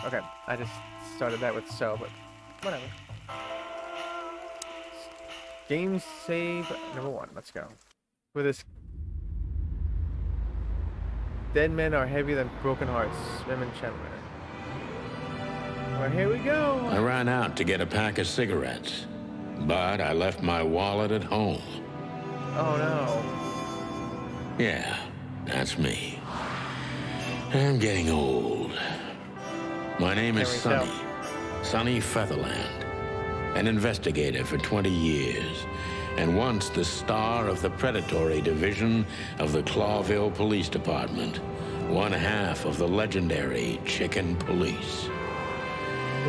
Okay, I just started that with so, but whatever. Game save number 1. Let's go. With this, dead men are heavier than broken hearts. Raymond Chandler. Well, here we go. I ran out to get a pack of cigarettes, but I left my wallet at home. Oh no. Yeah, that's me. I'm getting old. My name is Sonny. Sonny Featherland. An investigator for 20 years, and once the star of the predatory division of the Clawville Police Department, one half of the legendary Chicken Police.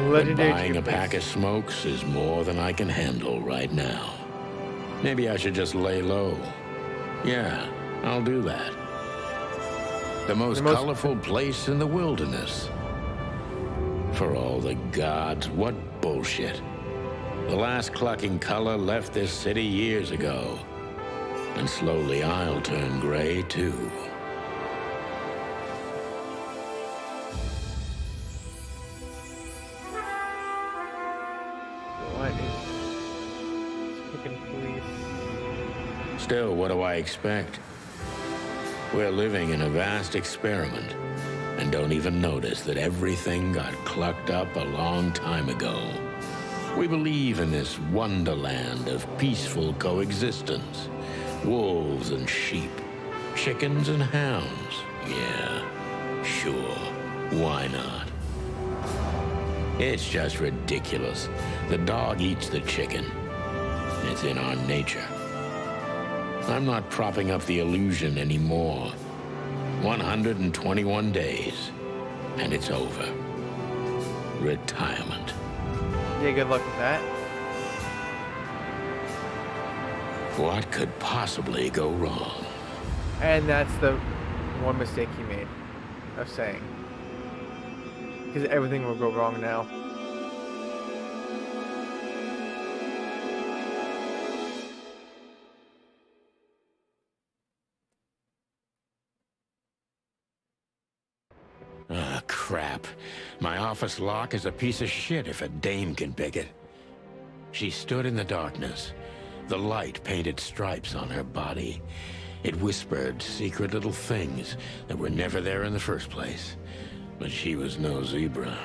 But buying a pack of smokes is more than I can handle right now. Maybe I should just lay low. Yeah, I'll do that. The most colorful place in the wilderness. For all the gods, what bullshit. The last clucking color left this city years ago. And slowly I'll turn gray, too. What is Chicken Police? Still, what do I expect? We're living in a vast experiment, and don't even notice that everything got clucked up a long time ago. We believe in this wonderland of peaceful coexistence. Wolves and sheep, chickens and hounds. Yeah, sure, why not? It's just ridiculous. The dog eats the chicken. It's in our nature. I'm not propping up the illusion anymore. 121 days, and it's over. Retirement. Yeah, good luck with that. What could possibly go wrong? And that's the one mistake he made of saying. Because everything will go wrong now. Ah, crap. My office lock is a piece of shit if a dame can pick it. She stood in the darkness. The light painted stripes on her body. It whispered secret little things that were never there in the first place. But she was no zebra.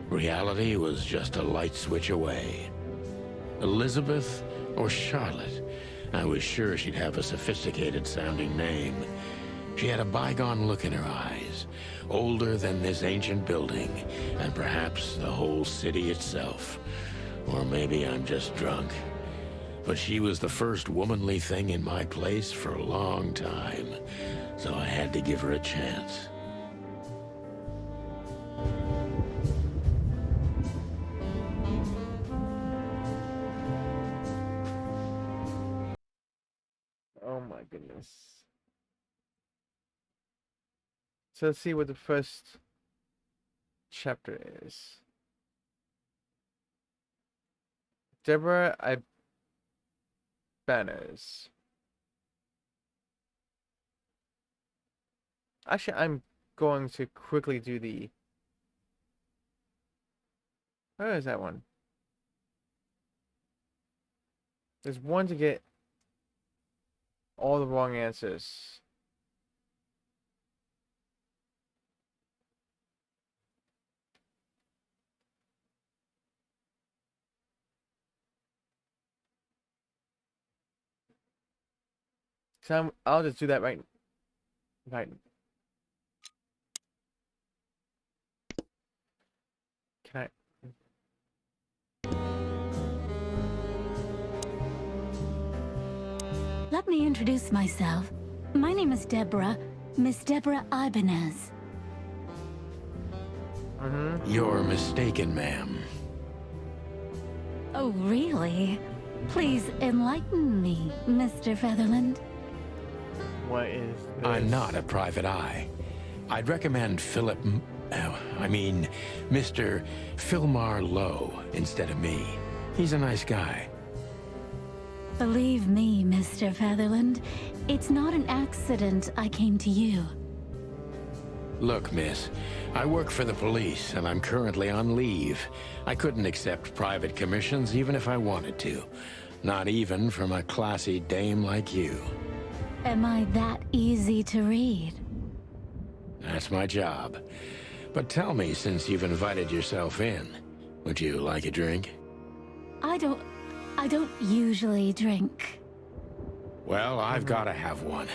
Reality was just a light switch away. Elizabeth or Charlotte? I was sure she'd have a sophisticated-sounding name. She had a bygone look in her eyes, older than this ancient building, and perhaps the whole city itself. Or maybe I'm just drunk. But she was the first womanly thing in my place for a long time, so I had to give her a chance. Oh my goodness. So let's see what the first chapter is. Deborah Ibanez. Actually, I'm going to quickly do the... Where is that one? There's one to get all the wrong answers. So I'll just do that right. Can I? Let me introduce myself. My name is Deborah, Miss Deborah Ibanez. You're mistaken, ma'am. Oh, really? Please enlighten me, Mr. Featherland. What is this? I'm not a private eye. I'd recommend Mr. Philmar Lowe instead of me. He's a nice guy. Believe me, Mr. Featherland, it's not an accident I came to you. Look, miss, I work for the police, and I'm currently on leave. I couldn't accept private commissions even if I wanted to. Not even from a classy dame like you. Am I that easy to read? That's my job. But tell me, since you've invited yourself in, would you like a drink? I don't usually drink. Well, I've got to have one.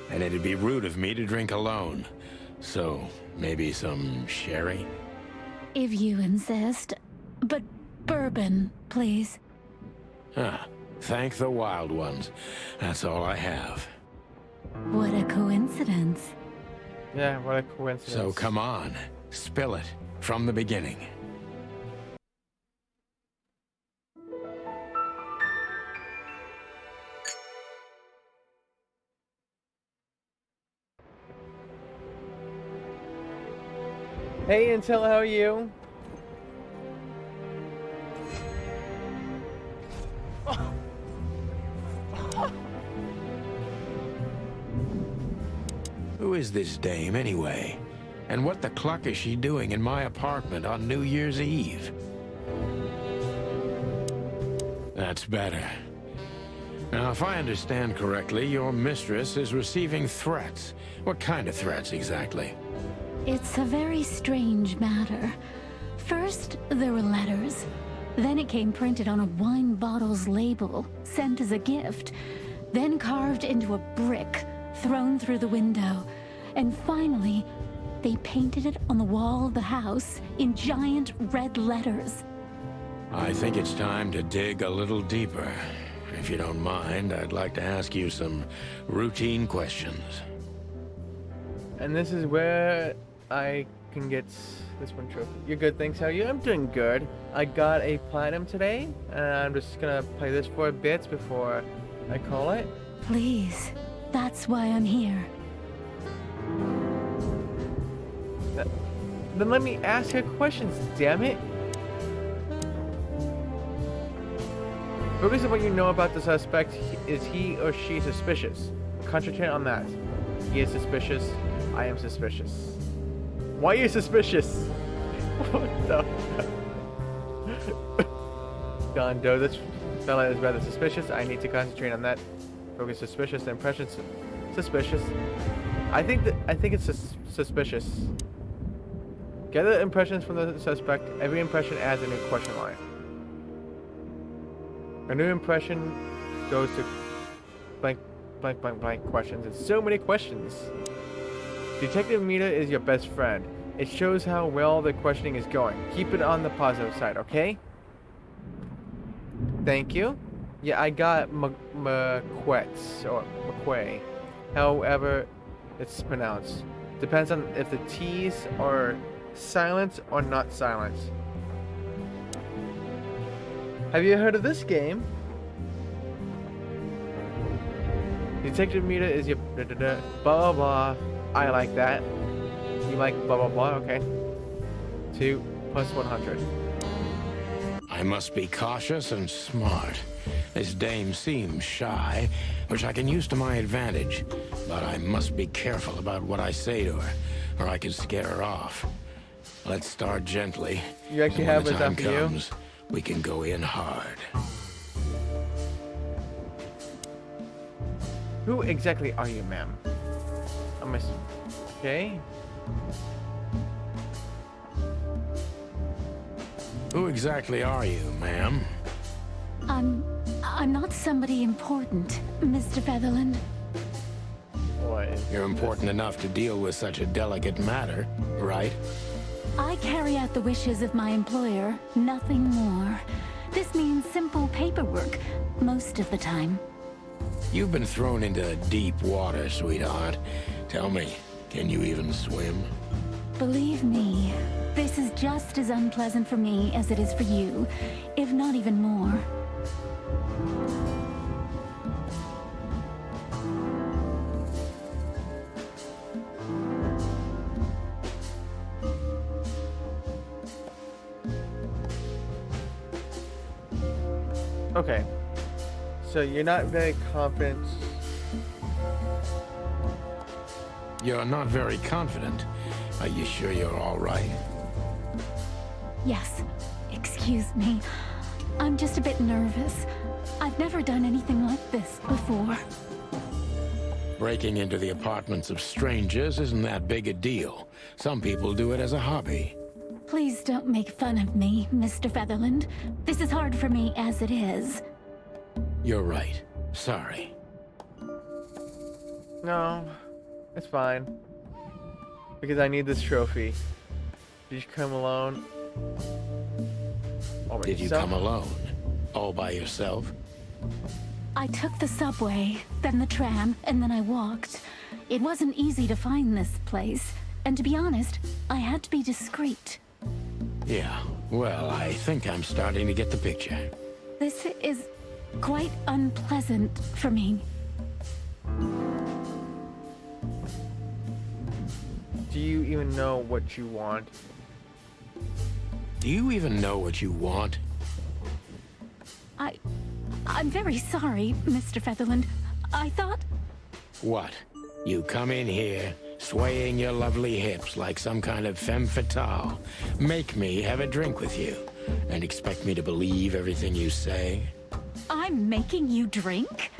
And it'd be rude of me to drink alone. So, maybe some sherry? If you insist. But bourbon, please. Ah, thank the wild ones. That's all I have. What a coincidence. Yeah, what a coincidence. So come on, spill it from the beginning. Hey Intel, how are you? Who is this dame, anyway? And what the cluck is she doing in my apartment on New Year's Eve? That's better. Now, if I understand correctly, your mistress is receiving threats. What kind of threats, exactly? It's a very strange matter. First, there were letters. Then it came printed on a wine bottle's label, sent as a gift. Then carved into a brick, thrown through the window. And finally, they painted it on the wall of the house in giant red letters. I think it's time to dig a little deeper. If you don't mind, I'd like to ask you some routine questions. And this is where I can get this one trophy. You're good, thanks. How are you? I'm doing good. I got a platinum today, and I'm just gonna play this for a bit before I call it. Please, that's why I'm here. Then let me ask her questions, damn it. Focus on what you know about the suspect. Is he or she suspicious? Concentrate on that. He is suspicious. I am suspicious. Why are you suspicious? What the? Don Doe, this fella is rather suspicious. I need to concentrate on that. Focus suspicious. Impression suspicious. I think it's suspicious. Gather impressions from the suspect. Every impression adds a new question line. A new impression goes to blank, blank, blank, blank questions. It's so many questions. Detective Mita is your best friend. It shows how well the questioning is going. Keep it on the positive side, okay? Thank you. Yeah, I got McQuetz or McQuay. However it's pronounced. Depends on if the T's are silent or not silent. Have you heard of this game? Detective Mita is your blah blah blah. I like that. You like blah blah blah, okay. 2 + 100. I must be cautious and smart. This dame seems shy, which I can use to my advantage. But I must be careful about what I say to her, or I can scare her off. Let's start gently. You actually and have when what's the time after you? comes, we can go in hard. Who exactly are you, ma'am? Okay. Who exactly are you, ma'am? I'm not somebody important, Mr. Featherland. What is You're important enough to deal with such a delicate matter, right? I carry out the wishes of my employer, nothing more. This means simple paperwork, most of the time. You've been thrown into deep water, sweetheart. Tell me, can you even swim? Believe me, this is just as unpleasant for me as it is for you, if not even more. Okay. So you're not very confident. You're not very confident. Are you sure you're all right? Yes, excuse me. I'm just a bit nervous. I've never done anything like this before. Breaking into the apartments of strangers isn't that big a deal. Some people do it as a hobby. Please don't make fun of me, Mr. Featherland. This is hard for me as it is. You're right. Sorry. No, it's fine. Because I need this trophy. Did you come alone? All by Did you yourself? come alone? All by yourself? I took the subway, then the tram, and then I walked. It wasn't easy to find this place, and to be honest, I had to be discreet. Yeah, well, I think I'm starting to get the picture. This is quite unpleasant for me. Do you even know what you want? Do you even know what you want? I'm very sorry, Mr. Featherland. I thought... What? You come in here, swaying your lovely hips like some kind of femme fatale, make me have a drink with you, and expect me to believe everything you say? I'm making you drink?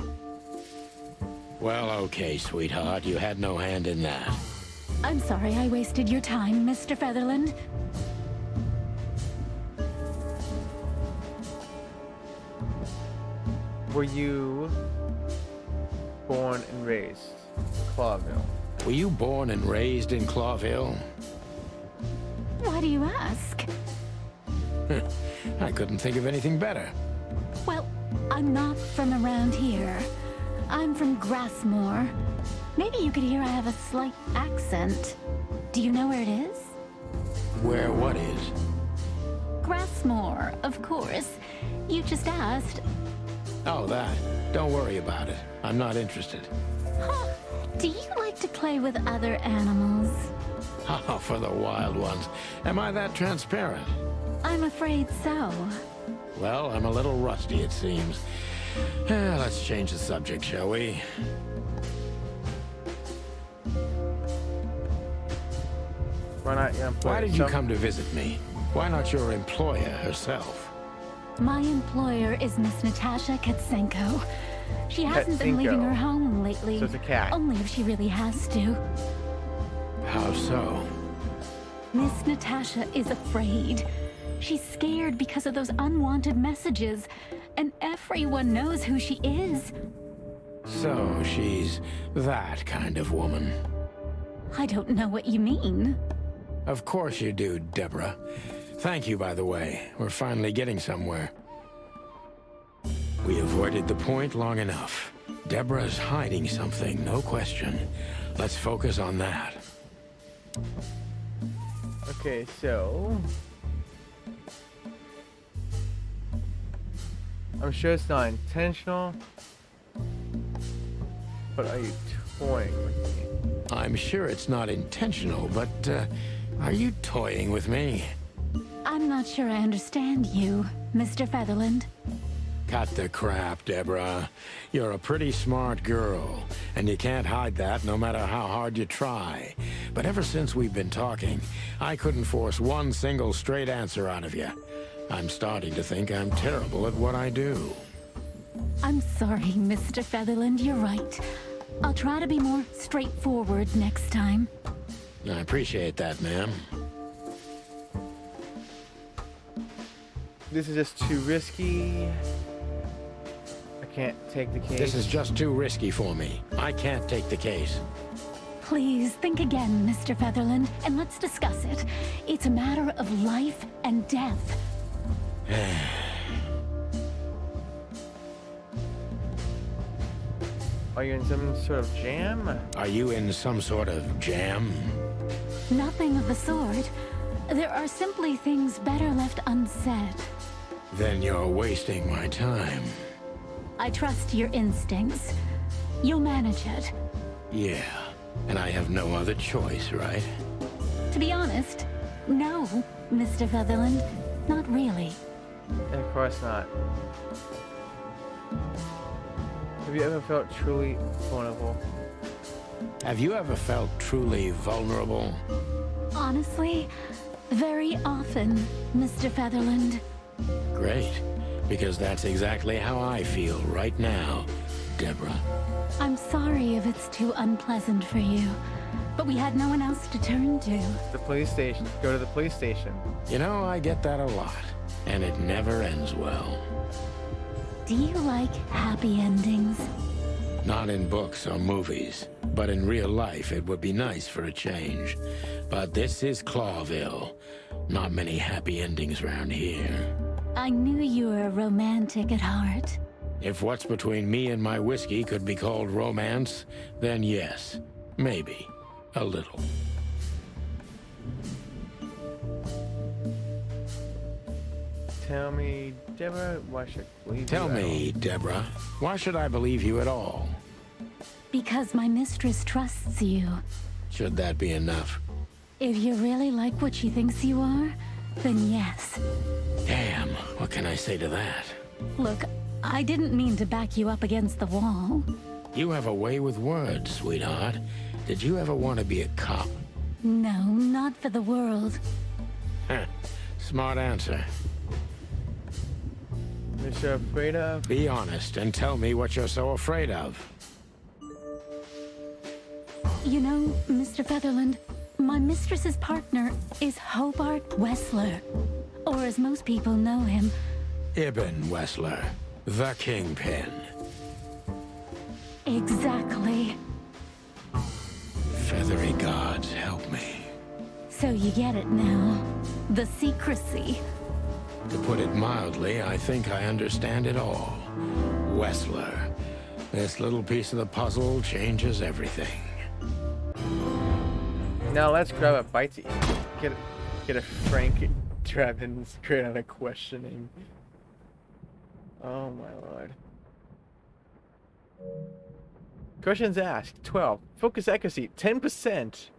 Well, okay, sweetheart, you had no hand in that. I'm sorry I wasted your time, Mr. Featherland. Were you born and raised in Clawville? Were you born and raised in Clawville? Why do you ask? I couldn't think of anything better. Well, I'm not from around here. I'm from Grassmore. Maybe you could hear I have a slight accent. Do you know where it is? Where what is? Grassmore, of course. You just asked. Oh, that. Don't worry about it. I'm not interested. Huh. Do you like to play with other animals? Oh, for the wild ones. Am I that transparent? I'm afraid so. Well, I'm a little rusty, it seems. Let's change the subject, shall we? Why not your employer? Why did you come to visit me? Why not your employer herself? My employer is Miss Natasha Katsenko. She hasn't been leaving Katsenko. her home lately. So it's a cat. Only if she really has to. How so? Miss Natasha is afraid. She's scared because of those unwanted messages. And everyone knows who she is. So she's that kind of woman. I don't know what you mean. Of course you do, Deborah. Thank you, by the way. We're finally getting somewhere. We avoided the point long enough. Deborah's hiding something, no question. Let's focus on that. Okay, so I'm sure it's not intentional, but are you toying with me? I'm sure it's not intentional, but, are you toying with me? I'm not sure I understand you, Mr. Featherland. Cut the crap, Deborah. You're a pretty smart girl, and you can't hide that no matter how hard you try. But ever since we've been talking, I couldn't force one single straight answer out of you. I'm starting to think I'm terrible at what I do. I'm sorry, Mr. Featherland, you're right. I'll try to be more straightforward next time. I appreciate that, ma'am. This is just too risky. I can't take the case. This is just too risky for me. I can't take the case. Please think again, Mr. Featherland, and let's discuss it. It's a matter of life and death. Are you in some sort of jam? Are you in some sort of jam? Nothing of the sort. There are simply things better left unsaid. Then you're wasting my time. I trust your instincts. You'll manage it. Yeah, and I have no other choice, right? To be honest, no, Mr. Featherland. Not really. Of course not. Have you ever felt truly vulnerable? Have you ever felt truly vulnerable? Honestly, very often, Mr. Featherland. Great, because that's exactly how I feel right now, Deborah. I'm sorry if it's too unpleasant for you, but we had no one else to turn to. The police station. Go to the police station. You know, I get that a lot, and it never ends well. Do you like happy endings? Not in books or movies, but in real life it would be nice for a change. But this is Clawville. Not many happy endings around here. I knew you were romantic at heart. If what's between me and my whiskey could be called romance, then yes, maybe. A little. Tell me, Deborah, why should I believe you? Tell me, Deborah, why should I believe you at all? Because my mistress trusts you. Should that be enough? If you really like what she thinks you are, then yes. Damn, what can I say to that? Look, I didn't mean to back you up against the wall. You have a way with words, sweetheart. Did you ever want to be a cop? No, not for the world. Heh, smart answer. You're afraid of? Be honest and tell me what you're so afraid of. You know, Mr. Featherland, my mistress's partner is Hobart Wessler. Or as most people know him, Ibn Wessler, the Kingpin. exactly. Feathery gods, help me. So you get it now. The secrecy. To put it mildly, I think I understand it all. Wessler. This little piece of the puzzle changes everything. Now let's grab a bite to eat. Get a Frank Drebin's great on a questioning. Oh my lord. Questions asked 12. Focus accuracy 10%.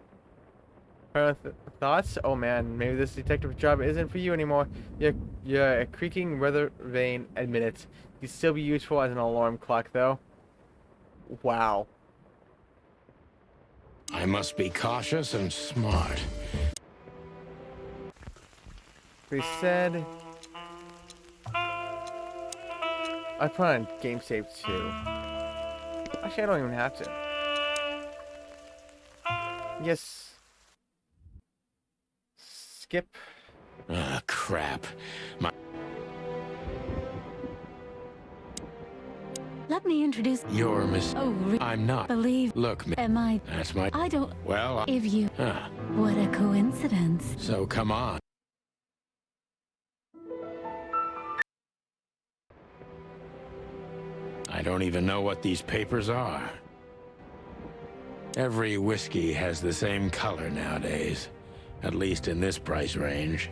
Thoughts? Oh man, maybe this detective job isn't for you anymore. You're a creaking weather vane. Admit it. You'd still be useful as an alarm clock though. Wow. I must be cautious and smart. They said I put on game save too. Actually, I don't even have to. Yes. Skip. Ah, crap. Let me introduce. You're Oh, I'm not. believe. Look, Am I? that's my... I don't. Well, If you. ah, What a coincidence. so come on. I don't even know what these papers are. Every whiskey has the same color nowadays, at least in this price range.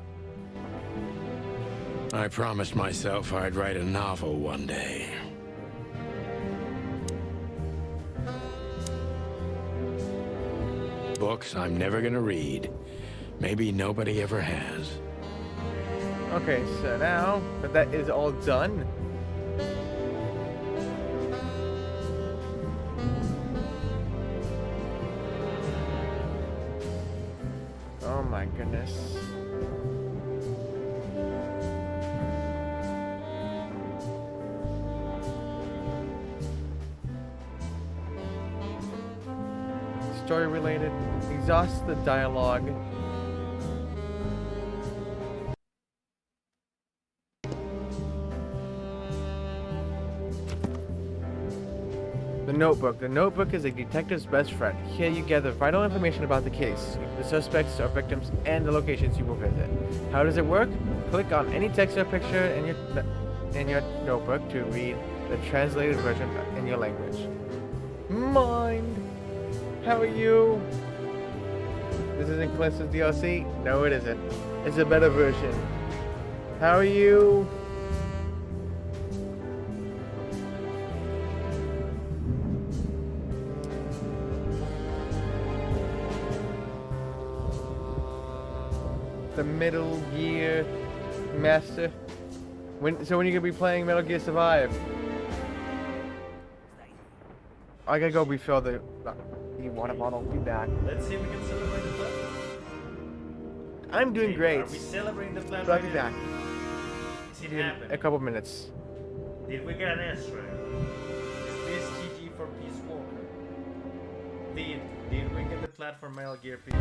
I promised myself I'd write a novel one day. Books I'm never gonna read. Maybe nobody ever has. Okay, so now that is all done. Oh my goodness. Story related. Exhaust the dialogue. The Notebook. The Notebook is a detective's best friend. Here you gather vital information about the case, the suspects or victims, and the locations you will visit. How does it work? Click on any text or picture in your notebook to read the translated version in your language. Mind. How are you? This isn't Callisto's DLC? No, it isn't. It's a better version. How are you? The Metal Gear Master. When are you gonna be playing Metal Gear Survive? I gotta go refill the E1. water bottle. Be back. Let's see if we can celebrate the plan. I'm doing Hey, great. Are we celebrating the plan So I'll right be now? back Is it in happening? a couple minutes. Did we get an answer? Is this GG for Peace Walker? Did we get the platform Metal Gear P?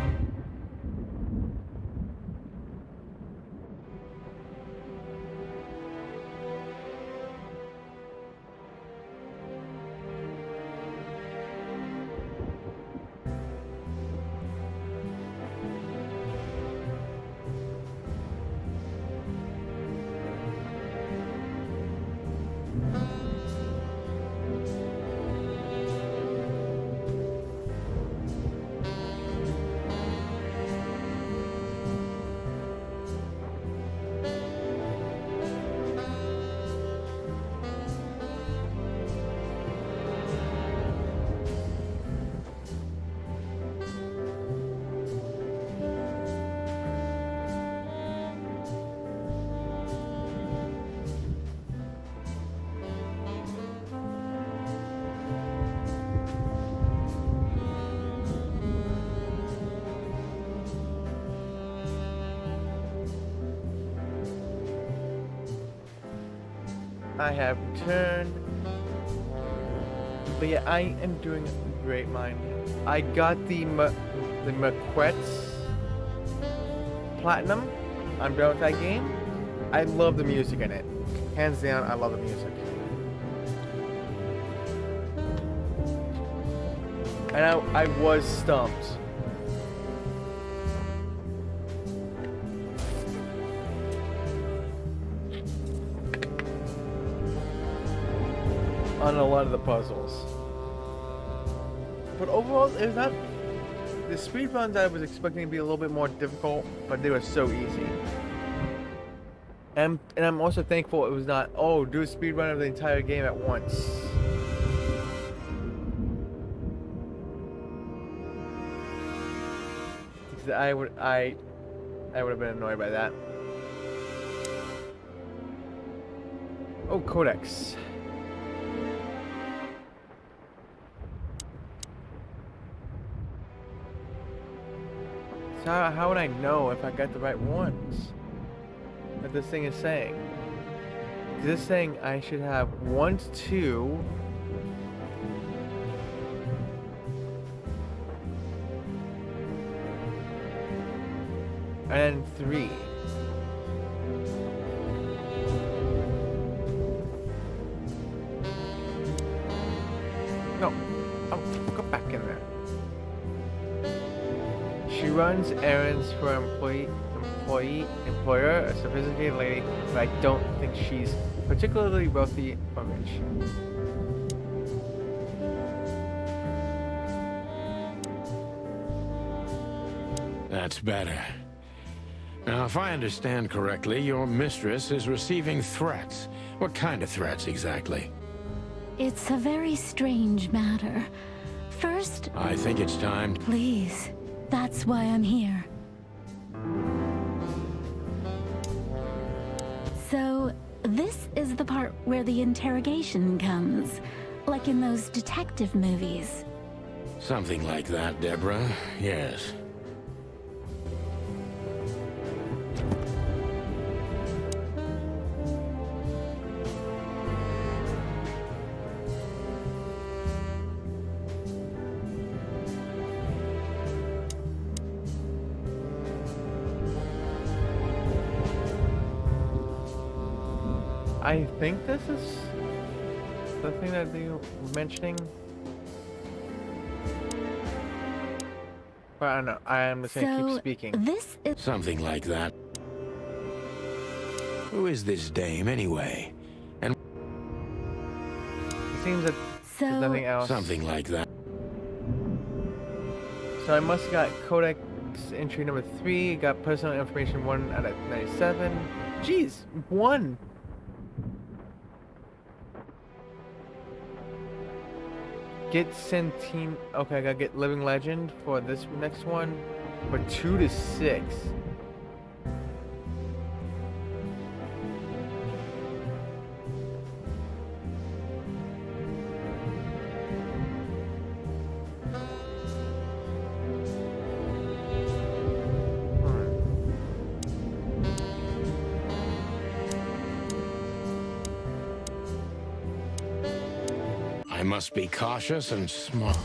I have returned. But yeah, I am doing great, mind. I got the Marquette's Platinum. I'm done with that game. I love the music in it. Hands down, I love the music. And I was stumped. On a lot of the puzzles. But overall, it's not... The speedruns I was expecting to be a little bit more difficult, but they were so easy. And I'm also thankful it was not, oh, do a speedrun of the entire game at once. Because I would have been annoyed by that. Oh, Codex. So how would I know if I got the right ones? What this thing is saying. Is this saying I should have 1 to 2? And 3. No. Oh, go back in there. She runs errands for employer, a sophisticated lady, but I don't think she's particularly wealthy or rich. That's better. Now, if I understand correctly, your mistress is receiving threats. What kind of threats exactly? It's a very strange matter. First, I think it's time. please, that's why I'm here. So, this is the part where the interrogation comes, like in those detective movies. Something like that, Deborah. Yes. I think this is the thing that they were mentioning. But I don't know. I am just gonna keep speaking. This is Something like that. Who is this dame, anyway? And It seems that there's nothing else. something like that. So I must have got Codex entry number 3, got personal information 1 out of 97. Jeez, 1! Get Centine. Okay, I gotta get Living Legend for this next one. For 2 to 6. I must be cautious and smart.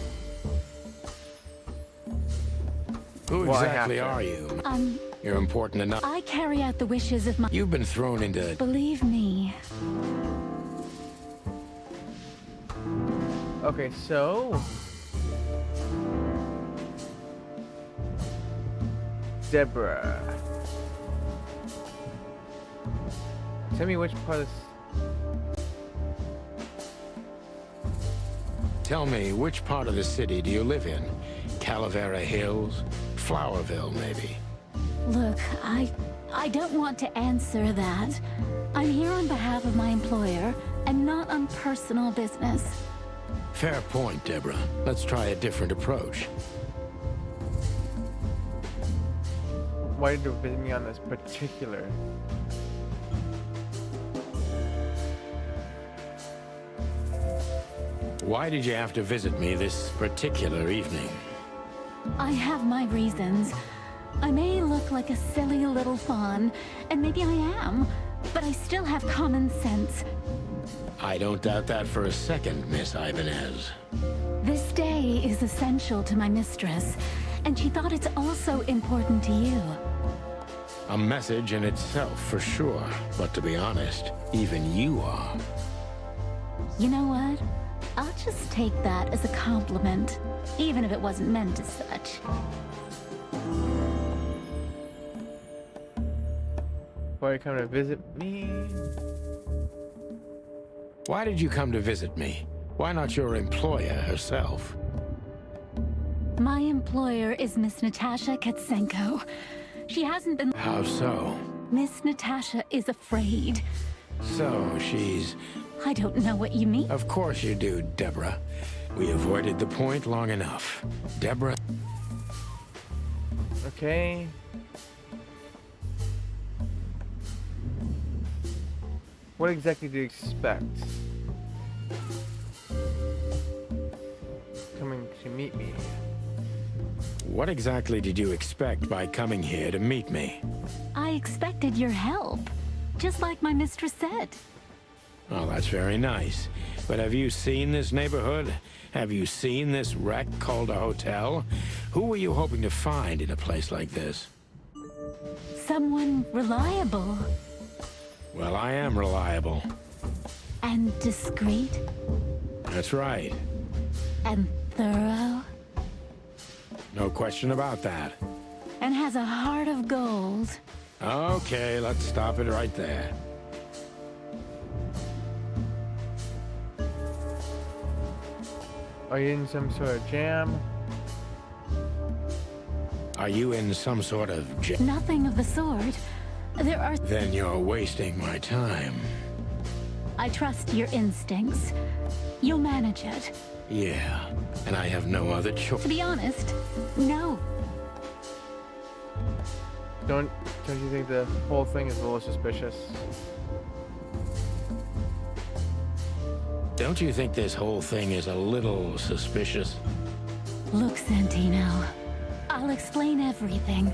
Who Well, I exactly have to. are you? Um, You're important enough. I carry out the wishes of my... You've been thrown into... Believe me, Okay, so Deborah. Tell me which part of this. Tell me, which part of the city do you live in? Calavera Hills? Flowerville, maybe? look, I don't want to answer that. I'm here on behalf of my employer and not on personal business. Fair point, Deborah. Let's try a different approach. Why did you visit me on this particular? Why did you have to visit me this particular evening? I have my reasons. I may look like a silly little fawn, and maybe I am, but I still have common sense. I don't doubt that for a second, Miss Ibanez. This day is essential to my mistress, and she thought it's also important to you. A message in itself, for sure. But to be honest, even you are. You know what? I'll just take that as a compliment, even if it wasn't meant as such. Why are you coming to visit me? Why did you come to visit me? Why not your employer herself? My employer is Miss Natasha Katsenko. She hasn't been... How so? Miss Natasha is afraid. So, she's... I don't know what you mean. Of course you do, Deborah. We avoided the point long enough. Deborah... Okay. What exactly do you expect? Coming to meet me. What exactly did you expect by coming here to meet me? I expected your help, just like my mistress said. Oh, that's very nice. But have you seen this neighborhood? Have you seen this wreck called a hotel? Who were you hoping to find in a place like this? Someone reliable Well, I am reliable. and discreet That's right. and thorough No question about that. and has a heart of gold. Okay, let's stop it right there. Are you in some sort of jam? Are you in some sort of Nothing of the sort. There are... Then you're wasting my time. I trust your instincts. You'll manage it. Yeah, and I have no other choice. To be honest, no. Don't you think the whole thing is a little suspicious? Don't you think this whole thing is a little suspicious? Look, Santino, I'll explain everything.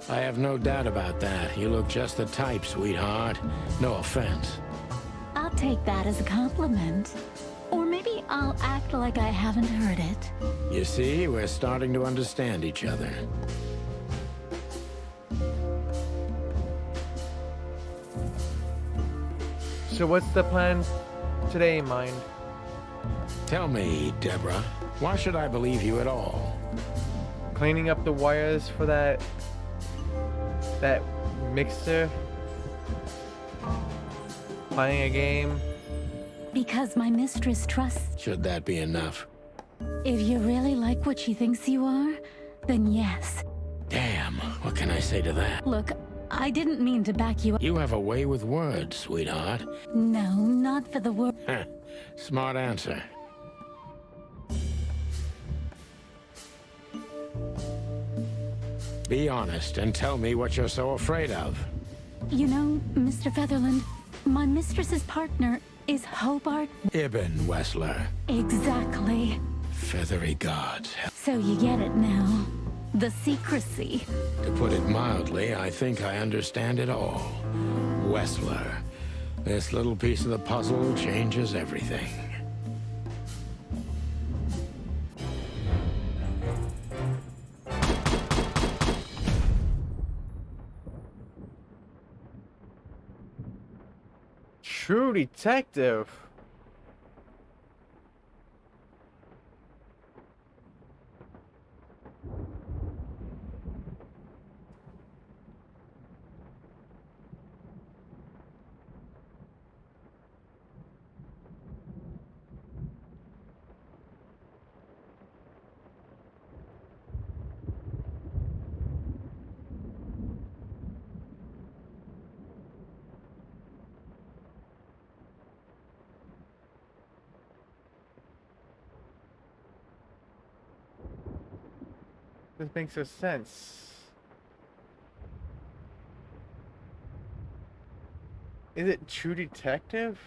I have no doubt about that. You look just the type, sweetheart. No offense. I'll take that as a compliment. Or maybe I'll act like I haven't heard it. You see, we're starting to understand each other. So what's the plan today, Mind? Tell me, Deborah, why should I believe you at all? Cleaning up the wires for that mixer? Playing a game? Because my mistress trusts... Should that be enough? If you really like what she thinks you are, then yes. Damn, what can I say to that? Look, I didn't mean to back you up. You have a way with words, sweetheart. No, not for the word. Heh, smart answer. Be honest and tell me what you're so afraid of. You know, Mr. Featherland, my mistress's partner is Hobart. Ibn Wessler. Exactly. Feathery gods. So you get it now. The secrecy. To put it mildly, I think I understand it all. Wessler. This little piece of the puzzle changes everything. True Detective. This makes no sense. Is it True Detective?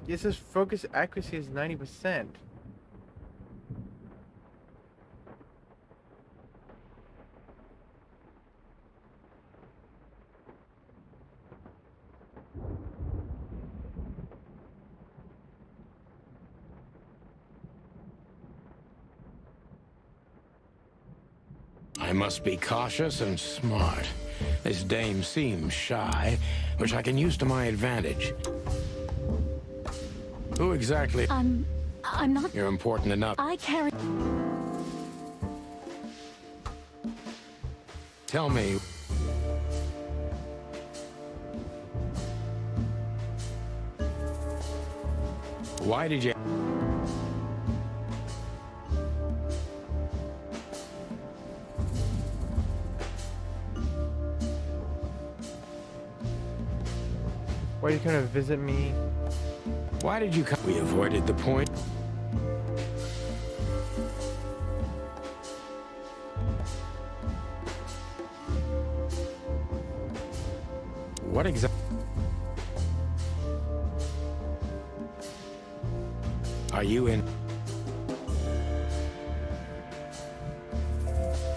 It says focus accuracy is 90%. I must be cautious and smart. This dame seems shy, which I can use to my advantage. Who exactly? I'm not. You're important enough. I carry. Tell me. Why did you... Why are you coming to visit me? Why did you come? We avoided the point. What exactly? Are you in?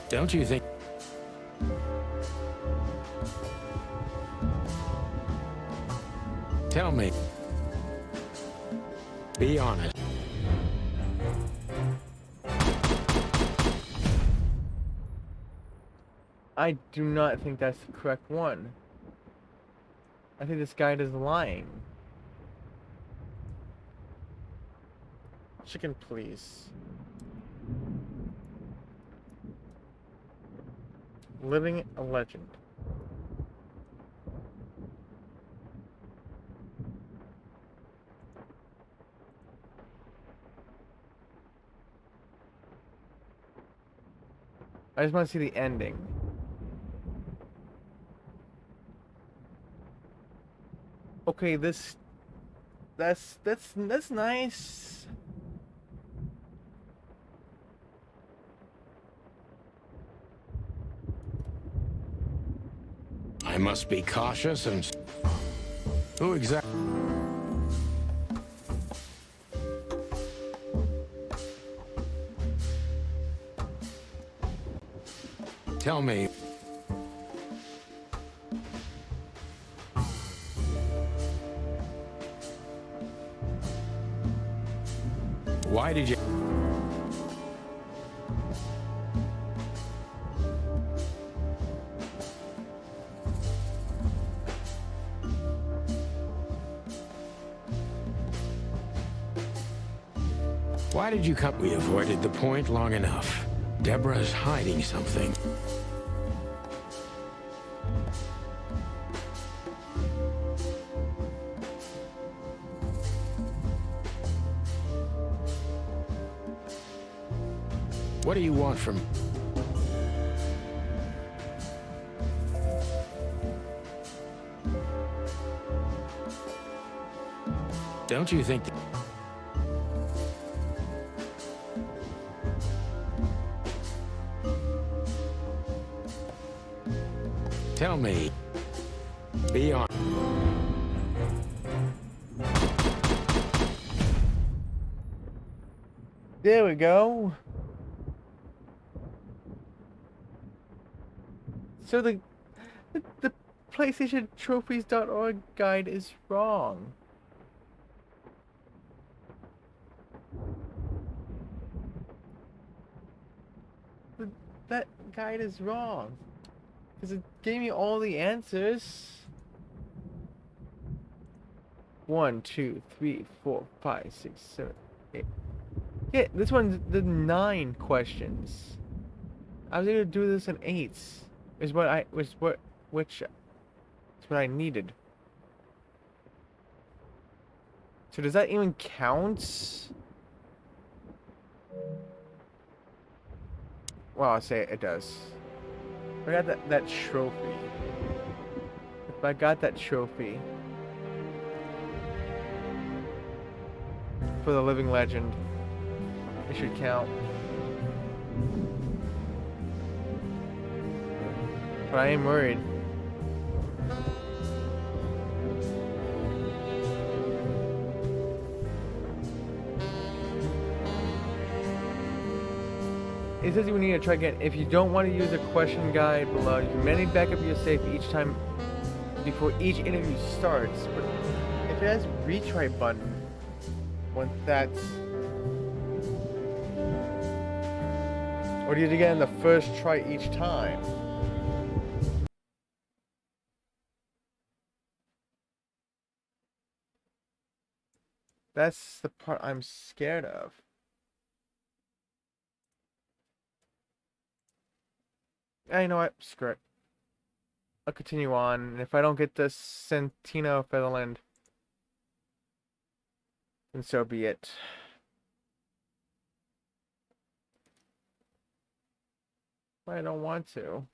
Don't you think? Tell me. Be honest. I do not think that's the correct one. I think this guide is lying. Chicken, please. Living a legend. I just want to see the ending. Okay, that's nice. I must be cautious and... Who exactly? Tell me. Why did you... Why did you come? We avoided the point long enough. Deborah's hiding something. What do you want from... Don't you think... Tell me. Be on. There we go. So the PlayStation Trophies.org guide is wrong. that guide is wrong. Because it gave me all the answers. 1, 2, 3, 4, 5, 6, 7, 8. Yeah, this one's the 9 questions. I was able to do this in 8. Is what I needed. So does that even count? Well, I'll say it does. I got that trophy. If I got that trophy for the living legend, it should count. But I am worried. It says you need to try again. If you don't want to use the question guide below, you can manually back up your save each time before each interview starts. But if it has retry button, once that's... Or do you do it again the first try each time? That's the part I'm scared of. You know what? Screw it. I'll continue on, and if I don't get the Sentinel of Featherland, then so be it. But I don't want to.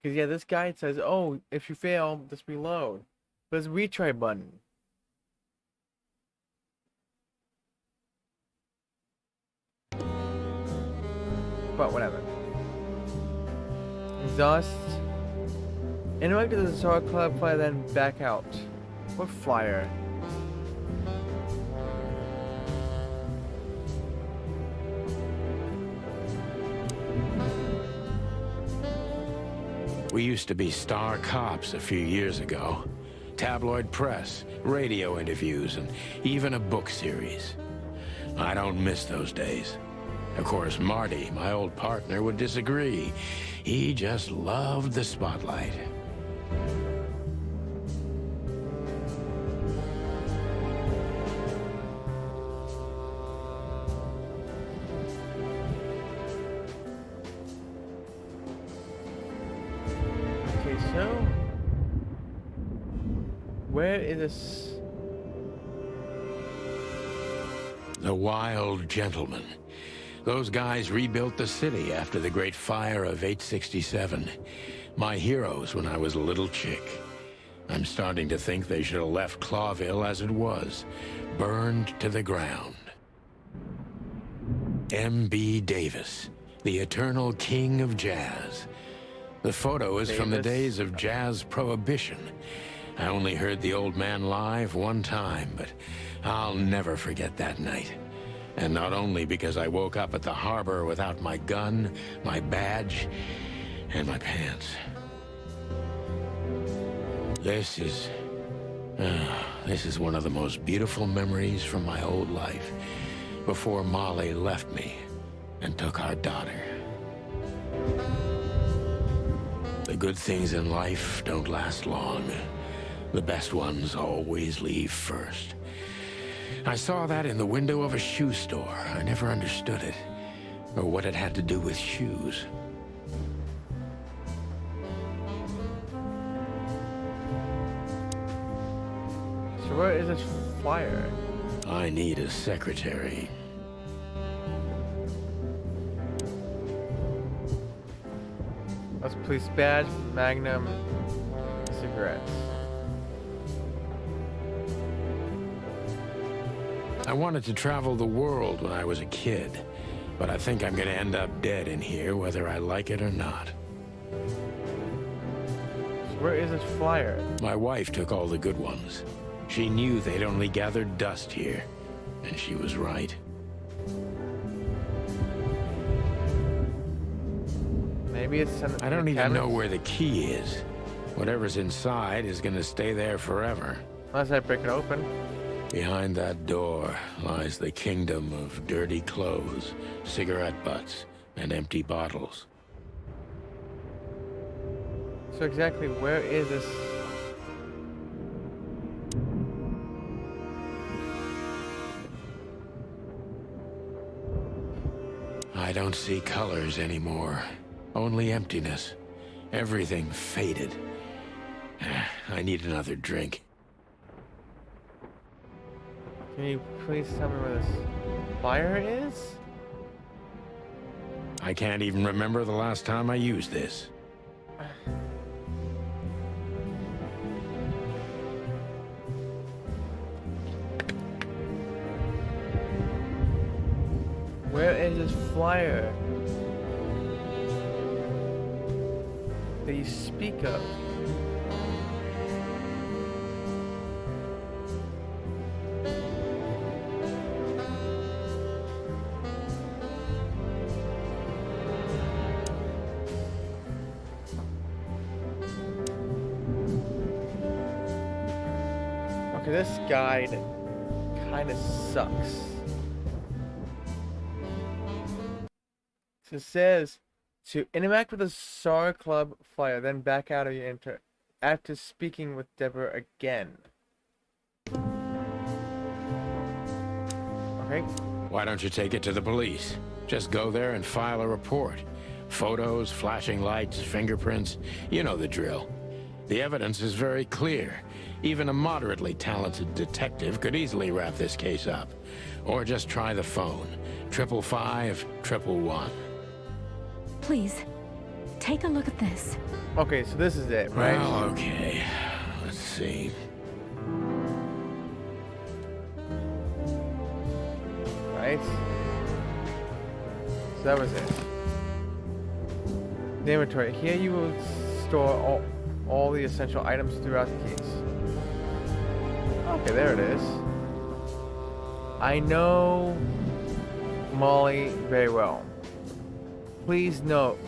Because, yeah, this guide says, oh, if you fail, just reload. But it's a retry button. But whatever. Exhaust. Interact with the Star Club flyer, then back out. What flyer? We used to be star cops a few years ago. Tabloid press, radio interviews, and even a book series. I don't miss those days. Of course, Marty, my old partner, would disagree. He just loved the spotlight. So, where is this? The Wild Gentlemen. Those guys rebuilt the city after the Great Fire of 867. My heroes when I was a little chick. I'm starting to think they should have left Clawville as it was, burned to the ground. M.B. Davis, the eternal king of jazz. The photo is from the days of jazz prohibition. I only heard the old man live one time, but I'll never forget that night. And not only because I woke up at the harbor without my gun, my badge, and my pants. This is one of the most beautiful memories from my old life, before Molly left me and took our daughter. The good things in life don't last long. The best ones always leave first. I saw that in the window of a shoe store. I never understood it, or what it had to do with shoes. So where is this flyer? I need a secretary. Let's police badge, Magnum, cigarettes. I wanted to travel the world when I was a kid, but I think I'm gonna end up dead in here, whether I like it or not. So Where is this flyer? My wife took all the good ones. She knew they'd only gathered dust here, and she was right. Maybe it's in I don't the even know cabinets? where the key is. Whatever's inside is gonna stay there forever. Unless I break it open. Behind that door lies the kingdom of dirty clothes, cigarette butts, and empty bottles. So exactly where is this? I don't see colors anymore. Only emptiness. Everything faded. I need another drink. Can you please tell me where this flyer is? I can't even remember the last time I used this. Where is this flyer that you speak of? Okay, this guide kind of sucks. So it says to interact with the SAR Club flyer, then back out of your enter after speaking with Deborah again. Okay. Why don't you take it to the police? Just go there and file a report. Photos, flashing lights, fingerprints, you know the drill. The evidence is very clear. Even a moderately talented detective could easily wrap this case up. Or just try the phone. 555-111. Please, take a look at this. Okay, so this is it, right? Well, okay. Let's see. Right. So that was it. The inventory. Here you will store all the essential items throughout the case. Okay, there it is. I know Molly very well. Please note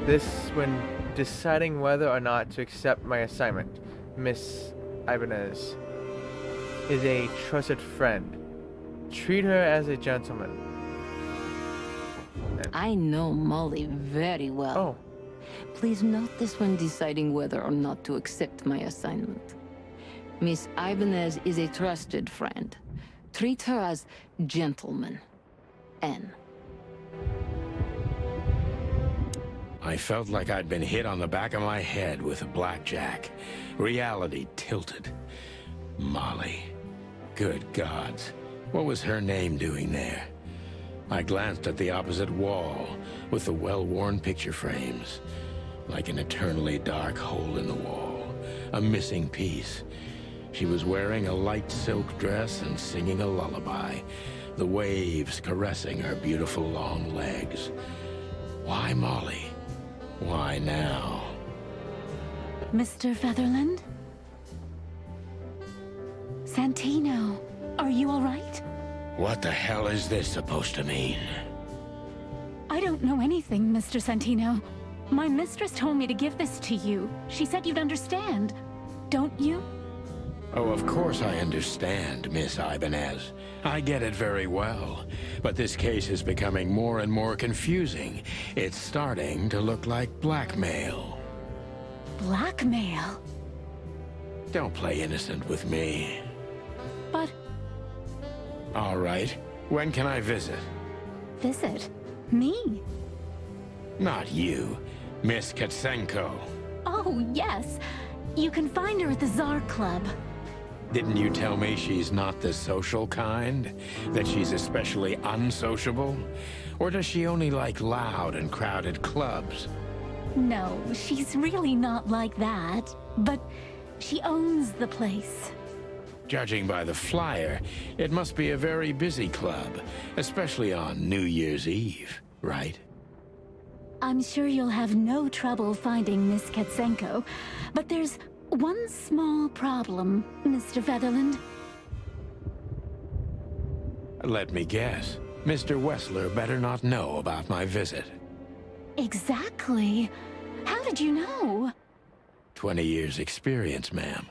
this when deciding whether or not to accept my assignment. Miss Ibanez is a trusted friend. Treat her as a gentleman. I know Molly very well. Oh, Please note this when deciding whether or not to accept my assignment. Miss Ibanez is a trusted friend. Treat her as gentleman. N. I felt like I'd been hit on the back of my head with a blackjack. Reality tilted. Molly. Good gods. What was her name doing there? I glanced at the opposite wall with the well-worn picture frames. Like an eternally dark hole in the wall. A missing piece. She was wearing a light silk dress and singing a lullaby. The waves caressing her beautiful long legs. Why Molly? Why now? Mr. Featherland? Santino, are you all right? What the hell is this supposed to mean? I don't know anything, Mr. Santino. My mistress told me to give this to you. She said you'd understand. Don't you? Oh, of course I understand, Miss Ibanez. I get it very well. But this case is becoming more and more confusing. It's starting to look like blackmail. Blackmail? Don't play innocent with me. But All right. When can I visit? visit me? Not you. Miss Katsenko. Oh, yes. You can find her at the Tsar Club. Didn't you tell me she's not the social kind? That she's especially unsociable? Or does she only like loud and crowded clubs? No, she's really not like that. But she owns the place. Judging by the flyer, it must be a very busy club, especially on New Year's Eve, right? I'm sure you'll have no trouble finding Miss Katsenko, but there's one small problem, Mr. Featherland. Let me guess. Mr. Wessler better not know about my visit. Exactly. How did you know? 20 years experience, ma'am.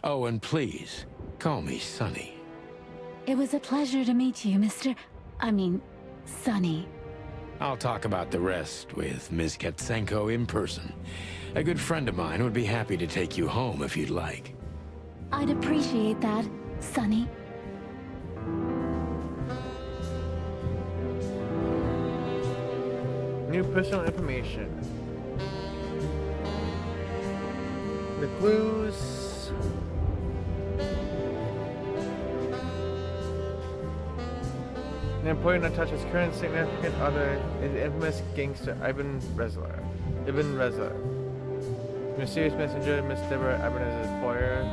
Oh, and please, call me Sonny. It was a pleasure to meet you, Sonny. I'll talk about the rest with Ms. Katsenko in person. A good friend of mine would be happy to take you home if you'd like. I'd appreciate that, Sonny. New personal information. The clues. The employee Natasha's current significant other is the infamous gangster Ivan Resler. Mysterious messenger, Miss Deborah Ibanez's employer.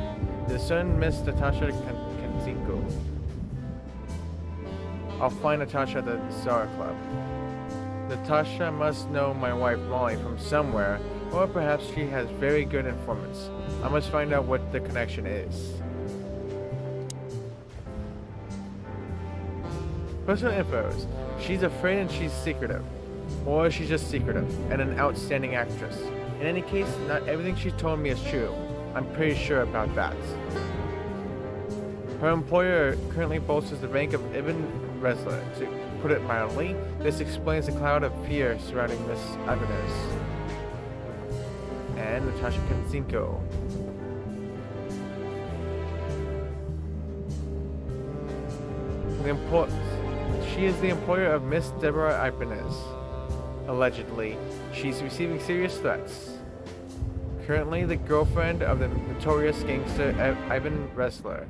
The son, Miss Natasha Kanzinko. I'll find Natasha at the Tsar Club. Natasha must know my wife Molly from somewhere, or perhaps she has very good informants. I must find out what the connection is. Personal infos. She's afraid and she's secretive. Or she's just secretive, and an outstanding actress. In any case, not everything she's told me is true. I'm pretty sure about that. Her employer currently boasts the rank of Ivan Resler. To put it mildly, this explains the cloud of fear surrounding Miss Ibanez. And Natasha Kanzinko. She is the employer of Miss Deborah Ibanez. Allegedly, she's receiving serious threats. Currently the girlfriend of the notorious gangster Ivan Resler.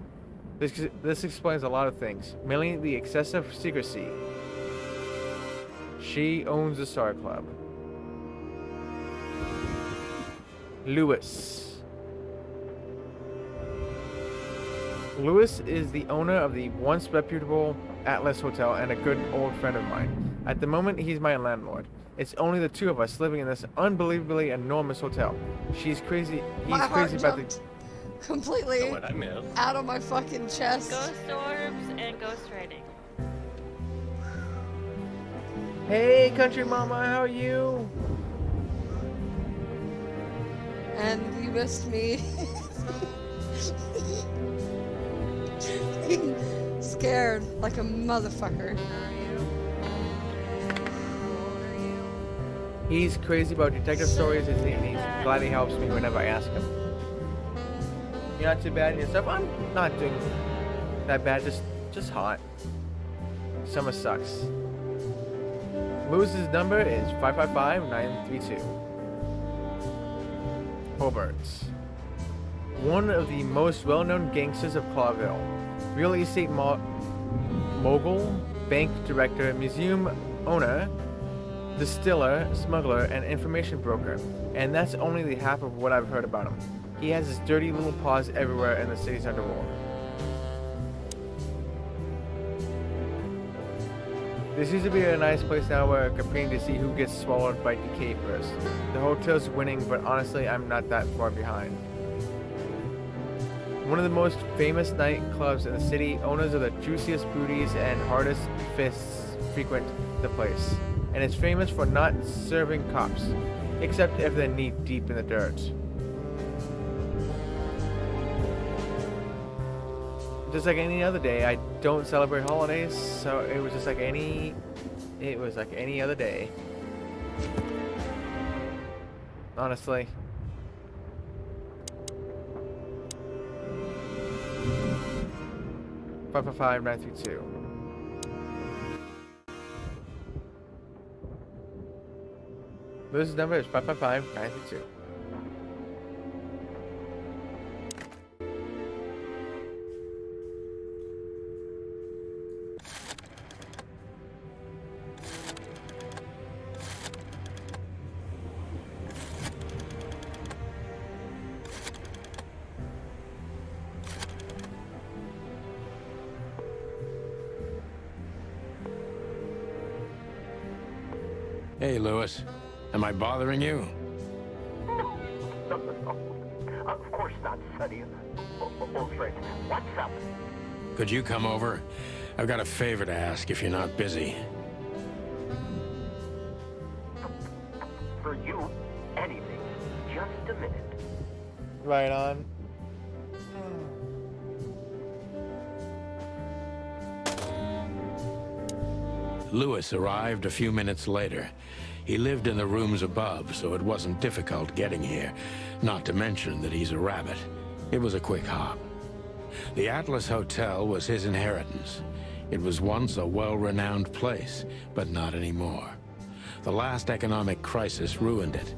This explains a lot of things, mainly the excessive secrecy. She owns the Star Club. Lewis. Lewis is the owner of the once reputable Atlas Hotel and a good old friend of mine. At the moment, he's my landlord. It's only the two of us living in this unbelievably enormous hotel. She's crazy. He's crazy about the completely What I missed. out of my fucking chest. Ghost orbs and ghost writing. Hey, country mama, how are you? And you missed me. Scared like a motherfucker. He's crazy about detective stories, and he's glad he helps me whenever I ask him. You're not too bad in yourself? I'm not doing that bad, just hot. Summer sucks. Lewis's number is 555-932. Hobart. One of the most well-known gangsters of Clawville. Real estate mogul, bank director, museum owner, distiller, smuggler, and information broker. And that's only the half of what I've heard about him. He has his dirty little paws everywhere in the city's underworld. There seems to be a nice place now where I'm competing to see who gets swallowed by decay first. The hotel's winning, but honestly, I'm not that far behind. One of the most famous nightclubs in the city, owners of the juiciest booties and hardest fists frequent the place. And it's famous for not serving cops, except if they're knee deep in the dirt. Just like any other day, I don't celebrate holidays, so it was just like any other day. Honestly. Five 932. This number is 555-932. Hey, Lewis. Am I bothering you? No, no, no. Of course not, Sonny. Old friend, what's up? Could you come over? I've got a favor to ask if you're not busy. For you, anything. Just a minute. Right on. Lewis arrived a few minutes later. He lived in the rooms above, so it wasn't difficult getting here. Not to mention that he's a rabbit. It was a quick hop. The Atlas Hotel was his inheritance. It was once a well-renowned place, but not anymore. The last economic crisis ruined it.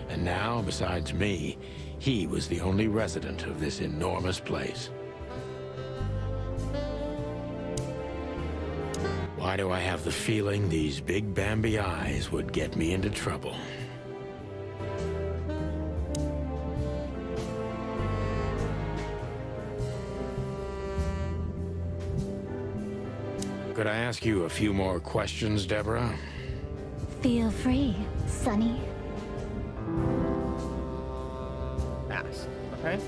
And now, besides me, he was the only resident of this enormous place. Why do I have the feeling these big Bambi eyes would get me into trouble? Could I ask you a few more questions, Deborah? Feel free, Sonny. Ask. Okay.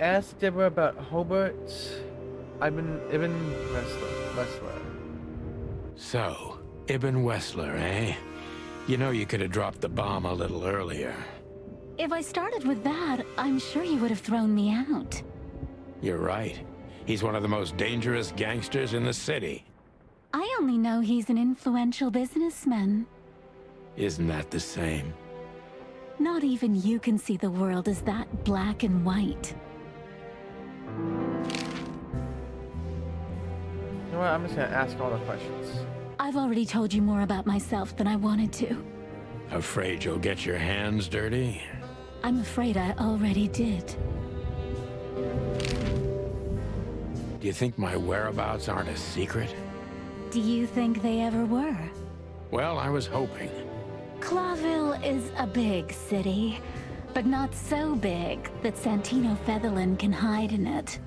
Ask Deborah about Hobart. Ibn Wessler. So, Ibn Wessler, eh? You know you could have dropped the bomb a little earlier. If I started with that, I'm sure you would have thrown me out. You're right. He's one of the most dangerous gangsters in the city. I only know he's an influential businessman. Isn't that the same? Not even you can see the world as that black and white. You know what? I'm just gonna ask all the questions. I've already told you more about myself than I wanted to. Afraid you'll get your hands dirty? I'm afraid I already did. Do you think my whereabouts aren't a secret? Do you think they ever were? Well, I was hoping. Clawville is a big city, but not so big that Santino Featherland can hide in it.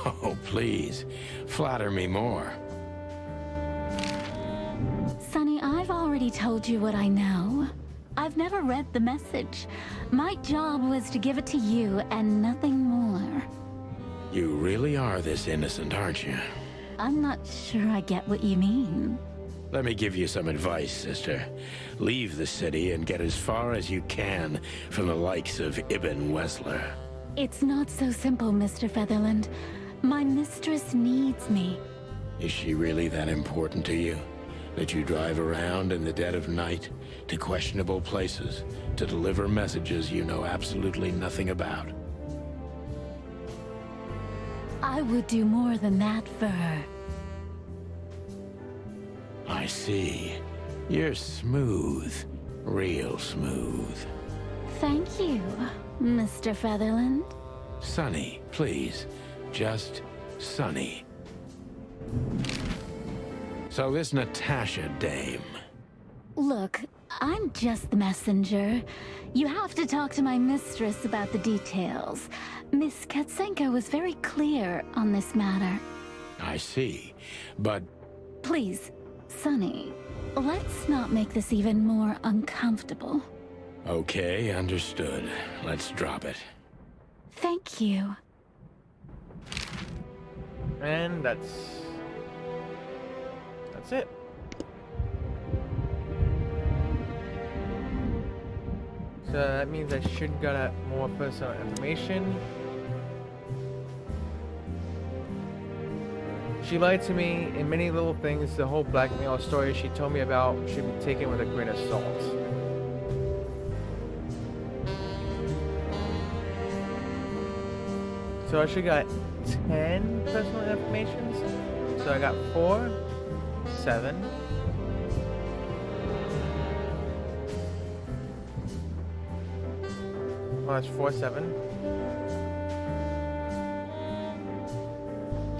Oh, please. Flatter me more. Sonny, I've already told you what I know. I've never read the message. My job was to give it to you and nothing more. You really are this innocent, aren't you? I'm not sure I get what you mean. Let me give you some advice, sister. Leave the city and get as far as you can from the likes of Ibn Wessler. It's not so simple, Mr. Featherland. My mistress needs me. Is she really that important to you? That you drive around in the dead of night to questionable places to deliver messages you know absolutely nothing about? I would do more than that for her. I see. You're smooth. Real smooth. Thank you, Mr. Featherland. Sonny, please. Just Sonny. So this Natasha dame. Look, I'm just the messenger. You have to talk to my mistress about the details. Miss Katsenko was very clear on this matter. I see. But Please, Sonny, let's not make this even more uncomfortable. okay, understood. Let's drop it. Thank you. And that's it. So that means I should get more personal information. She lied to me in many little things. The whole blackmail story she told me about should be taken with a grain of salt. So I should got 10 personal informations. So I got 4, 7. Oh, that's 4, 7.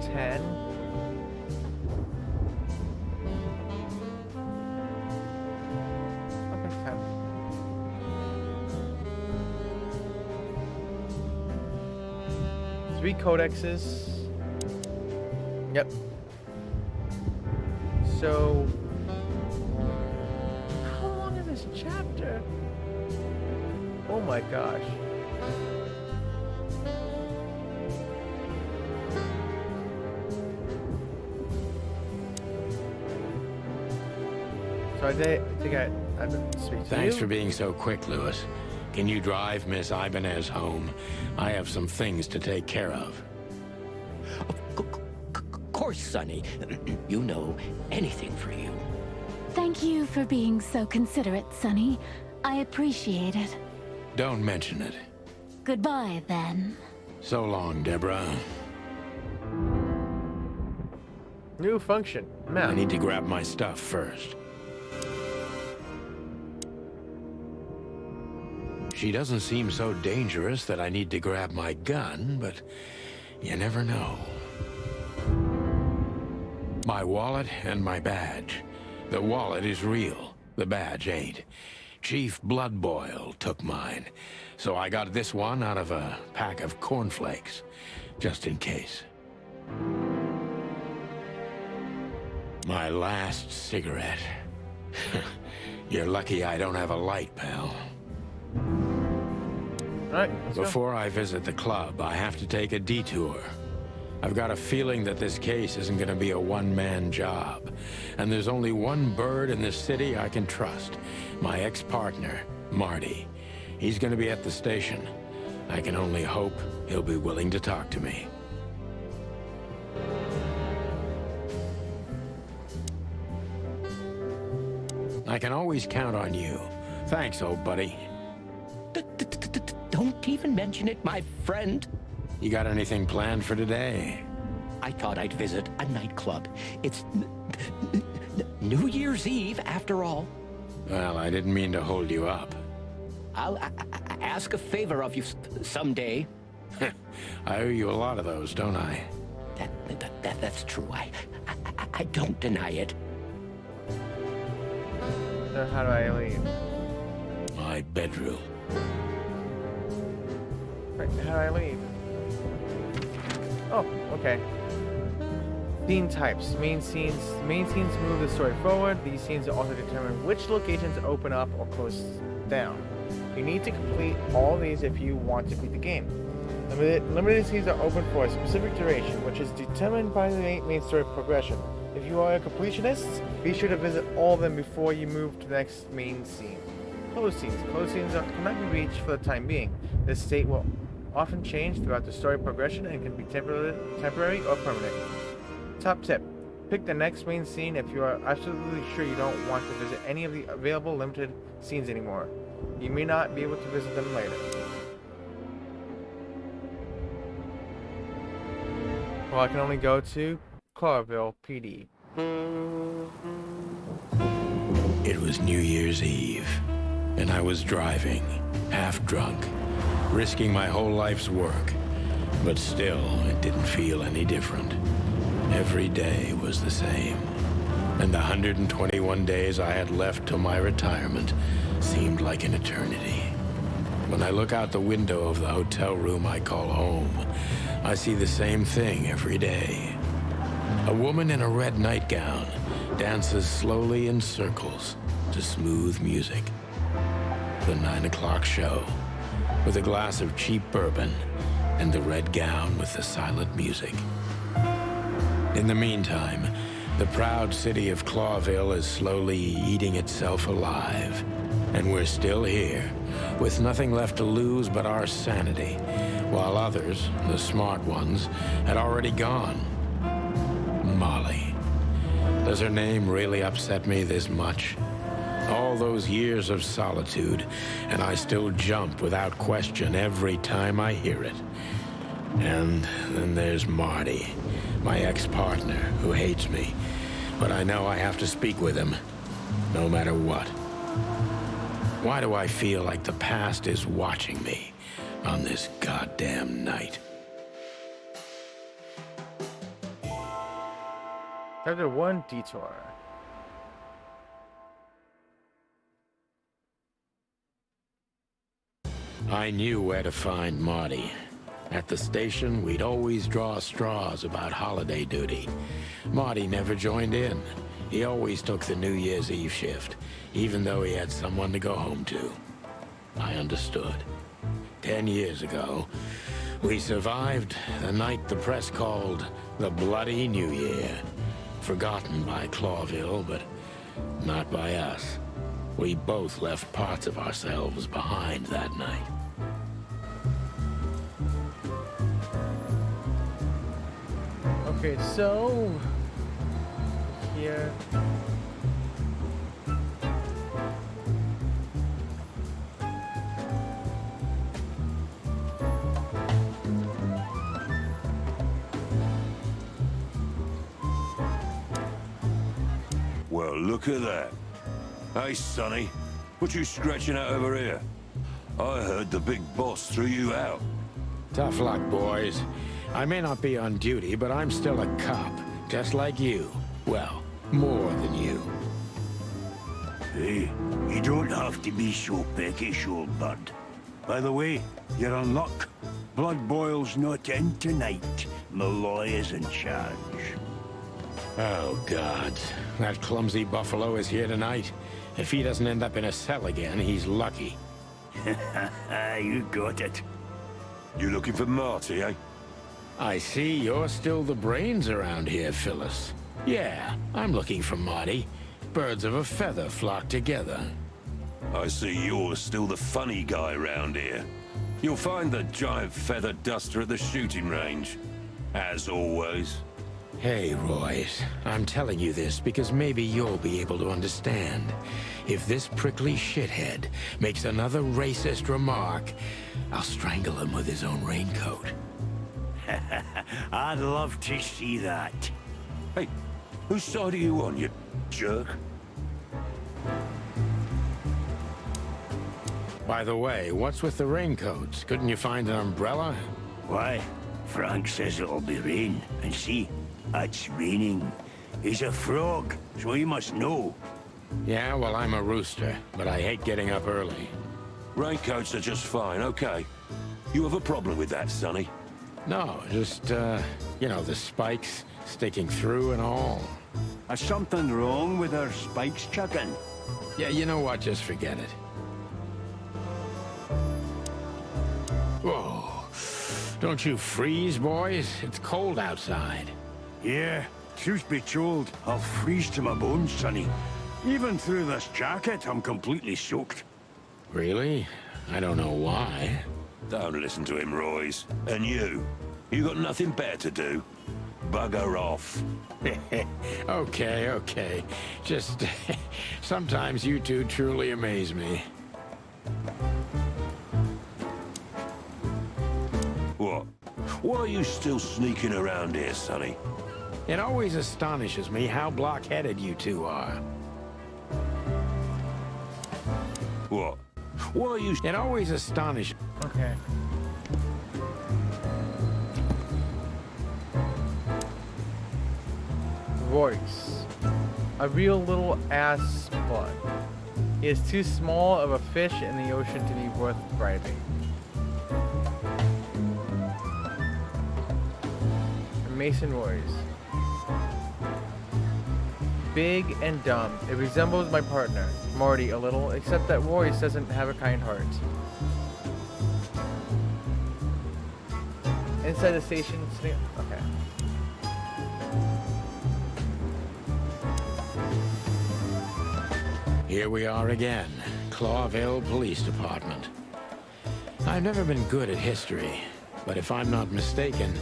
10. Okay, 10. Three codexes. Yep. So, how long is this chapter? Oh my gosh. So I think I speak to Thanks you. for being so quick, Lewis. Can you drive Miss Ibanez home? I have some things to take care of. Of course, Sonny. You know, anything for you. Thank you for being so considerate, Sonny. I appreciate it. Don't mention it. Goodbye, then. So long, Deborah. New function. Map. I need to grab my stuff first. She doesn't seem so dangerous that I need to grab my gun, but you never know. My wallet and my badge. The wallet is real. The badge ain't. Chief Bloodboil took mine, so I got this one out of a pack of cornflakes, just in case. My last cigarette. You're lucky I don't have a light, pal. Alright, let's go. Before I visit the club, I have to take a detour. I've got a feeling that this case isn't going to be a one-man job. And there's only one bird in this city I can trust. My ex-partner, Marty. He's going to be at the station. I can only hope he'll be willing to talk to me. I can always count on you. Thanks, old buddy. Don't even mention it, my friend. You got anything planned for today? I thought I'd visit a nightclub. It's New Year's Eve, after all. Well, I didn't mean to hold you up. I'll ask a favor of you someday. I owe you a lot of those, don't I? That's true. I don't deny it. So how do I leave? My bedroom. Right, how do I leave? Oh, okay. Scene types. Main scenes move the story forward. These scenes also determine which locations open up or close down. You need to complete all these if you want to beat the game. Limited scenes are open for a specific duration, which is determined by the main story progression. If you are a completionist, be sure to visit all of them before you move to the next main scene. Closed scenes. Closed scenes cannot be reached for the time being. This state will often change throughout the story progression and can be temporary or permanent. Top tip. Pick the next main scene if you are absolutely sure you don't want to visit any of the available limited scenes anymore. You may not be able to visit them later. Well, I can only go to Clarville PD. It was New Year's Eve, and I was driving, half drunk, risking my whole life's work. But still, it didn't feel any different. Every day was the same. And the 121 days I had left till my retirement seemed like an eternity. When I look out the window of the hotel room I call home, I see the same thing every day. A woman in a red nightgown dances slowly in circles to smooth music. The 9 o'clock show, with a glass of cheap bourbon and the red gown with the silent music. In the meantime, the proud city of Clawville is slowly eating itself alive. And we're still here, with nothing left to lose but our sanity, while others, the smart ones, had already gone. Molly. Does her name really upset me this much? All those years of solitude, and I still jump without question every time I hear it. And then there's Marty, my ex-partner, who hates me. But I know I have to speak with him, no matter what. Why do I feel like the past is watching me on this goddamn night? Chapter 1, Detour. I knew where to find Marty. At the station, we'd always draw straws about holiday duty. Marty never joined in. He always took the New Year's Eve shift, even though he had someone to go home to. I understood. 10 years ago, we survived the night the press called the Bloody New Year. Forgotten by Clawville, but not by us. We both left parts of ourselves behind that night. Okay, so here. Well, look at that. Hey, Sonny, what you scratching out over here? I heard the big boss threw you out. Tough luck, boys. I may not be on duty, but I'm still a cop, just like you. Well, more than you. Hey, you don't have to be so peckish, old bud. By the way, you're in luck. Blood Boil's not in tonight. Malloy is in charge. Oh, God. That clumsy buffalo is here tonight. If he doesn't end up in a cell again, he's lucky. You got it. You looking for Marty, eh? I see you're still the brains around here, Phyllis. Yeah, I'm looking for Marty. Birds of a feather flock together. I see you're still the funny guy round here. You'll find the giant feather duster at the shooting range. As always. Hey, Royce. I'm telling you this because maybe you'll be able to understand. If this prickly shithead makes another racist remark, I'll strangle him with his own raincoat. I'd love to see that. Hey, whose side are you on, you jerk? By the way, what's with the raincoats? Couldn't you find an umbrella? Why? Frank says it'll be rain. And see, it's raining. He's a frog, so he must know. Yeah, well, I'm a rooster, but I hate getting up early. Raincoats are just fine, okay. You have a problem with that, Sonny? No, just, you know, the spikes sticking through and all. Is something wrong with our spikes, chicken? Yeah, you know what? Just forget it. Whoa. Don't you freeze, boys? It's cold outside. Yeah, truth be told, I'll freeze to my bones, Sonny. Even through this jacket, I'm completely soaked. Really? I don't know why. Don't listen to him, Royce. And you got nothing better to do? Bugger off. Okay, okay. Just, sometimes you two truly amaze me. What? Why are you still sneaking around here, Sonny? It always astonishes me how block-headed you two are. What? Why are you... It always astonishes... Okay. Royce. A real little ass plug. He is too small of a fish in the ocean to be worth bribing. Mason Royce. Big and dumb. It resembles my partner, Marty, a little, except that Royce doesn't have a kind heart. Inside the station, okay. Here we are again, Clawville Police Department. I've never been good at history, but if I'm not mistaken,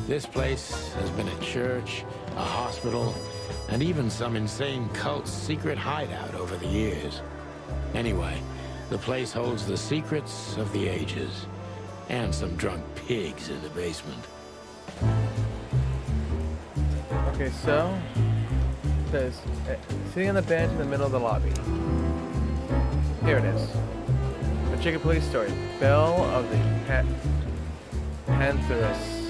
this place has been a church, a hospital, and even some insane cult's secret hideout over the years. Anyway, the place holds the secrets of the ages, and some drunk pigs in the basement. Okay, so it says sitting on the bench in the middle of the lobby. Here it is. A chicken police story. Bell of the Pantherus.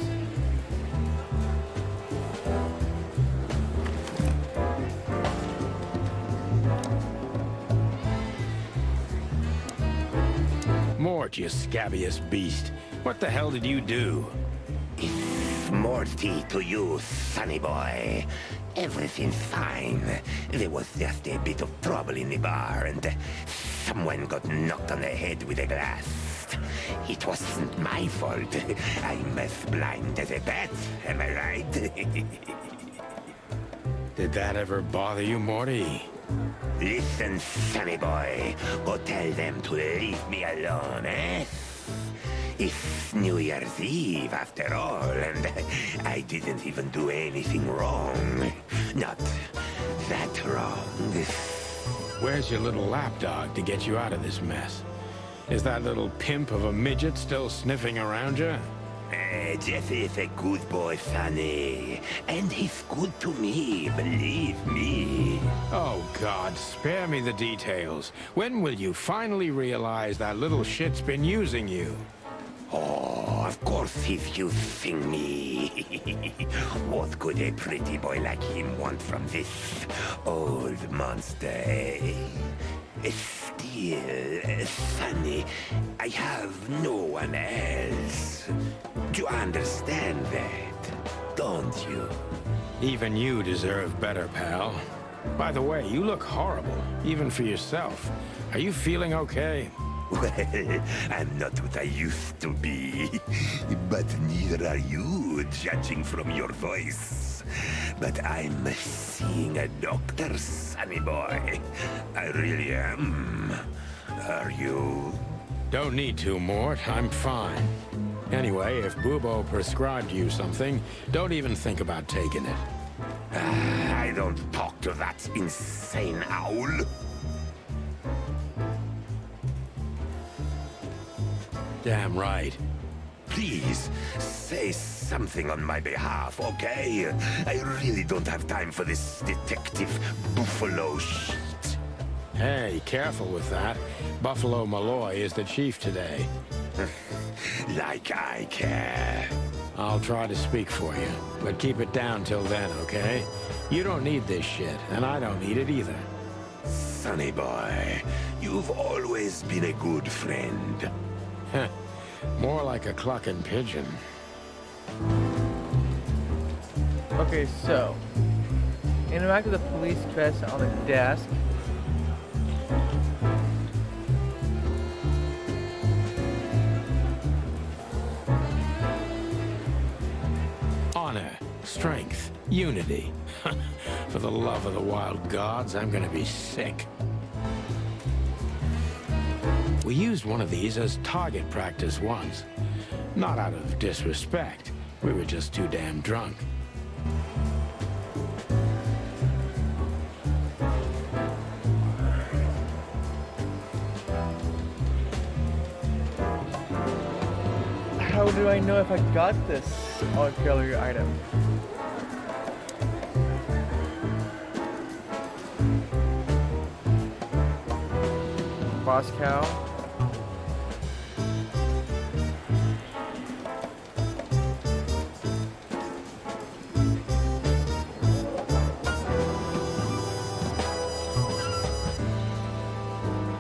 Mort, you scabious beast. What the hell did you do? It's more tea to you, sonny boy. Everything's fine. There was just a bit of trouble in the bar, and someone got knocked on the head with a glass. It wasn't my fault. I'm as blind as a bat, am I right? Did that ever bother you, Morty? Listen, sonny boy. Go tell them to leave me alone, eh? It's New Year's Eve, after all, and I didn't even do anything wrong. Not that wrong. Where's your little lapdog to get you out of this mess? Is that little pimp of a midget still sniffing around you? Jesse is a good boy, Sonny. And he's good to me, believe me. Oh, God, spare me the details. When will you finally realize that little shit's been using you? Oh, of course he's using me. What could a pretty boy like him want from this old monster, eh? Still, Sonny, I have no one else. Do you understand that, don't you? Even you deserve better, pal. By the way, you look horrible, even for yourself. Are you feeling okay? Well, I'm not what I used to be. But neither are you, judging from your voice. But I'm seeing a doctor, sonny boy. I really am. Are you? Don't need to, Mort. I'm fine. Anyway, if Bubo prescribed you something, don't even think about taking it. I don't talk to that insane owl. Damn right. Please, say something on my behalf, okay? I really don't have time for this Detective Buffalo shit. Hey, careful with that. Buffalo Malloy is the chief today. Like I care. I'll try to speak for you, but keep it down till then, okay? You don't need this shit, and I don't need it either. Sonny boy, you've always been a good friend. More like a clucking pigeon. Okay, so interact with the police chest on the desk. Honor, strength, unity. For the love of the wild gods, I'm gonna be sick. We used one of these as target practice once. Not out of disrespect. We were just too damn drunk. How do I know if I got this auxiliary item? Boss cow.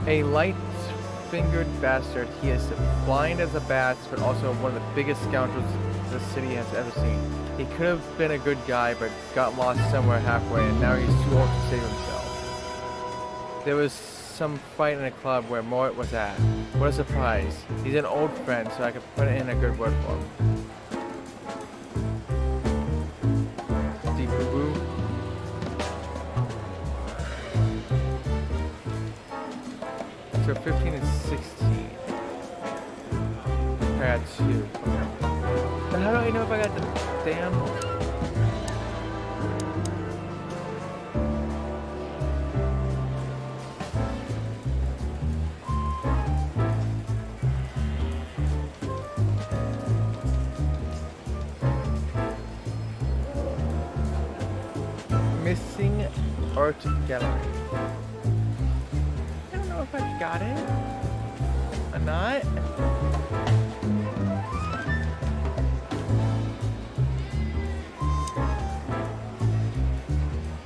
A light-fingered bastard. He is blind as a bat, but also one of the biggest scoundrels the city has ever seen. He could have been a good guy, but got lost somewhere halfway, and now he's too old to save himself. There was some fight in a club where Mort was at. What a surprise. He's an old friend, so I could put in a good word for him. Deep boo-boo. So 15 and 16. I got 2. But how do I know if I got the damn... Missing art gallery. I don't know if I got it or not.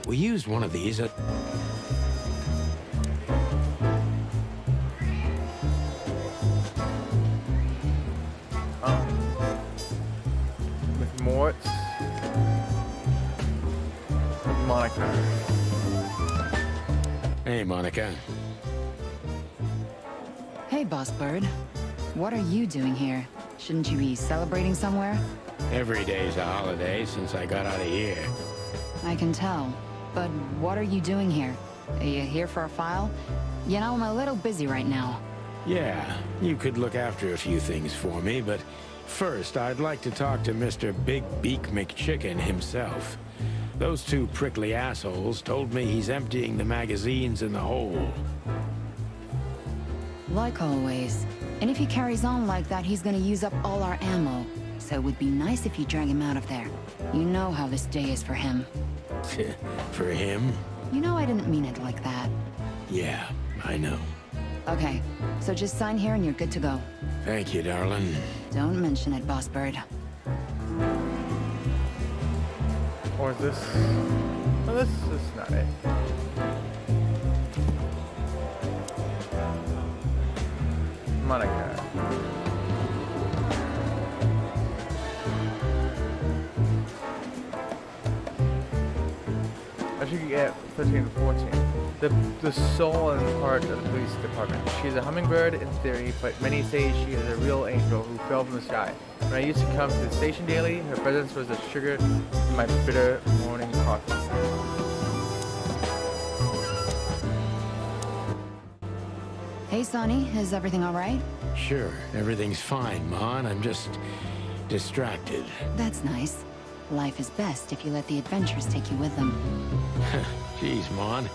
We used one of these at... Mort. With Monica. Hey, Monica. Hey, Boss Bird. What are you doing here? Shouldn't you be celebrating somewhere? Every day's a holiday since I got out of here. I can tell. But what are you doing here? Are you here for a file? You know, I'm a little busy right now. Yeah, you could look after a few things for me, but first I'd like to talk to Mr. Big Beak McChicken himself. Those two prickly assholes told me he's emptying the magazines in the hole. Like always. And if he carries on like that, he's gonna use up all our ammo. So it would be nice if you drag him out of there. You know how this day is for him. For him? You know I didn't mean it like that. Yeah, I know. Okay, so just sign here and you're good to go. Thank you, darling. Don't mention it, Boss Bird. Or is this... No, this is not it. Monica. I should get 13 and 14. The soul and heart of the police department. She's a hummingbird in theory, but many say she is a real angel who fell from the sky. When I used to come to the station daily, her presence was the sugar in my bitter morning coffee. Hey, Sonny, is everything all right? Sure, everything's fine, Mon. I'm just distracted. That's nice. Life is best if you let the adventures take you with them. Jeez, Mon.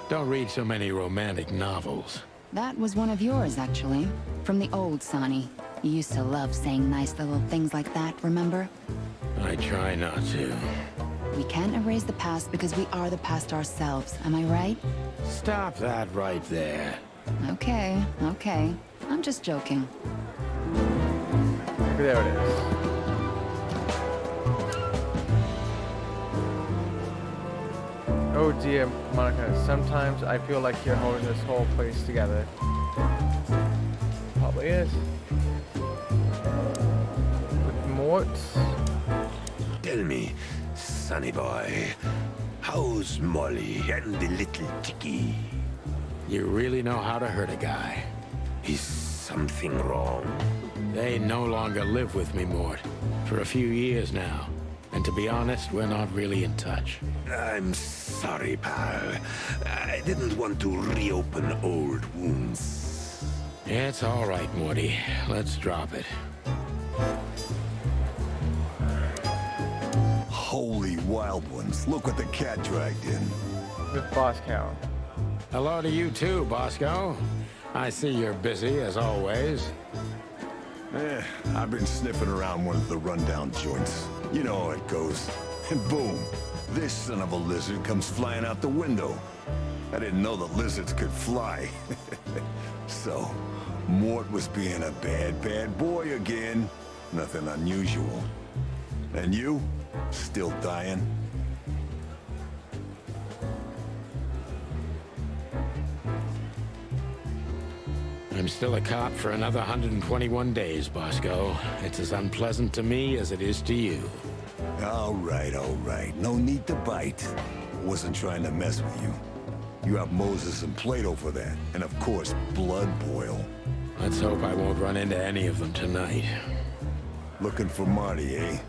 Don't read so many romantic novels. That was one of yours, actually. From the old Sonny. You used to love saying nice little things like that, remember? I try not to. We can't erase the past because we are the past ourselves, am I right? Stop that right there. Okay, okay. I'm just joking. There it is. Oh dear, Monica, sometimes I feel like you're holding this whole place together. Probably is. With Mort. Tell me, Sonny boy, how's Molly and the little chickie? You really know how to hurt a guy. Is something wrong? They no longer live with me, Mort. For a few years now. And to be honest, we're not really in touch. I'm sorry, pal. I didn't want to reopen old wounds. It's all right, Morty. Let's drop it. Holy wild ones. Look what the cat dragged in. With Bosco. Hello to you too, Bosco. I see you're busy, as always. I've been sniffing around one of the rundown joints. You know how it goes. And boom, this son of a lizard comes flying out the window. I didn't know the lizards could fly. So, Mort was being a bad boy again. Nothing unusual. And you? Still dying? I'm still a cop for another 121 days, Bosco. It's as unpleasant to me as it is to you. All right. No need to bite. Wasn't trying to mess with you. You have Moses and Plato for that. And of course, Blood Boil. Let's hope I won't run into any of them tonight. Looking for Marty, eh?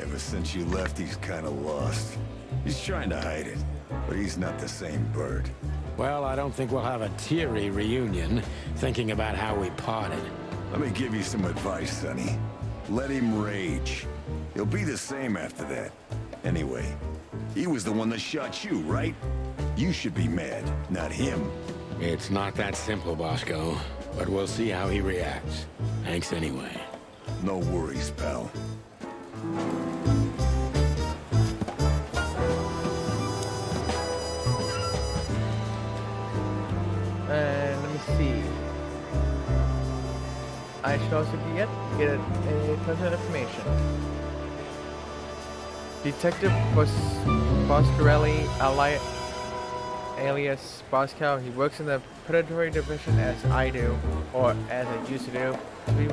Ever since you left, he's kind of lost. He's trying to hide it, but he's not the same bird. Well, I don't think we'll have a teary reunion, thinking about how we parted. Let me give you some advice, Sonny. Let him rage. He'll be the same after that. Anyway, he was the one that shot you, right? You should be mad, not him. It's not that simple, Bosco, but we'll see how he reacts. Thanks anyway. No worries, pal. And let me see. I should also get a contact information. Detective Boscarelli, alias Bosco. He works in the predatory division as I do, or as I used to do. To be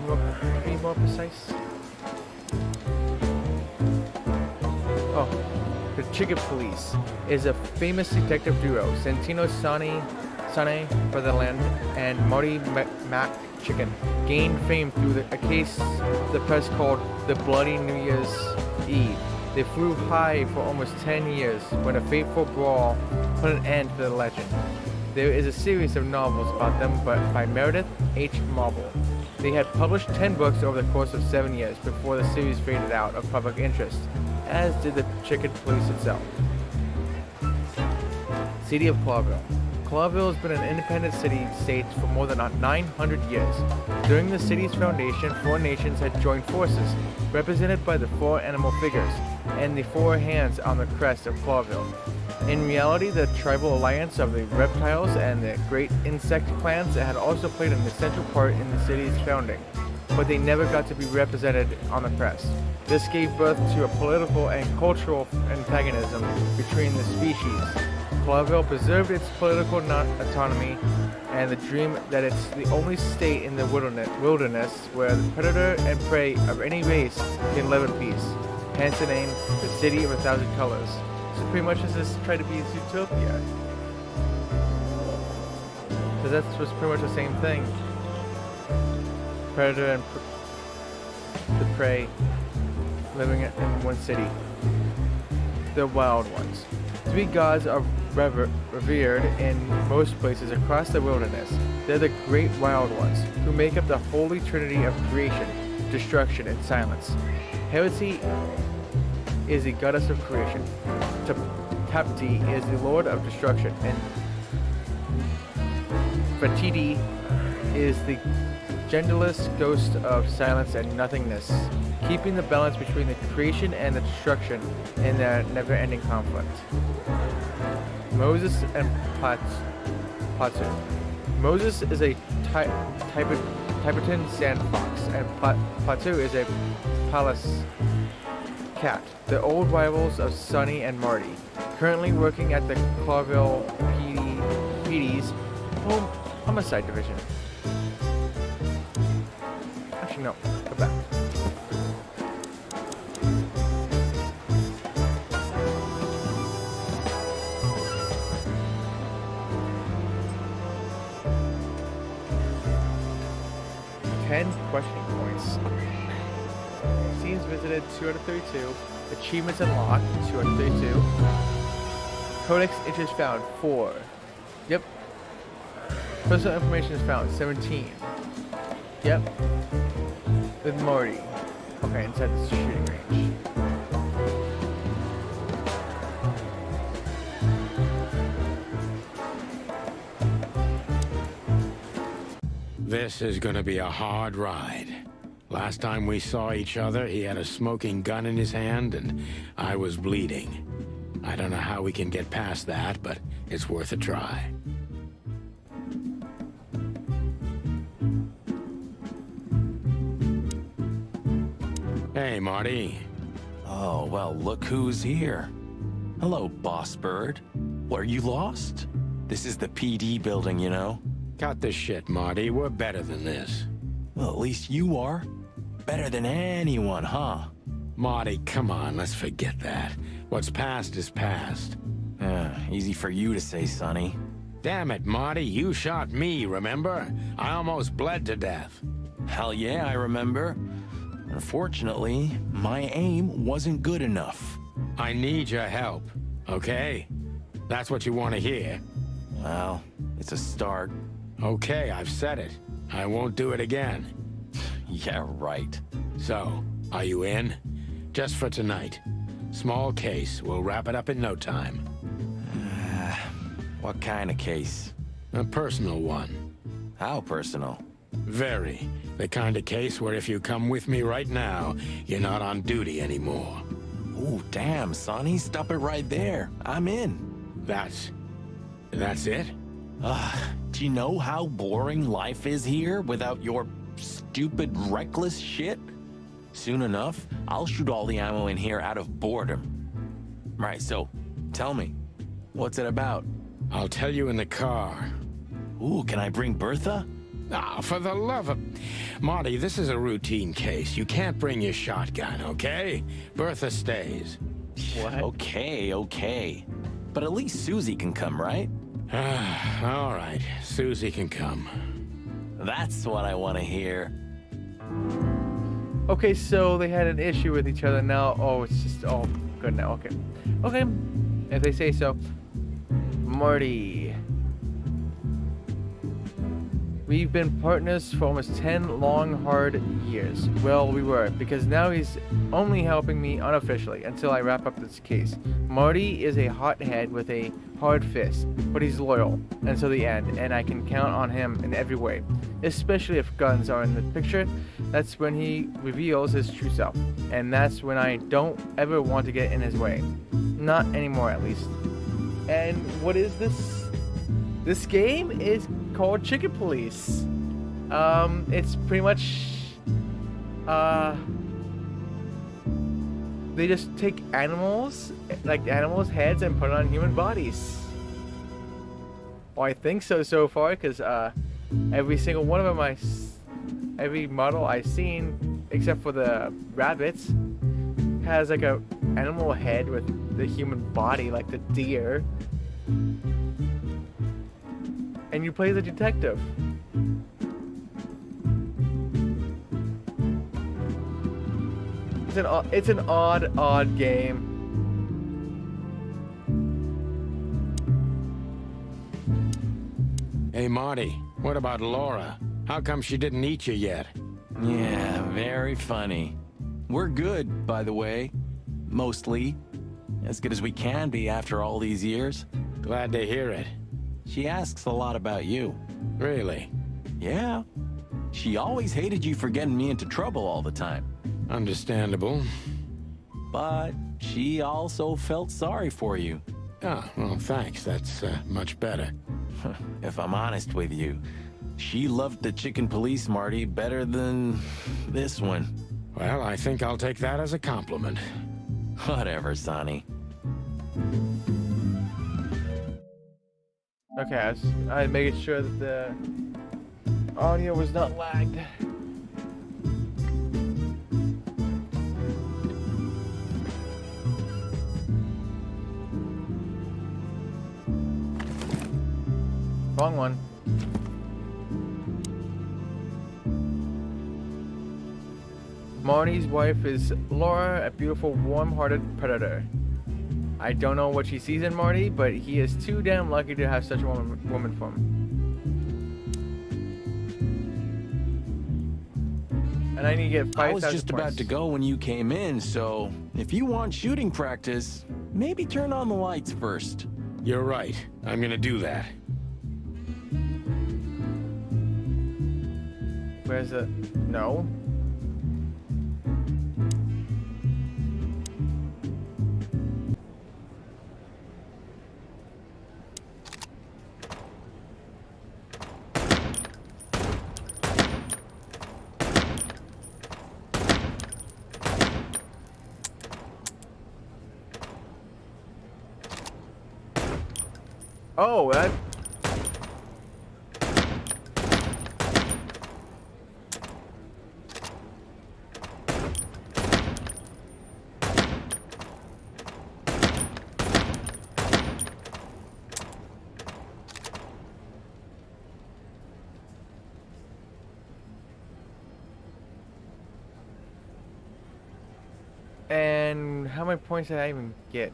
more precise. Chicken Police is a famous detective duo, Santino Sonny Featherland and Marty McChicken, gained fame through a case the press called the Bloody New Year's Eve. They flew high for almost 10 years when a fateful brawl put an end to the legend. There is a series of novels about them by Meredith H. Marble. They had published 10 books over the course of 7 years before the series faded out of public interest, as did the Chicken Police itself. City of Clawville. Clawville has been an independent city-state for more than 900 years. During the city's foundation, 4 nations had joined forces, represented by the 4 animal figures and the 4 hands on the crest of Clawville. In reality, the tribal alliance of the reptiles and the great insect clans had also played an essential part in the city's founding, but they never got to be represented on the crest. This gave birth to a political and cultural antagonism between the species. Clawville preserved its political autonomy and the dream that it's the only state in the wilderness where the predator and prey of any race can live in peace. Hence the name, the City of 1,000 Colors. So pretty much this tried to be Zootopia. So that was pretty much the same thing. Predator and the prey living in one city. The wild ones. 3 gods are revered in most places across the wilderness. They're the great wild ones, who make up the holy trinity of creation, destruction, and silence. Hecate is the goddess of creation. Tapti is the lord of destruction, and Fatidi is the gentlest ghost of silence and nothingness, keeping the balance between the creation and the destruction in their never-ending conflict. Moses and Patu. Moses is a Tibetan sand fox, and Patu is a palace cat, the old rivals of Sonny and Marty, currently working at the Clawville PD's home homicide division. Actually, no, go back. Questioning points. Scenes visited 2 out of 32. Achievements unlocked 2 out of 32. Codex entries found 4. Yep. Personal information is found 17. Yep. With Marty. Okay, inside the shooting range. This is gonna be a hard ride. Last time we saw each other, he had a smoking gun in his hand, and I was bleeding. I don't know how we can get past that, but it's worth a try. Hey, Marty. Oh, well, look who's here. Hello, Boss Bird. What, are you lost? This is the PD building, you know? Cut the shit, Marty. We're better than this. Well, at least you are. Better than anyone, huh? Marty, come on, let's forget that. What's past is past. Easy for you to say, Sonny. Damn it, Marty, you shot me, remember? I almost bled to death. Hell yeah, I remember. Unfortunately, my aim wasn't good enough. I need your help, okay? That's what you want to hear. Well, it's a start. Okay, I've said it. I won't do it again. Yeah, right. So, are you in? Just for tonight. Small case. We'll wrap it up in no time. What kind of case? A personal one. How personal? Very. The kind of case where if you come with me right now, you're not on duty anymore. Ooh, damn, Sonny. Stop it right there. I'm in. That's it? Do you know how boring life is here without your stupid, reckless shit? Soon enough, I'll shoot all the ammo in here out of boredom. Right, so, tell me, what's it about? I'll tell you in the car. Ooh, can I bring Bertha? Ah, for the love of... Marty, this is a routine case. You can't bring your shotgun, okay? Bertha stays. What? Okay, okay. But at least Susie can come, right? All right, Susie can come. That's what I want to hear. Okay, so they had an issue with each other now. Oh, it's just all good now. Okay. Okay, if they say so. Marty. We've been partners for almost 10 long, hard years. Well, we were, because now he's only helping me unofficially until I wrap up this case. Marty is a hothead with a hard fist, but he's loyal until the end, and I can count on him in every way. Especially if guns are in the picture, that's when he reveals his true self. And that's when I don't ever want to get in his way. Not anymore, at least. And what is this? This game is called Chicken Police. It's pretty much, they just take animals, like animals' heads, and put it on human bodies. Well, I think so far, because every single one of them, every model I've seen, except for the rabbits, has like a animal head with the human body, like the deer. And you play the detective. It's an odd game. Hey, Marty, what about Laura? How come she didn't eat you yet? Yeah, very funny. We're good, by the way. Mostly. As good as we can be after all these years. Glad to hear it. She asks a lot about you. Really? Yeah. She always hated you for getting me into trouble all the time. Understandable. But she also felt sorry for you. Ah, well, thanks. That's much better. If I'm honest with you, she loved the Chicken Police, Marty, better than this one. Well, I think I'll take that as a compliment. Whatever, Sonny. Okay, I made sure that the audio was not lagged. Wrong one. Marty's wife is Laura, a beautiful, warm-hearted predator. I don't know what she sees in Marty, but he is too damn lucky to have such a woman for him. And I need to get 5,000 I was just about to go when you came in, so if you want shooting practice, maybe turn on the lights first. You're right. I'm gonna do that. Where's the... No. Oh, that... And how many points did I even get?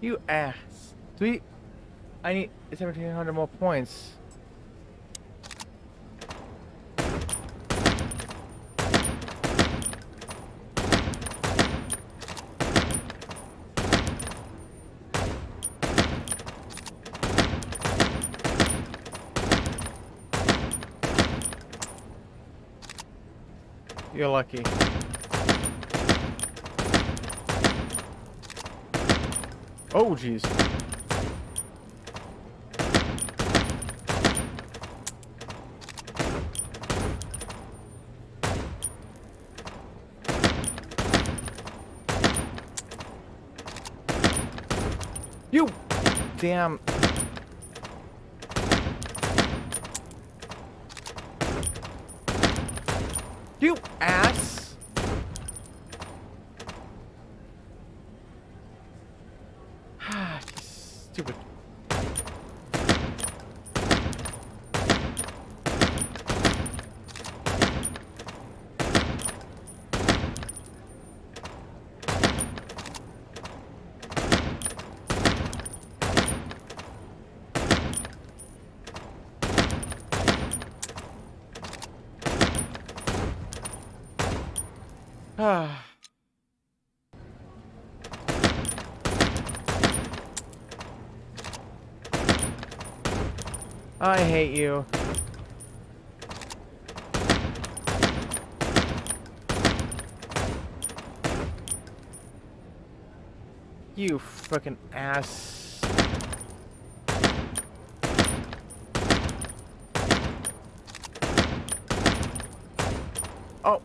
You ass. I need 1,700 more points. You're lucky. Oh, jeez. You damn. You ass. Stupid. Ah. I hate you. You fucking ass. Oh.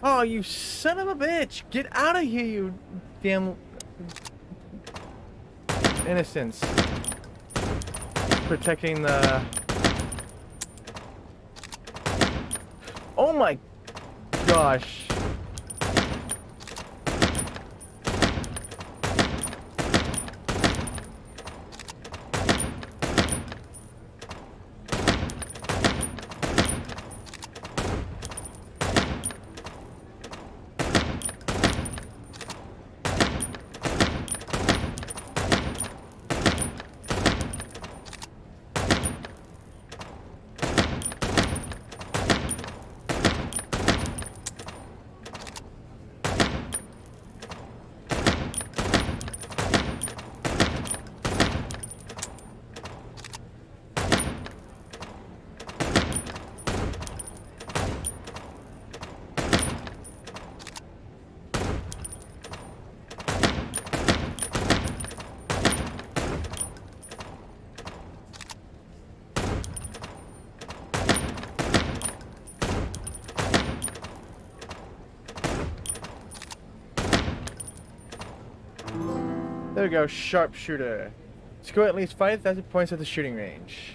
Oh, you son of a bitch! Get out of here, you damn innocents. Protecting the... Oh my gosh. There we go, sharpshooter. Score at least 5,000 points at the shooting range.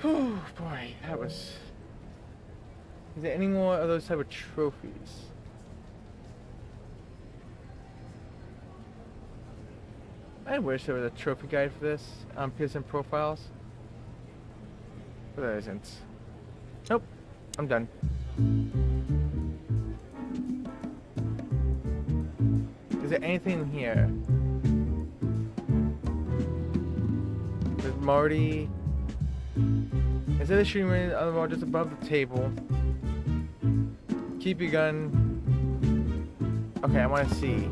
Whew, boy, that was... Is there any more of those type of trophies? I wish there was a trophy guide for this on PSN Profiles. But there isn't. Nope. I'm done. Is there anything in here? There's Marty. Is there a shooting range on the wall just above the table? Keep your gun. Okay, I want to see.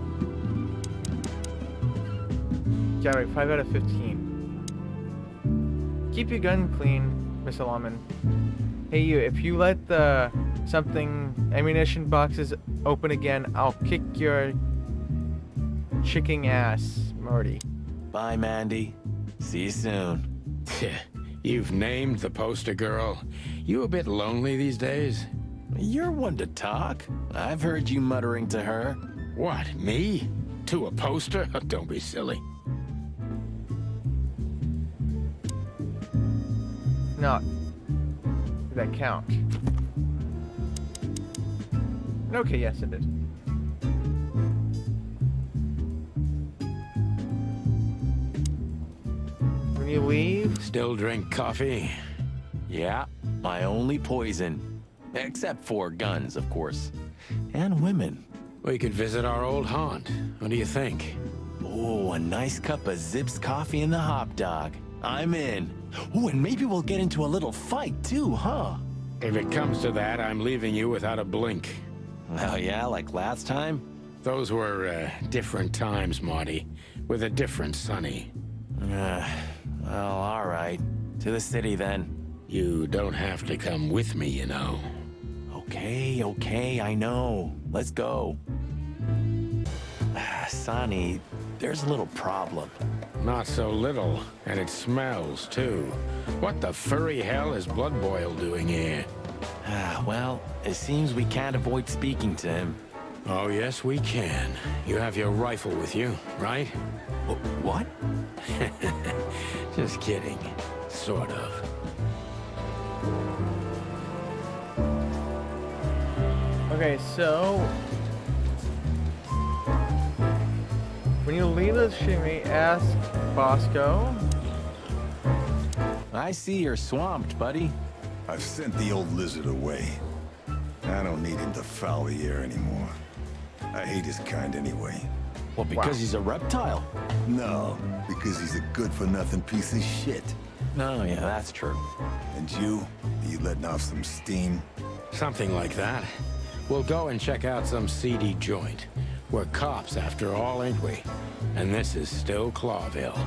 Yeah, right, 5 out of 15. Keep your gun clean, Mr. Lawman. Hey you, if you let the ammunition boxes open again, I'll kick your chicken ass, Marty. Bye, Mandy. See you soon. You've named the poster girl. You a bit lonely these days? You're one to talk. I've heard you muttering to her. What, me? To a poster? Don't be silly. No. Does that count? Okay, yes, it did. When you leave, Still drink coffee? Yeah, my only poison. Except for guns, of course. And women. We could visit our old haunt. What do you think? Oh, a nice cup of Zips coffee and the hop dog. I'm in. Oh, and maybe we'll get into a little fight too, huh? If it comes to that, I'm leaving you without a blink. Oh yeah, like last time? Those were different times, Marty. With a different Sonny. Well, all right. To the city then. You don't have to come with me, you know. Okay, I know. Let's go. Sonny, there's a little problem. Not so little, and it smells, too. What the furry hell is Blood Boil doing here? Well, it seems we can't avoid speaking to him. Oh, yes, we can. You have your rifle with you, right? What? Just kidding. Sort of. okay, so when you leave the shimmy, ask Bosco. I see you're swamped, buddy. I've sent the old lizard away. I don't need him to foul the air anymore. I hate his kind anyway. Well, because he's a reptile? No, because he's a good-for-nothing piece of shit. No, yeah, that's true. And you letting off some steam? Something like that. We'll go and check out some seedy joint. We're cops, after all, ain't we? And this is still Clawville.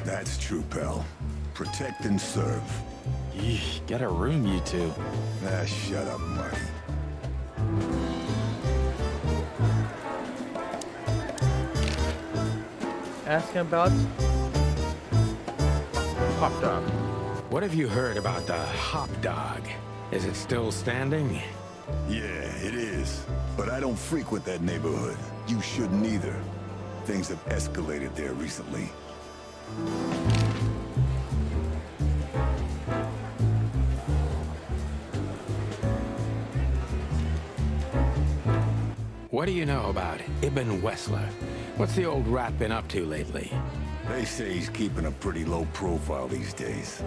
That's true, pal. Protect and serve. Yeesh, get a room, you two. Ah, shut up, Marty. Ask him about Hop Dog. What have you heard about the Hop Dog? Is it still standing? Yeah, it is. But I don't frequent that neighborhood. You shouldn't either. Things have escalated there recently. What do you know about Ibn Wessler? What's the old rat been up to lately? They say he's keeping a pretty low profile these days.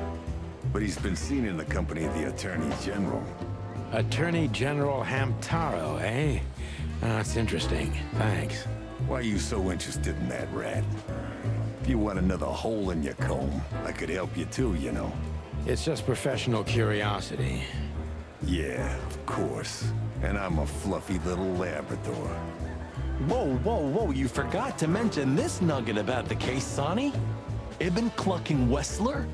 But he's been seen in the company of the Attorney General. Attorney General Hamtaro, eh? That's interesting. Thanks. Why are you so interested in that rat? If you want another hole in your comb, I could help you too, you know. It's just professional curiosity. Yeah, of course. And I'm a fluffy little Labrador. Whoa, you forgot to mention this nugget about the case, Sonny. Ibn Clucking Wessler?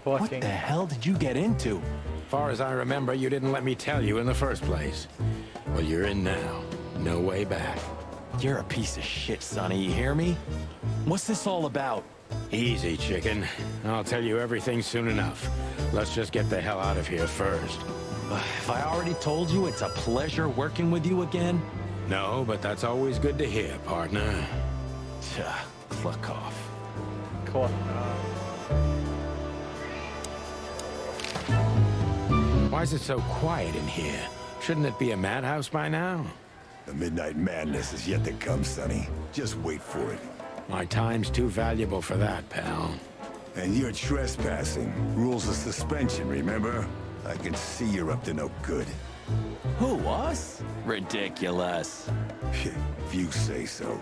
What the hell did you get into? Far as I remember, you didn't let me tell you in the first place. Well, you're in now. No way back. You're a piece of shit, Sonny, you hear me? What's this all about? Easy, chicken. I'll tell you everything soon enough. Let's just get the hell out of here first. If I already told you it's a pleasure working with you again? No, but that's always good to hear, partner. Cluck off. Cluck Why is it so quiet in here? Shouldn't it be a madhouse by now? The midnight madness is yet to come, Sonny. Just wait for it. My time's too valuable for that, pal. And you're trespassing. Rules of suspension, remember? I can see you're up to no good. Who, us? Ridiculous. If you say so.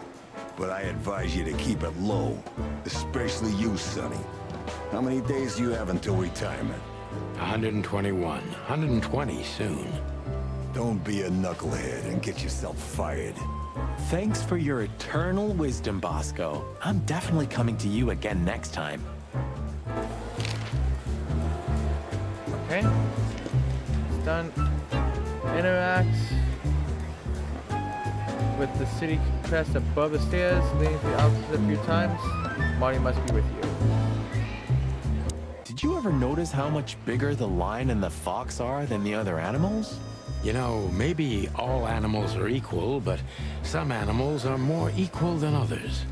But I advise you to keep it low. Especially you, Sonny. How many days do you have until retirement? 121. 120 soon. Don't be a knucklehead and get yourself fired. Thanks for your eternal wisdom, Bosco. I'm definitely coming to you again next time. Okay. It's done. Interact with the city crest above the stairs, leading to the offices a few times. Marty must be with you. Did you ever notice how much bigger the lion and the fox are than the other animals? You know, maybe all animals are equal, but some animals are more equal than others.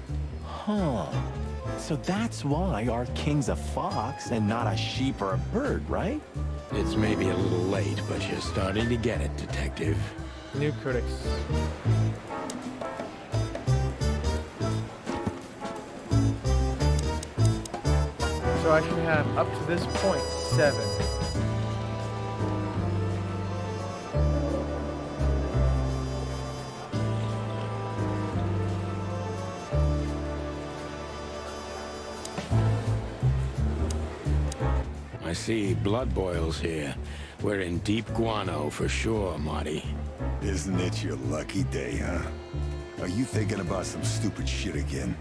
Huh. So that's why our king's a fox and not a sheep or a bird, right? It's maybe a little late, but you're starting to get it, Detective. New codex. So I should have up to this point 7. I see blood boils here. We're in deep guano for sure, Marty. Isn't it your lucky day, huh? Are you thinking about some stupid shit again?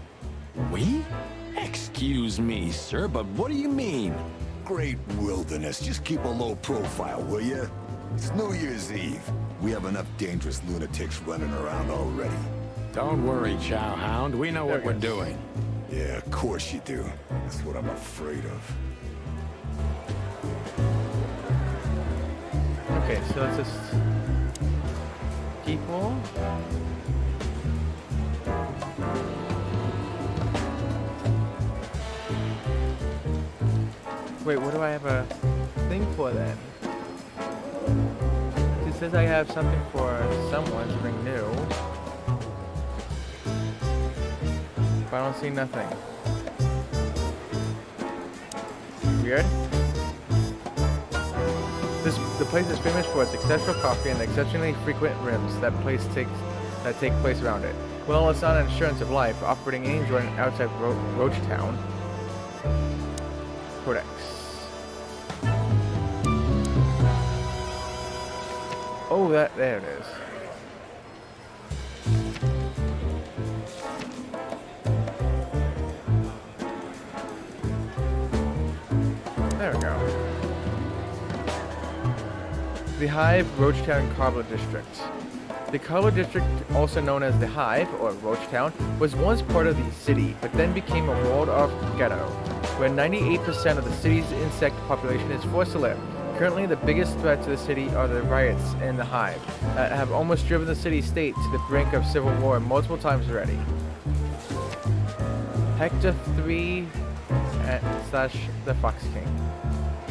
We? Excuse me, sir, but what do you mean? Great wilderness. Just keep a low profile, will you? It's New Year's Eve. We have enough dangerous lunatics running around already. Don't worry, Chowhound. We know what we're doing. Yeah, of course you do. That's what I'm afraid of. Okay, so let's just people. Wait, what do I have a thing for then? It says I have something for someone, something new. But I don't see nothing. Weird. The place is famous for its exceptional coffee and exceptionally frequent rims that take place around it. Well, it's not an insurance of life, operating any joint outside Roach Town. Codex. Oh, there it is. There we go. The Hive, Roachtown, Carver District. The Carver District, also known as the Hive, or Roachtown, was once part of the city, but then became a walled-off ghetto, where 98% of the city's insect population is forced to live. Currently, the biggest threat to the city are the riots in the Hive, that have almost driven the city-state to the brink of civil war multiple times already. Hector III / the Fox King.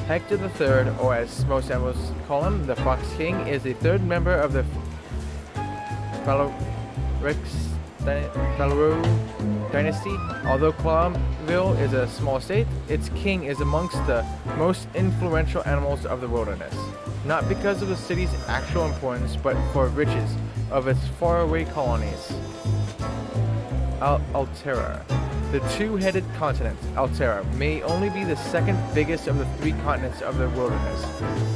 Hector III, or as most animals call him, the Fox King, is the third member of the Falaro dynasty. Although Clawville is a small state, its king is amongst the most influential animals of the wilderness. Not because of the city's actual importance, but for riches of its faraway colonies. Altera. The two-headed continent, Altera, may only be the second biggest of the 3 continents of the wilderness,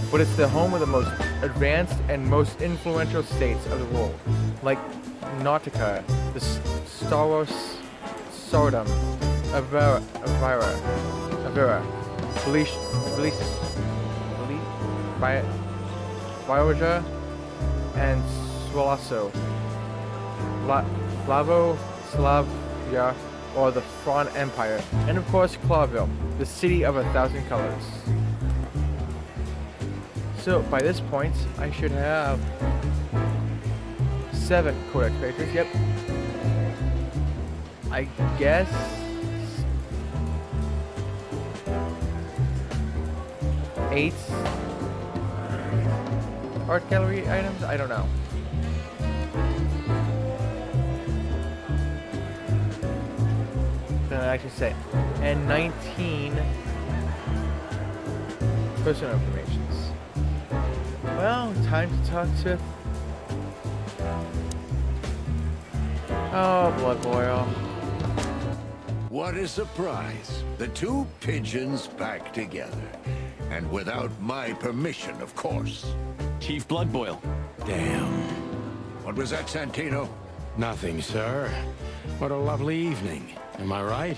but it's the home of the most advanced and most influential states of the world, like Nautica, the Staros, Sordom, Avera, Bioja, and Swalasso, Slavo, Slavia, or the Fron Empire, and of course Clawville, the city of 1,000 colors. So by this point, I should have 7 codex pages. Yep. I guess 8 art gallery items. I don't know. Then I actually say, and 19 personal informations. Well, time to talk to. Oh, blood boil. What a surprise. The 2 pigeons back together. And without my permission, of course. Chief Bloodboil. Damn. What was that, Santino? Nothing, sir. What a lovely evening. Am I right?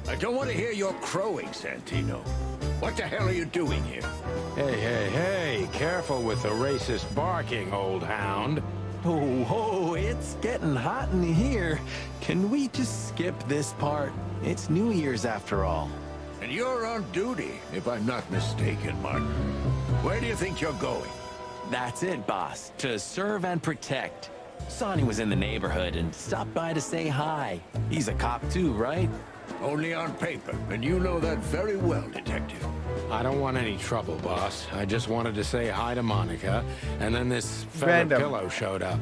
I don't want to hear your crowing, Santino. What the hell are you doing here? Hey, careful with the racist barking, old hound. Oh, it's getting hot in here. Can we just skip this part? It's New Year's after all. And you're on duty, if I'm not mistaken, Martin. Where do you think you're going? That's it, boss. To serve and protect. Sonny was in the neighborhood and stopped by to say hi. He's a cop too, right? Only on paper, and you know that very well, Detective. I don't want any trouble, boss. I just wanted to say hi to Monica, and then this feather Random. pillow showed up.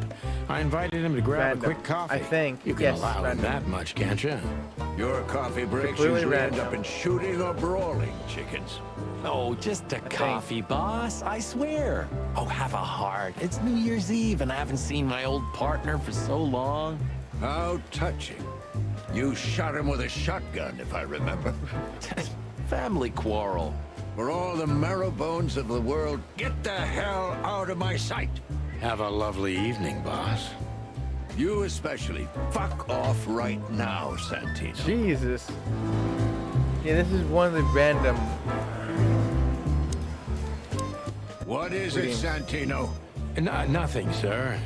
I invited him to grab Random. a quick coffee. I think. You can Yes, allow him random. that much, can't you? Your coffee breaks Completely usually end random. up in shooting or brawling, chickens. Oh, just a coffee, boss. I swear. Oh, have a heart. It's New Year's Eve, and I haven't seen my old partner for so long. How touching. You shot him with a shotgun, if I remember. Family quarrel. For all the marrow bones of the world, get the hell out of my sight. Have a lovely evening, boss. You especially. Fuck off right now, Santino. Jesus. Yeah, this is one of the random. What is it, Santino? Nothing, sir.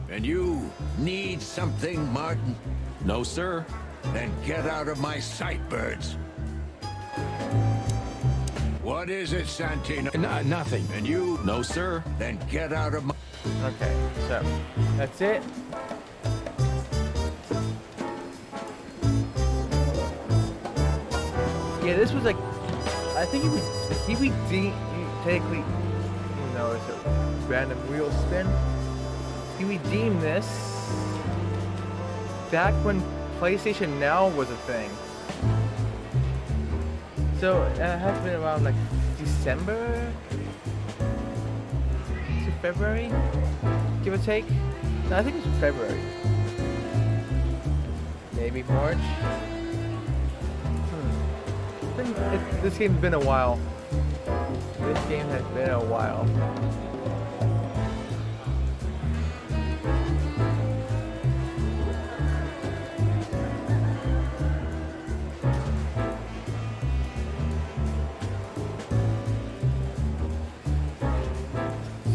And you need something, Martin? No, sir. Then get out of my sight, birds. What is it, Santino? Nothing. And you? No, sir. Then get out of my... Okay, so that's it. Yeah, this was like, I think he technically, even though it's a random wheel spin, he redeemed this back when PlayStation Now was a thing. So it has been around like December to February, give or take. No, I think it's February. Maybe March. This game's been a while. This game has been a while.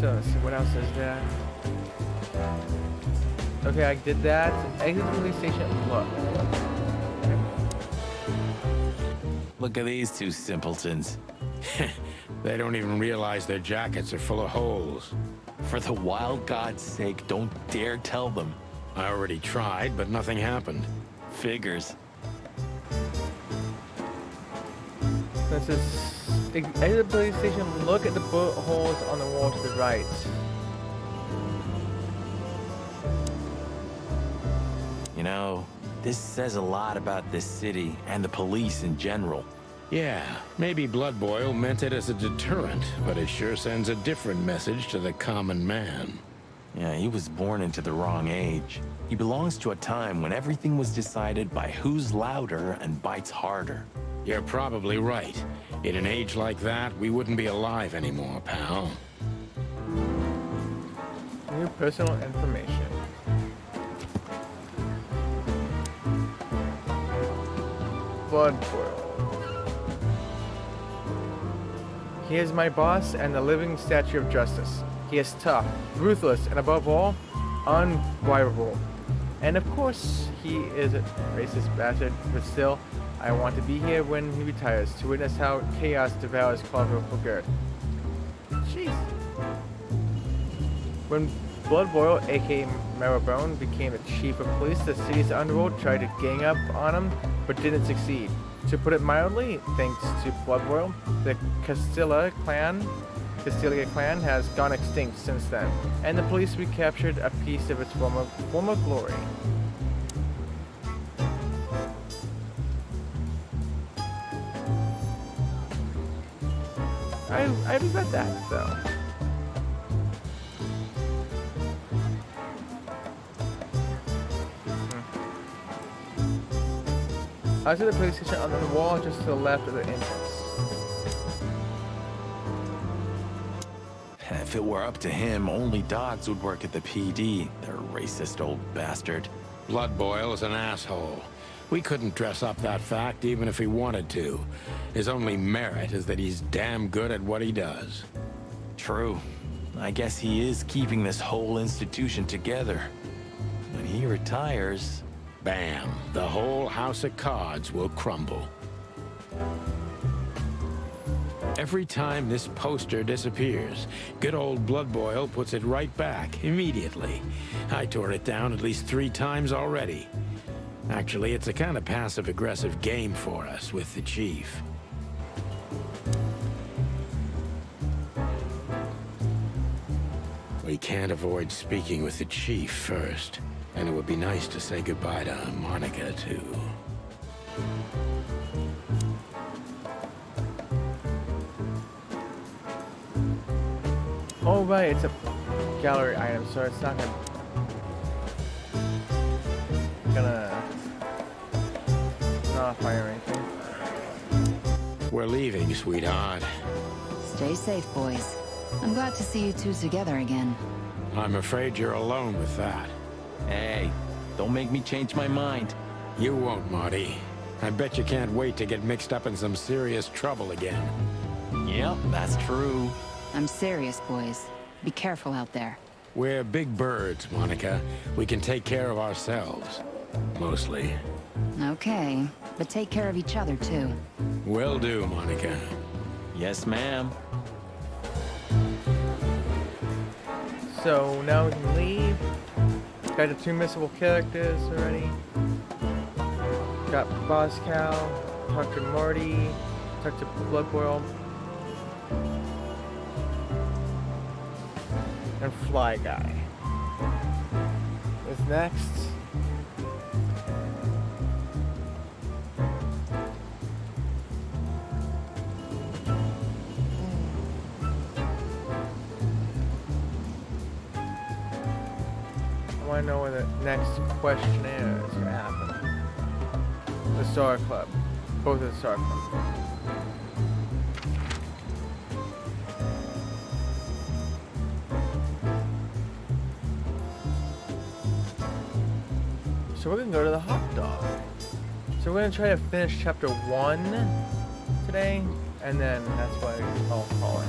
So let's see what else is there. Okay, I did that. Exit the police station. Look. Look at these two simpletons. They don't even realize their jackets are full of holes. For the wild God's sake, don't dare tell them. I already tried, but nothing happened. Figures. This is exit the police station. Look at the bullet holes on the wall to the right. You know, this says a lot about this city and the police in general. Yeah, maybe Blood Boil meant it as a deterrent, but it sure sends a different message to the common man. Yeah, he was born into the wrong age. He belongs to a time when everything was decided by who's louder and bites harder. You're probably right. In an age like that, we wouldn't be alive anymore, pal. New personal information. Blood Boil. He is my boss and the living statue of justice. He is tough, ruthless, and above all, unrivalable. And of course, he is a racist bastard, but still, I want to be here when he retires to witness how chaos devours Clover for good. Jeez. When Blood Boil, aka Marrowbone, became the chief of police, the city's underworld tried to gang up on him, but didn't succeed. To put it mildly, thanks to Blood Boil, the Castilia clan has gone extinct since then, and the police recaptured a piece of its former glory. I read that though. I see the police station on the wall just to the left of the entrance. If it were up to him, only dogs would work at the PD. They're a racist old bastard. Blood Boil is an asshole. We couldn't dress up that fact even if he wanted to. His only merit is that he's damn good at what he does. True. I guess he is keeping this whole institution together. When he retires... Bam! The whole house of cards will crumble. Every time this poster disappears, good old Blood Boil puts it right back, immediately. I tore it down at least 3 times already. Actually, it's a kind of passive-aggressive game for us with the Chief. We can't avoid speaking with the Chief first, and it would be nice to say goodbye to Monica, too. Oh right, it's a gallery item, so it's not not fire or anything. We're leaving, sweetheart. Stay safe, boys. I'm glad to see you two together again. I'm afraid you're alone with that. Hey, don't make me change my mind. You won't, Marty. I bet you can't wait to get mixed up in some serious trouble again. Yep, that's true. I'm serious, boys. Be careful out there. We're big birds, Monica. We can take care of ourselves. Mostly. Okay, but take care of each other, too. Will do, Monica. Yes, ma'am. So now we can leave. Got the 2 missable characters already. Got Boss Cow, talked to Marty, talked to Blood Boil, and Fly Guy. What's next? I want to know where the next questionnaire is going to happen. The Star Club. Both of the Star Club. So we're going to go to the hot dog. So we're going to try to finish chapter 1 today, and then that's why I'll call it.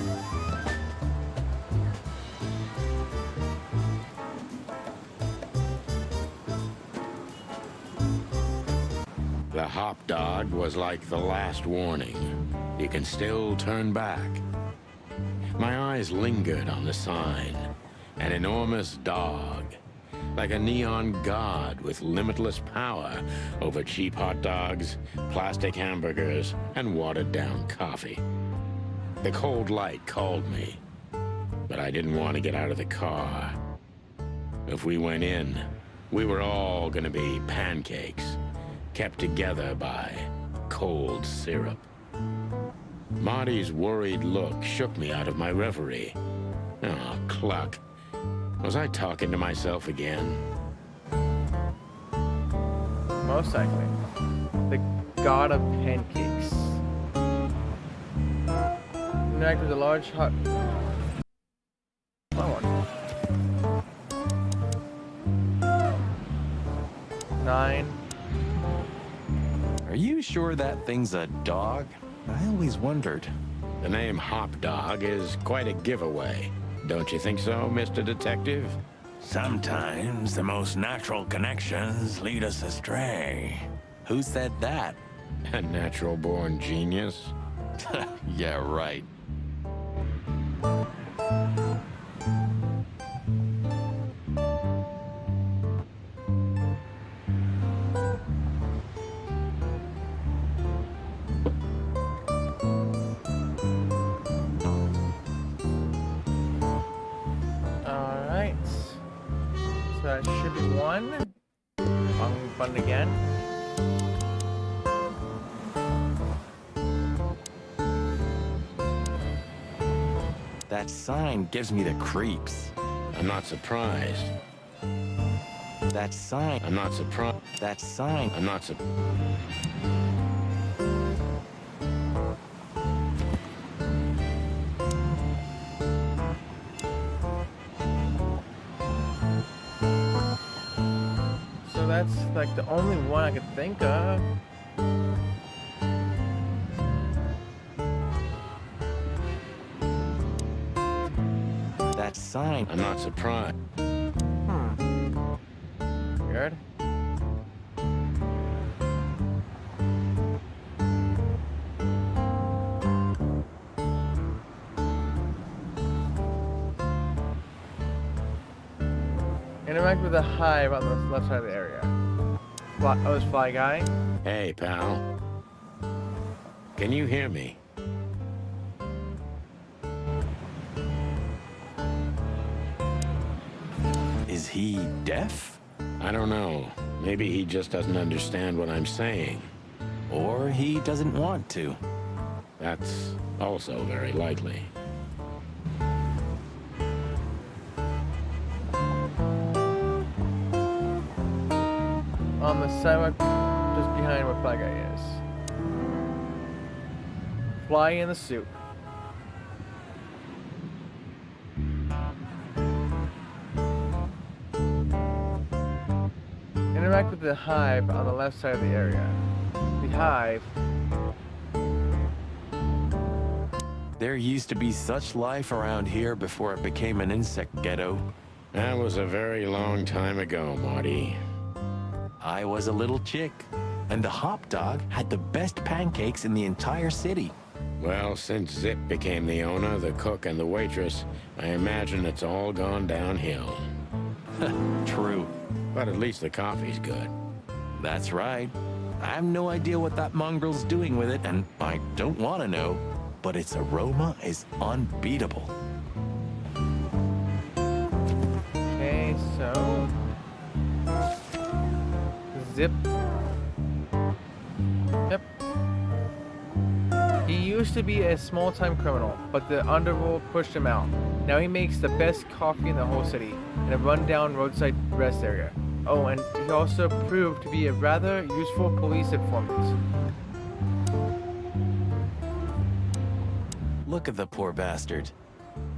The hop dog was like the last warning. You can still turn back. My eyes lingered on the sign. An enormous dog. Like a neon god with limitless power over cheap hot dogs, plastic hamburgers, and watered-down coffee. The cold light called me, but I didn't want to get out of the car. If we went in, we were all gonna be pancakes, kept together by cold syrup. Marty's worried look shook me out of my reverie. Oh, cluck. Was I talking to myself again? Most likely. The god of pancakes. Interact with a large hot... one. 9. Are you sure that thing's a dog? I always wondered. The name Hop Dog is quite a giveaway. Don't you think so, Mr. Detective? Sometimes the most natural connections lead us astray. Who said that? A natural-born genius? Yeah, right. That should be 1. Fun again. That sign gives me the creeps. I'm not surprised. That sign. I'm not surprised. That sign. I'm not surprised. That's like the only one I could think of. That sign. I'm not surprised. Weird. Interact with a hive on the left side of the area. Fly Guy. Hey, pal. Can you hear me? Is he deaf? I don't know. Maybe he just doesn't understand what I'm saying. Or he doesn't want to. That's also very likely. On the sidewalk just behind where Fly Guy is. Fly in the suit. Interact with the hive on the left side of the area. The hive. There used to be such life around here before it became an insect ghetto. That was a very long time ago, Marty. I was a little chick, and the hop dog had the best pancakes in the entire city. Well, since Zip became the owner, the cook, and the waitress, I imagine it's all gone downhill. True. But at least the coffee's good. That's right. I have no idea what that mongrel's doing with it, and I don't want to know, but its aroma is unbeatable. Okay, so... Zip. Yep. He used to be a small-time criminal, but the underworld pushed him out. Now he makes the best coffee in the whole city, in a run-down roadside rest area. Oh, and he also proved to be a rather useful police informant. Look at the poor bastard.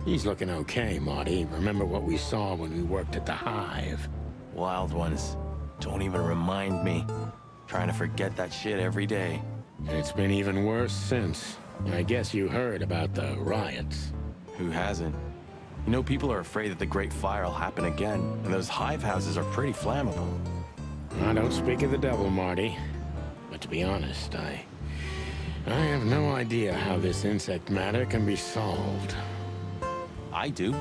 He's looking okay, Marty. Remember what we saw when we worked at the Hive? Wild ones. Don't even remind me. Trying to forget that shit every day. It's been even worse since. I guess you heard about the riots. Who hasn't? You know, people are afraid that the Great Fire will happen again, and those hive houses are pretty flammable. I don't speak of the devil, Marty. But to be honest, I have no idea how this insect matter can be solved. I do.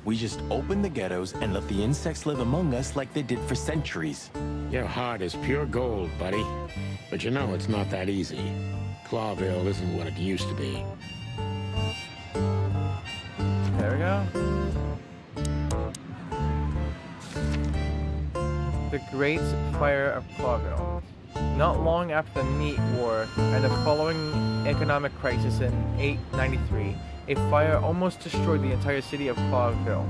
We just open the ghettos and let the insects live among us like they did for centuries. Your heart is pure gold, buddy. But you know it's not that easy. Clawville isn't what it used to be. There we go. The Great Fire of Clawville. Not long after the Meat War and the following economic crisis in 893, a fire almost destroyed the entire city of Clawville.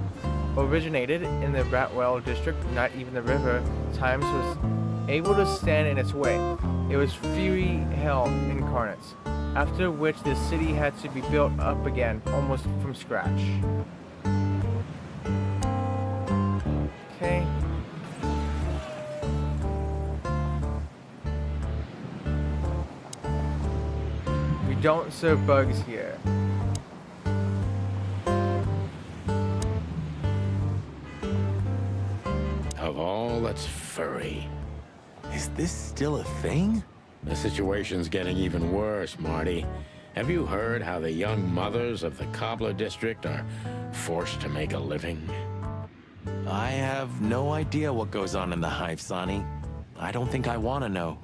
Originated in the Ratwell district, not even the river Thames was able to stand in its way. It was fury hell incarnate, after which the city had to be built up again almost from scratch. Okay. We don't serve bugs here. Of all that's furry. Is this still a thing? The situation's getting even worse, Marty. Have you heard how the young mothers of the Cobbler district are forced to make a living? I have no idea what goes on in the hive, Sonny. I don't think I want to know.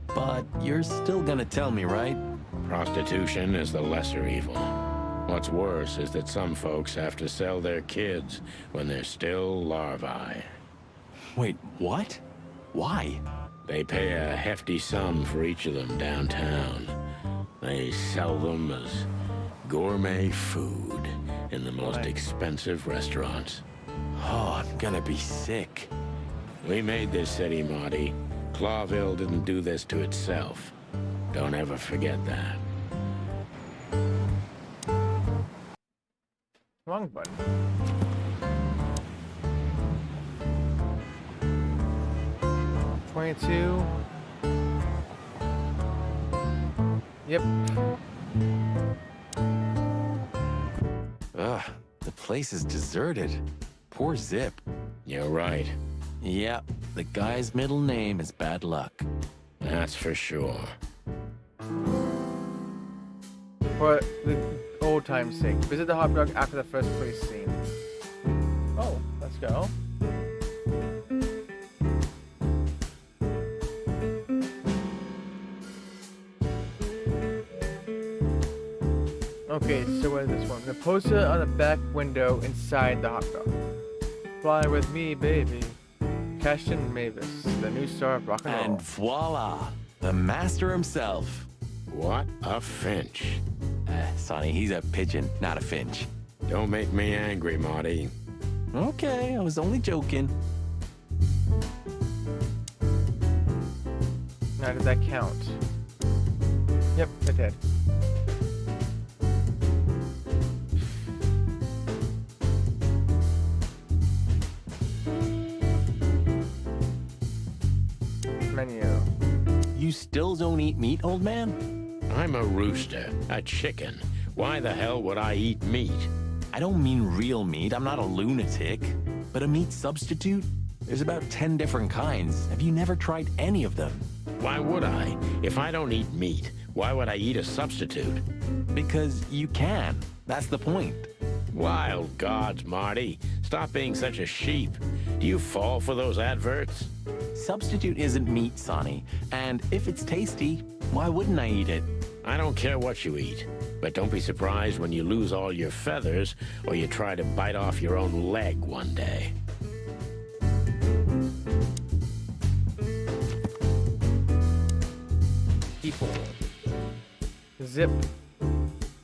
But you're still gonna tell me, right? Prostitution is the lesser evil. What's worse is that some folks have to sell their kids when they're still larvae. Wait, what? Why? They pay a hefty sum for each of them downtown. They sell them as gourmet food in the most expensive restaurants. Oh, I'm gonna be sick. We made this city, Marty. Clawville didn't do this to itself. Don't ever forget that. Wrong button. $22. Yep. Ugh, the place is deserted. Poor Zip. You're right. Yeah, the guy's middle name is Bad Luck. That's for sure. For the old time's sake, visit the hot dog after the first police scene. Oh, let's go. Okay, so what is this one? The poster on the back window inside the hot dog. Fly with me, baby. Ashton Mavis, the new star of rock and roll. And voila, the master himself. What a finch. Sonny, he's a pigeon, not a finch. Don't make me angry, Marty. Okay, I was only joking. Now, does that count? Yep, it did. Menu. You still don't eat meat, old man? I'm a rooster, a chicken. Why the hell would I eat meat? I don't mean real meat. I'm not a lunatic. But a meat substitute? There's about 10 different kinds. Have you never tried any of them? Why would I? If I don't eat meat, why would I eat a substitute? Because you can. That's the point. Wild gods, Marty. Stop being such a sheep. Do you fall for those adverts? Substitute isn't meat, Sonny. And if it's tasty, why wouldn't I eat it? I don't care what you eat. But don't be surprised when you lose all your feathers or you try to bite off your own leg one day. People. Zip.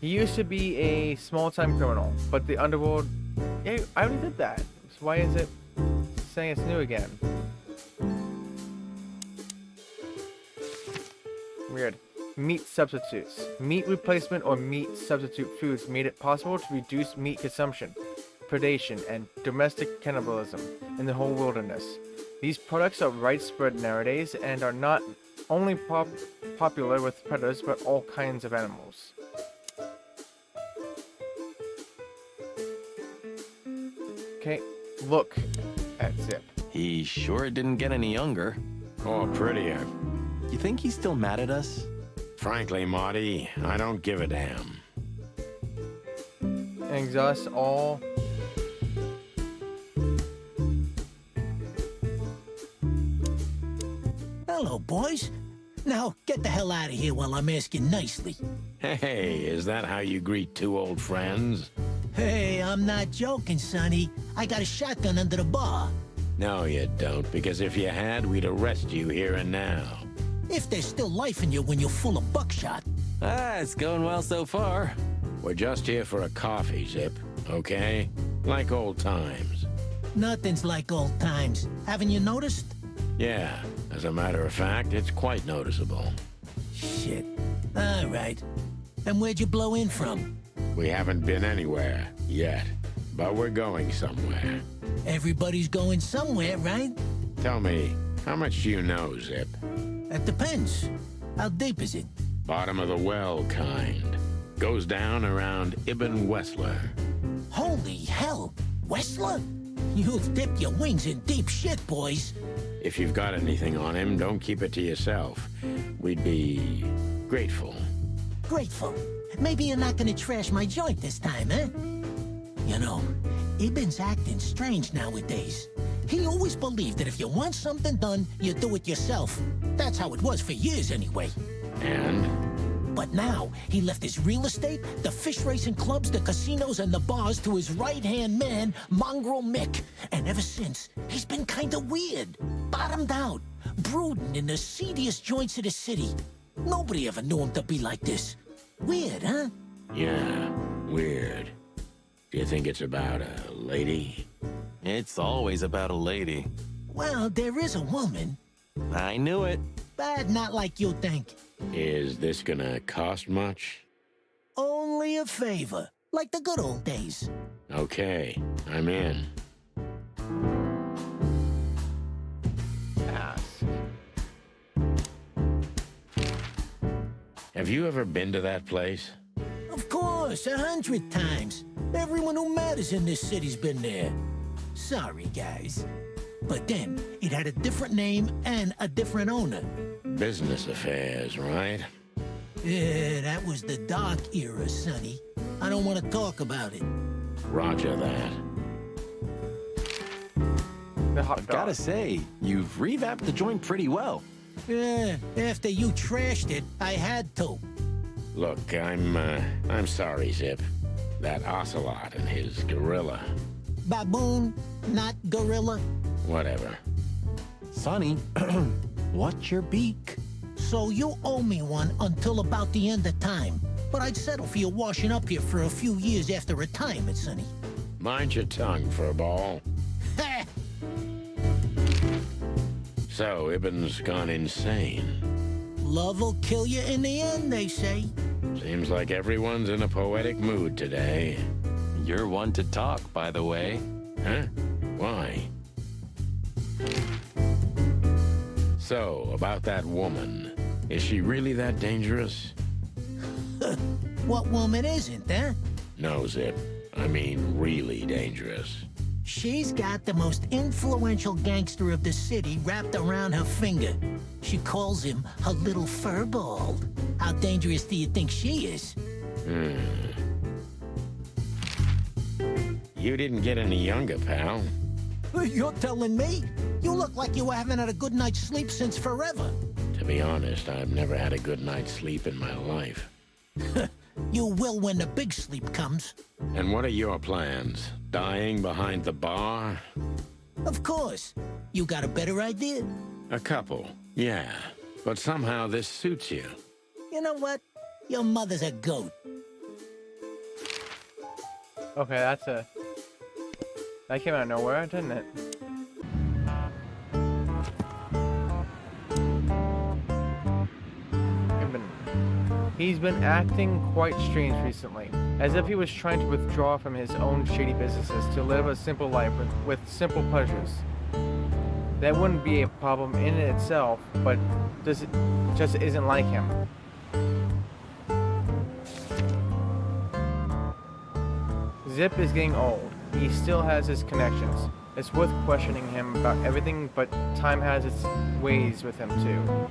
He used to be a small-time criminal, but the underworld... Yeah, I already did that. So why is it saying it's new again? Weird. Meat substitutes. Meat replacement or meat substitute foods made it possible to reduce meat consumption, predation, and domestic cannibalism in the whole wilderness. These products are widespread nowadays and are not only popular with predators but all kinds of animals. Okay, look at Zip. He sure didn't get any younger. Or prettier. You think he's still mad at us? Frankly, Marty, I don't give a damn. Exhaust all. Hello, boys. Now, get the hell out of here while I'm asking nicely. Hey, is that how you greet two old friends? Hey, I'm not joking, Sonny. I got a shotgun under the bar. No, you don't, because if you had, we'd arrest you here and now. If there's still life in you when you're full of buckshot. It's going well so far. We're just here for a coffee, Zip, okay? Like old times. Nothing's like old times. Haven't you noticed? Yeah, as a matter of fact, it's quite noticeable. Shit. All right. And where'd you blow in from? We haven't been anywhere yet, but we're going somewhere. Everybody's going somewhere, right? Tell me, how much do you know, Zip? That depends. How deep is it? Bottom of the well kind. Goes down around Ibn Wessler. Holy hell! Wessler? You've dipped your wings in deep shit, boys. If you've got anything on him, don't keep it to yourself. We'd be grateful. Grateful? Maybe you're not gonna trash my joint this time, eh? You know, Ibn's acting strange nowadays. He always believed that if you want something done, you do it yourself. That's how it was for years, anyway. And? But now, he left his real estate, the fish racing clubs, the casinos, and the bars to his right-hand man, Mongrel Mick. And ever since, he's been kinda weird. Bottomed out. Brooding in the seediest joints of the city. Nobody ever knew him to be like this. Weird, huh? Yeah, weird. Do you think it's about a lady? It's always about a lady. Well, there is a woman. I knew it. But not like you think. Is this gonna cost much? Only a favor. Like the good old days. Okay, I'm in. Ask. Have you ever been to that place? Of course, 100 times. Everyone who matters in this city's been there. Sorry, guys. But then, it had a different name and a different owner. Business affairs, right? Yeah, that was the dark era, Sonny. I don't want to talk about it. Roger that. The hot I've dog. gotta say, you've revamped the joint pretty well. Yeah, after you trashed it, I had to. Look, I'm sorry, Zip. That ocelot and his gorilla. Baboon, not gorilla. Whatever. Sonny, what's your beak? So you owe me one until about the end of time. But I'd settle for you washing up here for a few years after retirement, Sonny. Mind your tongue, furball. So, Ibn's gone insane. Love will kill you in the end, they say. Seems like everyone's in a poetic mood today. You're one to talk, by the way. Huh? Why? So, about that woman. Is she really that dangerous? What woman isn't, huh? No, Zip. I mean, really dangerous. She's got the most influential gangster of the city wrapped around her finger. She calls him her little furball. How dangerous do you think she is? You didn't get any younger, pal. You're telling me? You look like you haven't had a good night's sleep since forever. To be honest, I've never had a good night's sleep in my life. You will when the big sleep comes. And what are your plans? Dying behind the bar? Of course. You got a better idea? A couple, yeah. But somehow this suits you. You know what? Your mother's a goat. Okay, that came out of nowhere, didn't it? He's been acting quite strange recently, as if he was trying to withdraw from his own shady businesses to live a simple life with simple pleasures. That wouldn't be a problem in itself, but it just isn't like him. Zip is getting old. He still has his connections. It's worth questioning him about everything, but time has its ways with him too.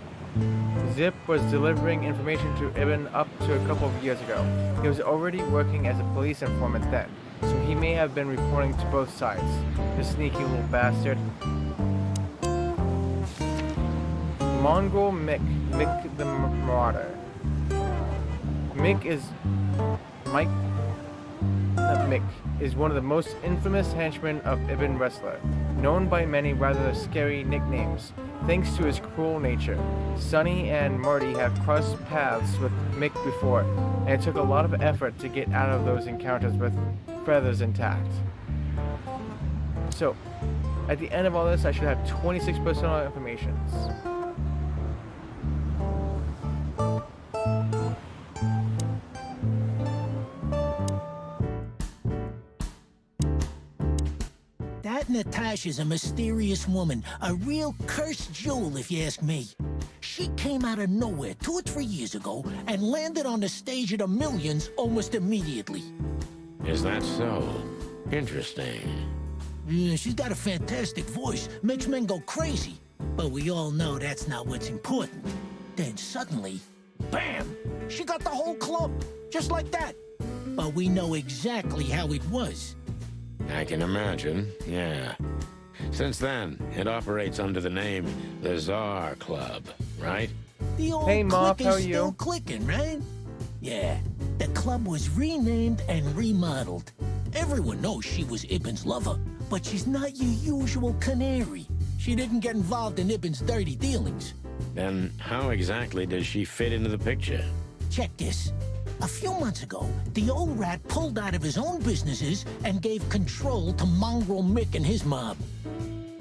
Zip was delivering information to Ibn up to a couple of years ago. He was already working as a police informant then, so he may have been reporting to both sides. The sneaky little bastard. Mongrel Mick the Marauder. Mick is one of the most infamous henchmen of Ibn Wrestler, known by many rather scary nicknames. Thanks to his cruel nature, Sonny and Marty have crossed paths with Mick before, and it took a lot of effort to get out of those encounters with feathers intact. So, at the end of all this, I should have 26 personal informations. Natasha's a mysterious woman, a real cursed jewel if you ask me. She came out of nowhere 2 or 3 years ago and landed on the stage of the Millions almost immediately. Is that so? Interesting. Yeah, she's got a fantastic voice, makes men go crazy. But we all know that's not what's important. Then suddenly, bam! She got the whole club, just like that. But we know exactly how it was. I can imagine, yeah. Since then, it operates under the name the Czar Club, right? The old hey, Mop, click how is are still you? clicking, right? Yeah, the club was renamed and remodeled. Everyone knows she was Ibn's lover, but she's not your usual canary. She didn't get involved in Ibn's dirty dealings. Then how exactly does she fit into the picture? Check this. A few months ago, the old rat pulled out of his own businesses and gave control to Mongrel Mick and his mob.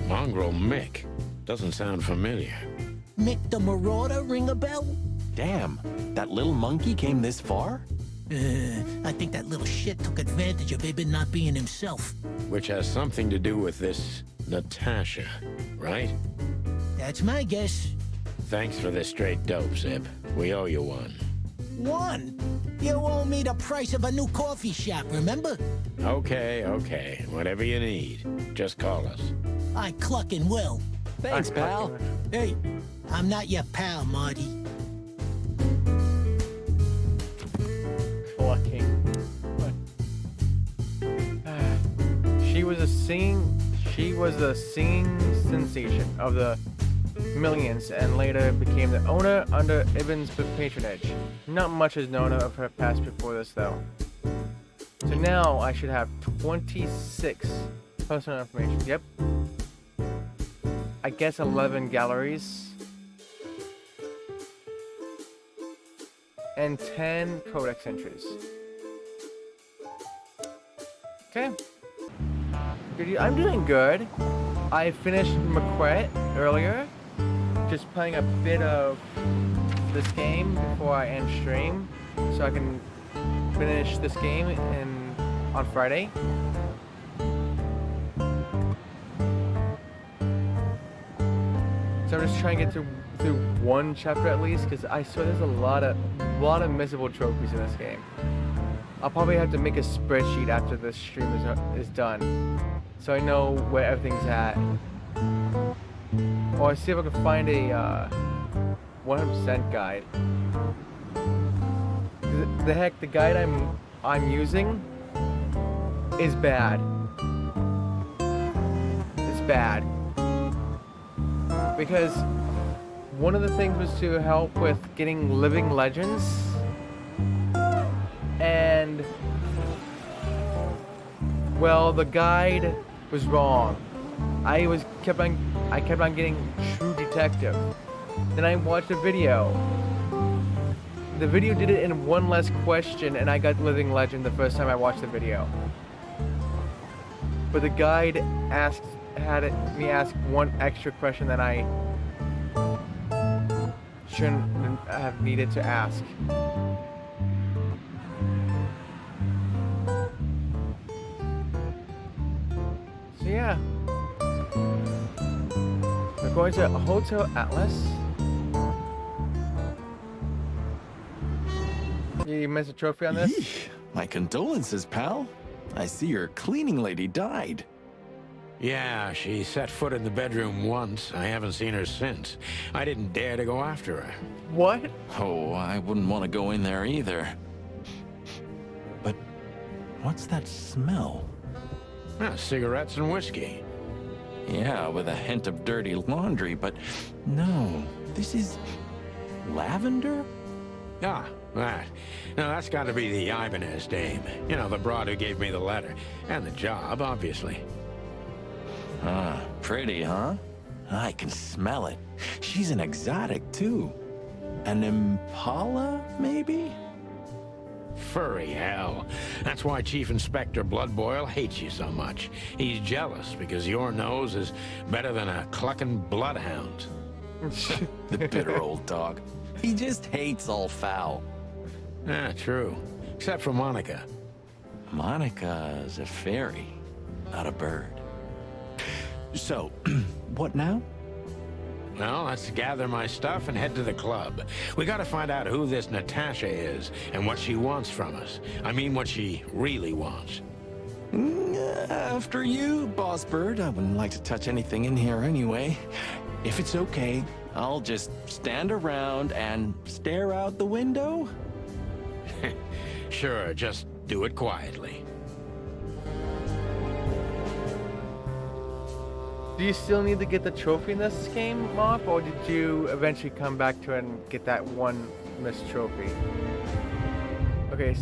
Mongrel Mick? Doesn't sound familiar. Mick the Marauder ring a bell? Damn, that little monkey came this far? I think that little shit took advantage of Ibn not being himself. Which has something to do with this Natasha, right? That's my guess. Thanks for this straight dope, Zip. We owe you one. One? You owe me the price of a new coffee shop, remember? Okay. Whatever you need. Just call us. I clucking will. Thanks, pal. Hey, I'm not your pal, Marty. She was a singing sensation of the millions and later became the owner under Ibn's patronage. Not much is known of her past before this though. So now I should have 26 personal information. Yep. I guess 11 galleries. And 10 codex entries. Okay. I'm doing good. I finished Marquette earlier. Just playing a bit of this game before I end stream. So I can finish this game on Friday. So I'm just trying to get through one chapter at least, because I saw there's a lot of missable trophies in this game. I'll probably have to make a spreadsheet after this stream is done, so I know where everything's at. Or see if I can find a 100% guide. The heck, the guide I'm using is bad. It's bad. Because one of the things was to help with getting living legends, and well, the guide was wrong. I kept on getting True Detective. Then I watched a video. The video did it in one less question, and I got Living Legend the first time I watched the video. But the guide had me ask one extra question that I shouldn't have needed to ask. So yeah. We're going to Hotel Atlas. You missed a trophy on this? Yeesh. My condolences, pal. I see your cleaning lady died. Yeah, she set foot in the bedroom once. I haven't seen her since. I didn't dare to go after her. What? Oh, I wouldn't want to go in there either. But what's that smell? Cigarettes and whiskey. Yeah, with a hint of dirty laundry, but no, this is lavender? Ah, that. Now that's got to be the Ibanez dame. You know, the broad who gave me the letter. And the job, obviously. Ah, pretty, huh? I can smell it. She's an exotic, too. An Impala, maybe? Furry hell. That's why Chief Inspector Bloodboil hates you so much. He's jealous because your nose is better than a clucking bloodhound. The bitter old dog. He just hates all foul. Ah, true. Except for Monica. Monica's a fairy, not a bird. So, what now? Well, let's gather my stuff and head to the club. We gotta find out who this Natasha is and what she wants from us. I mean, what she really wants. After you, Boss Bird. I wouldn't like to touch anything in here anyway. If it's okay, I'll just stand around and stare out the window? Sure, just do it quietly. Do you still need to get the trophy in this game, Moff, or did you eventually come back to it and get that one missed trophy? Okay.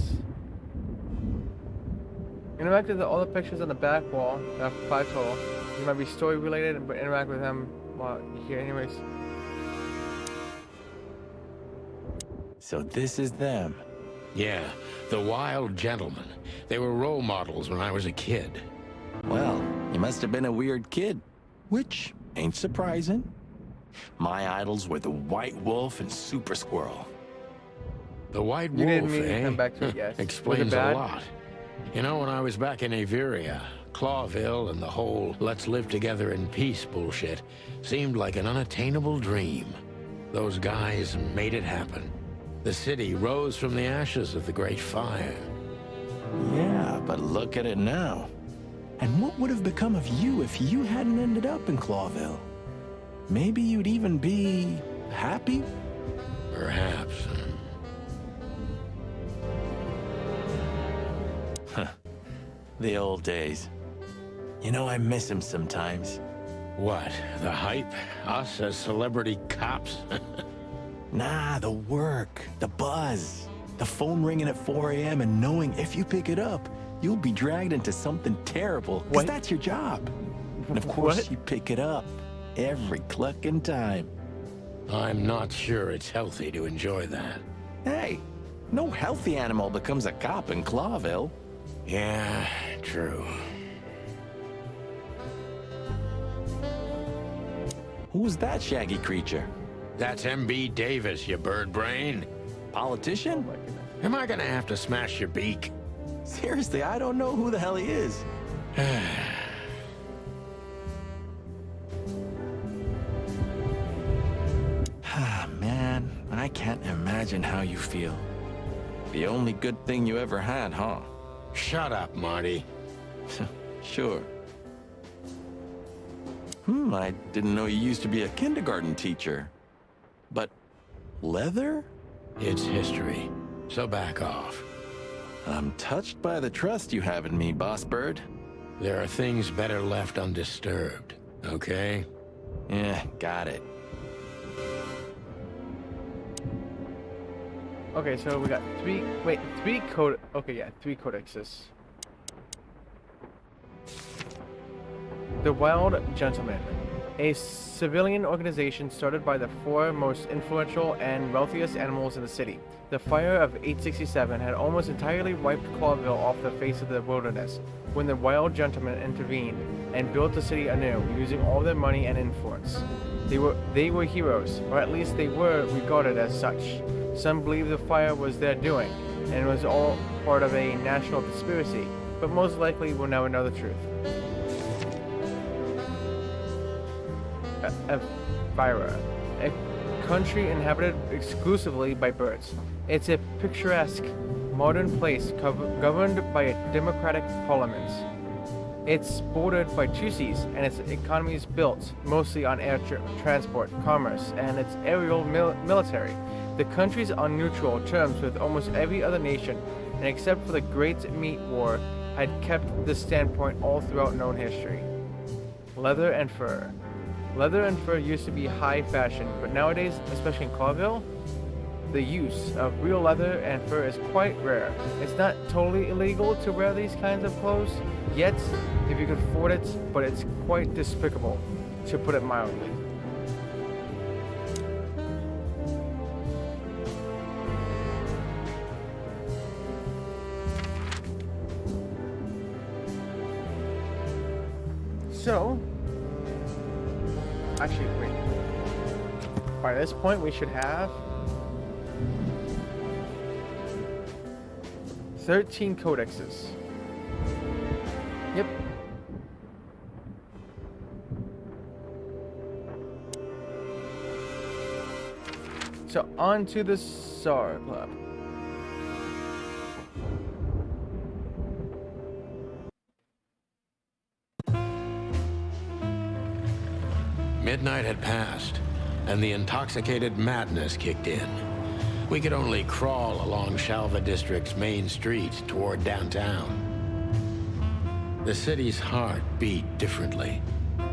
Interact with all the pictures on the back wall. 5 total. You might be story related, but interact with them while you're here anyways. So this is them. Yeah, the Wild Gentlemen. They were role models when I was a kid. Well, you must have been a weird kid. Which ain't surprising. My idols were the White Wolf and Super Squirrel. The White You Wolf, didn't mean to eh? come back to it, yes. Explains Was it a bad? lot. You know, when I was back in Averia, Clawville and the whole let's live together in peace bullshit seemed like an unattainable dream. Those guys made it happen. The city rose from the ashes of the Great Fire. Yeah, but look at it now. And what would have become of you if you hadn't ended up in Clawville? Maybe you'd even be happy? Perhaps. Huh. The old days. You know, I miss him sometimes. What, the hype? Us as celebrity cops? Nah, the work, the buzz, the phone ringing at 4 a.m. and knowing if you pick it up, you'll be dragged into something terrible, because that's your job. And of course, you pick it up every clucking time. I'm not sure it's healthy to enjoy that. Hey, no healthy animal becomes a cop in Clawville. Yeah, true. Who's that shaggy creature? That's MB Davis, you bird brain. Politician? Am I gonna have to smash your beak? Seriously, I don't know who the hell he is. Man, I can't imagine how you feel. The only good thing you ever had, huh? Shut up, Marty. Sure. I didn't know you used to be a kindergarten teacher. But leather? It's history, so back off. I'm touched by the trust you have in me, Boss Bird. There are things better left undisturbed, okay? Yeah, got it. Okay, so we got three codexes. The Wild Gentleman, a civilian organization started by the 4 most influential and wealthiest animals in the city. The fire of 867 had almost entirely wiped Clawville off the face of the wilderness, when the Wild Gentleman intervened and built the city anew, using all their money and influence. They were heroes, or at least they were regarded as such. Some believe the fire was their doing, and was all part of a national conspiracy, but most likely we'll never know the truth. Elvira, a country inhabited exclusively by birds. It's a picturesque, modern place governed by a democratic parliament. It's bordered by 2 seas, and its economy is built mostly on air transport, commerce, and its aerial military. The country's on neutral terms with almost every other nation, and except for the Great Meat War, had kept this standpoint all throughout known history. Leather and fur. Leather and fur used to be high fashion, but nowadays, especially in Clawville, the use of real leather and fur is quite rare. It's not totally illegal to wear these kinds of clothes, yet, if you could afford it, but it's quite despicable, to put it mildly. So, actually, wait. By this point, we should have 13 codexes. Yep. So, on to the SAR Club. Midnight had passed, and the intoxicated madness kicked in. We could only crawl along Shalva District's main street toward downtown. The city's heart beat differently.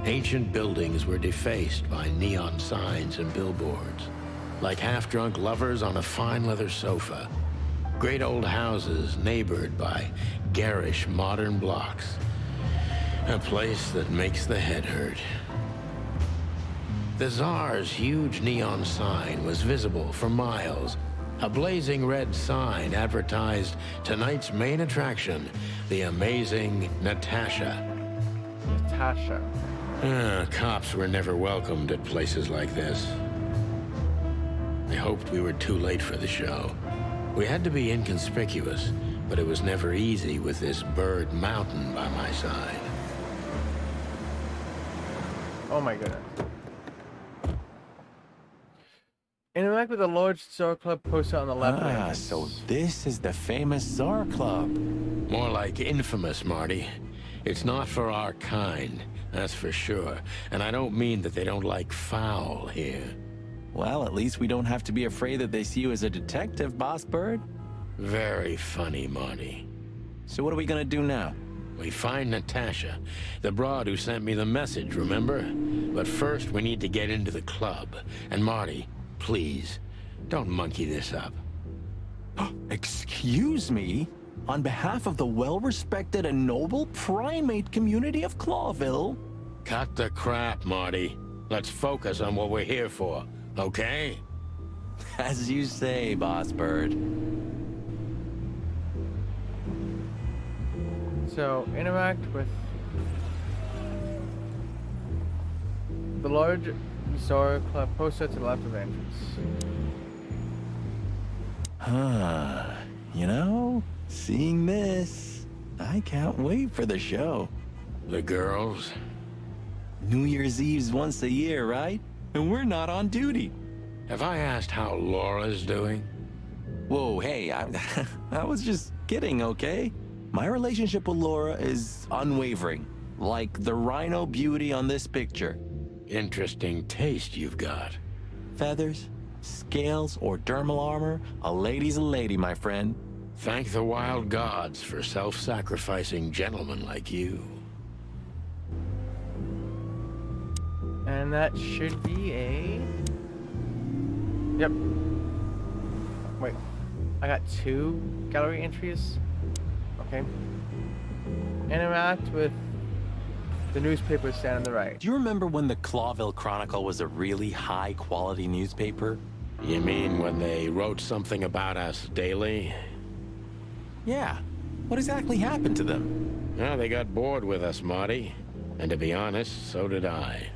Ancient buildings were defaced by neon signs and billboards, like half-drunk lovers on a fine leather sofa. Great old houses neighbored by garish modern blocks. A place that makes the head hurt. The Tsar's huge neon sign was visible for miles. A blazing red sign advertised tonight's main attraction, the amazing Natasha. Natasha. Cops were never welcomed at places like this. I hoped we were too late for the show. We had to be inconspicuous, but it was never easy with this bird mountain by my side. Oh my goodness. Interact with a large SAR Club poster on the left. So this is the famous SAR Club. More like infamous, Marty. It's not for our kind, that's for sure. And I don't mean that they don't like foul here. Well, at least we don't have to be afraid that they see you as a detective, Boss Bird. Very funny, Marty. So what are we gonna do now? We find Natasha, the broad who sent me the message, remember? But first, we need to get into the club. And Marty, please, don't monkey this up. Excuse me? On behalf of the well-respected and noble primate community of Clawville? Cut the crap, Marty. Let's focus on what we're here for, okay? As you say, Boss Bird. So, interact with the large Zora Club poster to the left of the entrance. Huh. You know, seeing this, I can't wait for the show. The girls? New Year's Eve's once a year, right? And we're not on duty. Have I asked how Laura's doing? Whoa, hey, I was just kidding, okay? My relationship with Laura is unwavering, like the rhino beauty on this picture. Interesting taste you've got. Feathers, scales, or dermal armor, a lady's a lady, my friend. Thank the wild gods for self-sacrificing gentlemen like you. And that should be a... Yep. Wait. I got 2 gallery entries. Okay. Interact with the newspaper stand on the right. Do you remember when the Clawville Chronicle was a really high-quality newspaper? You mean when they wrote something about us daily? Yeah. What exactly happened to them? Well, they got bored with us, Marty. And to be honest, so did I.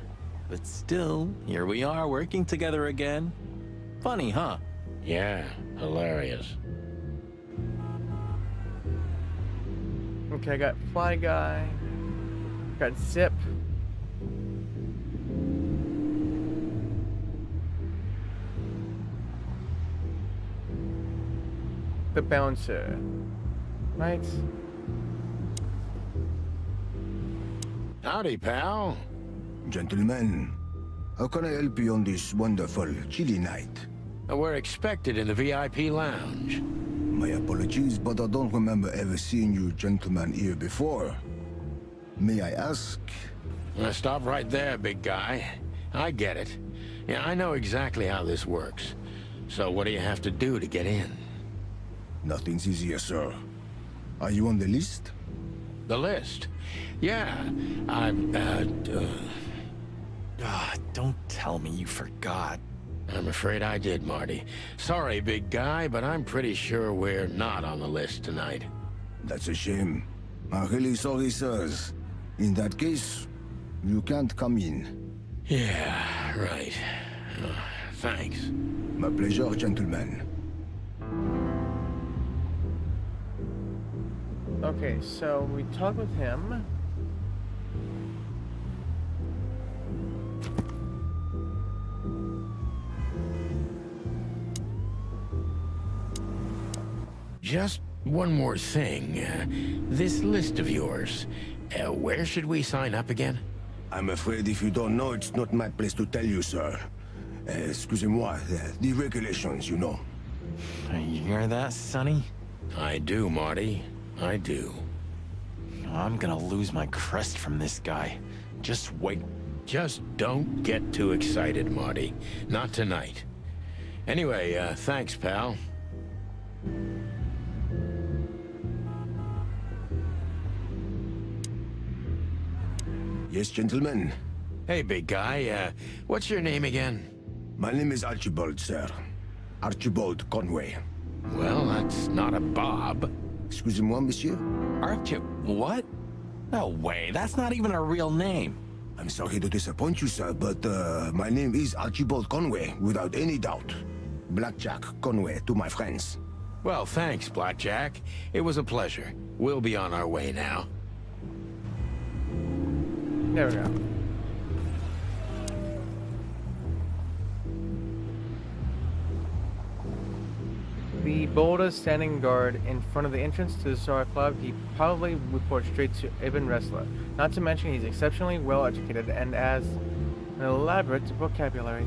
But still, here we are working together again. Funny, huh? Yeah, hilarious. Okay, I got Fly Guy. Got Zip. The Bouncer. Right? Howdy, pal. Gentlemen, how can I help you on this wonderful, chilly night? We're expected in the VIP lounge. My apologies, but I don't remember ever seeing you gentlemen here before. May I ask? Stop right there, big guy. I get it. Yeah, I know exactly how this works. So what do you have to do to get in? Nothing's easier, sir. Are you on the list? The list? Yeah, don't tell me you forgot. I'm afraid I did, Marty. Sorry, big guy, but I'm pretty sure we're not on the list tonight. That's a shame. I'm really sorry, sirs. In that case, you can't come in. Yeah, right. Thanks. My pleasure, gentlemen. Okay, so we talk with him. Just one more thing. This list of yours, where should we sign up again? I'm afraid if you don't know, it's not my place to tell you, sir. Excusez-moi, the regulations, you know. You hear that, Sonny? I do, Marty. I do. I'm gonna lose my crest from this guy. Just wait. Just don't get too excited, Marty. Not tonight. Anyway, thanks, pal. Yes, gentlemen. Hey, big guy, what's your name again? My name is Archibald, sir. Archibald Conway. Well, that's not a Bob. Excusez-moi, monsieur? What? No way, that's not even a real name. I'm sorry to disappoint you, sir, but my name is Archibald Conway, without any doubt. Blackjack Conway to my friends. Well, thanks, Blackjack. It was a pleasure. We'll be on our way now. There we go. The boulder standing guard in front of the entrance to the Zora Club, he probably reports straight to Ibn Wrestler. Not to mention he's exceptionally well educated and has an elaborate vocabulary.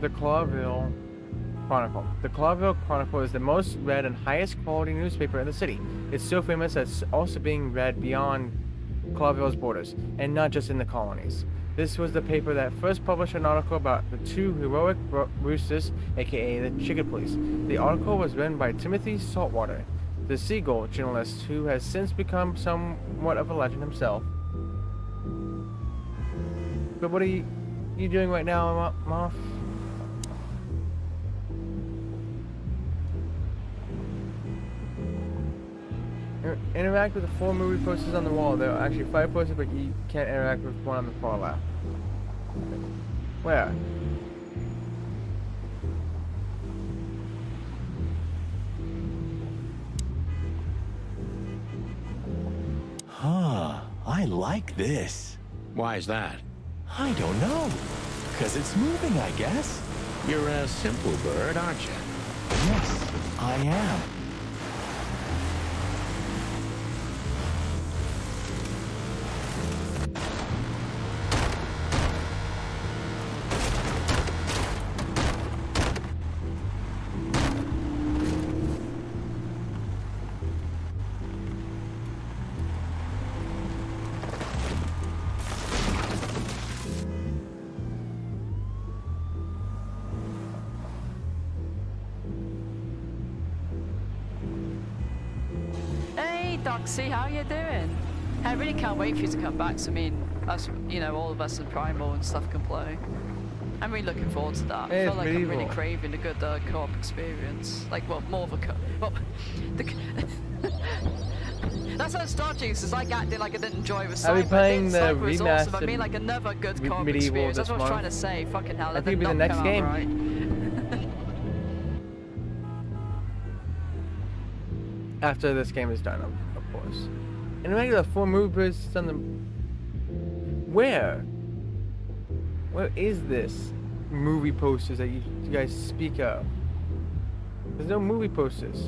The Clawville Chronicle. The Clawville Chronicle is the most read and highest quality newspaper in the city. It's so famous that it's also being read beyond Clawville's borders, and not just in the colonies. This was the paper that first published an article about the two heroic roosters, aka the Chicken Police. The article was written by Timothy Saltwater, the Seagull journalist who has since become somewhat of a legend himself. But what are you doing right now, Moth? Interact with the 4 movie posters on the wall. There are actually 5 posters, but you can't interact with one on the far left. Where? Huh, I like this. Why is that? I don't know. 'Cause it's moving, I guess. You're a simple bird, aren't you? Yes, I am. Doxy, how you doing? I really can't wait for you to come back so me and us, you know, all of us in Primal and stuff can play. I'm really looking forward to that. I feel like I'm really craving a good co-op experience. Like, well, more of a co-op. Well, that's how starting. It's like acting like I didn't enjoy the I'll be playing the remastered. I mean, like another good co-op experience. That's what I was trying to say. Fucking hell, I think it'll be the next game. Right. After this game is done, of course. And remember the 4 movers on the... Where is this movie posters that you guys speak of? There's no movie posters.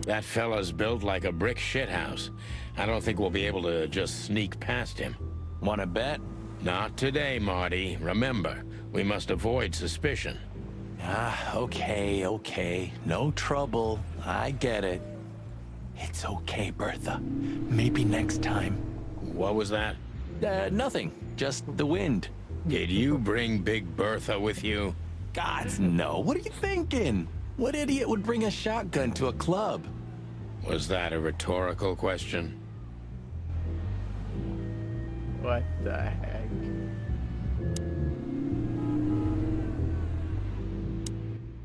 That fella's built like a brick shithouse. I don't think we'll be able to just sneak past him. Wanna bet? Not today, Marty. Remember, we must avoid suspicion. Okay. No trouble. I get it. It's okay, Bertha. Maybe next time. What was that? Nothing. Just the wind. Did you bring Big Bertha with you? Gods, no. What are you thinking? What idiot would bring a shotgun to a club? Was that a rhetorical question? What the heck?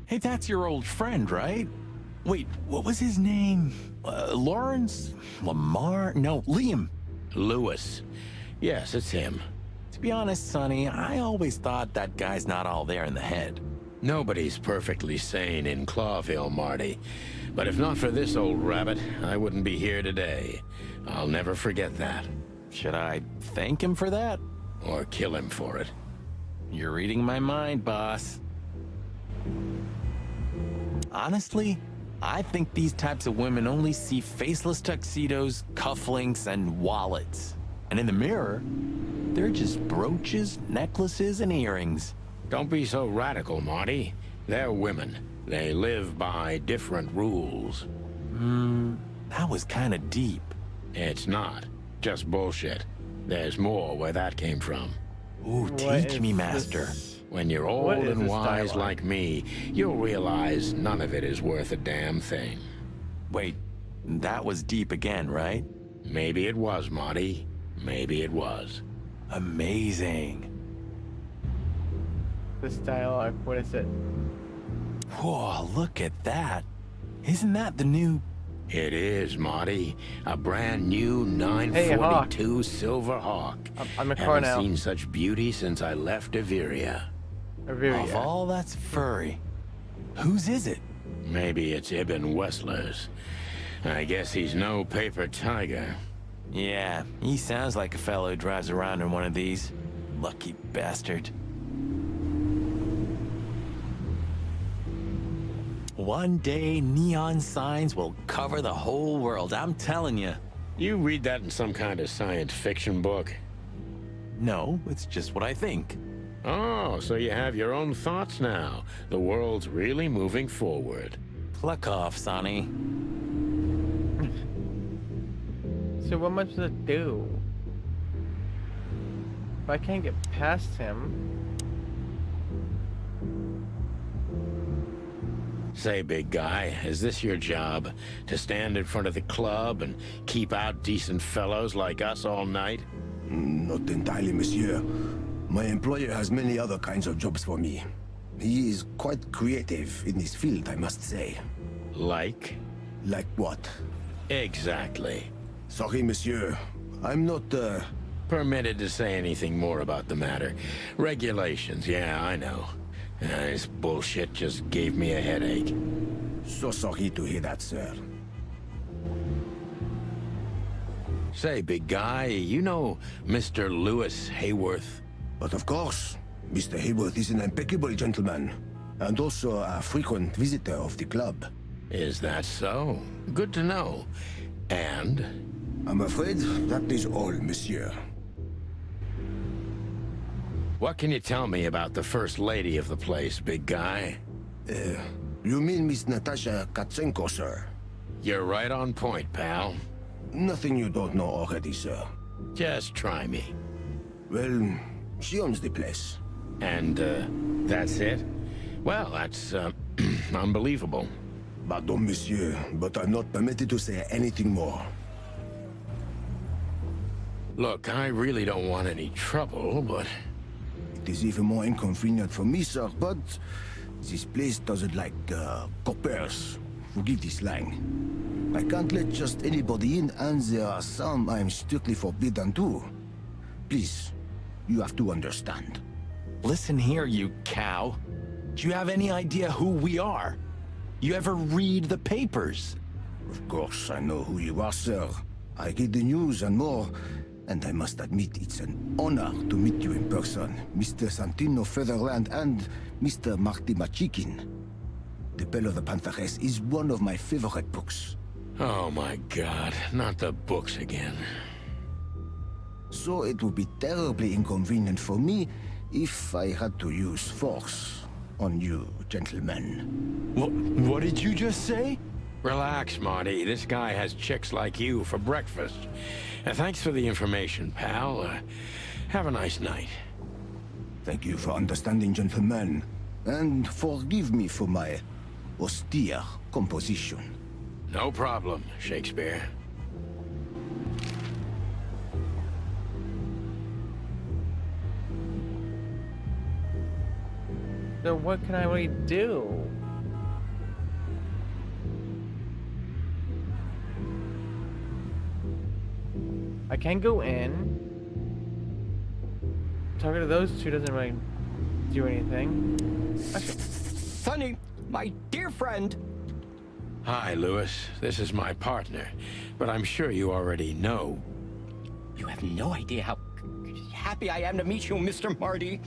Hey, that's your old friend, right? Wait, what was his name? Lawrence? Lamar? No, Liam. Lewis. Yes, it's him. To be honest, Sonny, I always thought that guy's not all there in the head. Nobody's perfectly sane in Clawville, Marty. But if not for this old rabbit, I wouldn't be here today. I'll never forget that. Should I thank him for that? Or kill him for it? You're reading my mind, boss. Honestly, I think these types of women only see faceless tuxedos, cufflinks, and wallets. And in the mirror, they're just brooches, necklaces, and earrings. Don't be so radical, Marty. They're women. They live by different rules. That was kind of deep. It's not. Just bullshit. There's more where that came from. Ooh, teach me, Master. When you're old and wise like me, you'll realize none of it is worth a damn thing. Wait, that was deep again, right? Maybe it was, Marty. Maybe it was. Amazing. This dialogue, what is it? Whoa, look at that. Isn't that the new... It is, Marty. A brand new 942 Hey, Silver Hawk. I'm in the car now. Haven't seen such beauty since I left Averia. Of all that's furry, whose is it? Maybe it's Ibn Wessler's. I guess he's no paper tiger. Yeah, he sounds like a fellow who drives around in one of these. Lucky bastard. One day, neon signs will cover the whole world, I'm telling you. You read that in some kind of science fiction book? No, it's just what I think. Oh, so you have your own thoughts now. The world's really moving forward. Pluck off, Sonny. So what am I supposed to do? If I can't get past him... Say, big guy, is this your job? To stand in front of the club and keep out decent fellows like us all night? Not entirely, monsieur. My employer has many other kinds of jobs for me. He is quite creative in this field, I must say. Like? Like what? Exactly. Sorry, monsieur. I'm not, permitted to say anything more about the matter. Regulations, yeah, I know. This bullshit just gave me a headache. So sorry to hear that, sir. Say, big guy, you know Mr. Lewis Hayworth? But of course. Mr. Hayworth is an impeccable gentleman, and also a frequent visitor of the club. Is that so? Good to know. And? I'm afraid that is all, monsieur. What can you tell me about the first lady of the place, big guy? You mean Miss Natasha Katsenko, sir? You're right on point, pal. Nothing you don't know already, sir. Just try me. Well, she owns the place. And, that's it? Well, that's, unbelievable. Pardon, monsieur, but I'm not permitted to say anything more. Look, I really don't want any trouble, but... It is even more inconvenient for me, sir, but this place doesn't like, coppers. Forgive the slang. I can't let just anybody in, and there are some I'm strictly forbidden to. Please, you have to understand. Listen here, you cow. Do you have any idea who we are? You ever read the papers? Of course, I know who you are, sir. I read the news and more. And I must admit, it's an honor to meet you in person, Mr. Santino Featherland and Mr. Marty Machikin. The Bell of the Pantheress is one of my favorite books. Oh my god, not the books again. So it would be terribly inconvenient for me if I had to use force on you, gentlemen. What did you just say? Relax, Marty. This guy has chicks like you for breakfast. Thanks for the information, pal. Have a nice night. Thank you for understanding, gentlemen. And forgive me for my austere composition. No problem, Shakespeare. So what can I really do? I can go in. Talking to those two doesn't really do anything. Sonny, my dear friend. Hi, Lewis. This is my partner, but I'm sure you already know. You have no idea how happy I am to meet you, Mr. Marty.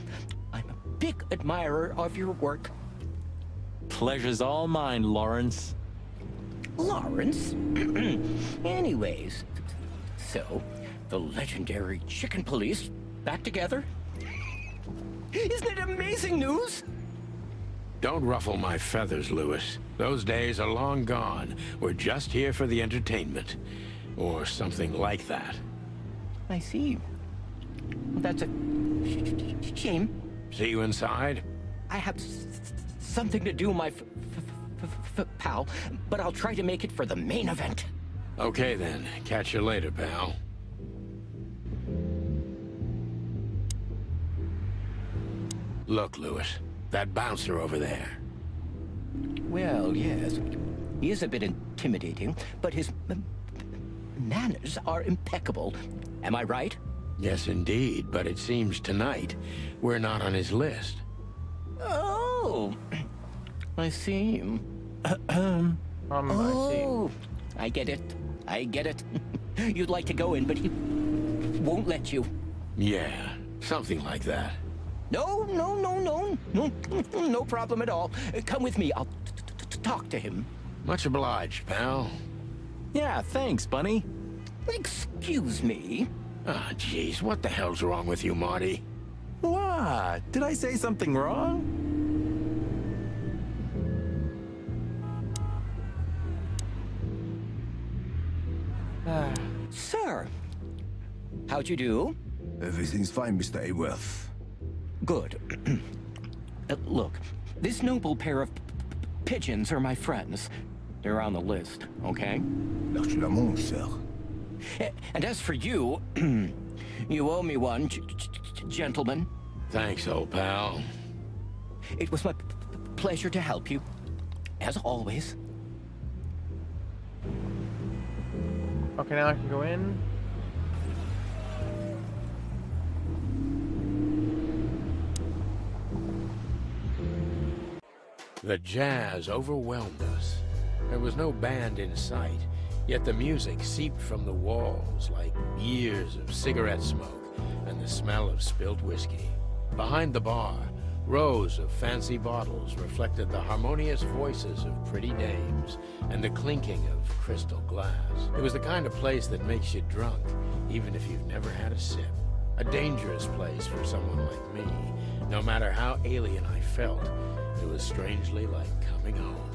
I'm a big admirer of your work. Pleasure's all mine, Lawrence. Lawrence? Anyways, so, the legendary Chicken Police back together? Isn't it amazing news? Don't ruffle my feathers, Lewis. Those days are long gone. We're just here for the entertainment. Or something like that. I see. That's a shame. See you inside? I have something to do, my pal, but I'll try to make it for the main event. Okay then. Catch you later, pal. Look, Lewis. That bouncer over there. Well, yes. He is a bit intimidating, but his manners are impeccable. Am I right? Yes, indeed, but it seems tonight we're not on his list. Oh, I see. I get it. I get it. You'd like to go in, but he won't let you. Yeah, something like that. No problem at all. Come with me. I'll talk to him. Much obliged, pal. Yeah, thanks, Bunny. Excuse me. Ah, jeez, what the hell's wrong with you, Marty? What? Did I say something wrong? Sir, how'd you do? Everything's fine, Mr. Ayworth. Good. Look, this noble pair of pigeons are my friends. They're on the list, okay? L'argent, sir. And as for you, you owe me one, gentlemen. Thanks, old pal. It was my pleasure to help you, as always. Okay, now I can go in. The jazz overwhelmed us. There was no band in sight, yet the music seeped from the walls like years of cigarette smoke and the smell of spilled whiskey. Behind the bar, rows of fancy bottles reflected the harmonious voices of pretty dames and the clinking of crystal glass. It was the kind of place that makes you drunk, even if you've never had a sip. A dangerous place for someone like me. No matter how alien I felt, it was strangely like coming home.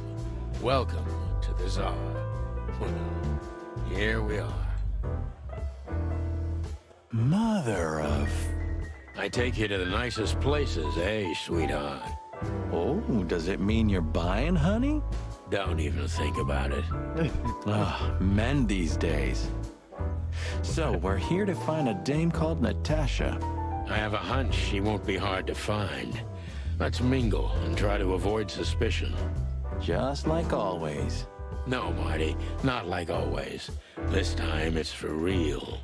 Welcome to the Tsar. Here we are. Mother of... I take you to the nicest places, eh, sweetheart? Oh, does it mean you're buying, honey? Don't even think about it. Men these days. So, we're here to find a dame called Natasha. I have a hunch she won't be hard to find. Let's mingle and try to avoid suspicion. Just like always. No, Marty, not like always. This time it's for real.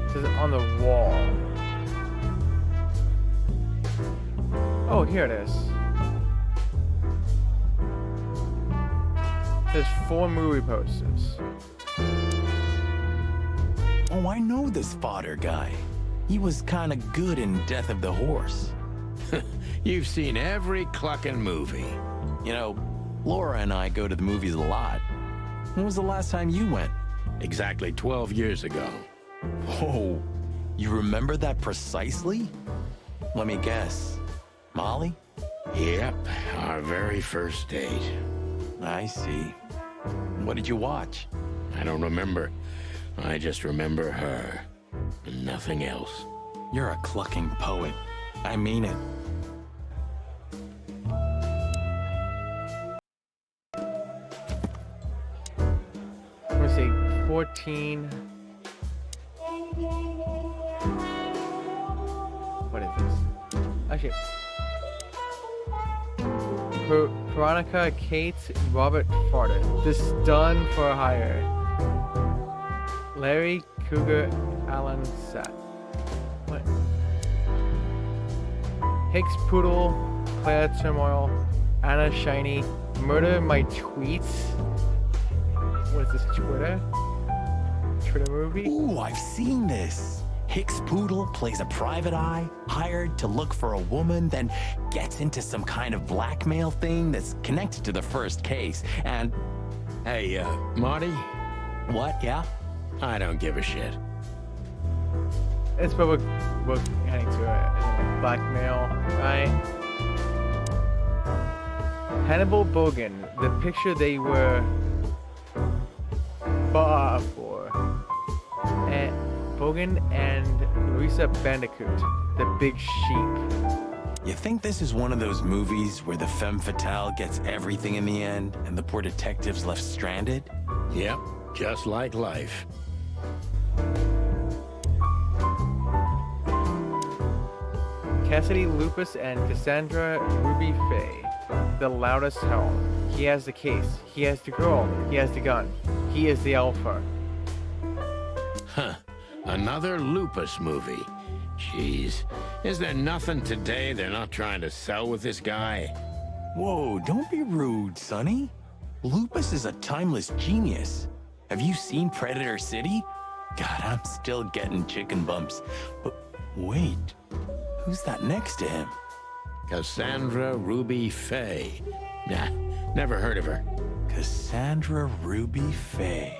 This is on the wall. Oh, here it is. There's 4 movie posters. Oh, I know this fodder guy. He was kinda good in Death of the Horse. You've seen every clucking movie. You know, Laura and I go to the movies a lot. When was the last time you went? Exactly 12 years ago. Whoa, you remember that precisely? Let me guess. Molly? Yep, our very first date. I see. What did you watch? I don't remember. I just remember her. And nothing else. You're a clucking poet. I mean it. Let me see. 14. What is this? Actually. Veronica, Kate, Robert Farter. This done for hire. Larry, Cougar, Alan, Sat. What? Hicks, Poodle, Claire, Turmoil, Anna, Shiny, Murder My Tweets. What is this, Twitter? Twitter movie? Ooh, I've seen this. Hicks Poodle plays a private eye, hired to look for a woman, then gets into some kind of blackmail thing that's connected to the first case, and... Hey, Marty? What, yeah? I don't give a shit. It's what we're heading to a blackmail, right? Hannibal Bogan, the picture they were bar for. And Bogan and Louisa Bandicoot, the big sheep. You think this is one of those movies where the femme fatale gets everything in the end and the poor detective's left stranded? Yep, just like life. Cassidy Lupus and Cassandra Ruby Faye. The loudest helm. He has the case. He has the girl. He has the gun. He is the alpha. Huh. Another Lupus movie. Jeez. Is there nothing today they're not trying to sell with this guy? Whoa, don't be rude, Sonny. Lupus is a timeless genius. Have you seen Predator City? God, I'm still getting chicken bumps. But wait, who's that next to him? Cassandra Ruby Faye. Nah, never heard of her. Cassandra Ruby Faye.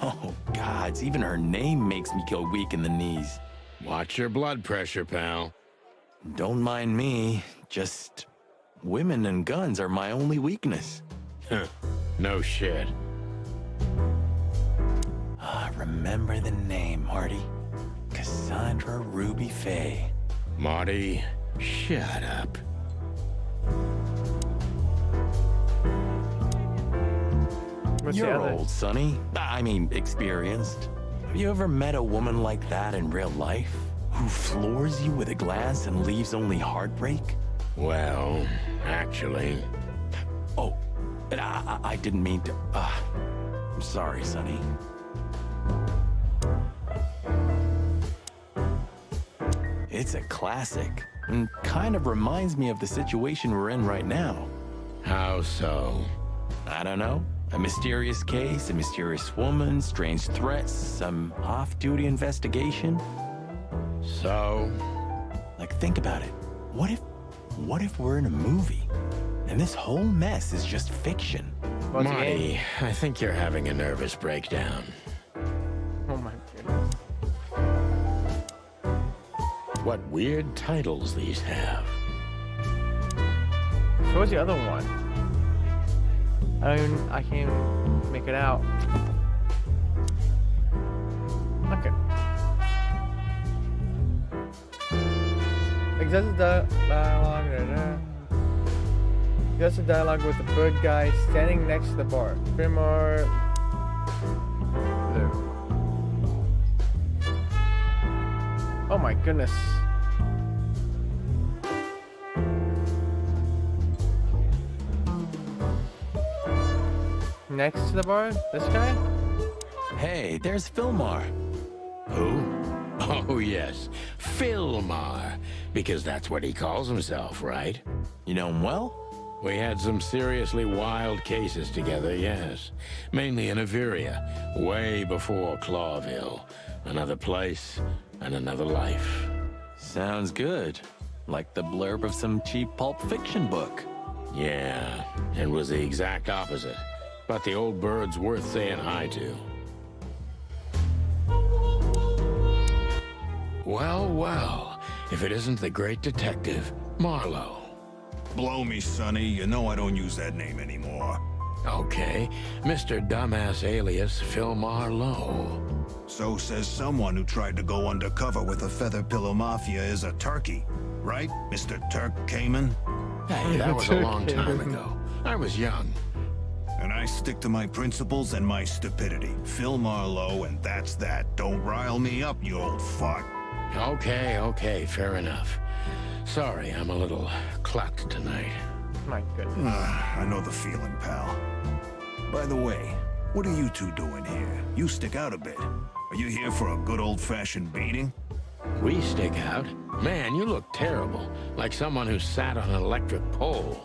Oh, gods, even her name makes me go weak in the knees. Watch your blood pressure, pal. Don't mind me, just women and guns are my only weakness. No shit. Remember the name, Marty. Cassandra Ruby Faye. Marty, shut up. You're old, Sonny. I mean, experienced. Have you ever met a woman like that in real life? Who floors you with a glance and leaves only heartbreak? Well, actually... Oh, I didn't mean to... I'm sorry, Sonny. It's a classic, and kind of reminds me of the situation we're in right now. How so? I don't know. A mysterious case, a mysterious woman, strange threats, some off-duty investigation. So? Like, think about it. What if we're in a movie, and this whole mess is just fiction? Marty, I think you're having a nervous breakdown. Oh my goodness. What weird titles these have. So what's the other one? I can't make it out. Okay. Excessive dialogue. Excessive dialogue with the bird guy standing next to the bar. Primar. Oh my goodness. Next to the bar? This guy? Hey, there's Philmar. Who? Oh, yes. Philmar. Because that's what he calls himself, right? You know him well? We had some seriously wild cases together, yes. Mainly in Averia, way before Clawville. Another place and another life. Sounds good. Like the blurb of some cheap pulp fiction book. Yeah, it was the exact opposite. But the old bird's worth saying hi to. Well, well, if it isn't the great detective, Marlowe. Blow me, Sonny. You know I don't use that name anymore. Okay, Mr. Dumbass alias Phil Marlowe. So says someone who tried to go undercover with the Feather Pillow Mafia is a turkey. Right, Mr. Turk Cayman? Hey, that was a long time ago. I was young. And I stick to my principles and my stupidity. Phil Marlowe, and that's that. Don't rile me up, you old fuck. Okay, fair enough. Sorry, I'm a little clucked tonight. My goodness. I know the feeling, pal. By the way, what are you two doing here? You stick out a bit. Are you here for a good old-fashioned beating? We stick out? Man, you look terrible. Like someone who sat on an electric pole.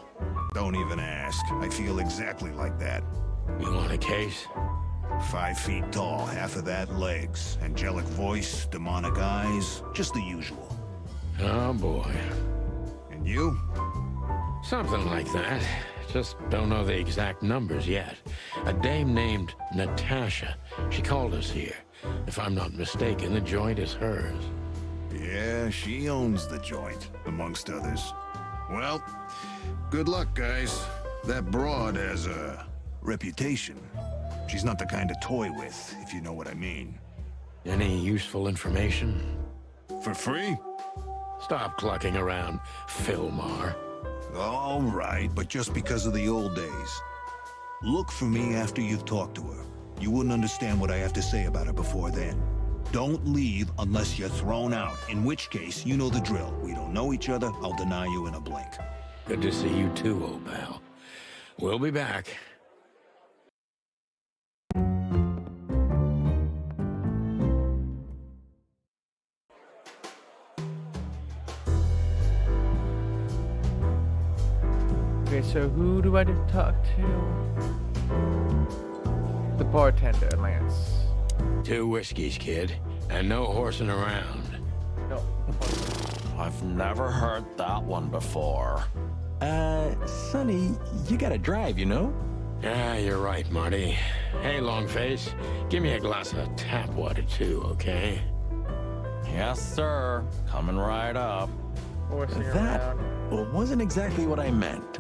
Don't even ask. I feel exactly like that. You want a case? 5 feet tall, half of that legs. Angelic voice, demonic eyes, just the usual. Oh boy. And you? Something like that. Just don't know the exact numbers yet. A dame named Natasha. She called us here. If I'm not mistaken, the joint is hers. Yeah, she owns the joint, amongst others. Well, good luck, guys. That broad has a reputation. She's not the kind to toy with, if you know what I mean. Any useful information? For free? Stop clucking around, Philmar. All right, but just because of the old days. Look for me after you've talked to her. You wouldn't understand what I have to say about her before then. Don't leave unless you're thrown out, in which case, you know the drill. We don't know each other, I'll deny you in a blink. Good to see you too, old pal. We'll be back. Okay, so who do I talk to? The bartender, Lance. 2 whiskeys, kid, and no horsing around. No. I've never heard that one before. Sonny, you gotta drive, you know? Yeah, you're right, Marty. Hey, Longface, give me a glass of tap water too, okay? Yes, sir. Coming right up. That wasn't exactly what I meant.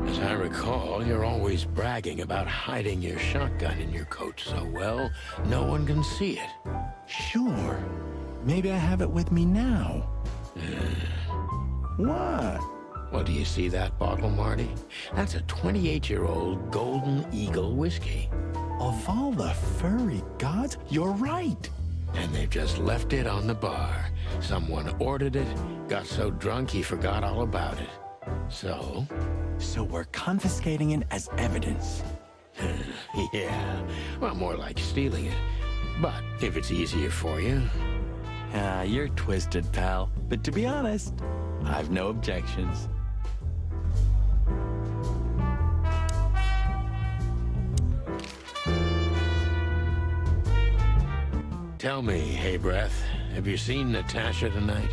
As I recall, you're always bragging about hiding your shotgun in your coat so well, no one can see it. Sure. Maybe I have it with me now. What? Well, do you see that bottle, Marty? That's a 28-year-old Golden Eagle whiskey. Of all the furry gods, you're right. And they've just left it on the bar. Someone ordered it, got so drunk he forgot all about it. So? So we're confiscating it as evidence. Yeah, well, more like stealing it. But if it's easier for you. You're twisted, pal. But to be honest, I've no objections. Tell me, Hey Breath, have you seen Natasha tonight?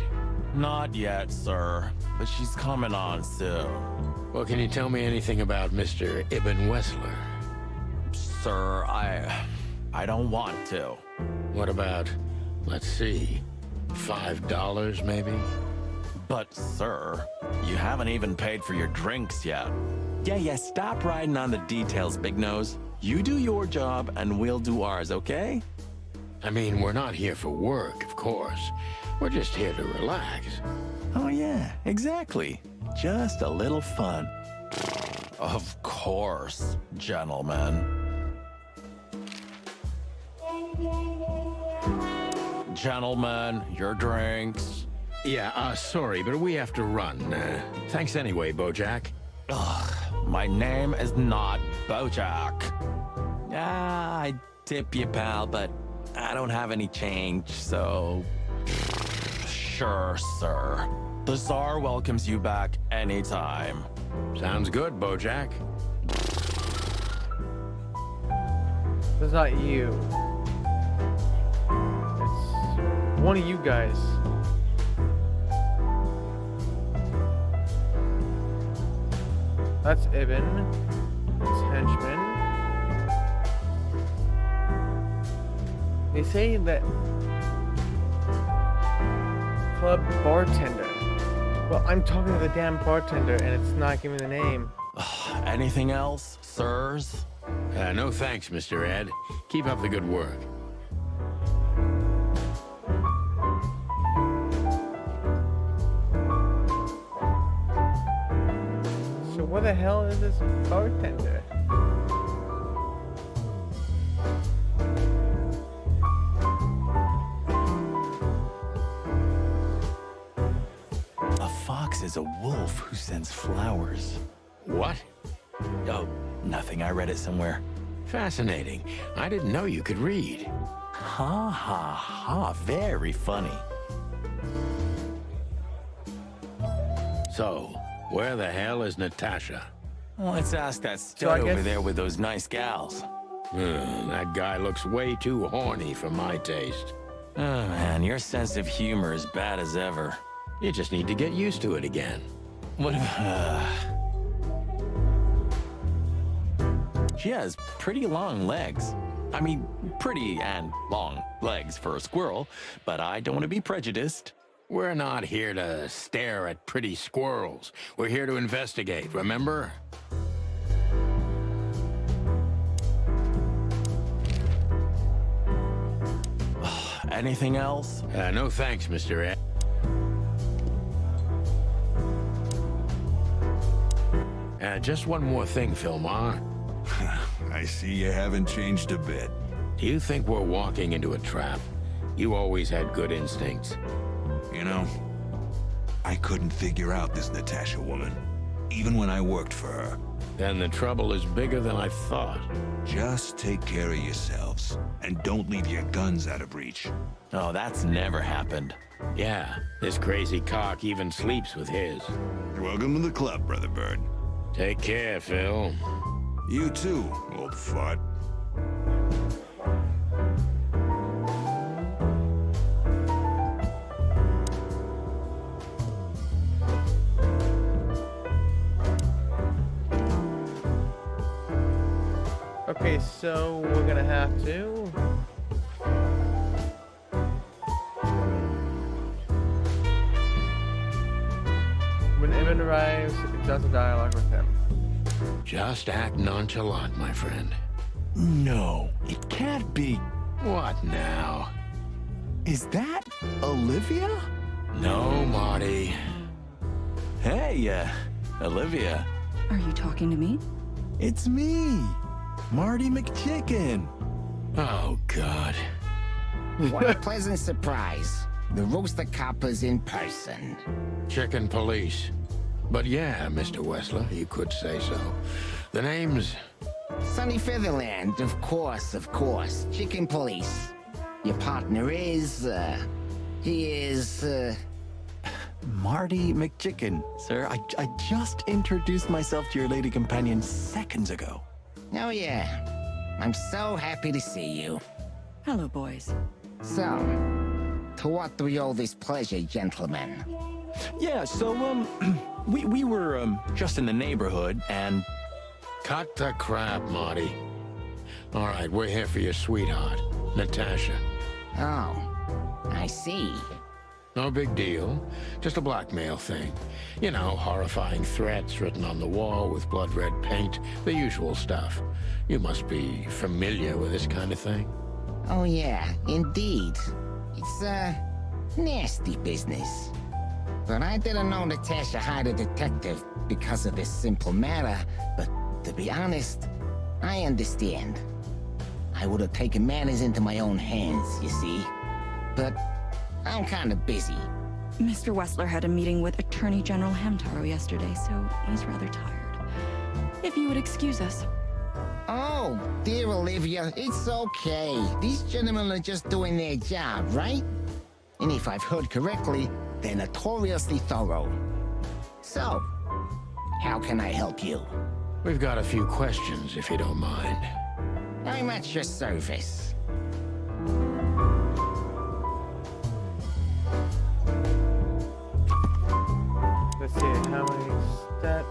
Not yet, sir. But she's coming on soon. Well, can you tell me anything about Mr. Ibn Wessler? Sir, I don't want to. What about, let's see, $5 maybe? But, sir, you haven't even paid for your drinks yet. Yeah, stop riding on the details, Big Nose. You do your job, and we'll do ours, okay? I mean, we're not here for work, of course. We're just here to relax. Oh, yeah, exactly. Just a little fun. Of course, gentlemen. Gentlemen, your drinks. Yeah, sorry, but we have to run. Thanks anyway, Bojack. Ugh, my name is not Bojack. I tip you, pal, but I don't have any change, so... Sure, sir. The Tsar welcomes you back anytime. Sounds good, Bojack. It's not you. It's one of you guys. That's Ibn. It's henchman. They say that club bartender. Well, I'm talking to the damn bartender and it's not giving the name. Anything else, sirs? No thanks, Mr. Ed. Keep up the good work. So what the hell is this bartender? A fox is a wolf who sends flowers. What? Oh, nothing. I read it somewhere. Fascinating. I didn't know you could read. Ha ha ha. Very funny. So, where the hell is Natasha? Let's ask that stud over there with those nice gals. That guy looks way too horny for my taste. Oh man, your sense of humor is bad as ever. You just need to get used to it again. What She has pretty long legs. I mean, pretty and long legs for a squirrel, but I don't want to be prejudiced. We're not here to stare at pretty squirrels. We're here to investigate, remember? Anything else? No thanks, Mr. Ed. Just one more thing, Philmar. I see you haven't changed a bit. Do you think we're walking into a trap? You always had good instincts. You know, I couldn't figure out this Natasha woman, even when I worked for her. Then the trouble is bigger than I thought. Just take care of yourselves, and don't leave your guns out of reach. Oh, that's never happened. Yeah, this crazy cock even sleeps with his. Welcome to the club, Brother Bird. Take care, Phil. You too, old fart. Okay, so we're gonna have to. When Evan arrives, it does a dialogue with him. Just act nonchalant, my friend. No, it can't be. What now? Is that Olivia? No, Marty. Hey, Olivia. Are you talking to me? It's me, Marty McChicken. Oh, God. What a pleasant surprise. The Rooster Copper's in person. Chicken police. But yeah, Mr. Wessler, you could say so. The name's... Sunny Featherland, of course, of course. Chicken police. Your partner is, he is, Marty McChicken, sir. I just introduced myself to your lady companion seconds ago. Oh yeah. I'm so happy to see you. Hello, boys. So, to what do we owe this pleasure, gentlemen? Yeah, so, we were, just in the neighborhood, and... Cut the crap, Marty. All right, we're here for your sweetheart, Natasha. Oh, I see. No big deal. Just a blackmail thing. You know, horrifying threats written on the wall with blood-red paint. The usual stuff. You must be familiar with this kind of thing. Oh yeah, indeed. It's, nasty business. But I didn't know Natasha hired a detective because of this simple matter, but to be honest, I understand. I would have taken matters into my own hands, you see. But I'm kind of busy. Mr. Wessler had a meeting with Attorney General Hamtaro yesterday, so he's rather tired. If you would excuse us. Oh, dear Olivia, it's okay. These gentlemen are just doing their job, right? And if I've heard correctly, they're notoriously thorough. So, how can I help you? We've got a few questions, if you don't mind. I'm at your service. Let's see, how many stats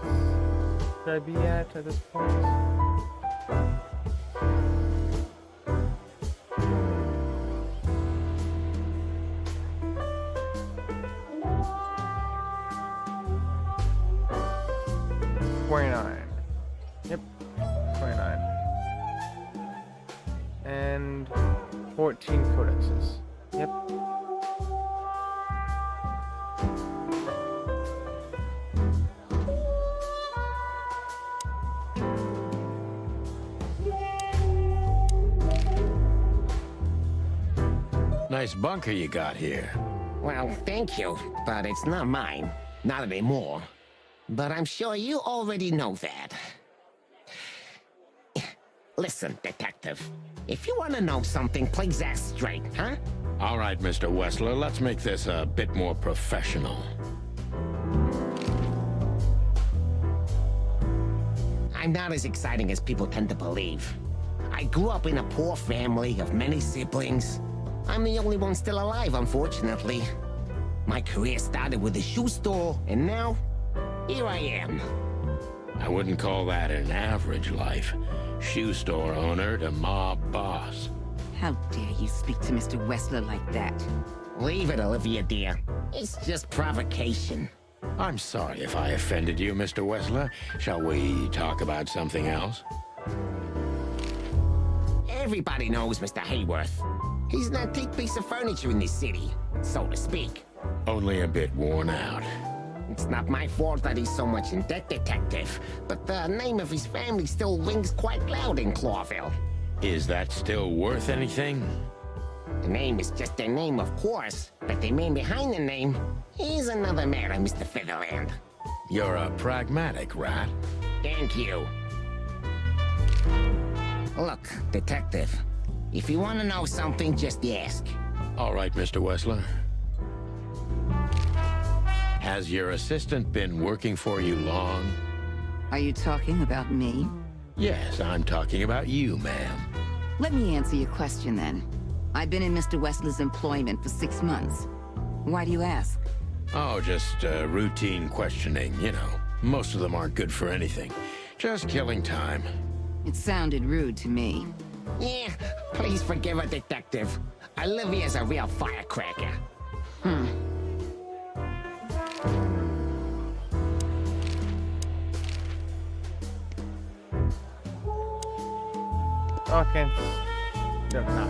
should I be at this point? Yep, 29. And 14 codexes. Yep. Nice bunker you got here. Well, thank you, but it's not mine. Not anymore. But I'm sure you already know that. Listen, detective. If you want to know something, please ask straight, huh? All right, Mr. Wessler, let's make this a bit more professional. I'm not as exciting as people tend to believe. I grew up in a poor family of many siblings. I'm the only one still alive, unfortunately. My career started with a shoe store, and now, here I am. I wouldn't call that an average life. Shoe store owner to mob boss. How dare you speak to Mr. Wessler like that? Leave it, Olivia, dear. It's just provocation. I'm sorry if I offended you, Mr. Wessler. Shall we talk about something else? Everybody knows Mr. Hayworth. He's an antique piece of furniture in this city, so to speak. Only a bit worn out. It's not my fault that he's so much in debt, detective, but the name of his family still rings quite loud in Clawville. Is that still worth anything? The name is just their name, of course, but the man behind the name is another matter, Mr. Featherland. You're a pragmatic rat. Thank you. Look, detective, if you want to know something, just ask. All right, Mr. Wessler. Has your assistant been working for you long? Are you talking about me? Yes, I'm talking about you, ma'am. Let me answer your question then. I've been in Mr. Wessler's employment for 6 months. Why do you ask? Oh, just routine questioning, you know. Most of them aren't good for anything. Just killing time. It sounded rude to me. Yeah, please forgive a detective. Olivia's a real firecracker. Oh, can't. No, not.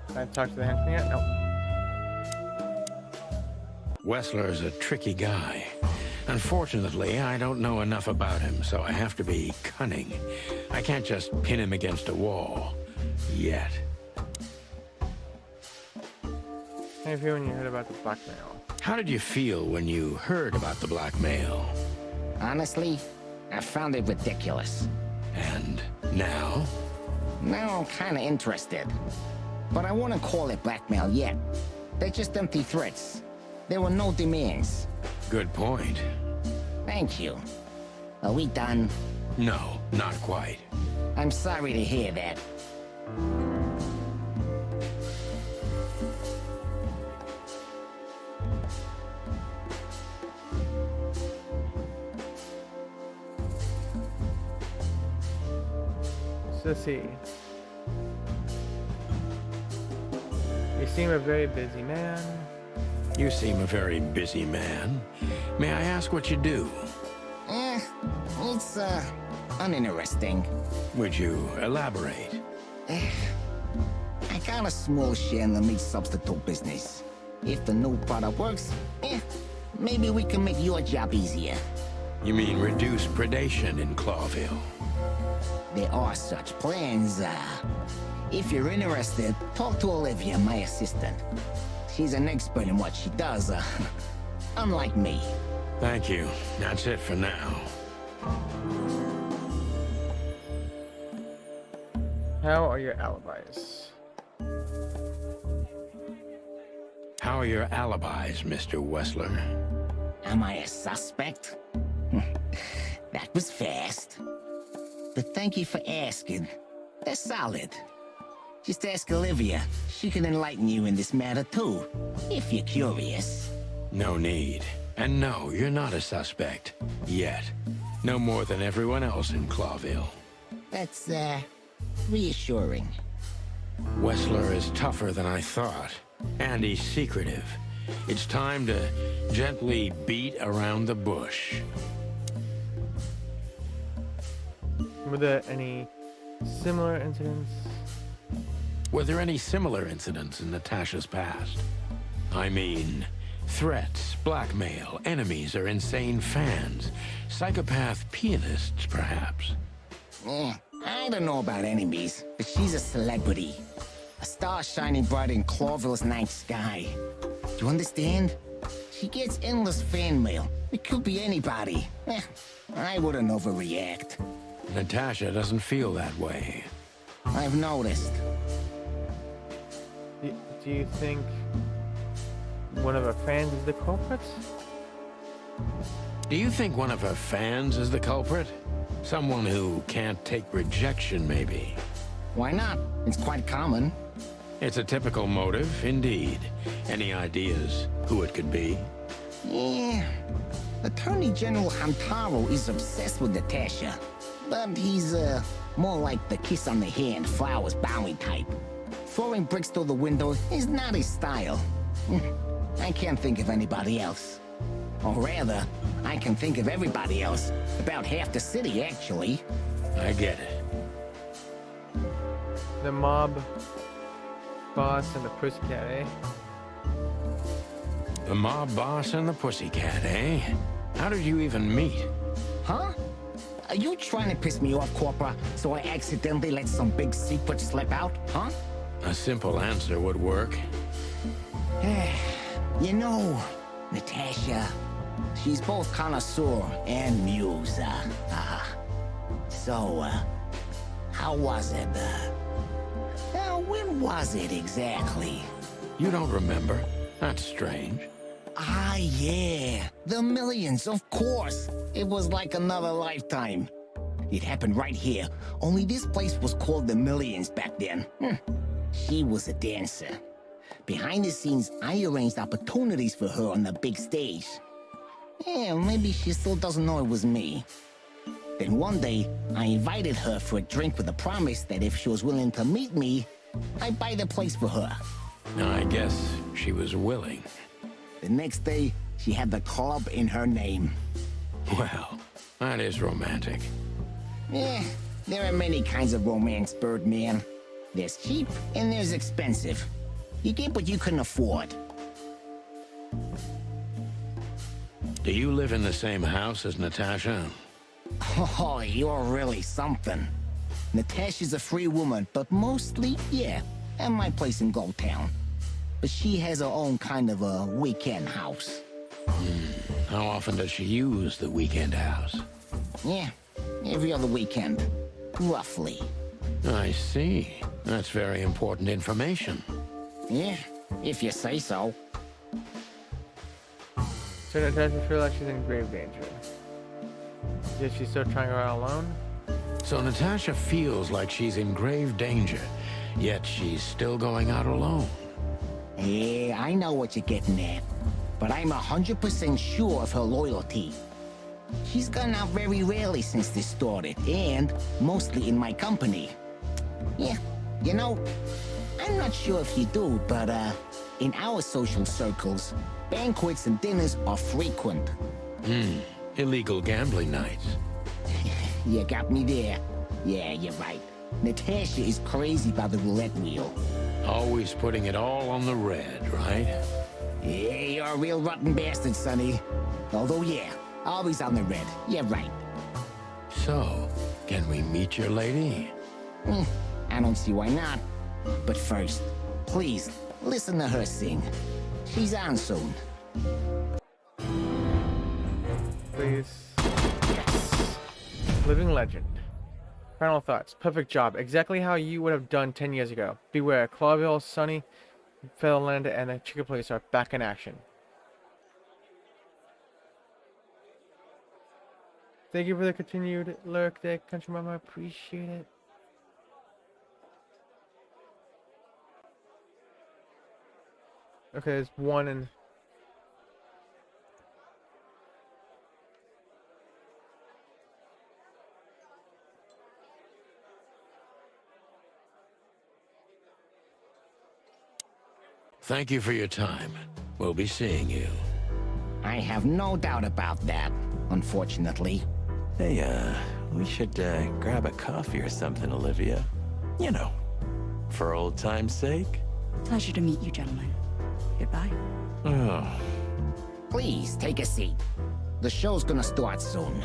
Can I talk to the henchman yet? No. Wessler's a tricky guy. Unfortunately, I don't know enough about him, so I have to be cunning. I can't just pin him against a wall. Yet. How do you feel when you heard about the blackmail? How did you feel when you heard about the blackmail? Honestly, I found it ridiculous. And now? Now I'm kinda interested. But I wouldn't call it blackmail yet. They're just empty threats. There were no demands. Good point. Thank you. Are we done? No, not quite. I'm sorry to hear that. Let's see. You seem a very busy man. You seem a very busy man. May I ask what you do? It's, uninteresting. Would you elaborate? I got a small share in the meat substitute business. If the new product works, maybe we can make your job easier. You mean reduce predation in Clawville? There are such plans. If you're interested, talk to Olivia, my assistant. She's an expert in what she does, unlike me. Thank you. That's it for now. How are your alibis? How are your alibis, Mr. Wessler? Am I a suspect? That was fast. But thank you for asking. They're solid. Just ask Olivia. She can enlighten you in this matter too, if you're curious. No need. And no, you're not a suspect. Yet. No more than everyone else in Clawville. That's, reassuring. Wessler is tougher than I thought. And he's secretive. It's time to gently beat around the bush. Were there any similar incidents? Were there any similar incidents in Natasha's past? I mean, threats, blackmail, enemies or insane fans, psychopath pianists, perhaps. I don't know about enemies, but she's a celebrity. A star shining bright in Clawville's night sky. Do you understand? She gets endless fan mail. It could be anybody. I wouldn't overreact. Natasha doesn't feel that way. I've noticed. Do you think one of her fans is the culprit? Do you think one of her fans is the culprit? Someone who can't take rejection, maybe? Why not? It's quite common. It's a typical motive, indeed. Any ideas who it could be? Yeah. Attorney General Hamtaro is obsessed with Natasha. But he's, more like the kiss on the hand, flowers bowing type. Throwing bricks through the window is not his style. I can't think of anybody else. Or rather, I can think of everybody else. About half the city, actually. I get it. The mob boss and the pussycat, eh? The mob boss and the pussycat, eh? How did you even meet? Huh? Are you trying to piss me off, Corpora, so I accidentally let some big secret slip out, huh? A simple answer would work. You know, Natasha, she's both connoisseur and muse. So, how was it? When was it exactly? You don't remember? That's strange. Ah, yeah. The Millions, of course. It was like another lifetime. It happened right here. Only this place was called the Millions back then. She was a dancer. Behind the scenes, I arranged opportunities for her on the big stage. Yeah, maybe she still doesn't know it was me. Then one day, I invited her for a drink with a promise that if she was willing to meet me, I'd buy the place for her. I guess she was willing. The next day, she had the club in her name. Well, that is romantic. Yeah, there are many kinds of romance, Birdman. There's cheap and there's expensive. You get what you can afford. Do you live in the same house as Natasha? Oh, you're really something. Natasha's a free woman, but mostly, yeah, at my place in Gold Town. But she has her own kind of a weekend house. How often does she use the weekend house? Yeah, every other weekend, roughly. I see. That's very important information. Yeah, if you say so. So Natasha feels like she's in grave danger. Is she still trying her out alone? So Natasha feels like she's in grave danger, yet she's still going out alone. Yeah, I know what you're getting at. But I'm 100% sure of her loyalty. She's gone out very rarely since this started, and mostly in my company. Yeah, you know, I'm not sure if you do, but in our social circles, banquets and dinners are frequent. Illegal gambling nights. You got me there. Yeah, you're right. Natasha is crazy about the roulette wheel. Always putting it all on the red, right? Yeah, you're a real rotten bastard, Sonny. Although, yeah, always on the red. Yeah, right. So, can we meet your lady? I don't see why not. But first, please, listen to her sing. She's on soon. Please. Yes. Living legend. Final thoughts. Perfect job. Exactly how you would have done 10 years ago. Beware, Clawville, Sunny, Featherland, and the Chicken Police are back in action. Thank you for the continued lurk there, Country Mama. Appreciate it. Okay, there's one in... Thank you for your time. We'll be seeing you. I have no doubt about that, unfortunately. Hey, we should grab a coffee or something, Olivia. You know, for old time's sake. Pleasure to meet you, gentlemen. Goodbye. Oh. Please, take a seat. The show's gonna start soon.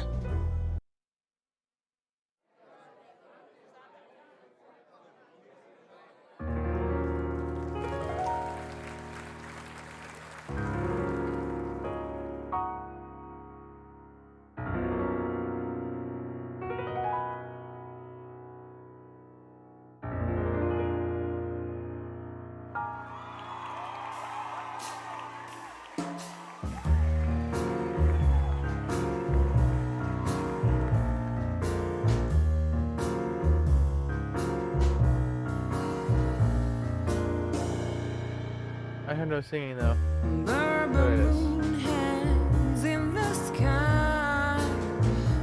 I heard no singing though. Moon hands in the sky.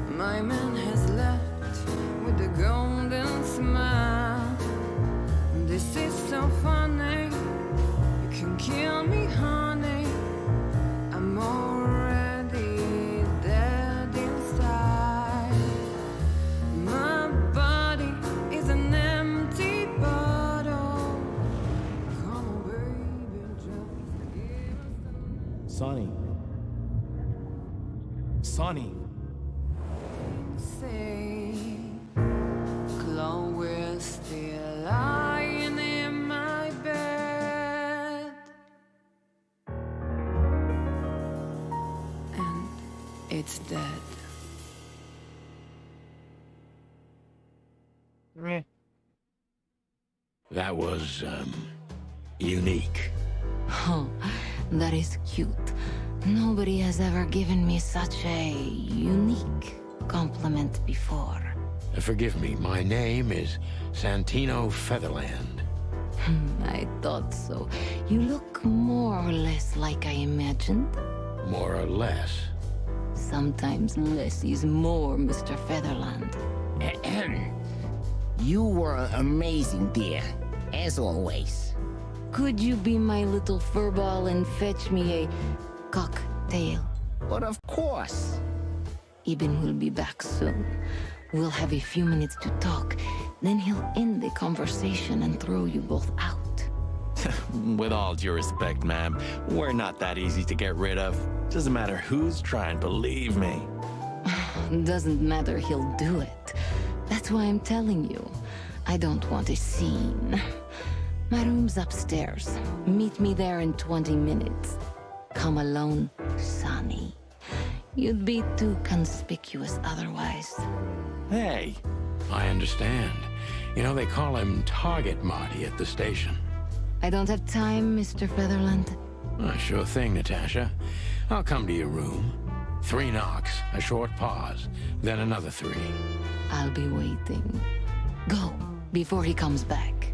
My man has left with a golden smile. This is so funny. You can kill me, honey. I'm already dead inside. My body is an empty bottle. Come on, baby, just give us Sonny. Sonny. say. Chloe's still lying in my bed. And it's dead. Meh. That was, unique. Oh, that is cute. Nobody has ever given me such a unique compliment before. Forgive me, my name is Santino Featherland. I thought so. You look more or less like I imagined. More or less. sometimes less is more, Mr. Featherland. You were amazing, dear. As always. Could you be my little furball and fetch me a cocktail? But of course. Ibn will be back soon. We'll have a few minutes to talk. Then he'll end the conversation and throw you both out. With all due respect, ma'am, we're not that easy to get rid of. Doesn't matter who's trying, believe me. Doesn't matter, he'll do it. That's why I'm telling you. I don't want a scene. My room's upstairs. Meet me there in 20 minutes. Come alone, Sonny. You'd be too conspicuous otherwise. Hey. I understand. You know, they call him Target Marty at the station. I don't have time, Mr. Featherland. Sure thing, Natasha. I'll come to your room. 3 knocks, a short pause, then another 3. I'll be waiting. Go, before he comes back.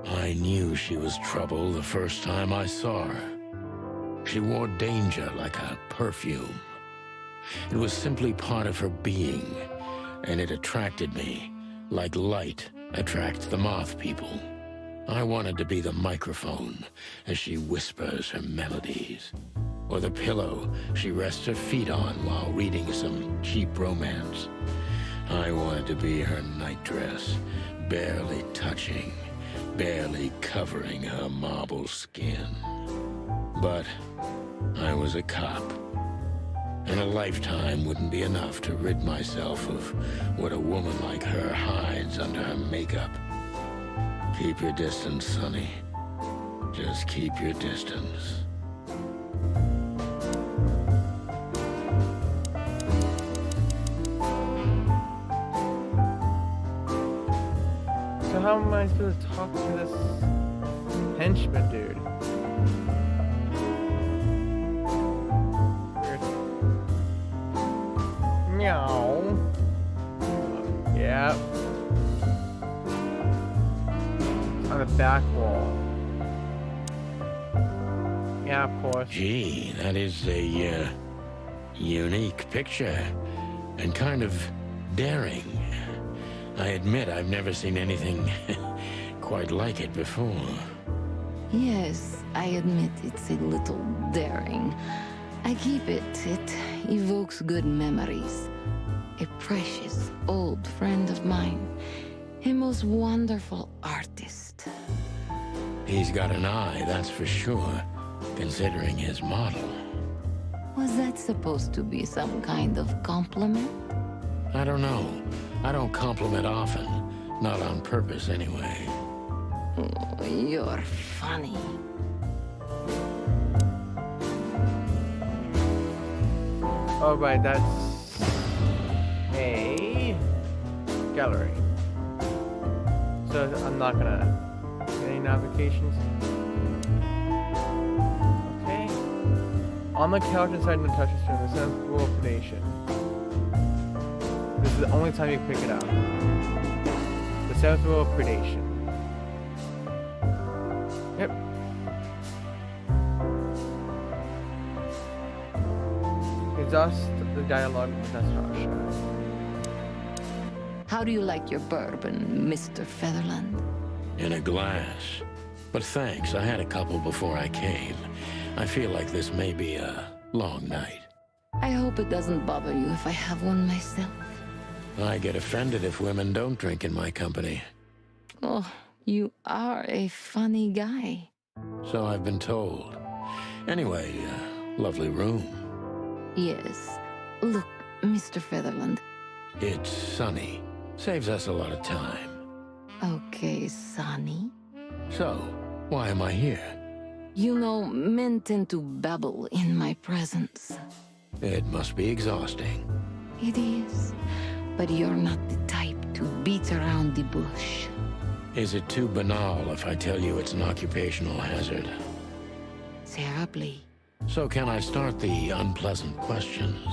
I knew she was trouble the first time I saw her. She wore danger like a perfume. It was simply part of her being, and it attracted me, like light attracts the moth people. I wanted to be the microphone as she whispers her melodies, or the pillow she rests her feet on while reading some cheap romance. I wanted to be her nightdress, barely touching, barely covering her marble skin. But I was a cop, and a lifetime wouldn't be enough to rid myself of what a woman like her hides under her makeup. Keep your distance, Sonny. Just keep your distance. So how am I supposed to talk to this henchman dude? Meow. Yep. On the back wall. Yeah, of course. Gee, that is a, unique picture. And kind of daring. I admit I've never seen anything quite like it before. Yes, I admit it's a little daring. I keep it. It evokes good memories. A precious old friend of mine. A most wonderful artist. He's got an eye, that's for sure, considering his model. Was that supposed to be some kind of compliment? I don't know. I don't compliment often. Not on purpose, anyway. Oh, you're funny. Oh, right, that's a gallery. So I'm not gonna get any notifications. Okay. On the couch inside Natasha's room, the seventh rule of predation. This is the only time you pick it up. The seventh rule of predation. Yep. Exhaust the dialogue with Natasha. How do you like your bourbon, Mr. Featherland? In a glass. But thanks, I had a couple before I came. I feel like this may be a long night. I hope it doesn't bother you if I have one myself. I get offended if women don't drink in my company. Oh, you are a funny guy. So I've been told. Anyway, lovely room. Yes. Look, Mr. Featherland. It's sunny. Saves us a lot of time. Okay, Sonny. So, why am I here? You know, men tend to babble in my presence. It must be exhausting. It is. But you're not the type to beat around the bush. Is it too banal if I tell you it's an occupational hazard? Terribly. So can I start the unpleasant questions?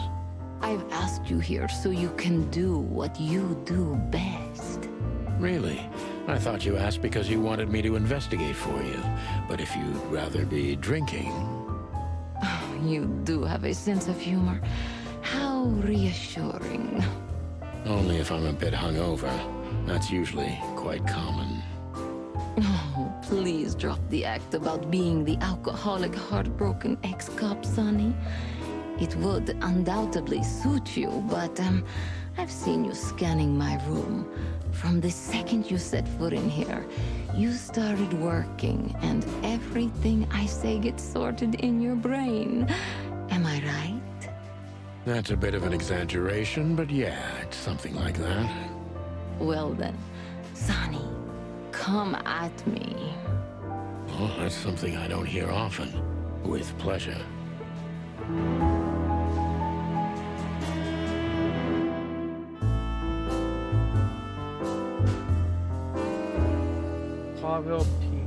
I've asked you here so you can do what you do best. Really? I thought you asked because you wanted me to investigate for you. But if you'd rather be drinking... you do have a sense of humor. How reassuring. Only if I'm a bit hungover. That's usually quite common. Oh, please drop the act about being the alcoholic, heartbroken ex-cop, Sonny. It would undoubtedly suit you, but I've seen you scanning my room. From the second you set foot in here, you started working, and everything I say gets sorted in your brain. Am I right? That's a bit of an exaggeration, but yeah, it's something like that. Well then, Sonny, come at me. Oh, that's something I don't hear often. With pleasure. Clawville PD.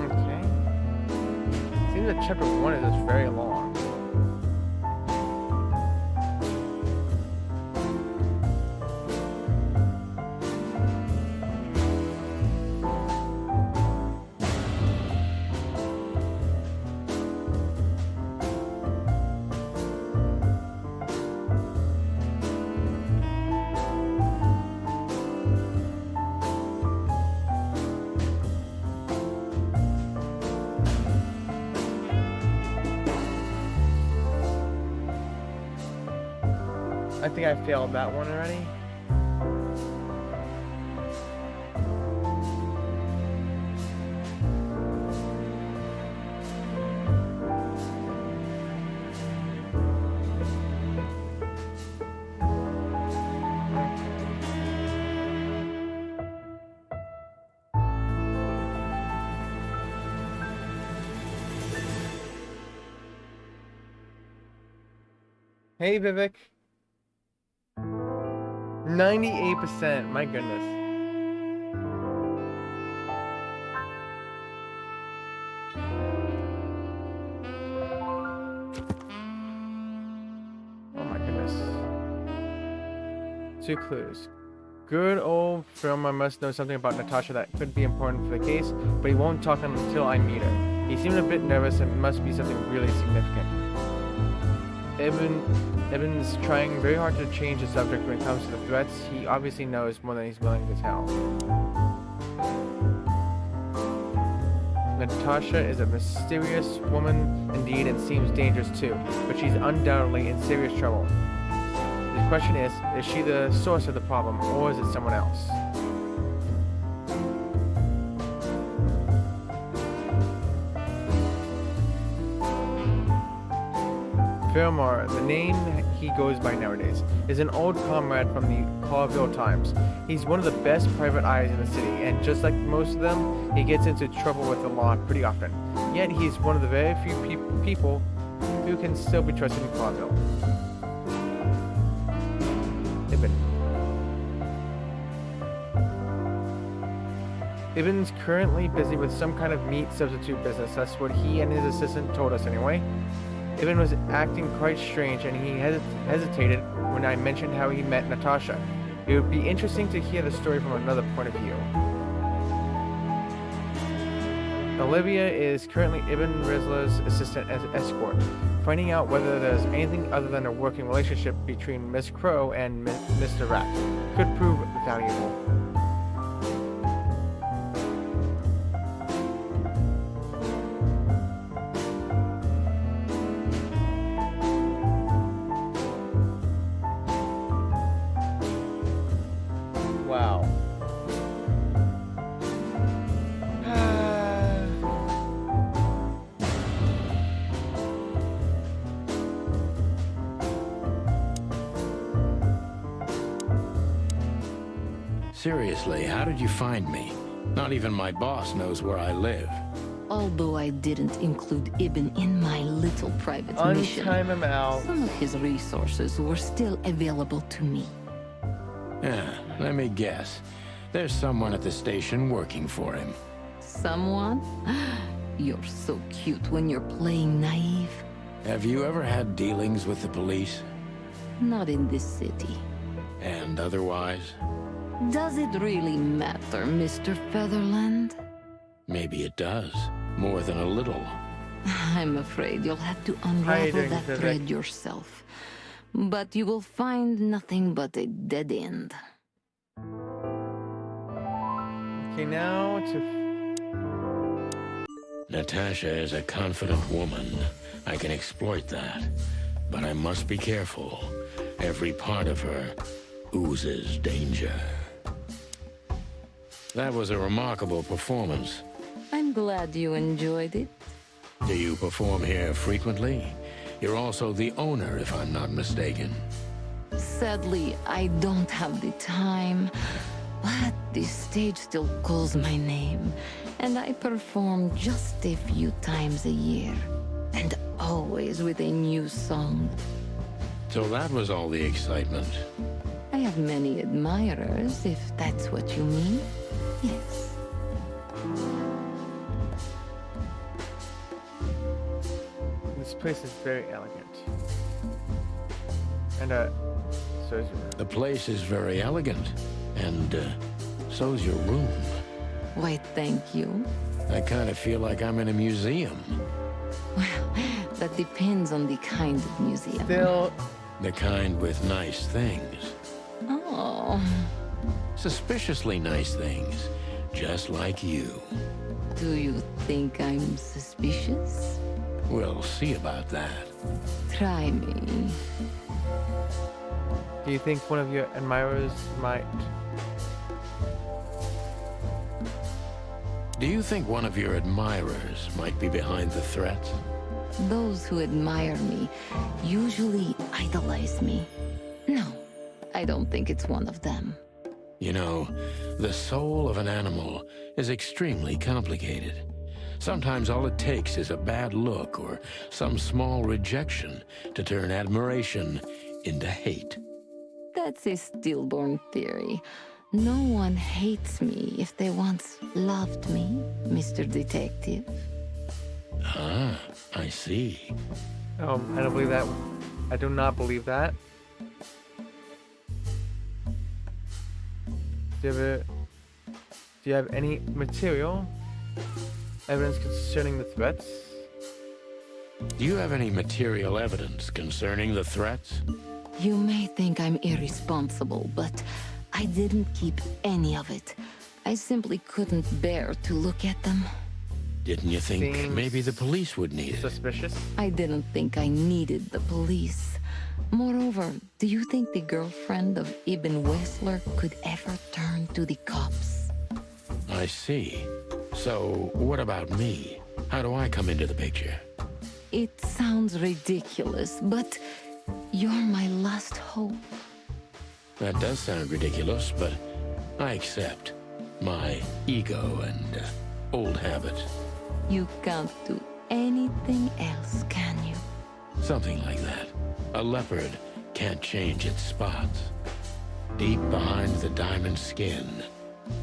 Okay. Seems that chapter 1 is just very long. I think I failed that one already. Hey, Vivek. 98%, my goodness. Oh my goodness. 2 clues. Good old Filmer must know something about Natasha that could be important for the case, but he won't talk until I meet her. He seemed a bit nervous and must be something really significant. Ibn's trying very hard to change the subject when it comes to the threats. He obviously knows more than he's willing to tell. Natasha is a mysterious woman indeed and seems dangerous too, but she's undoubtedly in serious trouble. The question is she the source of the problem, or is it someone else? Fillmore, the name he goes by nowadays, is an old comrade from the Clawville times. He's one of the best private eyes in the city, and just like most of them, he gets into trouble with the law pretty often. Yet he's one of the very few people who can still be trusted in Clawville. Ibn's currently busy with some kind of meat substitute business. That's what he and his assistant told us anyway. Ibn was acting quite strange, and he hesitated when I mentioned how he met Natasha. It would be interesting to hear the story from another point of view. Olivia is currently Ibn Rizla's assistant as escort. Finding out whether there's anything other than a working relationship between Miss Crow and Mr. Rat could prove valuable. Seriously, how did you find me? Not even my boss knows where I live. Although I didn't include Ibn in my little private mission, Untime him out. Some of his resources were still available to me. Yeah, let me guess. There's someone at the station working for him. Someone? You're so cute when you're playing naive. Have you ever had dealings with the police? Not in this city. And otherwise? Does it really matter, Mr. Featherland? Maybe it does. More than a little. I'm afraid you'll have to How you unravel doing, that Vivek? thread yourself. But you will find nothing but a dead end. Okay, now to... Natasha is a confident woman. I can exploit that. But I must be careful. Every part of her oozes danger. That was a remarkable performance. I'm glad you enjoyed it. Do you perform here frequently? You're also the owner, if I'm not mistaken. Sadly, I don't have the time, but this stage still calls my name, and I perform just a few times a year, and always with a new song. So that was all the excitement. I have many admirers, if that's what you mean. Yes. This place is very elegant. And, so is your... The place is very elegant, and so's your room. Why, thank you. I kind of feel like I'm in a museum. Well, that depends on the kind of museum. Still... The kind with nice things. Oh. Suspiciously nice things, just like you. Do you think I'm suspicious? We'll see about that. Try me. Do you think one of your admirers might... Do you think one of your admirers might be behind the threats? Those who admire me usually idolize me. No, I don't think it's one of them. You know, the soul of an animal is extremely complicated. Sometimes all it takes is a bad look or some small rejection to turn admiration into hate. That's a stillborn theory. No one hates me if they once loved me, Mr. Detective. Ah, I see. I don't believe that. I do not believe that. Do you have any material evidence concerning the threats? Do you have any material evidence concerning the threats? You may think I'm irresponsible, but I didn't keep any of it. I simply couldn't bear to look at them. Didn't you think Seems maybe the police would need it? Suspicious? I didn't think I needed the police. Moreover, do you think the girlfriend of Ibn Wessler could ever turn to the cops? I see. So, what about me? How do I come into the picture? It sounds ridiculous, but you're my last hope. That does sound ridiculous, but I accept. My ego and old habits. You can't do anything else, can you? Something like that. A leopard can't change its spots. Deep behind the diamond skin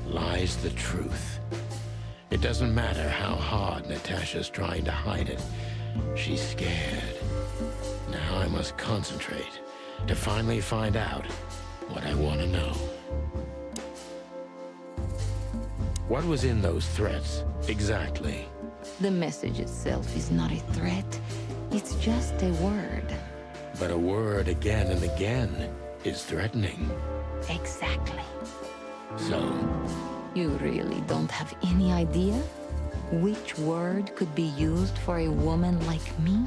lies the truth. It doesn't matter how hard Natasha's trying to hide it. She's scared. Now I must concentrate to finally find out what I want to know. What was in those threats, exactly? The message itself is not a threat. It's just a word. But a word again and again is threatening. Exactly. So, you really don't have any idea which word could be used for a woman like me?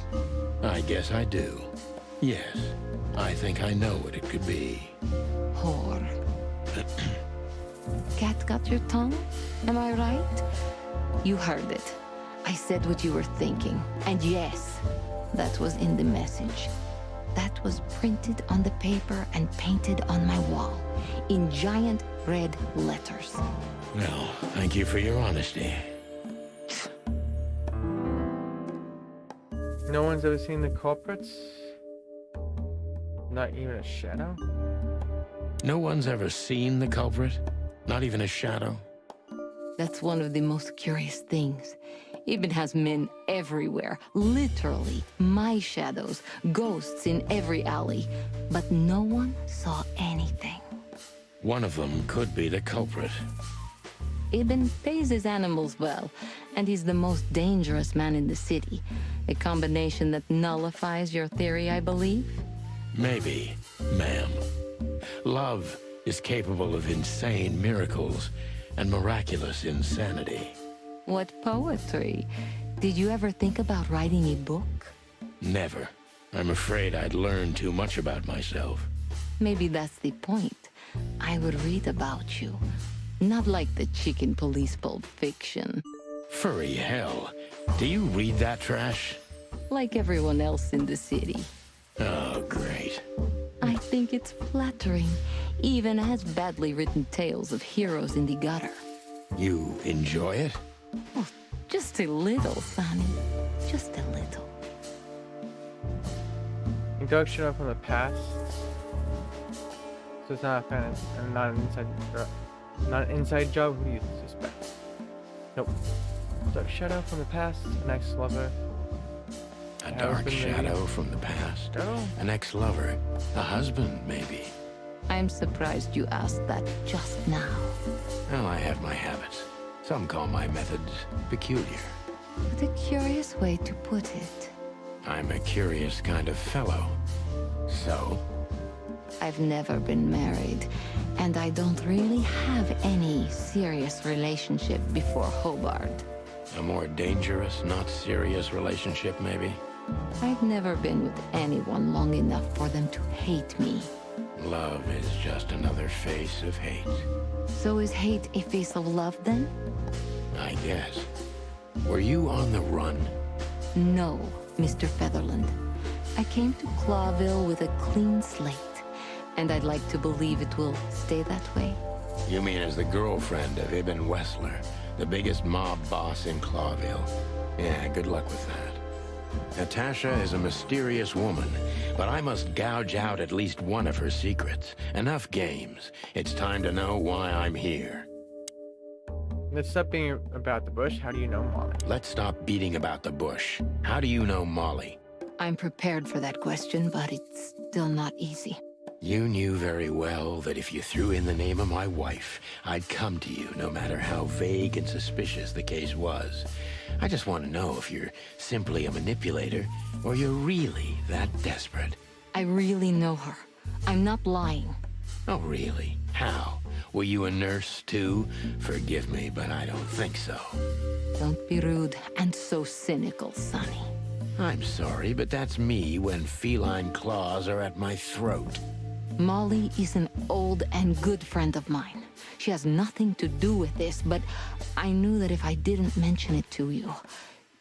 I guess I do. Yes, I think I know what it could be. Whore. Cat got your tongue? Am I right? You heard it. I said what you were thinking. And yes, that was in the message. That was printed on the paper and painted on my wall in giant red letters. Well, thank you for your honesty. No one's ever seen the culprits? Not even a shadow? No one's ever seen the culprit? Not even a shadow? That's one of the most curious things. Ibn has men everywhere, literally, my shadows, ghosts in every alley. But no one saw anything. One of them could be the culprit. Ibn pays his animals well, and he's the most dangerous man in the city. A combination that nullifies your theory, I believe? Maybe, ma'am. Love is capable of insane miracles and miraculous insanity. What poetry. Did you ever think about writing a book? Never. I'm afraid I'd learn too much about myself. Maybe that's the point. I would read about you. Not like the chicken police Pulp Fiction. Furry hell. Do you read that trash? Like everyone else in the city. Oh, great. I think it's flattering, even as badly written tales of heroes in the gutter. You enjoy it? Oh, just a little, Sonny. Just a little. Induction from the past. So it's not a fan and not an inside job. Who do you suspect? Nope. Dark shadow from the past, an ex-lover. A dark shadow from the past. Oh. An ex-lover. A husband, maybe. I'm surprised you asked that just now. Well, I have my habits. Some call my methods peculiar. What a curious way to put it. I'm a curious kind of fellow. So? I've never been married, and I don't really have any serious relationship before Hobart. A more dangerous, not serious relationship, maybe? I've never been with anyone long enough for them to hate me. Love is just another face of hate. So is hate a face of love, then? I guess. Were you on the run? No, Mr. Featherland. I came to Clawville with a clean slate, and I'd like to believe it will stay that way. You mean as the girlfriend of Ibn Wessler, the biggest mob boss in Clawville? Yeah, good luck with that. Natasha is a mysterious woman, but I must gouge out at least one of her secrets. Enough games. It's time to know why I'm here. Let's stop being about the bush. How do you know Molly? Let's stop beating about the bush. How do you know Molly? I'm prepared for that question, but it's still not easy. You knew very well that if you threw in the name of my wife, I'd come to you no matter how vague and suspicious the case was. I just want to know if you're simply a manipulator or you're really that desperate. I really know her. I'm not lying. Oh, really? How? Were you a nurse, too? Forgive me, but I don't think so. Don't be rude and so cynical, Sonny. I'm sorry, but that's me when feline claws are at my throat. Molly is an old and good friend of mine. She has nothing to do with this, but I knew that if I didn't mention it to you,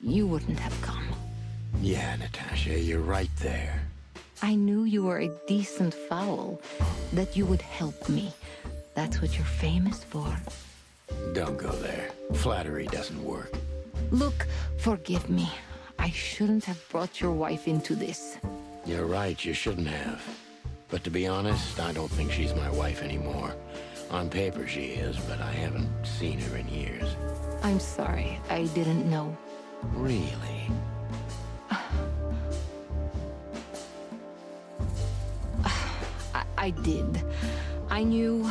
you wouldn't have come. Yeah, Natasha, you're right there. I knew you were a decent fowl, that you would help me. That's what you're famous for. Don't go there. Flattery doesn't work. Look, forgive me. I shouldn't have brought your wife into this. You're right, you shouldn't have. But to be honest, I don't think she's my wife anymore. On paper she is, but I haven't seen her in years. I'm sorry, I didn't know. Really? I did. I knew.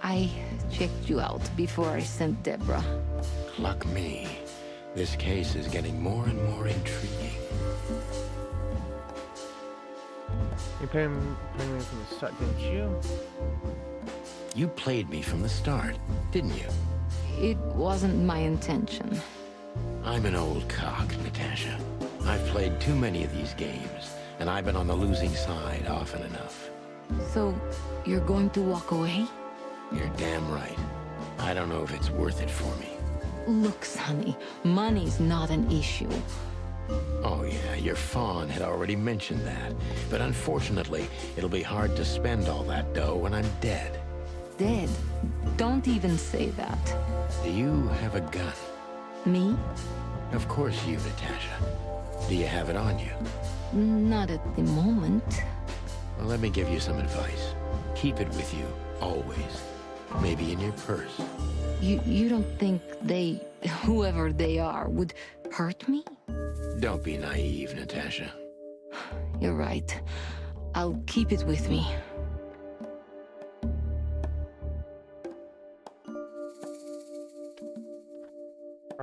I checked you out before I sent Deborah. Luck me. This case is getting more and more intriguing. You played me from the start, didn't you? You played me from the start, didn't you? It wasn't my intention. I'm an old cock, Natasha. I've played too many of these games, and I've been on the losing side often enough. So, you're going to walk away? You're damn right. I don't know if it's worth it for me. Look, Sonny, money's not an issue. Oh yeah, your fawn had already mentioned that. But unfortunately, it'll be hard to spend all that dough when I'm dead. Dead? Don't even say that. Do you have a gun? Me? Of course you, Natasha. Do you have it on you? Not at the moment. Well, let me give you some advice. Keep it with you, always. Maybe in your purse. You don't think they, whoever they are, would hurt me? Don't be naive, Natasha. You're right. I'll keep it with me.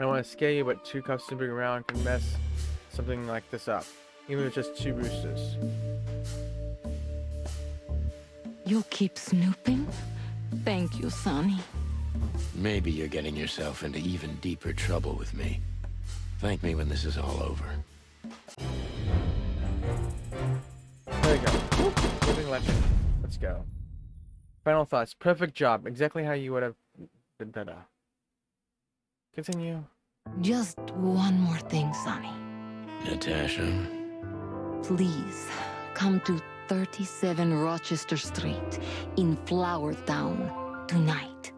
I don't want to scare you, but 2 cops snooping around can mess something like this up. Even with just 2 boosters. You'll keep snooping? Thank you, Sonny. Maybe you're getting yourself into even deeper trouble with me. Thank me when this is all over. There we go. Living legend. Let's go. Final thoughts. Perfect job. Exactly how you would have been better. Continue. Just one more thing, Sonny. Natasha? Please, come to 37 Rochester Street in Flower Town tonight.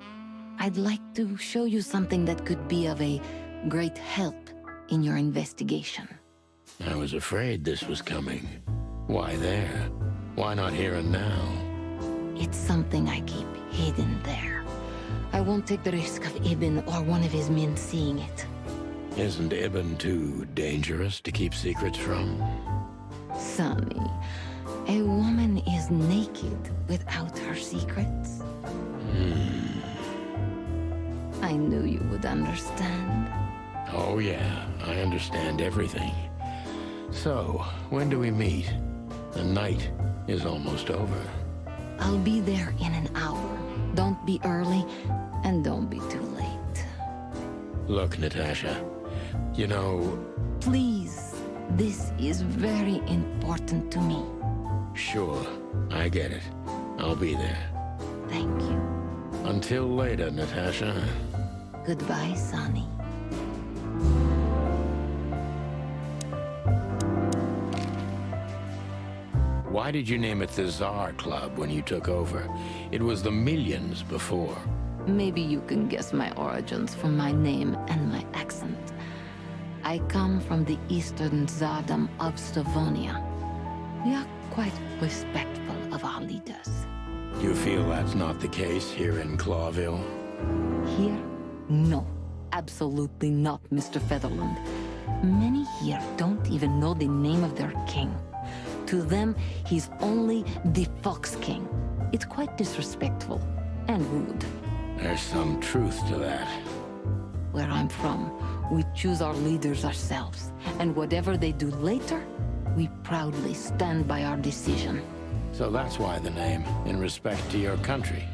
I'd like to show you something that could be of a great help in your investigation. I was afraid this was coming. Why there? Why not here and now? It's something I keep hidden there. I won't take the risk of Ibn or one of his men seeing it. Isn't Ibn too dangerous to keep secrets from? Sonny, a woman is naked without her secrets. I knew you would understand. Oh yeah, I understand everything. So, when do we meet? The night is almost over. I'll be there in an hour. Don't be early, and don't be too late. Look, Natasha, you know... Please, this is very important to me. Sure, I get it. I'll be there. Thank you. Until later, Natasha. Goodbye, Sonny. Why did you name it the Tsar Club when you took over? It was the Millions before. Maybe you can guess my origins from my name and my accent. I come from the eastern Tsardom of Slavonia. We are quite respectful of our leaders. You feel that's not the case here in Clawville? Here? No. Absolutely not, Mr. Featherland. Many here don't even know the name of their king. To them, he's only the Fox King. It's quite disrespectful and rude. There's some truth to that. Where I'm from, we choose our leaders ourselves. And whatever they do later, we proudly stand by our decision. So that's why the name, in respect to your country.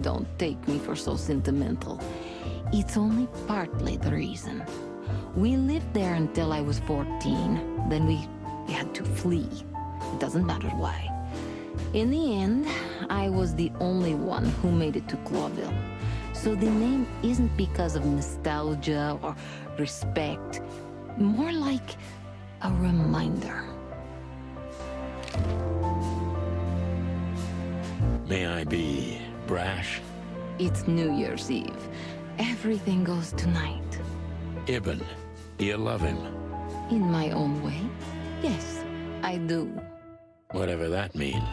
Don't take me for so sentimental. It's only partly the reason. We lived there until I was 14. Then we had to flee. It doesn't matter why. In the end, I was the only one who made it to Clawville. So the name isn't because of nostalgia or respect. More like a reminder. May I be brash? It's New Year's Eve. Everything goes tonight. Ibn, do you love him? In my own way, yes, I do. Whatever that means.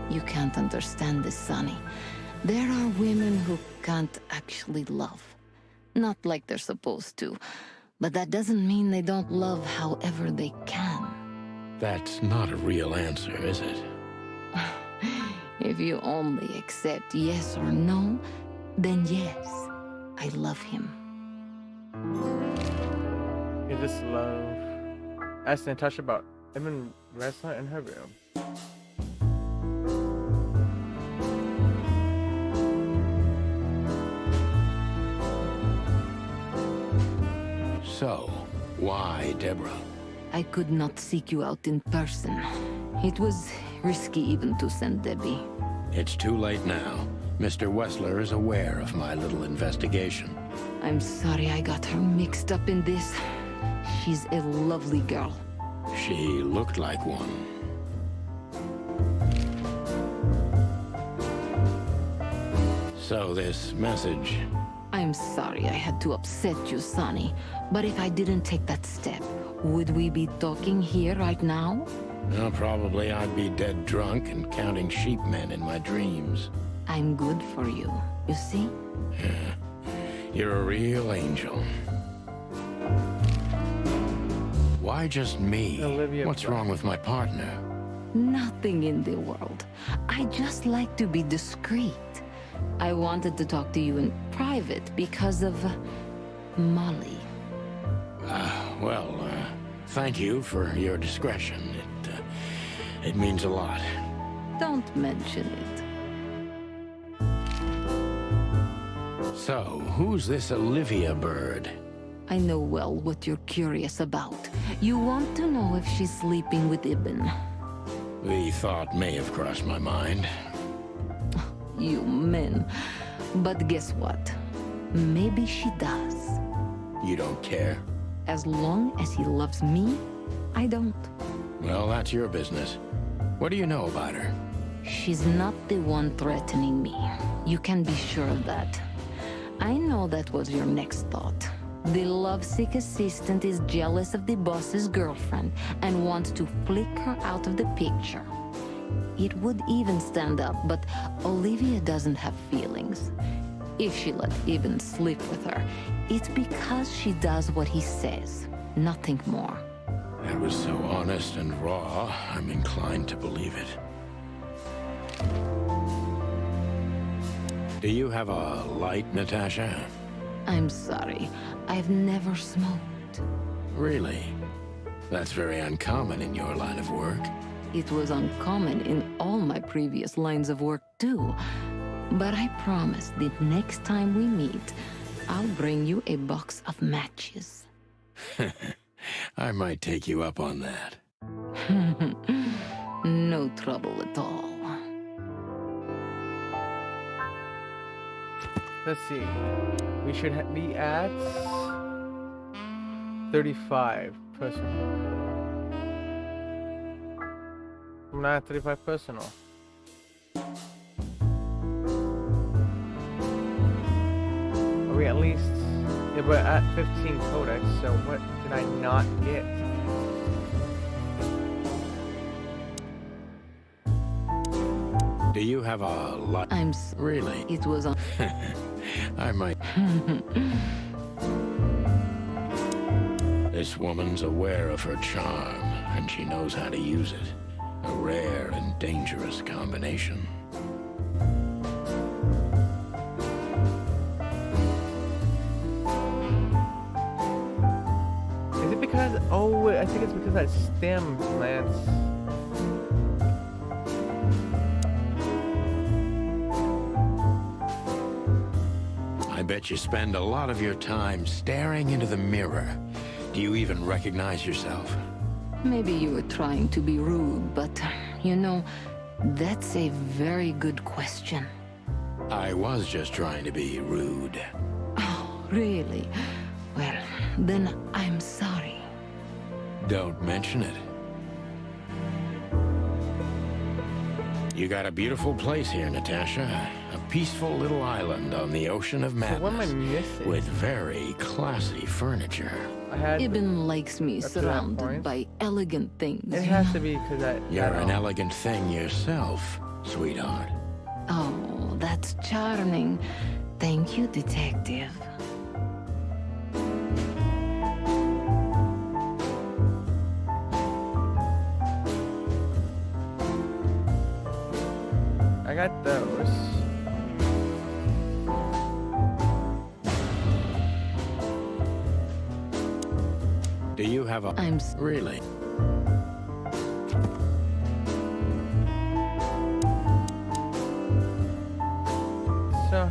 You can't understand this, Sonny. There are women who can't actually love. Not like they're supposed to. But that doesn't mean they don't love however they can. That's not a real answer, is it? If you only accept yes or no, then yes, I love him. You just love... Ask Natasha about Ibn Resla in her room. So, why Deborah? I could not seek you out in person. It was risky even to send Debbie. It's too late now. Mr. Wessler is aware of my little investigation. I'm sorry I got her mixed up in this. She's a lovely girl. She looked like one. So this message... I'm sorry I had to upset you, Sonny. But if I didn't take that step, would we be talking here right now? Well, probably I'd be dead drunk and counting sheepmen in my dreams. I'm good for you, you see? Yeah, you're a real angel. Why just me? Olivia What's wrong with my partner? Nothing in the world. I just like to be discreet. I wanted to talk to you in private because of Molly. Thank you for your discretion. It means a lot. Don't mention it. So, who's this Olivia bird? I know well what you're curious about. You want to know if she's sleeping with Ibn. The thought may have crossed my mind. You men. But guess what? Maybe she does. You don't care? As long as he loves me, I don't. Well, that's your business. What do you know about her? She's not the one threatening me. You can be sure of that. I know that was your next thought. The lovesick assistant is jealous of the boss's girlfriend and wants to flick her out of the picture. It would even stand up, but Olivia doesn't have feelings. If she let Ibn sleep with her, it's because she does what he says, nothing more. That was so honest and raw, I'm inclined to believe it. Do you have a light, Natasha? I'm sorry. I've never smoked. Really? That's very uncommon in your line of work. It was uncommon in all my previous lines of work, too. But I promise the next time we meet, I'll bring you a box of matches. I might take you up on that. No trouble at all. Let's see. We should be at 35 personal. I'm not at 35 personal. Are we at least? Yeah, we're at 15 codex. So what did I not get? Do you have a lot? Really? It was on. I might. This woman's aware of her charm, and she knows how to use it. A rare and dangerous combination. Is it because? Oh, wait, I think it's because that stem plants. I bet you spend a lot of your time staring into the mirror. Do you even recognize yourself? Maybe you were trying to be rude, but, you know, that's a very good question. I was just trying to be rude. Oh, really? Well, then I'm sorry. Don't mention it. You got a beautiful place here, Natasha. A peaceful little island on the ocean of madness. So what am I missing? With very classy furniture. Ibn likes me surrounded by elegant things. It has to be because You're an elegant thing yourself, sweetheart. Oh, that's charming. Thank you, detective. I got those. Do you have a... Really? So...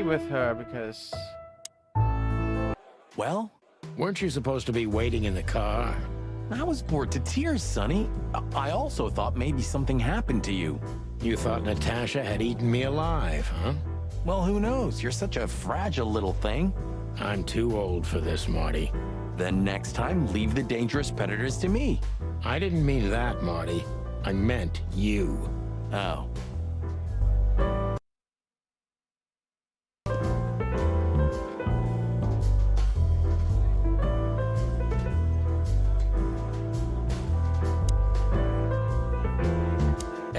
with her because... Well? Weren't you supposed to be waiting in the car? I was bored to tears, Sonny. I also thought maybe something happened to you. You thought Natasha had eaten me alive, huh? Well, who knows? You're such a fragile little thing. I'm too old for this, Marty. Then next time, leave the dangerous predators to me. I didn't mean that, Marty. I meant you. Oh.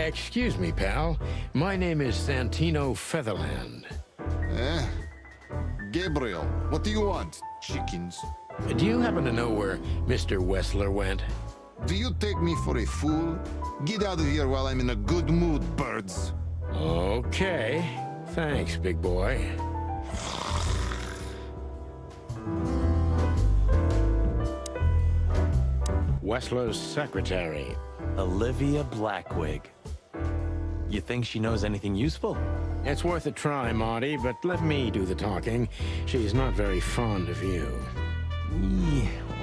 Excuse me, pal. My name is Santino Featherland. Eh? Gabriel, what do you want? Chickens? Do you happen to know where Mr. Wessler went? Do you take me for a fool? Get out of here while I'm in a good mood, birds. Okay. Thanks, big boy. Wessler's secretary. Olivia Blackwig. You think she knows anything useful? It's worth a try, Marty, but let me do the talking. She's not very fond of you.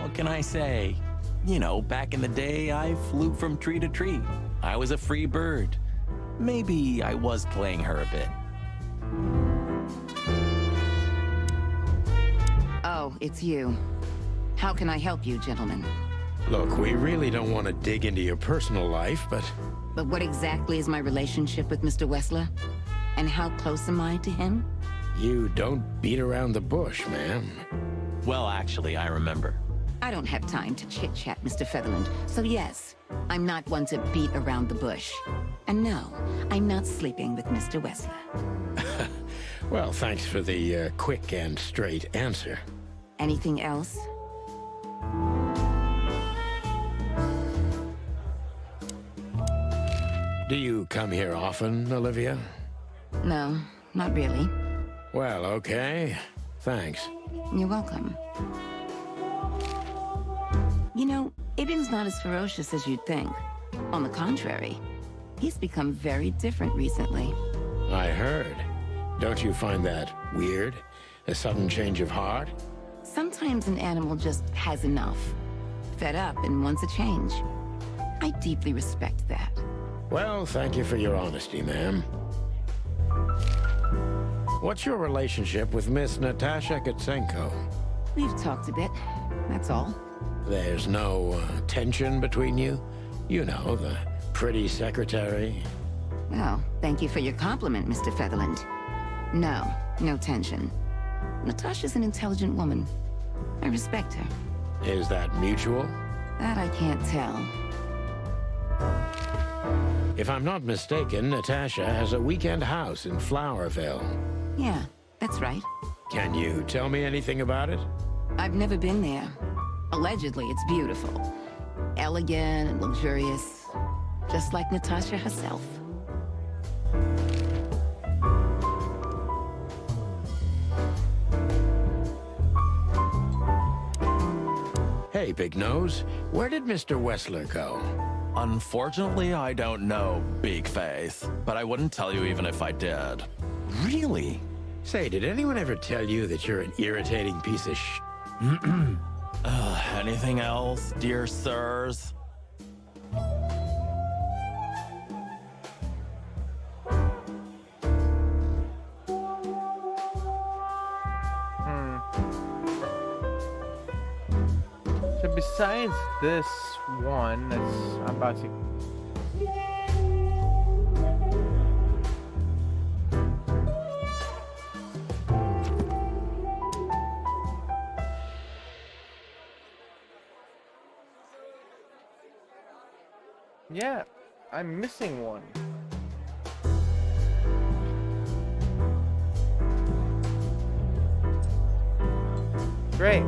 What can I say? You know, back in the day, I flew from tree to tree. I was a free bird. Maybe I was playing her a bit. Oh, it's you. How can I help you, gentlemen? Look, we really don't want to dig into your personal life, but... But what exactly is my relationship with Mr. Wessler? And how close am I to him? You don't beat around the bush, ma'am. Well, actually, I remember. I don't have time to chit-chat, Mr. Featherland. So yes, I'm not one to beat around the bush. And no, I'm not sleeping with Mr. Wessler. Well, thanks for the quick and straight answer. Anything else? Do you come here often, Olivia? No, not really. Well, okay. Thanks. You're welcome. You know, Ibn's not as ferocious as you'd think. On the contrary, he's become very different recently. I heard. Don't you find that weird? A sudden change of heart? Sometimes an animal just has enough. Fed up and wants a change. I deeply respect that. Well, thank you for your honesty, ma'am. What's your relationship with Miss Natasha Gutsenko? We've talked a bit, that's all. There's no tension between you? You know, the pretty secretary. Well, thank you for your compliment, Mr. Featherland. No, no tension. Natasha's an intelligent woman. I respect her. Is that mutual? That I can't tell. If I'm not mistaken, Natasha has a weekend house in Flowerville. Yeah, that's right. Can you tell me anything about it? I've never been there. Allegedly, it's beautiful. Elegant and luxurious. Just like Natasha herself. Hey, Big Nose, where did Mr. Wessler go? Unfortunately, I don't know, Big Face. But I wouldn't tell you even if I did. Really? Say, did anyone ever tell you that you're an irritating piece of Anything else, dear sirs? So besides this one, that's I'm about to. Yeah, I'm missing one. Great.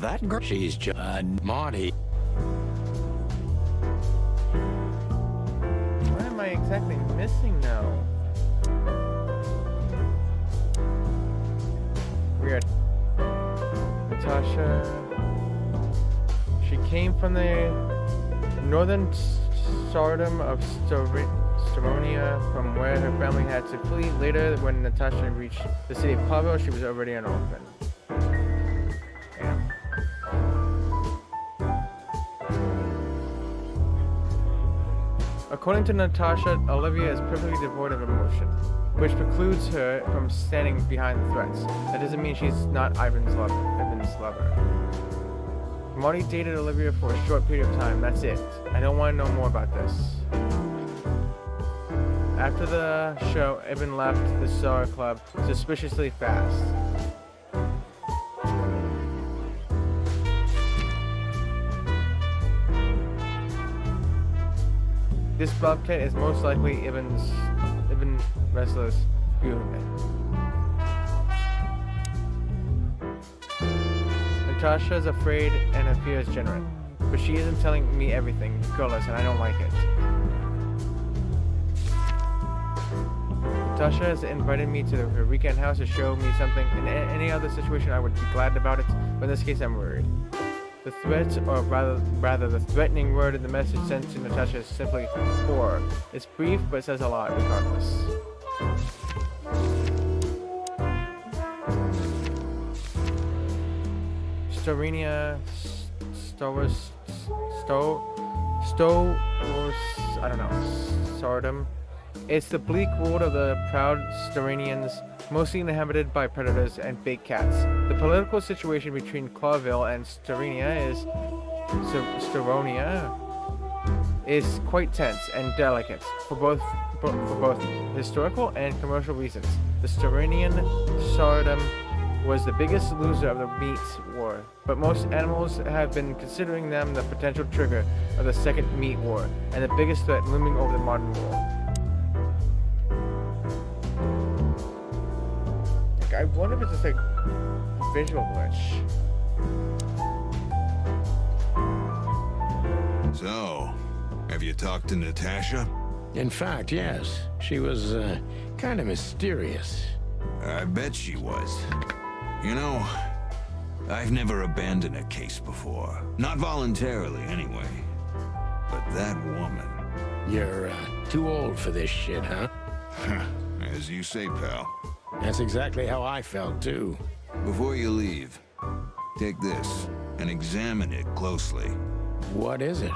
That girl. She's just Marty. What am I exactly missing now? Weird. Natasha. She came from the northern Tsardom of Stavonia, from where her family had to flee. Later, when Natasha reached the city of Clavo, she was already an orphan. Damn. According to Natasha, Olivia is perfectly devoid of emotion, which precludes her from standing behind the threats. That doesn't mean she's not Ivan's lover. Marty dated Olivia for a short period of time, that's it. I don't want to know more about this. After the show, Ivan left the Star Club suspiciously fast. This bobcat is most likely Ibn Resler's Buhman. Natasha is afraid and her fear is genuine, but she isn't telling me everything, regardless, and I don't like it. Natasha has invited me to her weekend house to show me something. In any other situation, I would be glad about it, but in this case, I'm worried. The threat, or rather the threatening word in the message sent to Natasha is simply horror. It's brief, but it says a lot, regardless. Storenia, I don't know, Sardom. It's the bleak world of the proud Storenians, mostly inhabited by predators and big cats. The political situation between Clawville and Storenia is quite tense and delicate for both historical and commercial reasons. The Storenian Sardom was the biggest loser of the meat war, but most animals have been considering them the potential trigger of the second meat war and the biggest threat looming over the modern world. I wonder if it's just like a visual glitch. So, have you talked to Natasha? In fact, yes. She was, kind of mysterious. I bet she was. You know, I've never abandoned a case before. Not voluntarily, anyway. But that woman... You're, too old for this shit, huh? As you say, pal. That's exactly how I felt, too. Before you leave, take this and examine it closely. What is it?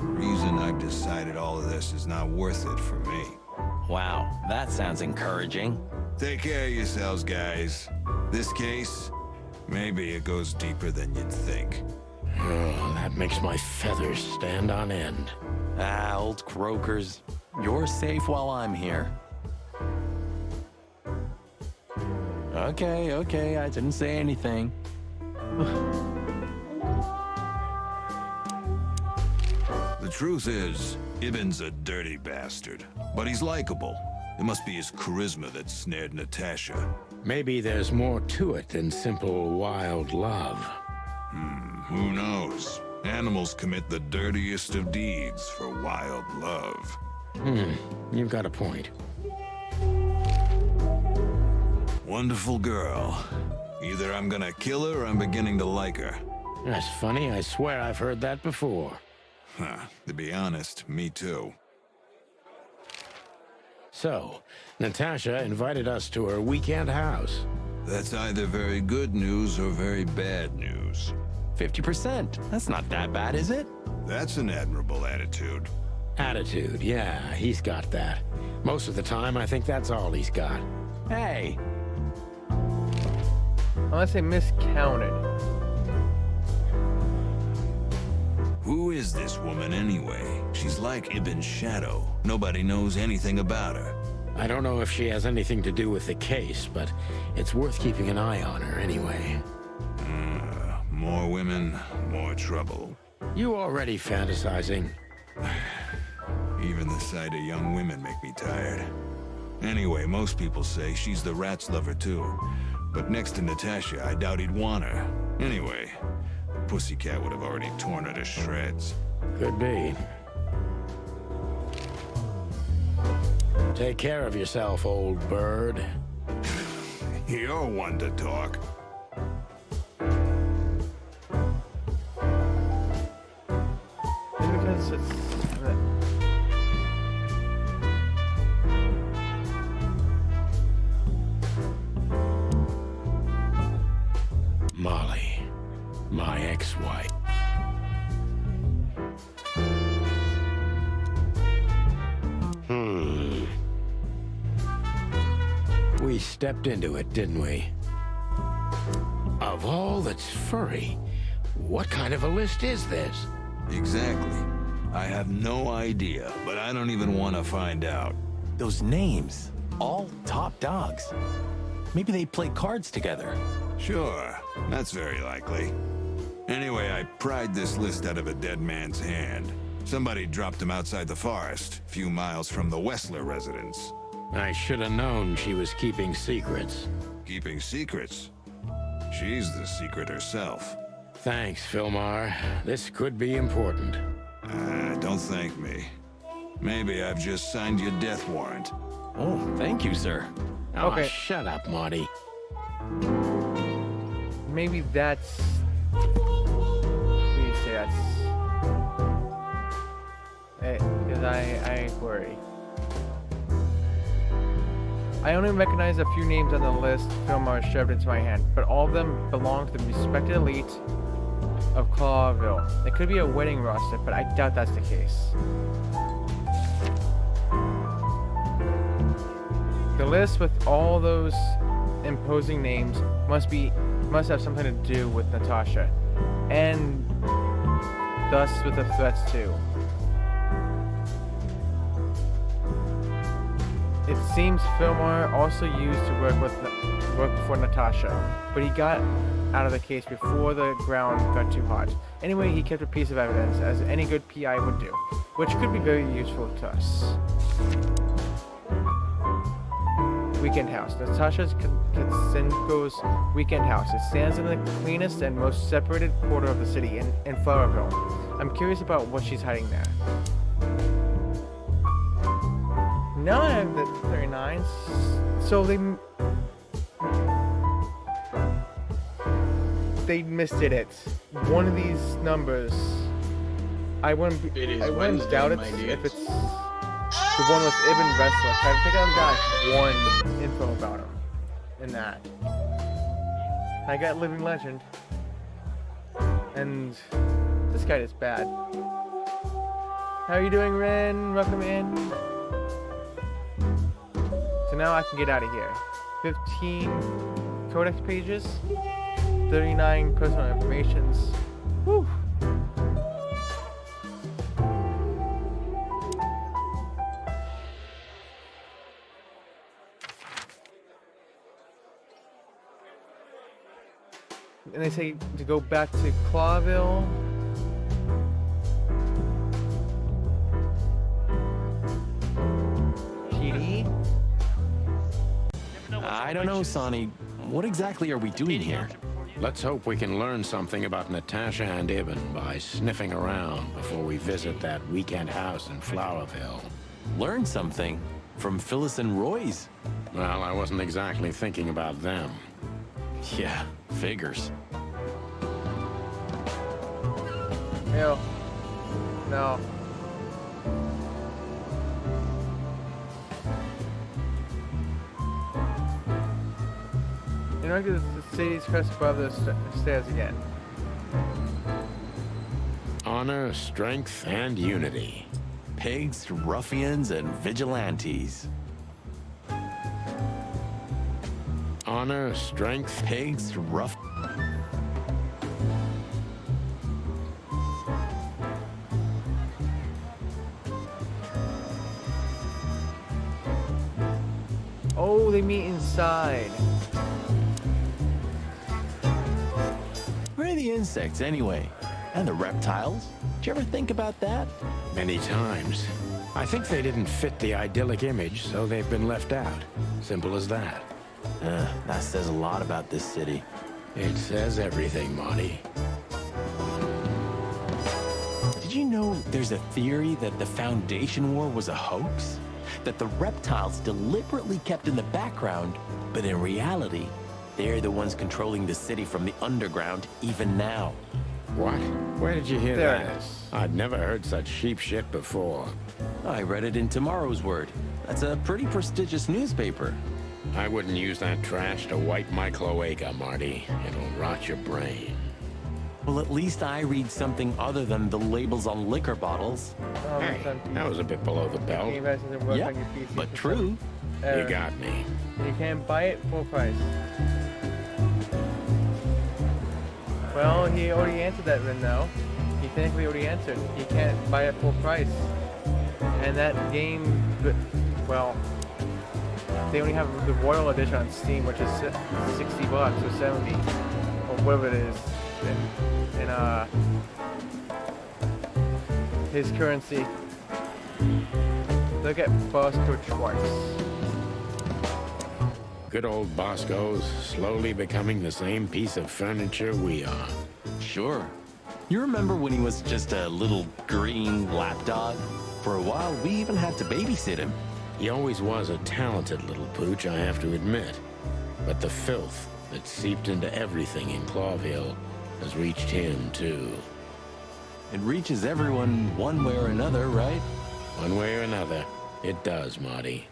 The reason I've decided all of this is not worth it for me. Wow, that sounds encouraging. Take care of yourselves, guys. This case, maybe it goes deeper than you'd think. Oh, that makes my feathers stand on end. Ah, old croakers. You're safe while I'm here. Okay, I didn't say anything. The truth is, Ibn's a dirty bastard, but he's likable. It must be his charisma that snared Natasha. Maybe there's more to it than simple wild love. Who knows? Animals commit the dirtiest of deeds for wild love. You've got a point. Wonderful girl. Either I'm gonna kill her or I'm beginning to like her. That's funny. I swear I've heard that before. To be honest, me too. So, Natasha invited us to her weekend house. That's either very good news or very bad news. 50%. That's not that bad, is it? That's an admirable attitude. Attitude, yeah, he's got that. Most of the time, I think that's all he's got. Hey. Unless I miscounted. Who is this woman anyway? She's like Ibn's shadow. Nobody knows anything about her. I don't know if she has anything to do with the case, but it's worth keeping an eye on her anyway. More women, more trouble. You already fantasizing. Even the sight of young women make me tired. Anyway, most people say she's the rat's lover too. But next to Natasha, I doubt he'd want her. Anyway, the pussycat would have already torn her to shreds. Could be. Take care of yourself, old bird. You're one to talk. Because it's... Molly, my ex-wife. We stepped into it, didn't we? Of all that's furry, what kind of a list is this? Exactly. I have no idea, but I don't even want to find out. Those names, all top dogs. Maybe they play cards together. Sure, that's very likely. Anyway, I pried this list out of a dead man's hand. Somebody dropped him outside the forest, a few miles from the Wessler residence. I should have known she was keeping secrets. Keeping secrets? She's the secret herself. Thanks, Filmar. This could be important. Don't thank me. Maybe I've just signed your death warrant. Oh, thank you, sir. Oh, shut up, Marty. Maybe that's... What do you say that's... Because I worry. I only recognize a few names on the list Filmar shoved into my hand, but all of them belong to the respected elite of Clawville. It could be a wedding roster, but I doubt that's the case. The list with all those imposing names must have something to do with Natasha, and thus with the threats too. It seems Filmar also used to work for Natasha, but he got out of the case before the ground got too hot. Anyway, he kept a piece of evidence, as any good PI would do, which could be very useful to us. Weekend House. Natasha Katzenko's Weekend House. It stands in the cleanest and most separated quarter of the city, in Flowerville. I'm curious about what she's hiding there. Now I have the 39. So they misdid it. One of these numbers, I wouldn't doubt it if it's the one with Ibn Reslik. I think I've got one info about him in that. I got Living Legend, and this guy is bad. How are you doing, Ren? Welcome in. So now I can get out of here. 15 codex pages, 39 personal informations. Whew. And they say to go back to Clawville. PD? I don't know, Sonny. What exactly are we doing here? Let's hope we can learn something about Natasha and Ibn by sniffing around before we visit that weekend house in Flowerville. Learn something? From Phyllis and Roy's? Well, I wasn't exactly thinking about them. Yeah, figures. Ew. No. You know, because the city's crest above the stairs again. Honor, strength, and unity. Pigs, ruffians, and vigilantes. Honor, strength, pigs, rough. Oh, they meet inside. Where are the insects anyway? And the reptiles? Did you ever think about that? Many times. I think they didn't fit the idyllic image, so they've been left out. Simple as that. That says a lot about this city. It says everything, Marty. Did you know there's a theory that the Foundation War was a hoax? That the reptiles deliberately kept in the background, but in reality, they're the ones controlling the city from the underground even now. What? Where did you hear There that? it is. I'd never heard such sheep shit before. I read it in Tomorrow's Word. That's a pretty prestigious newspaper. I wouldn't use that trash to wipe my cloaca, Marty. It'll rot your brain. Well, at least I read something other than the labels on liquor bottles. Hey, that was a bit below the belt. Yeah, but true. You got me. You can't buy it full price. Well, he already answered that, Ren, though. He technically already answered. He can't buy it full price. And that game, well, they only have the Royal Edition on Steam, which is $60 or 70, or whatever it is. his currency. Look at Bosco Schwartz. Good old Bosco's slowly becoming the same piece of furniture we are. Sure. You remember when he was just a little green lapdog? For a while, we even had to babysit him. He always was a talented little pooch, I have to admit. But the filth that seeped into everything in Clawville has reached him, too. It reaches everyone one way or another, right? One way or another, it does, Marty.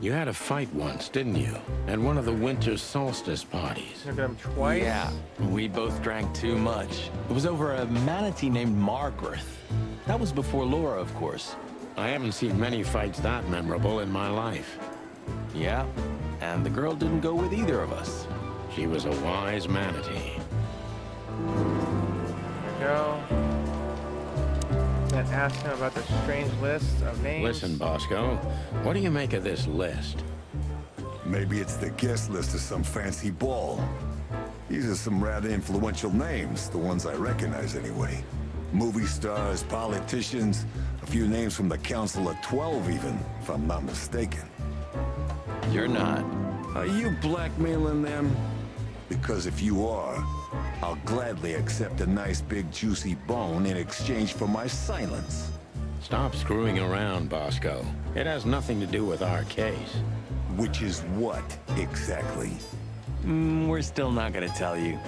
You had a fight once, didn't you? At one of the winter solstice parties. Look at him twice. Yeah, we both drank too much. It was over a manatee named Margaret. That was before Laura, of course. I haven't seen many fights that memorable in my life. Yeah, and the girl didn't go with either of us. She was a wise manatee. There we go. Then ask him about the strange list of names. Listen, Bosco, what do you make of this list? Maybe it's the guest list of some fancy ball. These are some rather influential names, the ones I recognize anyway. Movie stars, politicians, a few names from the Council of 12 even, if I'm not mistaken. You're not. Are you blackmailing them? Because if you are, I'll gladly accept a nice big juicy bone in exchange for my silence. Stop screwing around, Bosco. It has nothing to do with our case. Which is what, exactly? We're still not gonna tell you.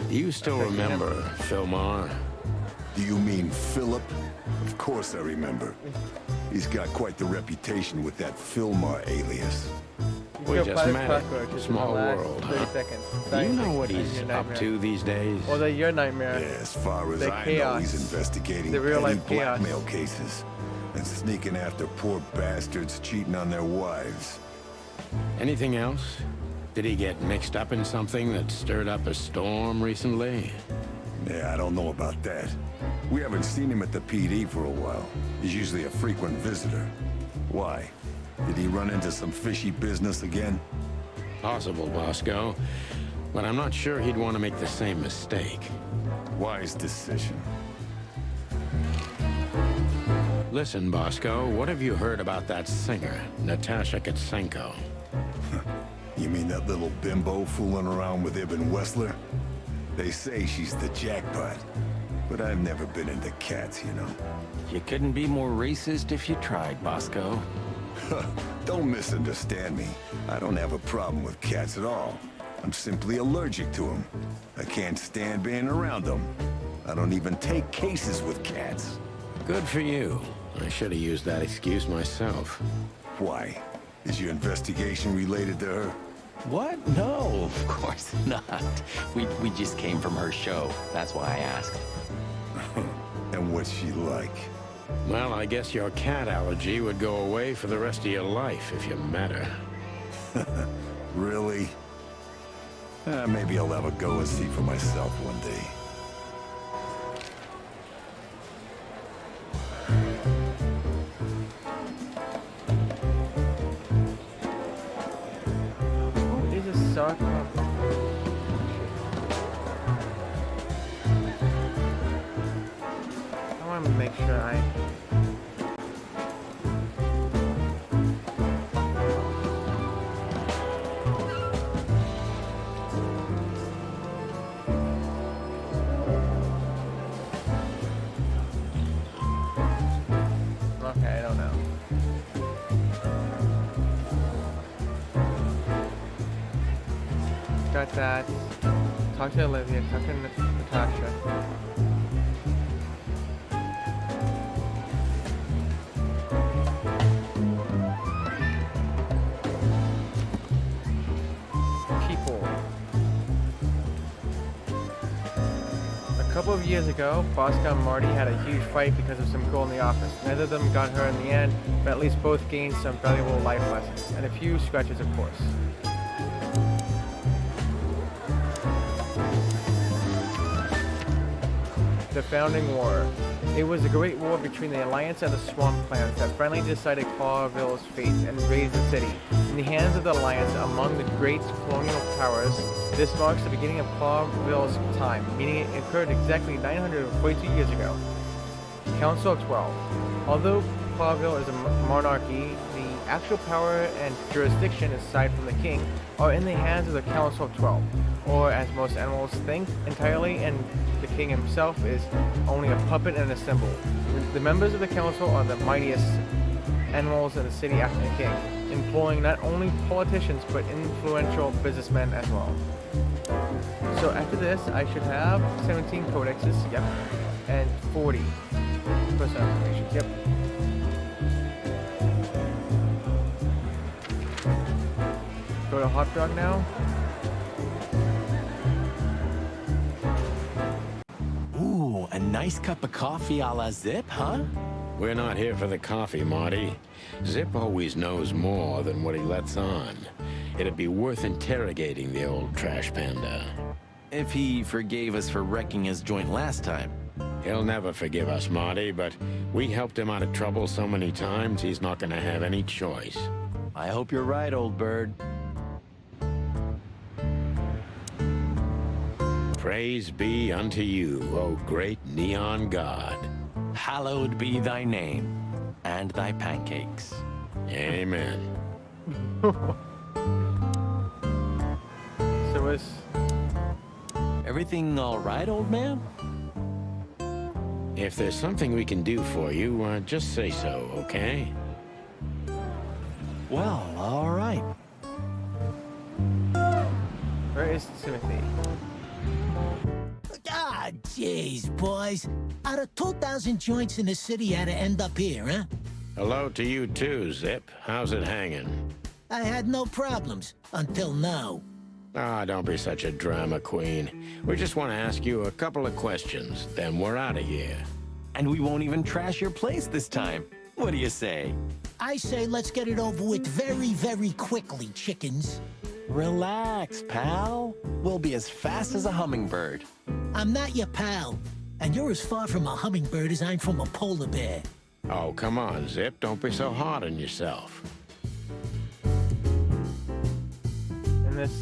Do you still remember Philmar? Do you mean Philip? Of course I remember. He's got quite the reputation with that Philmar alias. We just met. Small world, huh? 30 seconds. Do you know what he's up to these days? Well, they're your nightmare. Yeah, as far as the I chaos. know, he's investigating The real petty life chaos. blackmail cases and sneaking after poor bastards cheating on their wives. Anything else? Did he get mixed up in something that stirred up a storm recently? Yeah, I don't know about that. We haven't seen him at the PD for a while. He's usually a frequent visitor. Why? Did he run into some fishy business again? Possible, Bosco. But I'm not sure he'd want to make the same mistake. Wise decision. Listen, Bosco, what have you heard about that singer, Natasha Katsenko? You mean that little bimbo fooling around with Ibn Wessler? They say she's the jackpot. But I've never been into cats, you know. You couldn't be more racist if you tried, Bosco. Don't misunderstand me. I don't have a problem with cats at all. I'm simply allergic to them. I can't stand being around them. I don't even take cases with cats. Good for you. I should have used that excuse myself. Why? Is your investigation related to her? What? No, of course not. We just came from her show. That's why I asked. And what's she like? Well, I guess your cat allergy would go away for the rest of your life if you met her. Really? Maybe I'll have a go and see for myself one day. Who is a soccer? I want to make sure I... Okay, I don't know. Got that. Talk to Olivia, talk to Natasha. People. A couple of years ago, Bosco and Marty had a huge fight because of some girl in the office. Neither of them got her in the end, but at least both gained some valuable life lessons, and a few scratches, of course. The Founding War. It was a great war between the Alliance and the Swamp Clans that finally decided Clawville's fate and raised the city. In the hands of the Alliance among the great colonial powers. This marks the beginning of Clawville's time, meaning it occurred exactly 942 years ago. Council of 12. Although Clawville is a monarchy, the actual power and jurisdiction, aside from the king, are in the hands of the Council of 12, or as most animals think, entirely, and the king himself is only a puppet and a symbol. The members of the council are the mightiest animals in the city after the king, employing not only politicians but influential businessmen as well. So after this, I should have 17 codexes, yep, and 40 personal information, yep. Go to Hot Dog now. Ooh, a nice cup of coffee a la Zip, huh? We're not here for the coffee, Marty. Zip always knows more than what he lets on. It'd be worth interrogating the old trash panda. If he forgave us for wrecking his joint last time. He'll never forgive us, Marty, but we helped him out of trouble so many times, he's not gonna have any choice. I hope you're right, old bird. Praise be unto you, O great neon god. Hallowed be thy name, and thy pancakes. Amen. So is everything all right, old man? If there's something we can do for you, just say so, okay? Well, all right. Where is Timothy? Ah, jeez, boys. Out of 2,000 joints in the city, had to end up here, huh? Hello to you too, Zip. How's it hanging? I had no problems, until now. Ah, don't be such a drama queen. We just want to ask you a couple of questions, then we're out of here. And we won't even trash your place this time. What do you say? I say let's get it over with very, very quickly, chickens. Relax, pal. We'll be as fast as a hummingbird. I'm not your pal, and you're as far from a hummingbird as I'm from a polar bear. Oh, come on, Zip. Don't be so hard on yourself. And this...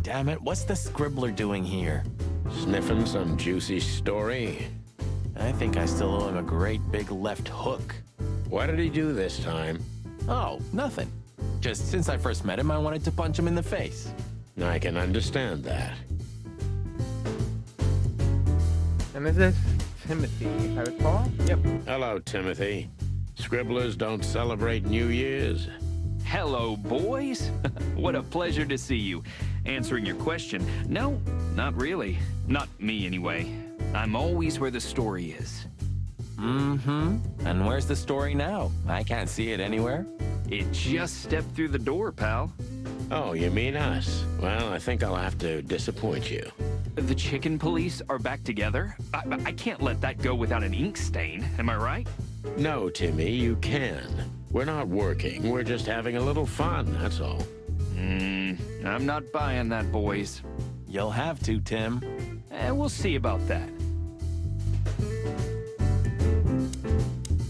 Damn it, what's the scribbler doing here? Sniffing some juicy story? I think I still owe him a great big left hook. What did he do this time? Oh, nothing. Just since I first met him, I wanted to punch him in the face. I can understand that. And this is Timothy, if I recall. Yep. Hello, Timothy. Scribblers don't celebrate New Year's. Hello, boys. What a pleasure to see you. Answering your question, no, not really. Not me, anyway. I'm always where the story is. Mm-hmm. And where's the story now? I can't see it anywhere. It just stepped through the door, pal. Oh, you mean us? Well, I think I'll have to disappoint you. The chicken police are back together? I can't let that go without an ink stain, am I right? No, Timmy, you can. We're not working, we're just having a little fun, that's all. I'm not buying that, boys. You'll have to, Tim. We'll see about that.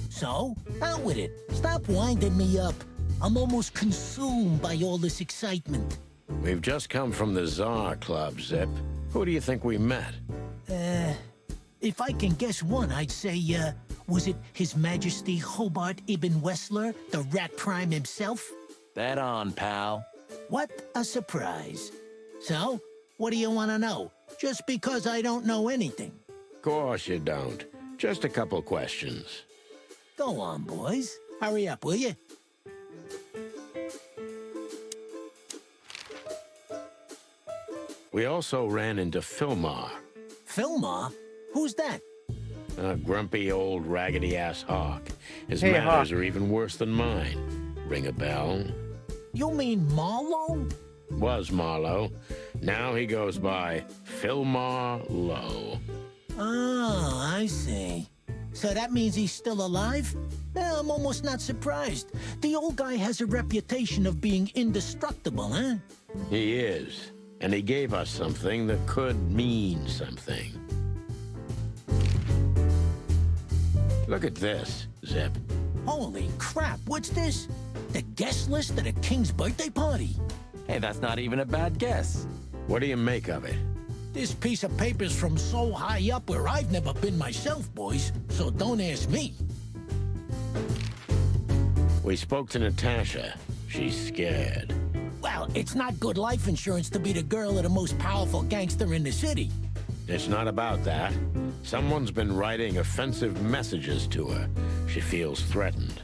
So, out with it. Stop winding me up. I'm almost consumed by all this excitement. We've just come from the Tsar Club, Zip. Who do you think we met? If I can guess one, I'd say, was it His Majesty Hobart Ibn Wessler, the Rat Prime himself? That on, pal. What a surprise. So, what do you want to know? Just because I don't know anything. Of course you don't. Just a couple questions. Go on, boys. Hurry up, will you? We also ran into Filmar. Filmar? Who's that? A grumpy old raggedy-ass hawk. His Hey, manners Hawk. are even worse than mine. Ring a bell? You mean Marlowe? Was Marlowe. Now he goes by Filmar Lowe. Oh, I see. So that means he's still alive? Yeah, I'm almost not surprised. The old guy has a reputation of being indestructible, huh? He is. And he gave us something that could mean something. Look at this, Zip. Holy crap, what's this? the guest list at a king's birthday party. Hey, that's not even a bad guess. What do you make of it? This piece of paper's from so high up where I've never been myself, boys, so don't ask me. We spoke to Natasha. She's scared. Well, it's not good life insurance to be the girl of the most powerful gangster in the city. It's not about that. Someone's been writing offensive messages to her. She feels threatened.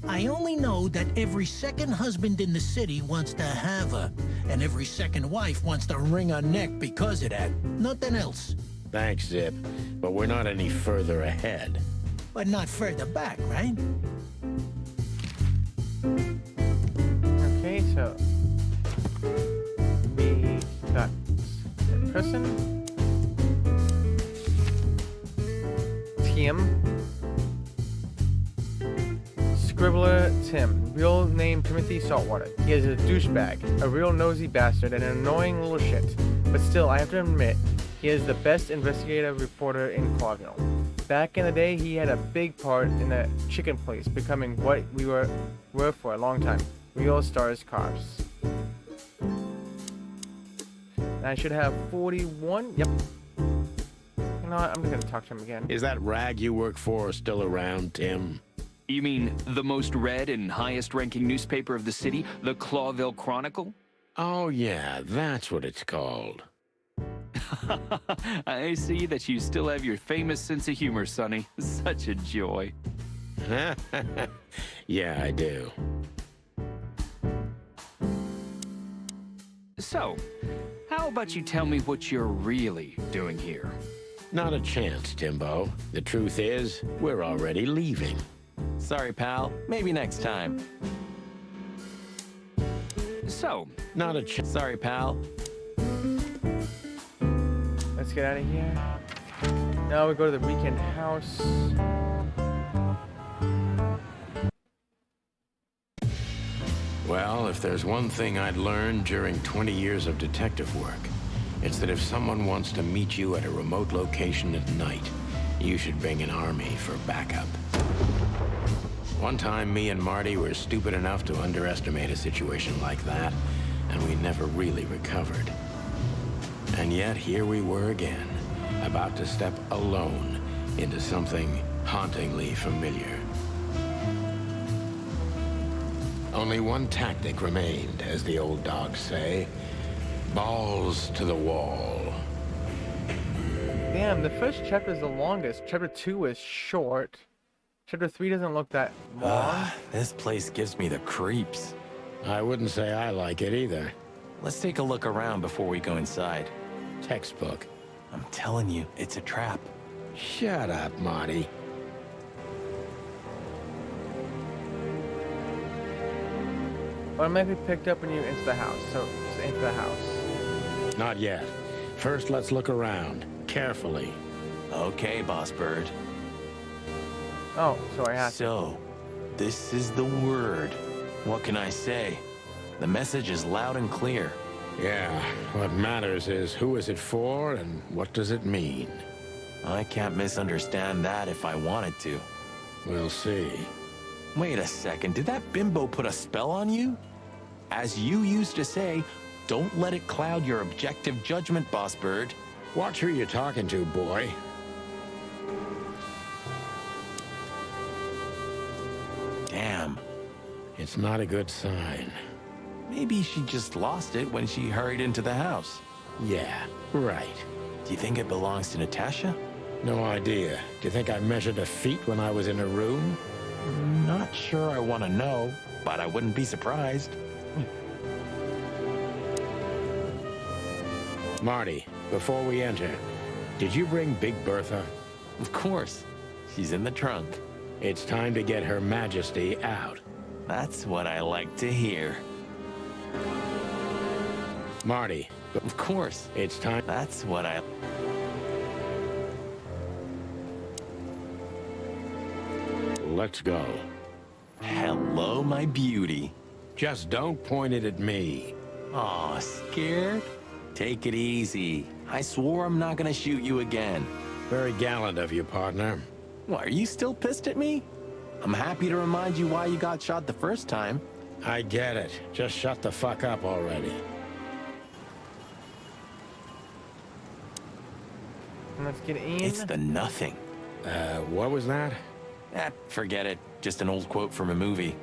I only know that every second husband in the city wants to have her, and every second wife wants to wring her neck because of that. Nothing else. Thanks, Zip, but we're not any further ahead. But not further back, right? Okay, so we got a person. Tim. Scribbler Tim, real name Timothy Saltwater. He is a douchebag, a real nosy bastard, and an annoying little shit. But still, I have to admit, he is the best investigative reporter in Clawville. Back in the day, he had a big part in the chicken place, becoming what we were for a long time. Real stars cops. And I should have 41. Yep. You know what? I'm gonna talk to him again. Is that rag you work for still around, Tim? You mean the most read and highest-ranking newspaper of the city, the Clawville Chronicle? Oh, yeah, that's what it's called. I see that you still have your famous sense of humor, Sonny. Such a joy. Yeah, I do. So, how about you tell me what you're really doing here? Not a chance, Timbo. The truth is, we're already leaving. Sorry, pal. Maybe next time. So, not a chance. Sorry, pal. Let's get out of here. Now we go to the weekend house. Well, if there's one thing I'd learned during 20 years of detective work, it's that if someone wants to meet you at a remote location at night, you should bring an army for backup. One time, me and Marty were stupid enough to underestimate a situation like that, and we never really recovered. And yet, here we were again, about to step alone into something hauntingly familiar. Only one tactic remained, as the old dogs say. Balls to the wall. Damn, the first chapter is the longest. Chapter 2 is short. Chapter 3 doesn't look that long. This place gives me the creeps. I wouldn't say I like it either. Let's take a look around before we go inside. Textbook. I'm telling you, it's a trap. Shut up, Marty. Automatically picked up when you enter the house, so just enter the house. Not yet. First, let's look around. Carefully. Okay, Boss Bird. Oh, so I have to. So, this is the word. What can I say? The message is loud and clear. Yeah, what matters is who is it for and what does it mean? I can't misunderstand that if I wanted to. We'll see. Wait a second, did that bimbo put a spell on you? As you used to say, don't let it cloud your objective judgment, Boss Bird. Watch who you're talking to, boy. Damn. It's not a good sign. Maybe she just lost it when she hurried into the house. Yeah, right. Do you think it belongs to Natasha? No idea. Do you think I measured her feet when I was in her room? Not sure I want to know, but I wouldn't be surprised. Marty, before we enter, did you bring Big Bertha? Of course. She's in the trunk. It's time to get Her Majesty out. That's what I like to hear. Marty. Of course. It's time. That's what I... Let's go. Hello, my beauty. Just don't point it at me. Aw, scared? Take it easy. I swore I'm not gonna shoot you again. Very gallant of you, partner. What, are you still pissed at me? I'm happy to remind you why you got shot the first time. I get it. Just shut the fuck up already. Let's get in. It's the nothing. What was that? Forget it. Just an old quote from a movie.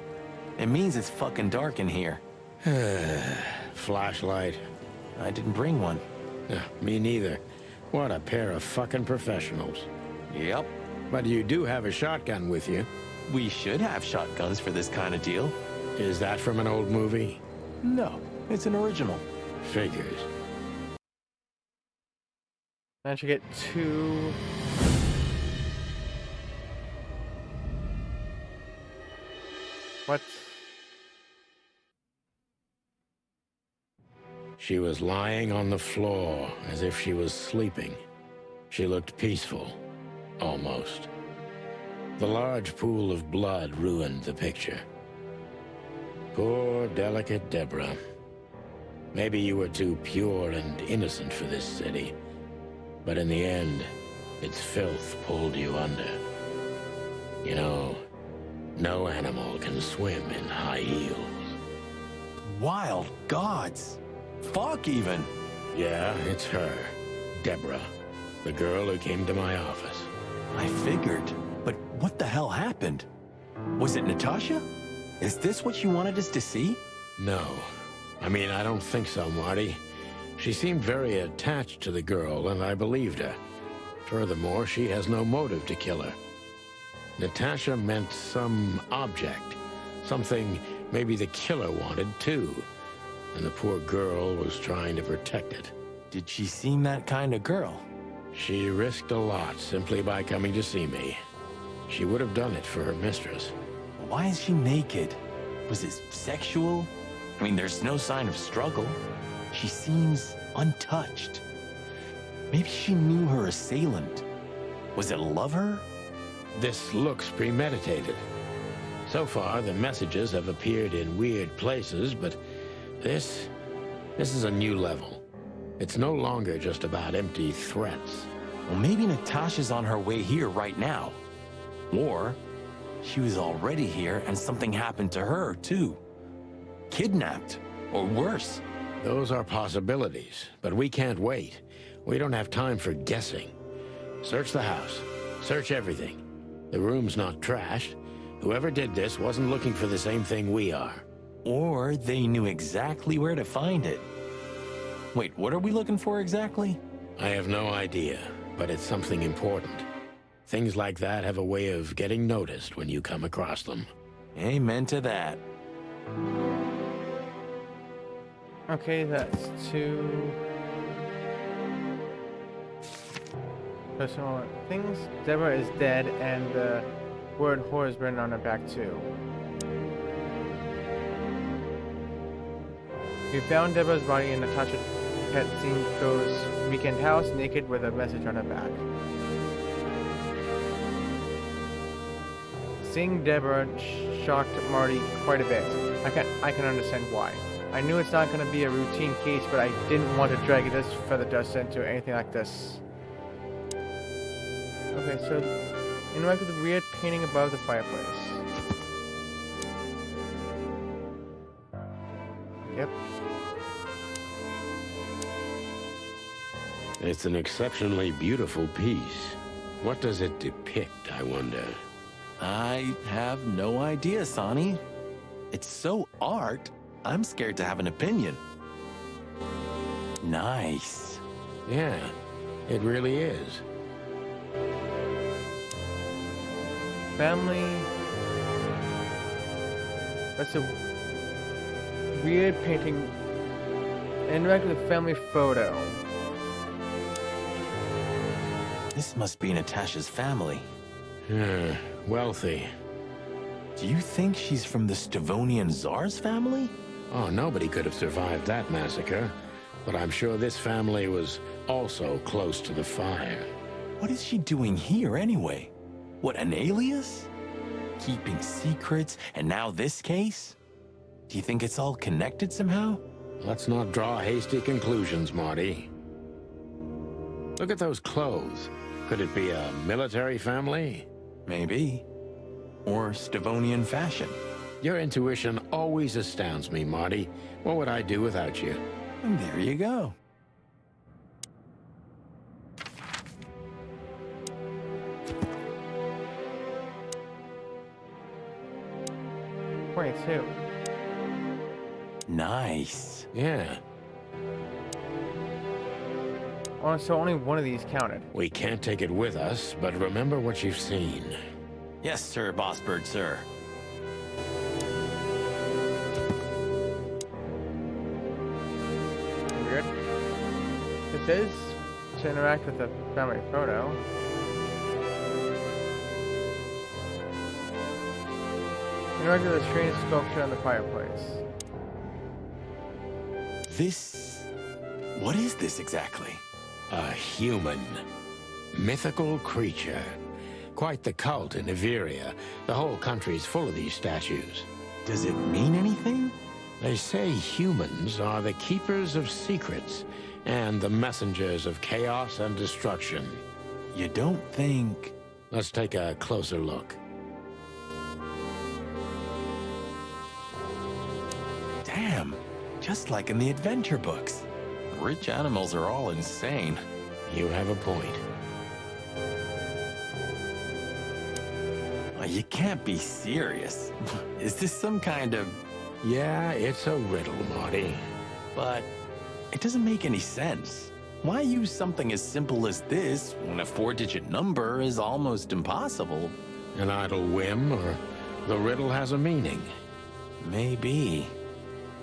It means it's fucking dark in here. Flashlight. I didn't bring one. Me neither. What a pair of fucking professionals. Yep. But you do have a shotgun with you. We should have shotguns for this kind of deal. Is that from an old movie? No, it's an original. Figures. Managed to get 2. What? She was lying on the floor as if she was sleeping. She looked peaceful, almost. The large pool of blood ruined the picture. Poor, delicate Deborah. Maybe you were too pure and innocent for this city. But in the end, its filth pulled you under. You know, no animal can swim in high heels. Wild gods! Fuck, even! Yeah, it's her. Deborah. The girl who came to my office. I figured. But what the hell happened? Was it Natasha? Is this what you wanted us to see? No. I mean, I don't think so, Marty. She seemed very attached to the girl, and I believed her. Furthermore, she has no motive to kill her. Natasha meant some object. Something maybe the killer wanted, too. And the poor girl was trying to protect it. Did she seem that kind of girl? She risked a lot simply by coming to see me. She would have done it for her mistress. Why is she naked? Was it sexual? I mean, there's no sign of struggle. She seems untouched. Maybe she knew her assailant. Was it a lover? This looks premeditated. So far, the messages have appeared in weird places, but this is a new level. It's no longer just about empty threats. Well, maybe Natasha's on her way here right now. Or she was already here and something happened to her, too. Kidnapped, or worse. Those are possibilities, but we can't wait. We don't have time for guessing. Search the house. Search everything. The room's not trashed. Whoever did this wasn't looking for the same thing we are. Or they knew exactly where to find it. Wait, what are we looking for exactly? I have no idea, but it's something important. Things like that have a way of getting noticed when you come across them. Amen to that. Okay, that's 2 personal things. Deborah is dead, and the word whore is written on her back too. We found Deborah's body in Natasha Petzinko's weekend house, naked with a message on her back. Seeing Deborah shocked Marty quite a bit. I can understand why. I knew it's not going to be a routine case, but I didn't want to drag this feather dust into anything like this. Okay, so interact with the weird painting above the fireplace. Yep. It's an exceptionally beautiful piece. What does it depict, I wonder? I have no idea, Sonny. It's so art, I'm scared to have an opinion. Nice. Yeah, it really is. Family. That's a weird painting. Interact with the family photo. This must be Natasha's family. Wealthy. Do you think she's from the Stavonian Tsar's family? Oh, nobody could have survived that massacre. But I'm sure this family was also close to the fire. What is she doing here anyway? What, an alias? Keeping secrets, and now this case? Do you think it's all connected somehow? Let's not draw hasty conclusions, Marty. Look at those clothes. Could it be a military family? Maybe. Or Stavonian fashion. Your intuition always astounds me, Marty. What would I do without you? And there you go. .2. Nice. Yeah. Oh, so only one of these counted. We can't take it with us, but remember what you've seen. Yes, sir, Boss Bird, sir. Weird. It says to interact with the family photo. Interact with the strange sculpture on the fireplace. This... What is this exactly? A human. Mythical creature. Quite the cult in Iveria. The whole country's full of these statues. Does it mean anything? They say humans are the keepers of secrets and the messengers of chaos and destruction. You don't think... Let's take a closer look. Damn, just like in the adventure books. Rich animals are all insane. You have a point. Oh, you can't be serious. Is this some kind of... Yeah, it's a riddle, Marty. But it doesn't make any sense. Why use something as simple as this when a 4-digit number is almost impossible? An idle whim, or the riddle has a meaning? Maybe.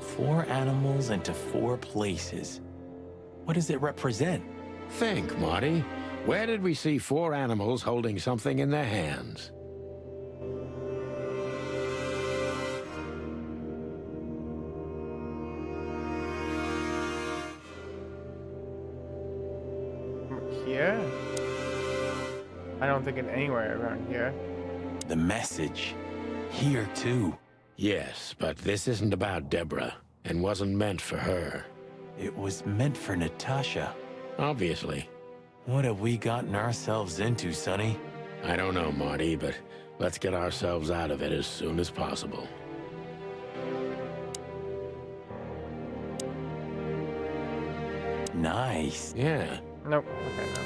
4 animals into 4 places. What does it represent? Think, Marty. Where did we see 4 animals holding something in their hands? Here? I don't think in anywhere around here. The message. Here, too. Yes, but this isn't about Deborah, and wasn't meant for her. It was meant for Natasha. Obviously. What have we gotten ourselves into, Sonny? I don't know, Marty, but let's get ourselves out of it as soon as possible. Nice. Yeah. Nope. Okay, no.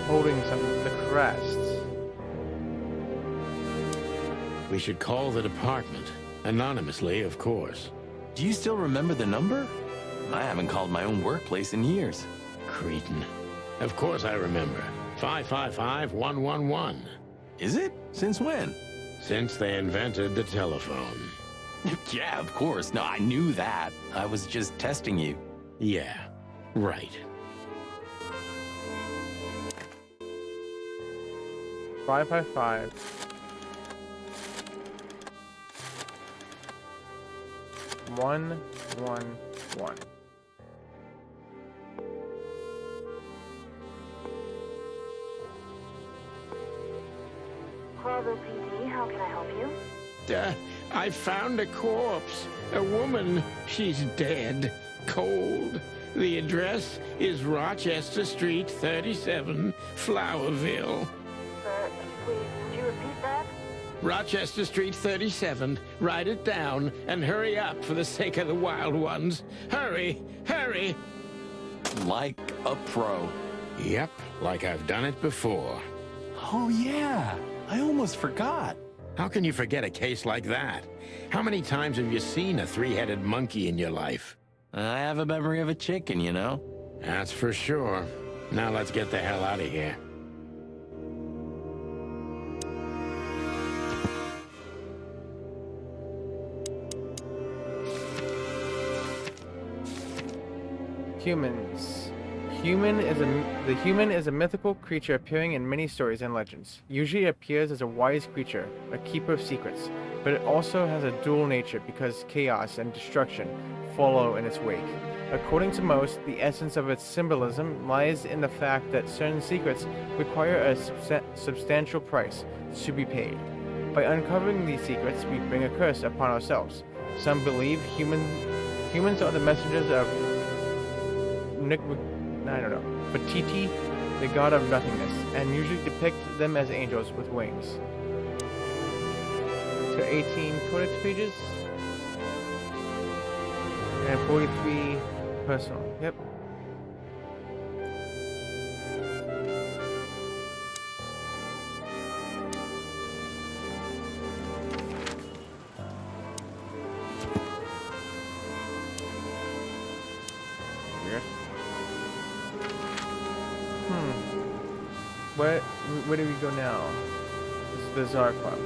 Holding some the crests. We should call the department. Anonymously, of course. Do you still remember the number? I haven't called my own workplace in years. Cretin. Of course I remember. 555-111. Is it? Since when? Since they invented the telephone. Yeah, of course. No, I knew that. I was just testing you. Yeah, right. 555. One, one, one. Corvo PD, how can I help you? I found a corpse. A woman. She's dead. Cold. The address is Rochester Street, 37, Flowerville. Sir, please, would you repeat that? Rochester Street, 37. Write it down and hurry up for the sake of the wild ones. Hurry! Hurry! Like a pro. Yep, like I've done it before. Oh, yeah. I almost forgot. How can you forget a case like that? How many times have you seen a 3-headed monkey in your life? I have a memory of a chicken, you know? That's for sure. Now let's get the hell out of here. Humans. The human is a mythical creature appearing in many stories and legends. Usually it appears as a wise creature, a keeper of secrets, but it also has a dual nature because chaos and destruction follow in its wake. According to most, the essence of its symbolism lies in the fact that certain secrets require a substantial price to be paid. By uncovering these secrets, we bring a curse upon ourselves. Some believe humans are the messengers of Fatiti, the god of nothingness, and usually depict them as angels with wings. So 18 codex pages. And 43 personal. Yep. Weird. Where do we go now? This is the Tsar Club.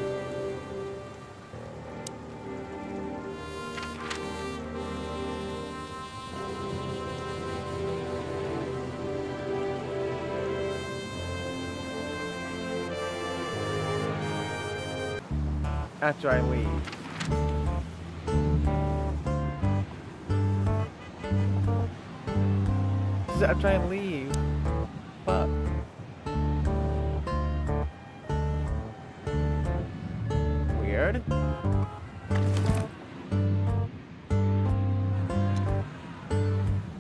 After I leave. This is after I leave. Fuck. Weird.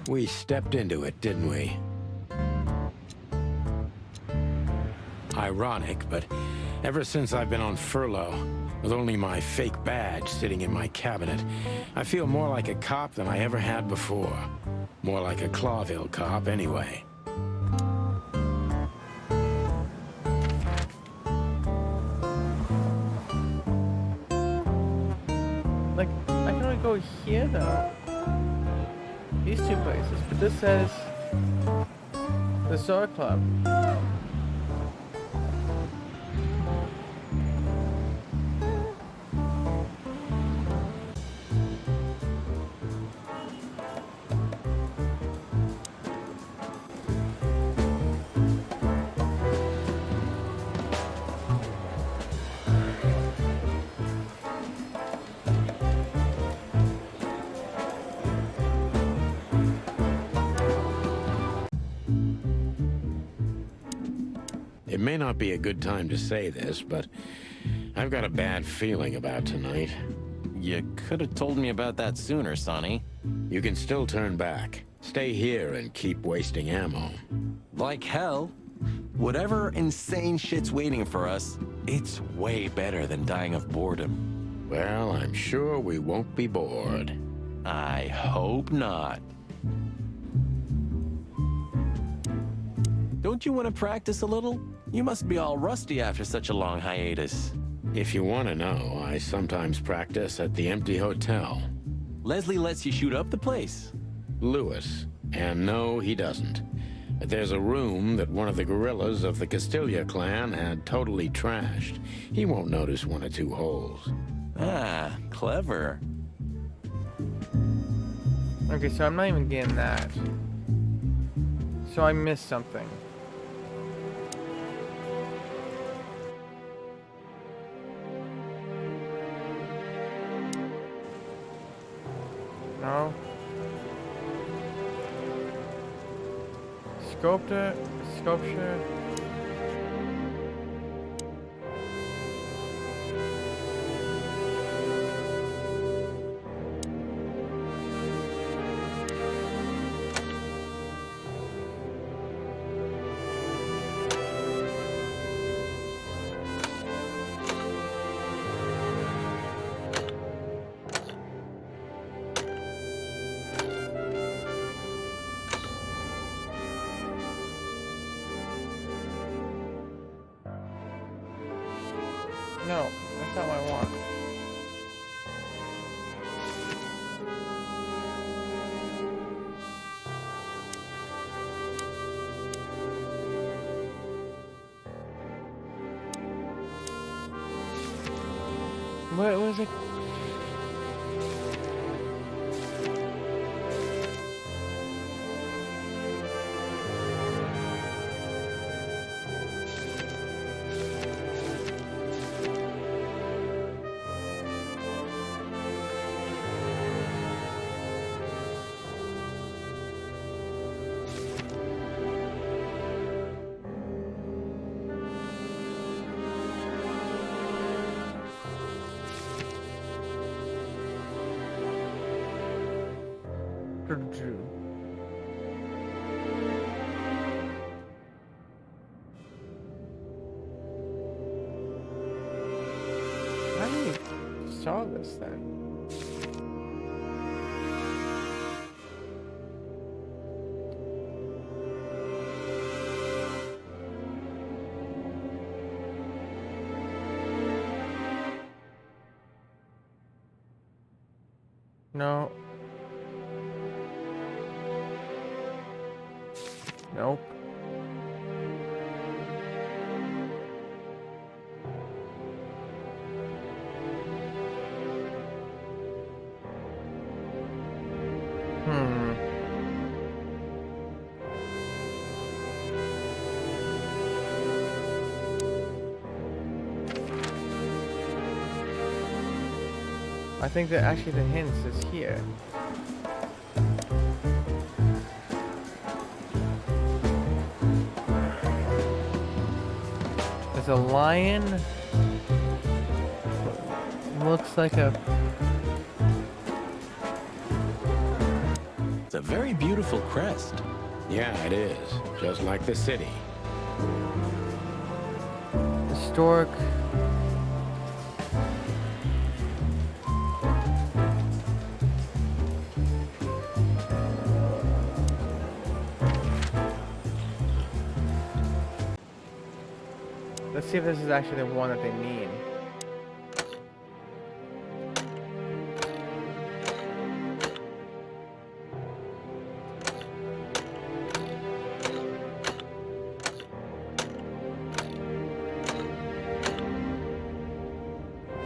We stepped into it, didn't we? Ironic, but ever since I've been on furlough, with only my fake badge sitting in my cabinet, I feel more like a cop than I ever had before. More like a Clawville cop, anyway. Like, I can only go here, though. These two places, but this says the Tsar Club. It may not be a good time to say this, but I've got a bad feeling about tonight. You could have told me about that sooner, Sonny. You can still turn back. Stay here and keep wasting ammo. Like hell. Whatever insane shit's waiting for us, it's way better than dying of boredom. Well, I'm sure we won't be bored. I hope not. Don't you want to practice a little? You must be all rusty after such a long hiatus. If you want to know, I sometimes practice at the empty hotel. Leslie lets you shoot up the place. Lewis. And no, he doesn't. But there's a room that one of the guerrillas of the Castilla clan had totally trashed. He won't notice one or two holes. Ah, clever. Okay, so I'm not even getting that. So I missed something. No. Sculpture. No, that's not what I want. What was it? Drew. Right. saw this then. No. Nope. I think that actually the hints is here. There's a lion. Looks like a... It's a very beautiful crest. Yeah, it is. Just like the city. Historic. Let's see if this is actually the one that they mean.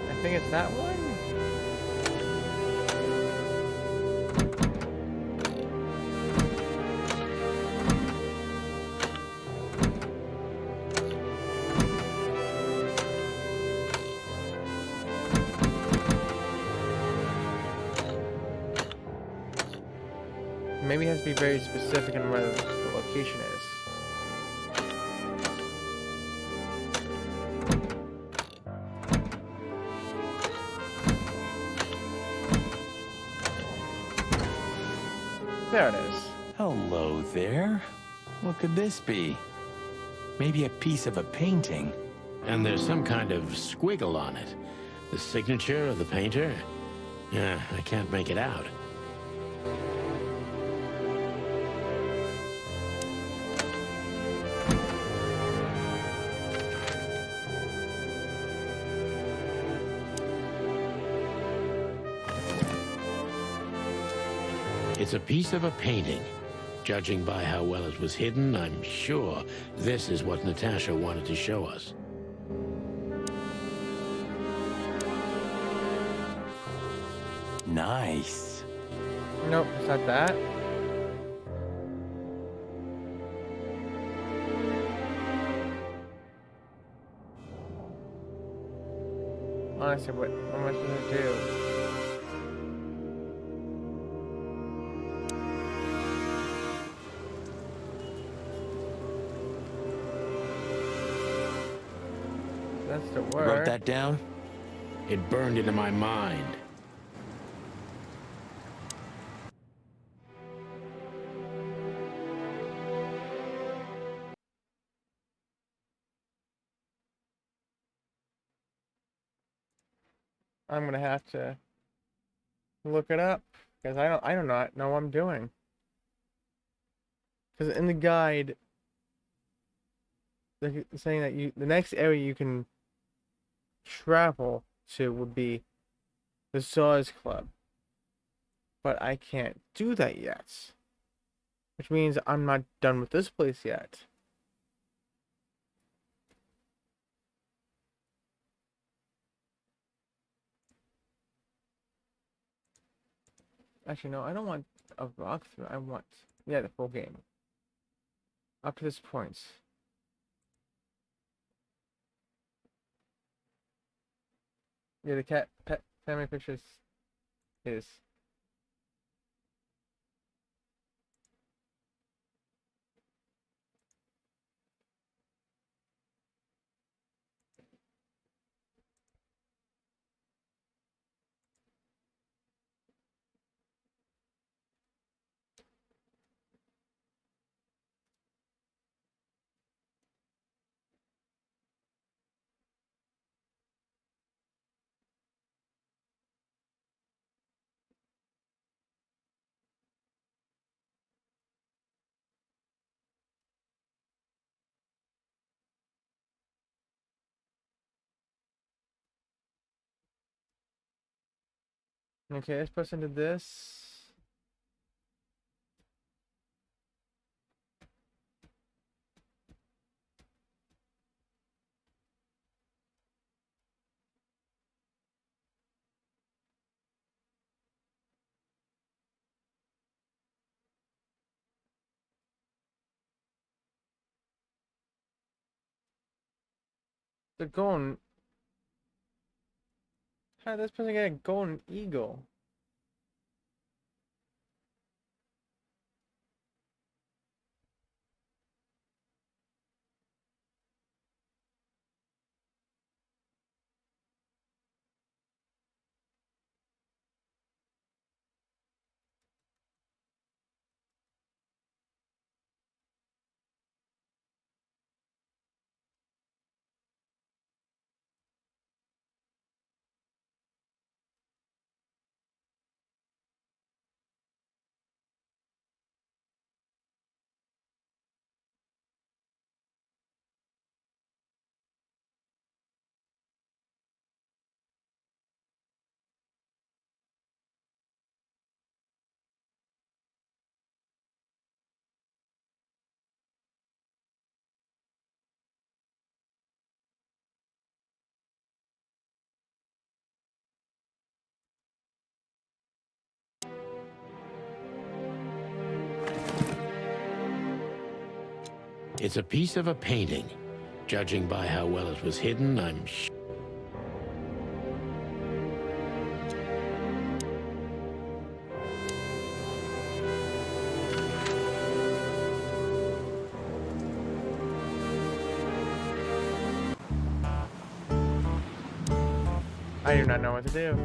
I think it's that one. Maybe it has to be very specific in where the location is. There it is. Hello there. What could this be? Maybe a piece of a painting. And there's some kind of squiggle on it. The signature of the painter? Yeah, I can't make it out. It's a piece of a painting. Judging by how well it was hidden, I'm sure this is what Natasha wanted to show us. Nice. Nope, it's not that. Honestly, what am I supposed to do? That's the word. Wrote that down? It burned into my mind. I'm gonna have to look it up because I do not know what I'm doing. Because in the guide, they're saying that the next area you can travel to would be the Saws Club, but I can't do that yet, which means I'm not done with this place yet. Actually, no, I don't want a walkthrough. I want, yeah, the full game. Up to this point. Yeah, the pet family pictures is. Okay, this person did this. The golden. How did this person get a golden eagle? It's a piece of a painting. Judging by how well it was hidden, I'm I do not know what to do.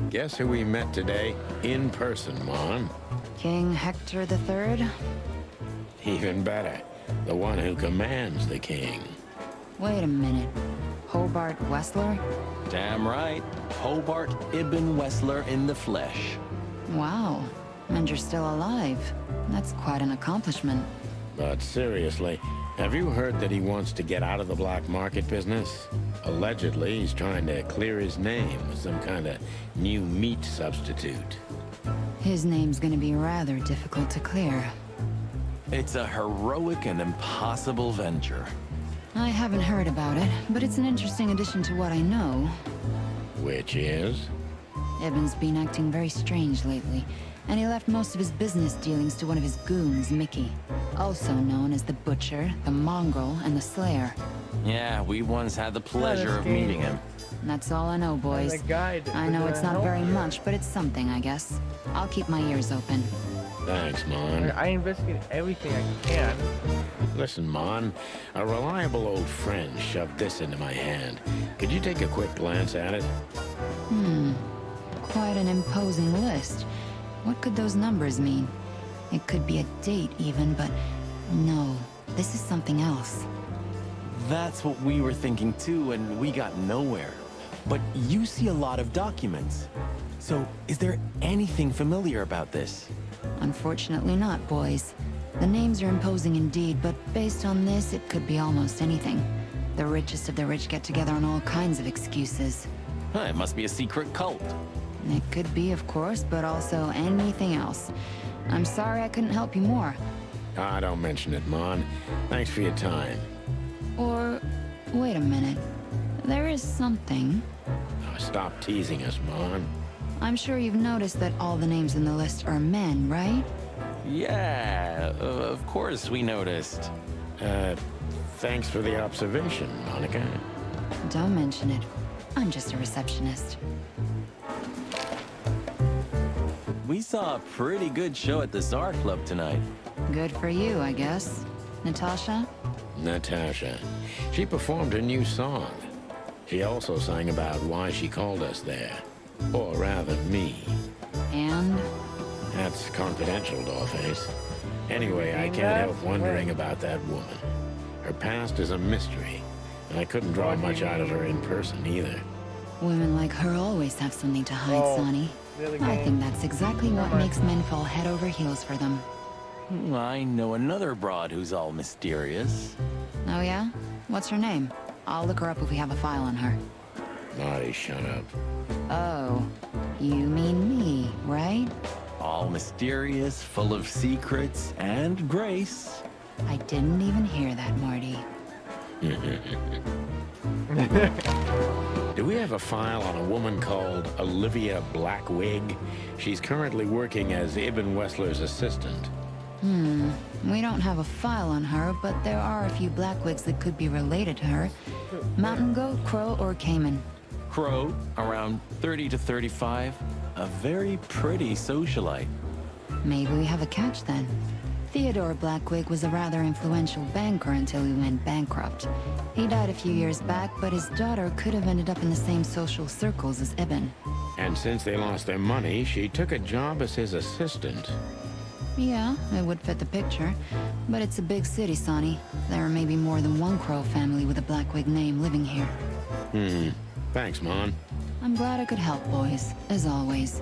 Guess who we met today? In person, Mon. King Hector III? Even better. The one who commands the king. Wait a minute. Hobart Wessler? Damn right. Hobart Ibn Wessler in the flesh. Wow. And you're still alive. That's quite an accomplishment. But seriously, have you heard that he wants to get out of the black market business? Allegedly, he's trying to clear his name with some kind of new meat substitute. His name's gonna be rather difficult to clear. It's a heroic and impossible venture. I haven't heard about it, but it's an interesting addition to what I know. Which is? Ibn's been acting very strange lately, and he left most of his business dealings to one of his goons, Mickey. Also known as the Butcher, the Mongrel, and the Slayer. Yeah, we once had the pleasure of meeting him. That's all I know, boys. I know it's not very much, but it's something, I guess. I'll keep my ears open. Thanks, Mon. I investigate everything I can. Listen, Mon, a reliable old friend shoved this into my hand. Could you take a quick glance at it? Quite an imposing list. What could those numbers mean? It could be a date even, but no, this is something else. That's what we were thinking too, and we got nowhere. But you see a lot of documents. So, is there anything familiar about this? Unfortunately not, boys. The names are imposing indeed, but based on this, it could be almost anything. The richest of the rich get together on all kinds of excuses. It must be a secret cult. It could be, of course, but also anything else. I'm sorry I couldn't help you more. Ah, don't mention it, Mon. Thanks for your time. Or, wait a minute. There is something. Oh, stop teasing us, Mon. I'm sure you've noticed that all the names in the list are men, right? Yeah, of course we noticed. Thanks for the observation, Monica. Don't mention it. I'm just a receptionist. We saw a pretty good show at the Tsar Club tonight. Good for you, I guess. Natasha? Natasha. She performed her new song. She also sang about why she called us there. Or rather, me. And? That's confidential, Dollface. Anyway, I can't help wondering about that woman. Her past is a mystery, and I couldn't draw much out of her in person either. Women like her always have something to hide, Sonny. The I think that's exactly what makes men fall head over heels for them. I know another broad who's all mysterious. Oh yeah? What's her name? I'll look her up if we have a file on her. Marty, shut up. Oh, you mean me, right? All mysterious, full of secrets, and grace. I didn't even hear that, Marty. Do we have a file on a woman called Olivia Blackwig? She's currently working as Ibn Wessler's assistant. We don't have a file on her, but there are a few Blackwigs that could be related to her. Mountain goat, crow, or caiman? Crow, around 30 to 35. A very pretty socialite. Maybe we have a catch then. Theodore Blackwig was a rather influential banker until he went bankrupt. He died a few years back, but his daughter could have ended up in the same social circles as Ibn. And since they lost their money, she took a job as his assistant. Yeah, it would fit the picture. But it's a big city, Sonny. There may be more than one Crow family with a Blackwig name living here. Thanks, Mon. I'm glad I could help, boys, as always.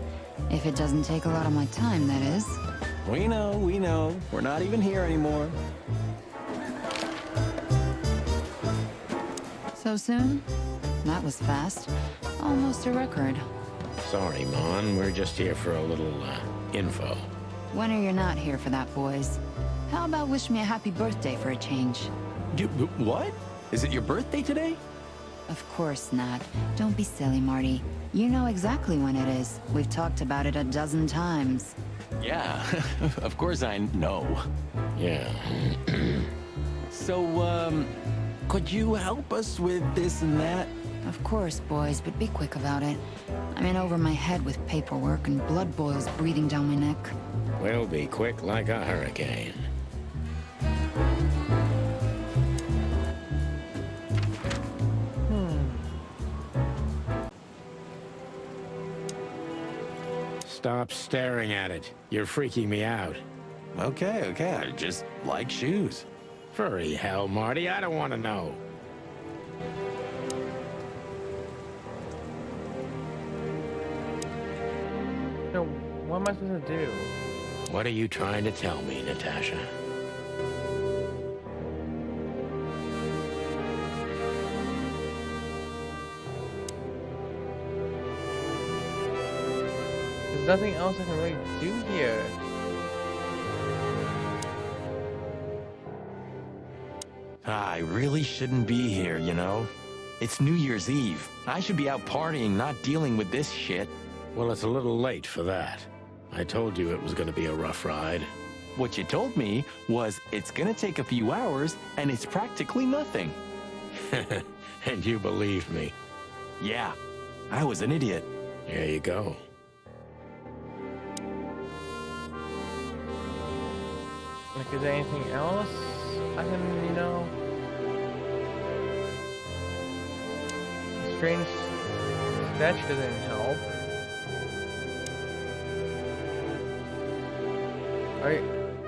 If it doesn't take a lot of my time, that is. We know, we know. We're not even here anymore. So soon? That was fast. Almost a record. Sorry, Mon. We're just here for a little, info. When are you not here for that, boys? How about wish me a happy birthday for a change? What? Is it your birthday today? Of course not. Don't be silly, Marty. You know exactly when it is. We've talked about it a dozen times. Yeah, of course I know. Yeah. So, could you help us with this and that? Of course, boys, but be quick about it. I'm in over my head with paperwork and blood boils breathing down my neck. We'll be quick like a hurricane. Stop staring at it. You're freaking me out. Okay, I just like shoes. Furry hell, Marty, I don't want to know. So, what am I supposed to do? What are you trying to tell me, Natasha? There's nothing else I can really do here. I really shouldn't be here, you know? It's New Year's Eve. I should be out partying, not dealing with this shit. Well, it's a little late for that. I told you it was going to be a rough ride. What you told me was it's gonna take a few hours and it's practically nothing. And you believed me. Yeah, I was an idiot. There you go. Like, is there anything else I can, you know? Strange sketch doesn't help.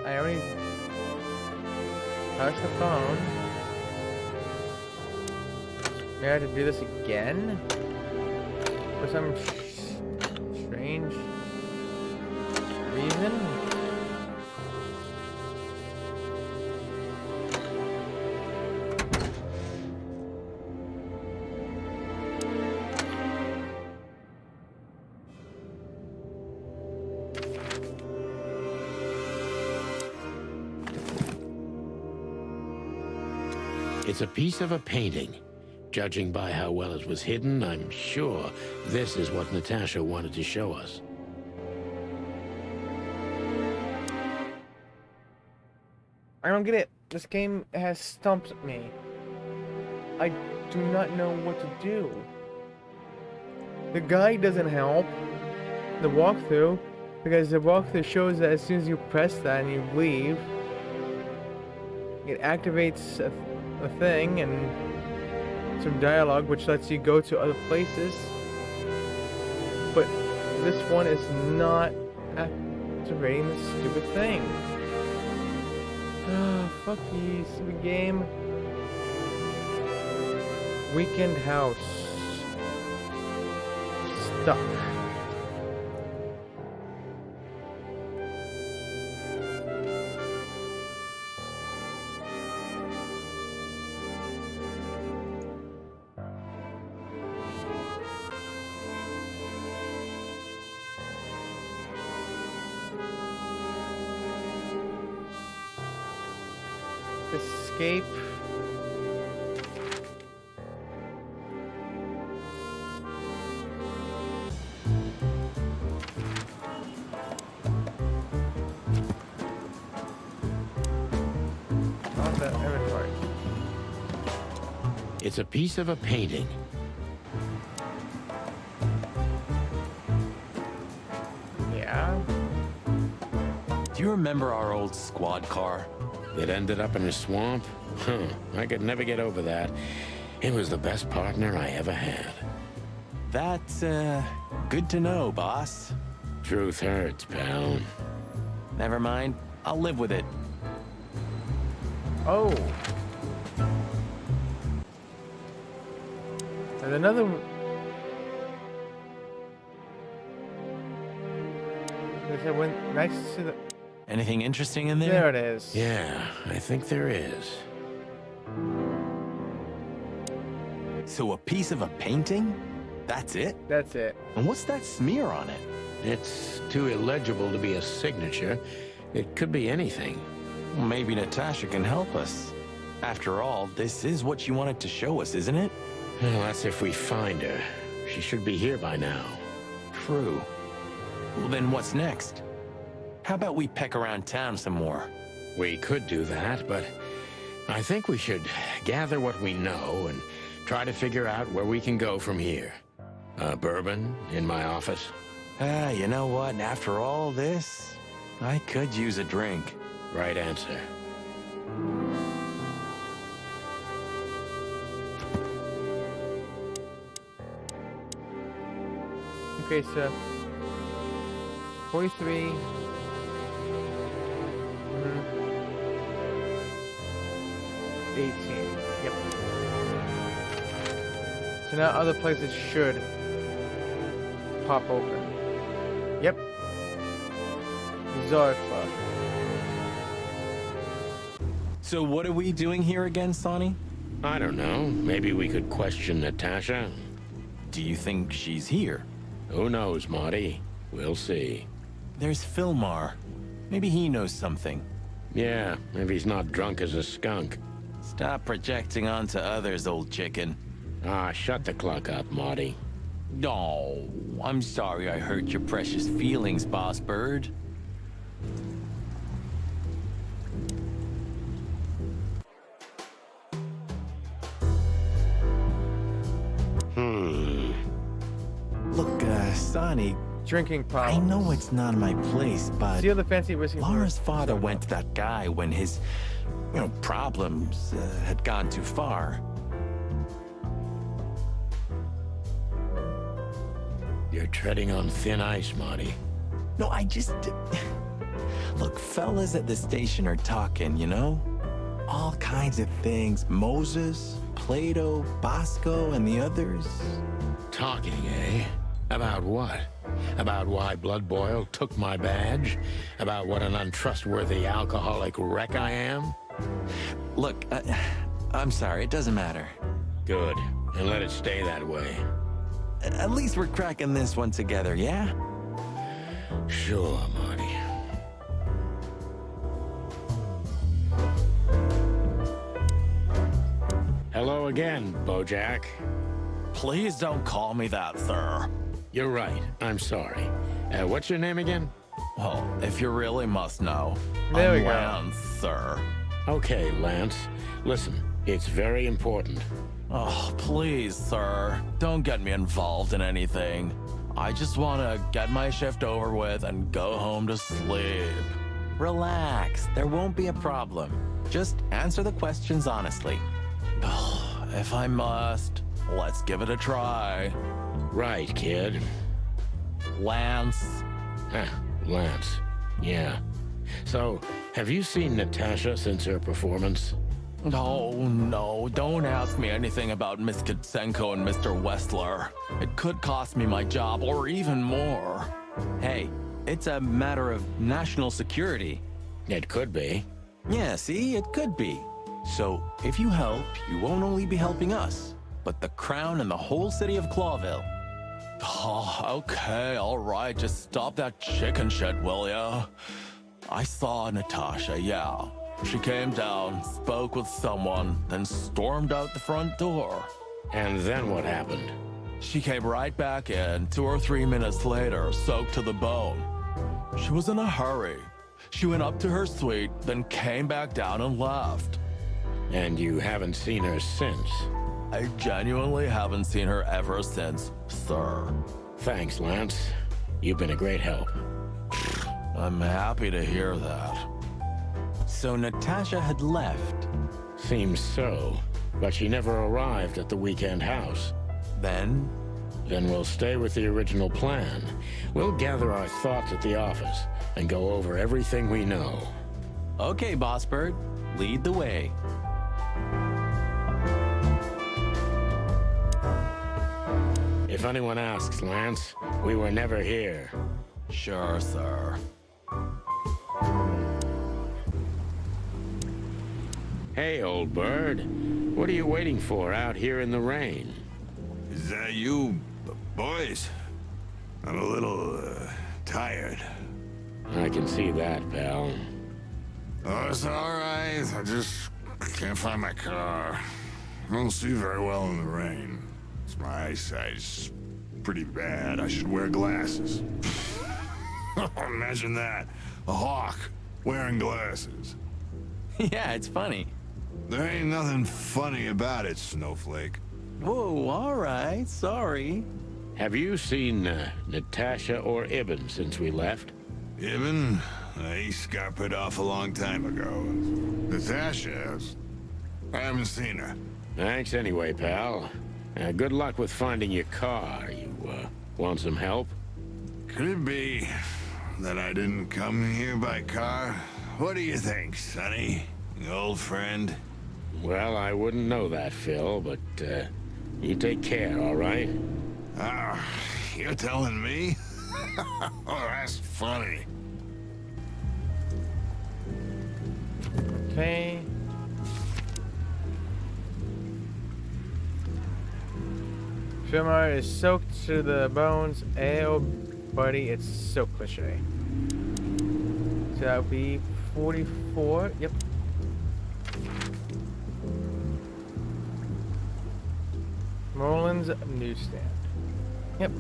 I already touched the phone. May I have to do this again? For some strange reason? It's a piece of a painting. Judging by how well it was hidden, I'm sure this is what Natasha wanted to show us. I don't get it. This game has stumped me. I do not know what to do. The guide doesn't help. The walkthrough, because the walkthrough shows that as soon as you press that and you leave, it activates a thing and some dialogue which lets you go to other places. But this one is not activating the stupid thing. Ah, fuck you, stupid game. Weekend house. Stuck. escape. On the inventory. It's a piece of a painting. Yeah. Do you remember our old squad car? That ended up in a swamp? Huh, I could never get over that. It was the best partner I ever had. That's, good to know, boss. Truth hurts, pal. Never mind. I'll live with it. Oh. There's another. There's a nice to see the. Anything interesting in there? There it is. Yeah, I think there is. So a piece of a painting? That's it? That's it. And what's that smear on it? It's too illegible to be a signature. It could be anything. Well, maybe Natasha can help us. After all, this is what you wanted to show us, isn't it? Well, that's if we find her. She should be here by now. True. Well, then what's next? How about we peck around town some more? We could do that, but I think we should gather what we know and try to figure out where we can go from here. Bourbon in my office. You know what? After all this, I could use a drink. Right answer. Okay, so 43. 18. Yep. So now other places should pop open. Yep. Zara Club. So what are we doing here again, Sonny? I don't know. Maybe we could question Natasha. Do you think she's here? Who knows, Marty? We'll see. There's Philmar. Maybe he knows something. Yeah, if he's not drunk as a skunk. Stop projecting onto others, old chicken. Ah, shut the clock up, Marty. No, I'm sorry I hurt your precious feelings, Boss Bird. Look, Sonny. Drinking problems. I know it's not my place, but See all the fancy whiskey. Laura's father went to that guy when his, problems had gone too far. You're treading on thin ice, Marty. No, I just... Look, fellas at the station are talking, you know? All kinds of things. Moses, Plato, Bosco, and the others. Talking, eh? About what? About why Blood Boil took my badge? About what an untrustworthy alcoholic wreck I am? Look, I'm sorry, it doesn't matter. Good, and let it stay that way. At least we're cracking this one together, yeah? Sure, Marty. Hello again, Bojack. Please don't call me that, sir. You're right. I'm sorry. What's your name again? Well, if you really must know, There we I'm go. Lance, sir. Okay, Lance. Listen, it's very important. Oh, please, sir. Don't get me involved in anything. I just want to get my shift over with and go home to sleep. Relax. There won't be a problem. Just answer the questions honestly. If I must, let's give it a try. Right, kid. Lance. Lance. Yeah. So, have you seen Natasha since her performance? No, don't ask me anything about Miss Kitsenko and Mr. Westler. It could cost me my job or even more. Hey, it's a matter of national security. It could be. Yeah, see, it could be. So, if you help, you won't only be helping us, but the Crown and the whole city of Clawville. Oh, okay, all right, just stop that chicken shit, will ya? I saw Natasha, yeah. She came down, spoke with someone, then stormed out the front door. And then what happened? She came right back in 2 or 3 minutes later, soaked to the bone. She was in a hurry. She went up to her suite, then came back down and left. And you haven't seen her since? I genuinely haven't seen her ever since, sir. Thanks, Lance. You've been a great help. I'm happy to hear that. So Natasha had left. Seems so, but she never arrived at the weekend house. Then? Then we'll stay with the original plan. We'll gather our thoughts at the office and go over everything we know. Okay, Boss Bird. Lead the way. If anyone asks, Lance, we were never here. Sure, sir. Hey, old bird. What are you waiting for out here in the rain? Is that you, boys? I'm a little, tired. I can see that, pal. Oh, it's all right. I just can't find my car. I don't see very well in the rain. My eyesight's pretty bad. I should wear glasses. Imagine that. A hawk wearing glasses. Yeah, it's funny. There ain't nothing funny about it, Snowflake. Whoa, all right. Sorry. Have you seen Natasha or Ibn since we left? Ibn? He scuppered off a long time ago. Natasha? I haven't seen her. Thanks anyway, pal. Good luck with finding your car. You, want some help? Could it be that I didn't come here by car? What do you think, Sonny? Old friend? Well, I wouldn't know that, Phil, but, you take care, all right? Ah, you're telling me? Oh, that's funny. Okay. Filmar is soaked to the bones. Ayo, buddy, it's so cliche. So that would be 44. Yep. Merlin's newsstand. Yep.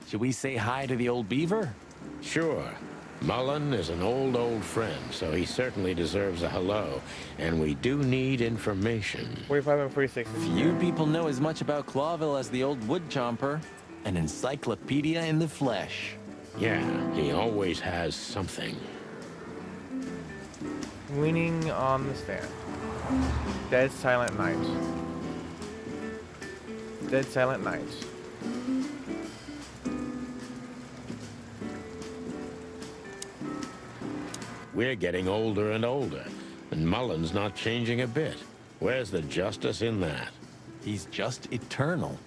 Should we say hi to the old beaver? Sure. Mullen is an old friend, so he certainly deserves a hello. And we do need information. 45 and 46. Few people know as much about Clawville as the old wood chomper. An encyclopedia in the flesh. Yeah, he always has something. Leaning on the stand. Dead silent night. Dead silent night. We're getting older and older, and Mullen's not changing a bit. Where's the justice in that? He's just eternal.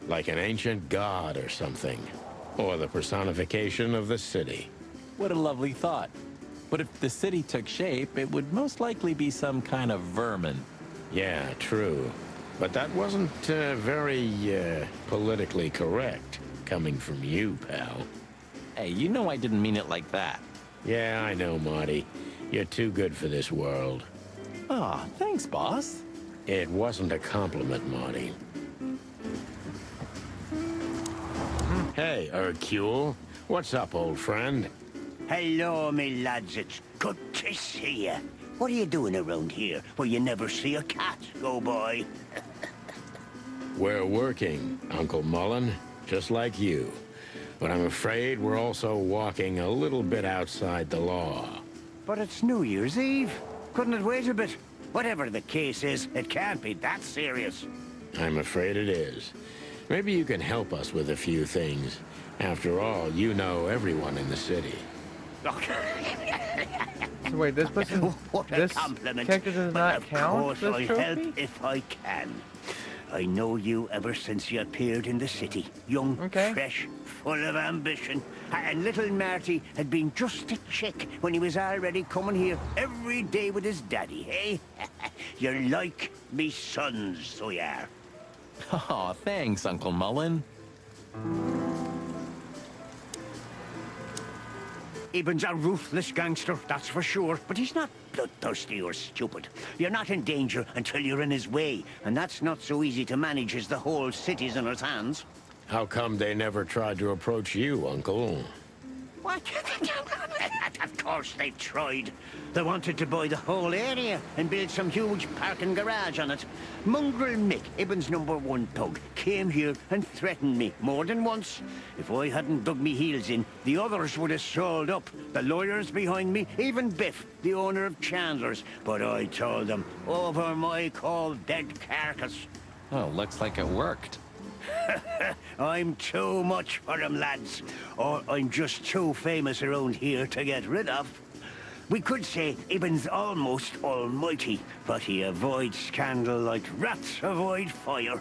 Like an ancient god or something. Or the personification of the city. What a lovely thought. But if the city took shape, it would most likely be some kind of vermin. Yeah, true. But that wasn't very politically correct, coming from you, pal. Hey, you know I didn't mean it like that. Yeah, I know, Marty. You're too good for this world. Aw, thanks, boss. It wasn't a compliment, Marty. Hey, Hercule. What's up, old friend? Hello, me lads. It's good to see you. What are you doing around here where you never see a cat go by? We're working, Uncle Mullen, just like you. But I'm afraid we're also walking a little bit outside the law. But it's New Year's Eve. Couldn't it wait a bit? Whatever the case is, it can't be that serious. I'm afraid it is. Maybe you can help us with a few things. After all, you know everyone in the city. So wait, this person, what a this compliment. character does But not of count. course This I'll trophy? help if I can. I know you ever since you appeared in the city. Young, fresh, full of ambition. And little Marty had been just a chick when he was already coming here every day with his daddy, eh? You're like me sons, so you are. Aw, thanks, Uncle Mullen. Ibn's a ruthless gangster, that's for sure. But he's not bloodthirsty or stupid. You're not in danger until you're in his way. And that's not so easy to manage as the whole city's in his hands. How come they never tried to approach you, Uncle? What? Of course they've tried. They wanted to buy the whole area and build some huge parking garage on it. Mongrel Mick, Ibn's #1 thug, came here and threatened me more than once. If I hadn't dug me heels in, the others would have sold up. The lawyers behind me, even Biff, the owner of Chandler's. But I told them, over my cold dead carcass. Oh, looks like it worked. I'm too much for them, lads. Or I'm just too famous around here to get rid of. We could say Ibn's almost almighty, but he avoids scandal like rats avoid fire.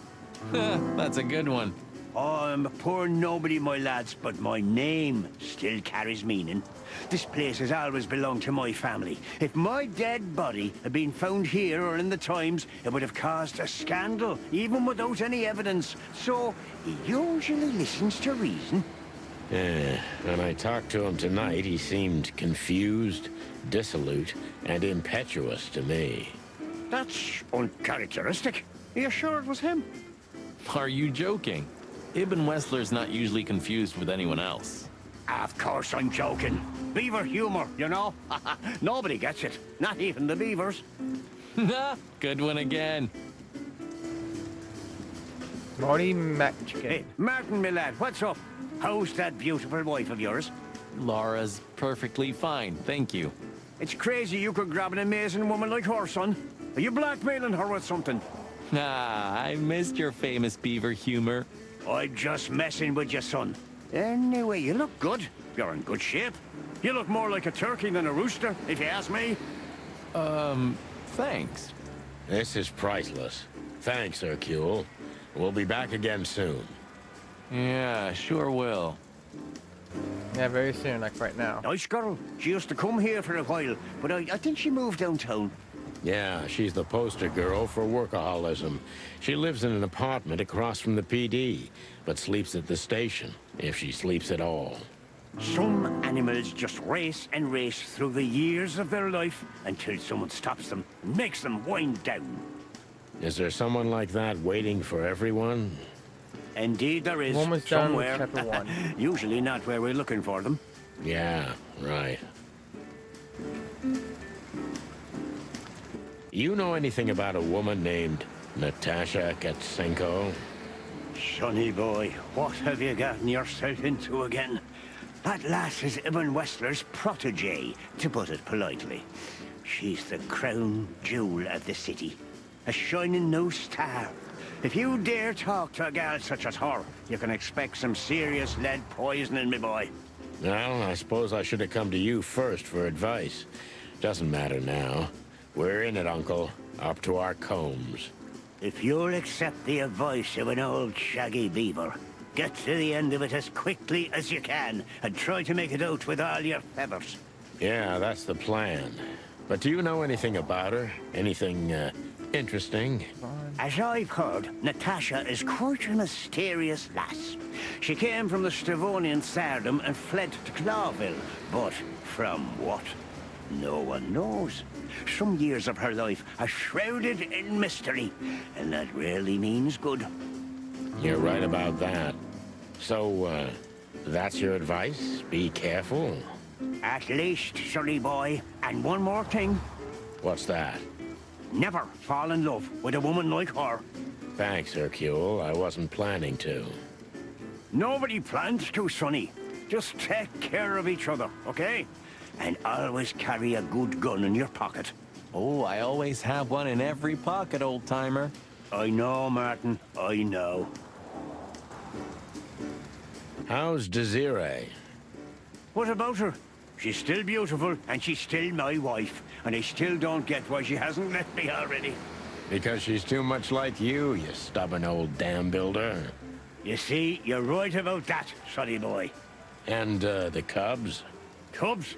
That's a good one. I'm a poor nobody, my lads, but my name still carries meaning. This place has always belonged to my family. If my dead body had been found here or in the Times, it would have caused a scandal, even without any evidence. So, he usually listens to reason. When I talked to him tonight, he seemed confused, dissolute, and impetuous to me. That's uncharacteristic. Are you sure it was him? Are you joking? Ibn Wessler's not usually confused with anyone else. Of course I'm joking. Beaver humor, you know? Nobody gets it. Not even the beavers. Good one again. Marty McChicken. Hey, Martin, my lad, what's up? How's that beautiful wife of yours? Laura's perfectly fine, thank you. It's crazy you could grab an amazing woman like her, son. Are you blackmailing her with something? I missed your famous beaver humor. I'm just messing with you, son. Anyway, you look good. You're in good shape. You look more like a turkey than a rooster, if you ask me. Thanks. This is priceless. Thanks, Hercule. We'll be back again soon. Yeah, sure will. Yeah, very soon, like right now. Nice girl. She used to come here for a while, but I think she moved downtown. Yeah, she's the poster girl for workaholism. She lives in an apartment across from the PD, but sleeps at the station, if she sleeps at all. Some animals just race and race through the years of their life until someone stops them and makes them wind down. Is there someone like that waiting for everyone? Indeed there is, Almost done with somewhere. chapter 1. Usually not where we're looking for them. Yeah, right. You know anything about a woman named Natasha Katsenko? Sonny boy, what have you gotten yourself into again? That lass is Ibn Wessler's protege, to put it politely. She's the crown jewel of the city. A shining new star. If you dare talk to a gal such as her, you can expect some serious lead poisoning, me boy. Well, I suppose I should have come to you first for advice. Doesn't matter now. We're in it, Uncle. Up to our combs. If you'll accept the advice of an old shaggy beaver, get to the end of it as quickly as you can, and try to make it out with all your feathers. Yeah, that's the plan. But do you know anything about her? Anything, interesting? As I've heard, Natasha is quite a mysterious lass. She came from the Stavonian Tsardom and fled to Clawville. But from what? No one knows. Some years of her life are shrouded in mystery, and that rarely means good. You're right about that. So, that's your advice? Be careful? At least, sonny boy. And one more thing. What's that? Never fall in love with a woman like her. Thanks, Hercule. I wasn't planning to. Nobody plans to, sonny. Just take care of each other, okay? And always carry a good gun in your pocket. Oh, I always have one in every pocket, old-timer. I know, Martin. I know. How's Desiree? What about her? She's still beautiful, and she's still my wife. And I still don't get why she hasn't left me already. Because she's too much like you stubborn old dam builder. You see, you're right about that, sonny boy. And, the cubs? Cubs?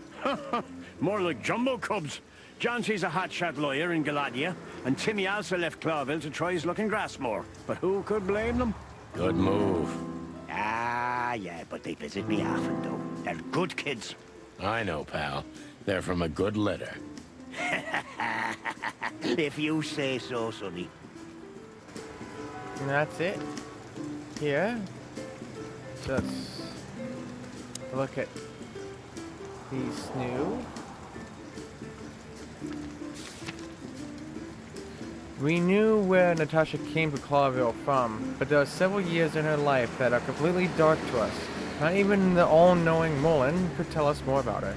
More like jumbo cubs. Johnson's a hotshot lawyer in Galadia, and Timmy also left Clawville to try his luck in Grassmore. But who could blame them? Good move. Ah, yeah, but they visit me often, though. They're good kids. I know, pal. They're from a good litter. If you say so, Sonny. And that's it. Here. Let's look at these new. We knew where Natasha came to Clawville from, but there are several years in her life that are completely dark to us. Not even the all-knowing Mullen could tell us more about her.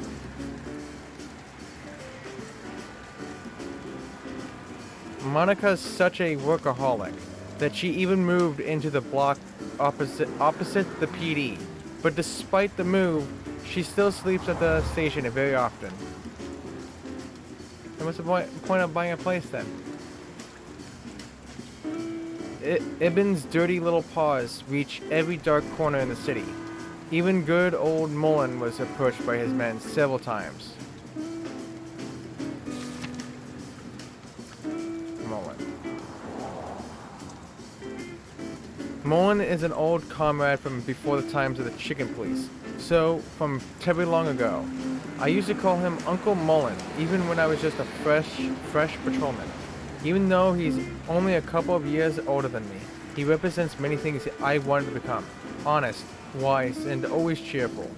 Monica's such a workaholic that she even moved into the block opposite the PD. But despite the move, she still sleeps at the station very often. And what's the point of buying a place then? Ibn's dirty little paws reach every dark corner in the city. Even good old Mullen was approached by his men several times. Mullen is an old comrade from before the times of the Chicken Police, so from terribly long ago. I used to call him Uncle Mullen, even when I was just a fresh patrolman. Even though he's only a couple of years older than me, he represents many things I wanted to become. Honest, wise, and always cheerful.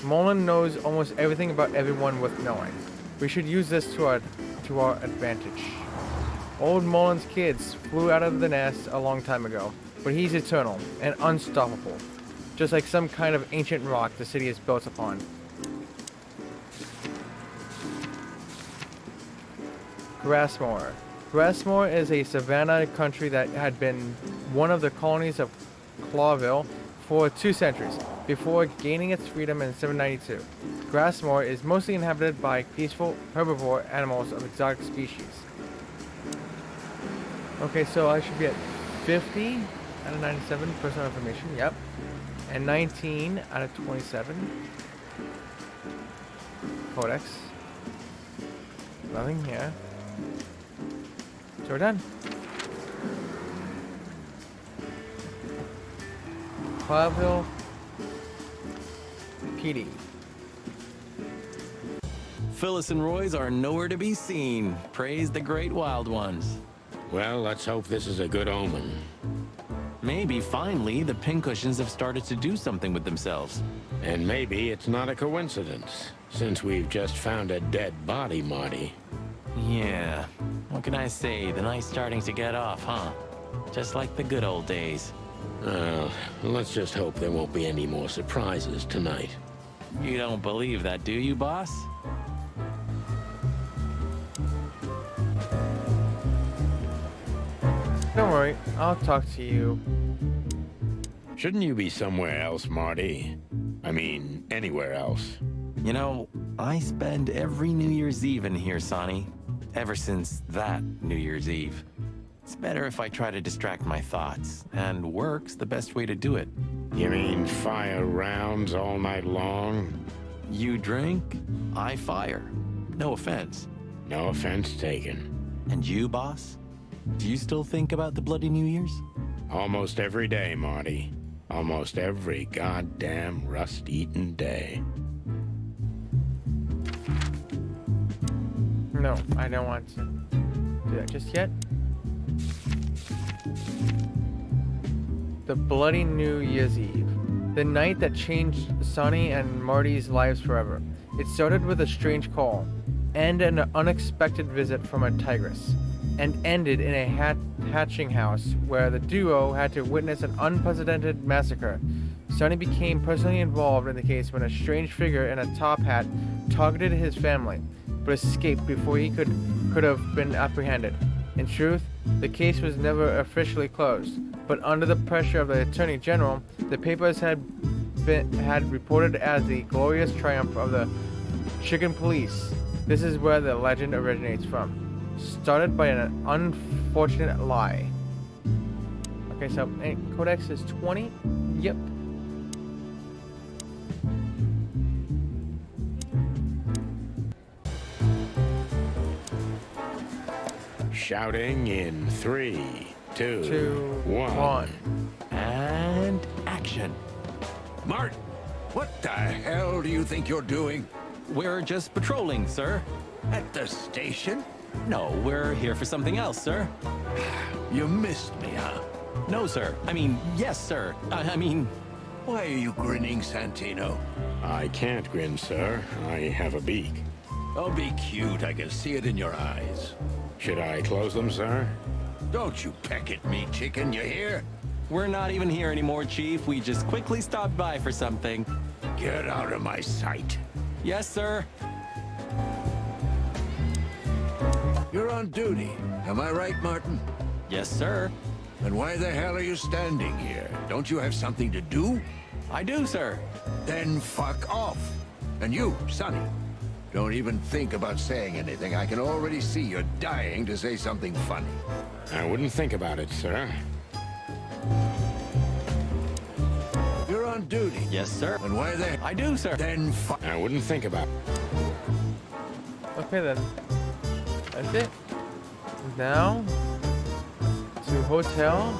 Mullen knows almost everything about everyone worth knowing. We should use this to our advantage. Old Mullen's kids flew out of the nest a long time ago, but he's eternal and unstoppable, just like some kind of ancient rock the city is built upon. Grassmoor. Grassmoor is a savanna country that had been one of the colonies of Clawville for 2 centuries, before gaining its freedom in 792. Grassmoor is mostly inhabited by peaceful herbivore animals of exotic species. Okay, so I should be at 50 out of 97 personal information, yep. And 19 out of 27. Codex. Nothing here. So we're done. Clawville PD. Phyllis and Roy's are nowhere to be seen. Praise the great wild ones. Well, let's hope this is a good omen. Maybe, finally, the pincushions have started to do something with themselves. And maybe it's not a coincidence, since we've just found a dead body, Marty. Yeah. What can I say? The night's starting to get off, huh? Just like the good old days. Well, let's just hope there won't be any more surprises tonight. You don't believe that, do you, boss? Don't worry, I'll talk to you. Shouldn't you be somewhere else, Marty? I mean, anywhere else. You know, I spend every New Year's Eve in here, Sonny. Ever since that New Year's Eve. It's better if I try to distract my thoughts, and work's the best way to do it. You mean fire rounds all night long? You drink, I fire. No offense. No offense taken. And you, boss? Do you still think about the Bloody New Year's? Almost every day, Marty. Almost every goddamn rust-eaten day. No, I don't want to do that just yet. The Bloody New Year's Eve. The night that changed Sonny and Marty's lives forever. It started with a strange call, and an unexpected visit from a tigress, and ended in a hatching house where the duo had to witness an unprecedented massacre. Sonny became personally involved in the case when a strange figure in a top hat targeted his family, but escaped before he could have been apprehended. In truth, the case was never officially closed, but under the pressure of the Attorney General, the papers had reported as the glorious triumph of the Chicken Police. This is where the legend originates from. Started by an unfortunate lie. Okay, so Codex is 20? Yep. Shouting in 3, 2, 1. And action. Mart, What the hell do you think you're doing? We're just patrolling, sir. At the station? No, we're here for something else, sir. You missed me, huh? No, sir. I mean, yes, sir. I mean... Why are you grinning, Santino? I can't grin, sir. I have a beak. Oh, be cute. I can see it in your eyes. Should I close them, sir? Don't you peck at me, chicken, you hear? We're not even here anymore, Chief. We just quickly stopped by for something. Get out of my sight. Yes, sir. You're on duty. Am I right, Martin? Yes, sir. And why the hell are you standing here? Don't you have something to do? I do, sir. Then fuck off. And you, Sonny, don't even think about saying anything. I can already see you're dying to say something funny. I wouldn't think about it, sir. You're on duty. Yes, sir. And why the... I do, sir. Then fuck... I wouldn't think about it. Okay then. That's it. Now to hotel.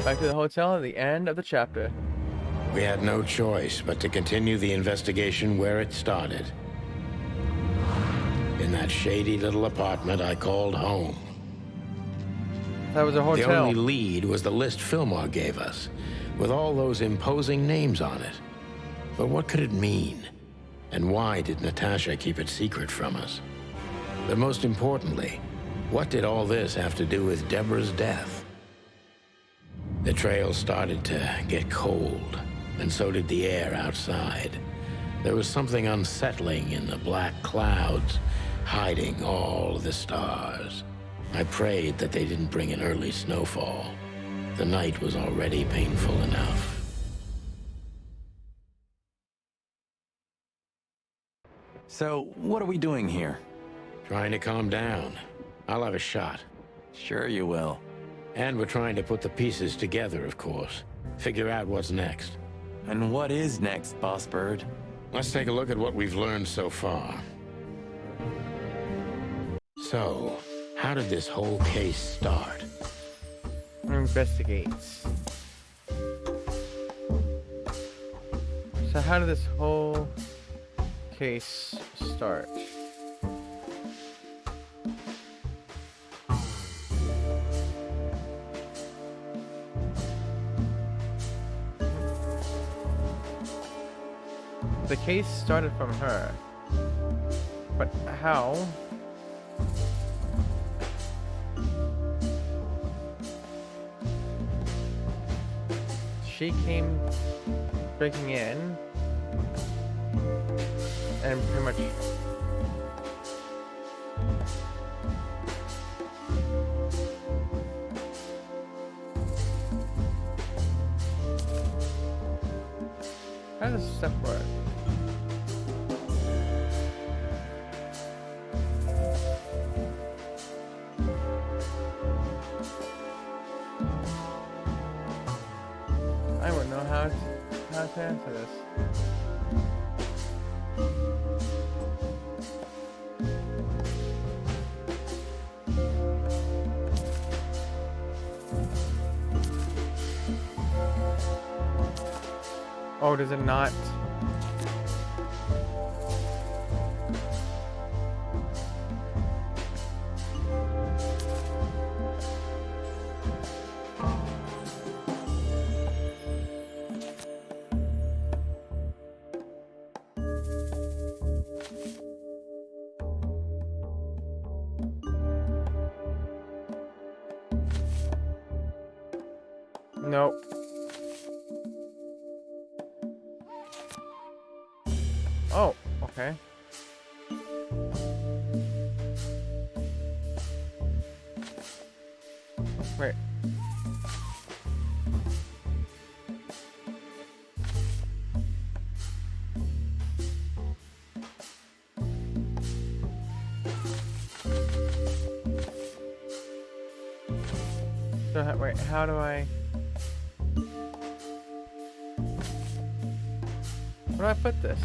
Back to the hotel at the end of the chapter. We had no choice but to continue the investigation where it started. In that shady little apartment I called home. That was a hotel. The only lead was the list Fillmore gave us, with all those imposing names on it. But what could it mean? And why did Natasha keep it secret from us? But most importantly, what did all this have to do with Deborah's death? The trail started to get cold, and so did the air outside. There was something unsettling in the black clouds, hiding all the stars. I prayed that they didn't bring an early snowfall. The night was already painful enough. So, what are we doing here? Trying to calm down. I'll have a shot. Sure you will. And we're trying to put the pieces together, of course. Figure out what's next. And what is next, Boss Bird? Let's take a look at what we've learned so far. So, how did this whole case start? Investigates. So how did this whole case start? The case started from her, but how? She came breaking in and pretty much how does this stuff work? I wouldn't know how to answer this. Oh, does it not? Nope. Oh, okay. Wait. So, wait, how do I... Where do I put this?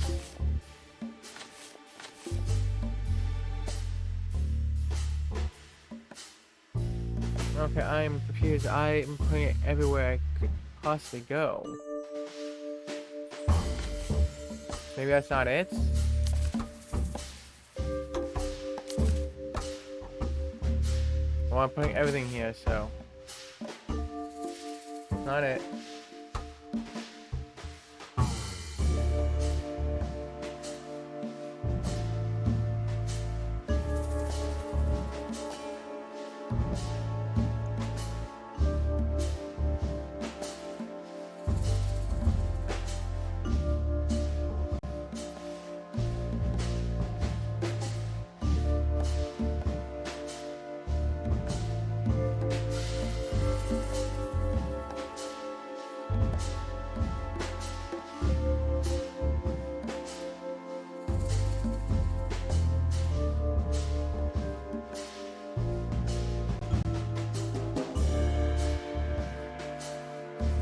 Okay, I'm confused. I'm putting it everywhere I could possibly go. Maybe that's not it? Well, I'm putting everything here, so... Not it.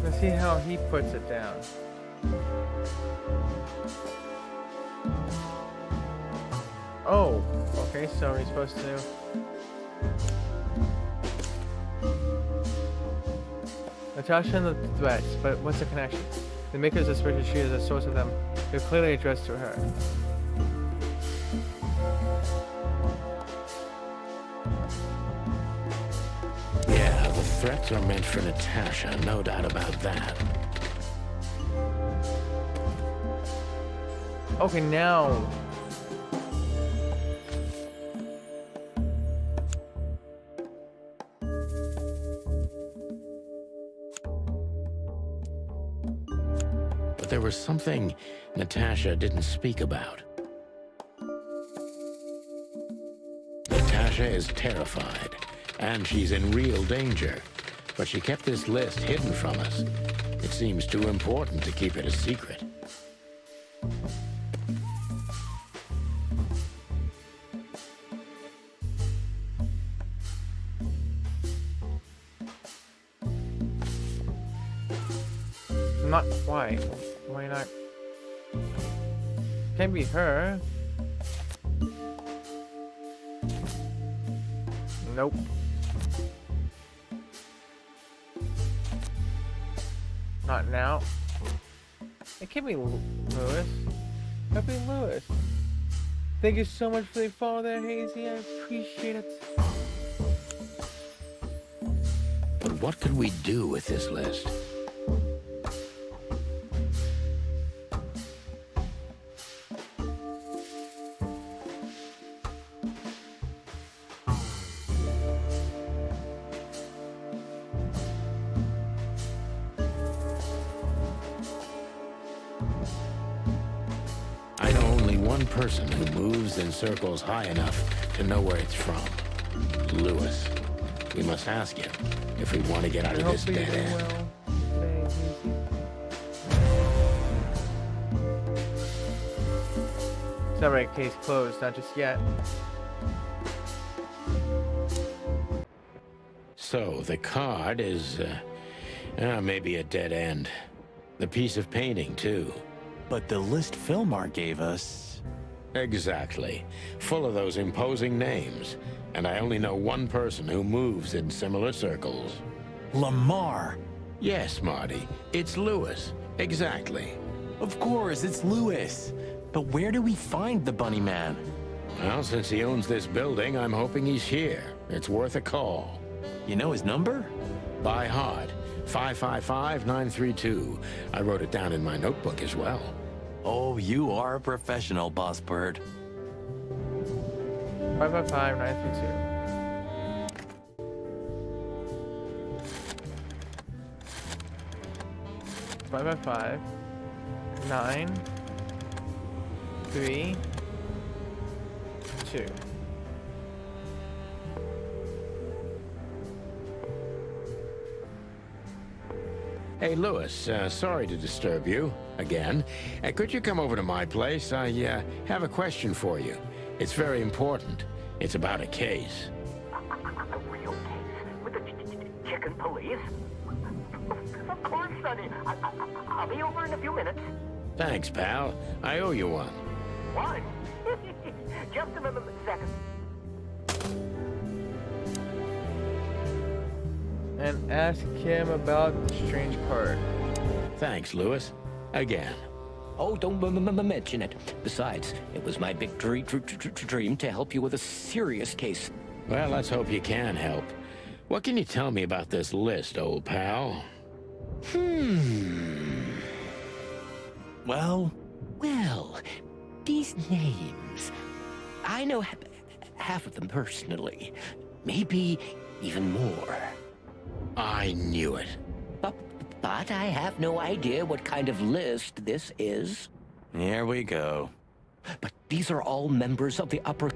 Let's see how he puts it down. Oh, okay, so he's supposed to... Natasha and the threats, but what's the connection? The Maker's suspicious she is a source of them. They're clearly addressed to her. Yeah, the threats are meant for Natasha, no doubt about that. Okay, now... But there was something Natasha didn't speak about. Natasha is terrified, and she's in real danger. But she kept this list hidden from us. It seems too important to keep it a secret. Not why? Why not? Can't be her. Nope. Not now. It can't be Lewis. Can't be Lewis. Thank you so much for the follow there, Hazy. I appreciate it. But what could we do with this list? I know only one person who moves in circles high enough to know where it's from. Lewis. We must ask him if we want to get out of this dead end. Alright, case closed, not just yet. So, the card is, maybe a dead end. The piece of painting, too. But the list Philmar gave us... Exactly. Full of those imposing names. And I only know one person who moves in similar circles. Lamar! Yes, Marty. It's Lewis. Exactly. Of course, it's Lewis. But where do we find the Bunny Man? Well, since he owns this building, I'm hoping he's here. It's worth a call. You know his number? By heart. 555-932. I wrote it down in my notebook as well. Oh, you are a professional, Boss Bird. 555-932. Five by 5, 9, 3, 2. Hey, Lewis, sorry to disturb you again. Could you come over to my place? I have a question for you. It's very important. It's about a case. A real case? With the chicken police? Of course, Sonny. I'll be over in a few minutes. Thanks, pal. I owe you one. One? Just a second. And ask him about the strange card. Thanks, Lewis. Again. Oh, don't mention it. Besides, it was my big dream to help you with a serious case. Well, let's hope you can help. What can you tell me about this list, old pal? Well, these names. I know half of them personally. Maybe even more. I knew it. But I have no idea what kind of list this is. Here we go. But these are all members of the upper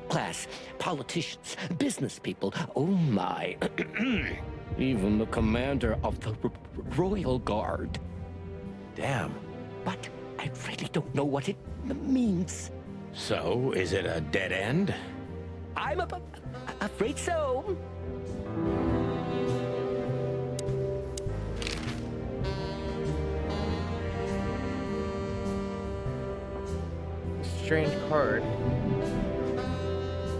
class. Politicians, business people. Oh my. Even the commander of the Royal Guard. Damn. But I really don't know what it means. So, is it a dead end? I'm afraid so. Strange card.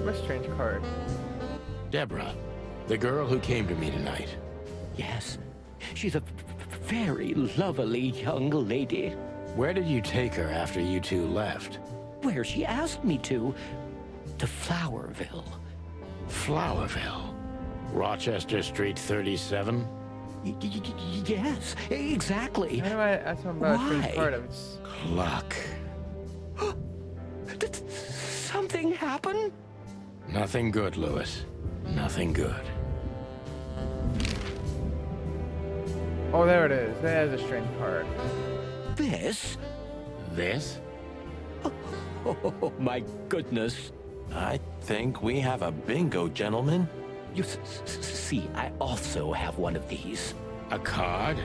What a strange card. Deborah, the girl who came to me tonight. Yes, she's a very lovely young lady. Where did you take her after you two left? Where she asked me to Flowerville. Flowerville? Rochester Street 37? Yes, exactly. That's what about a strange card. It's... Luck. Did something happen? Nothing good, Louis. Nothing good. Oh, there it is. That is a strange card. This? This? Oh, my goodness. I think we have a bingo, gentlemen. You see, I also have one of these. A card?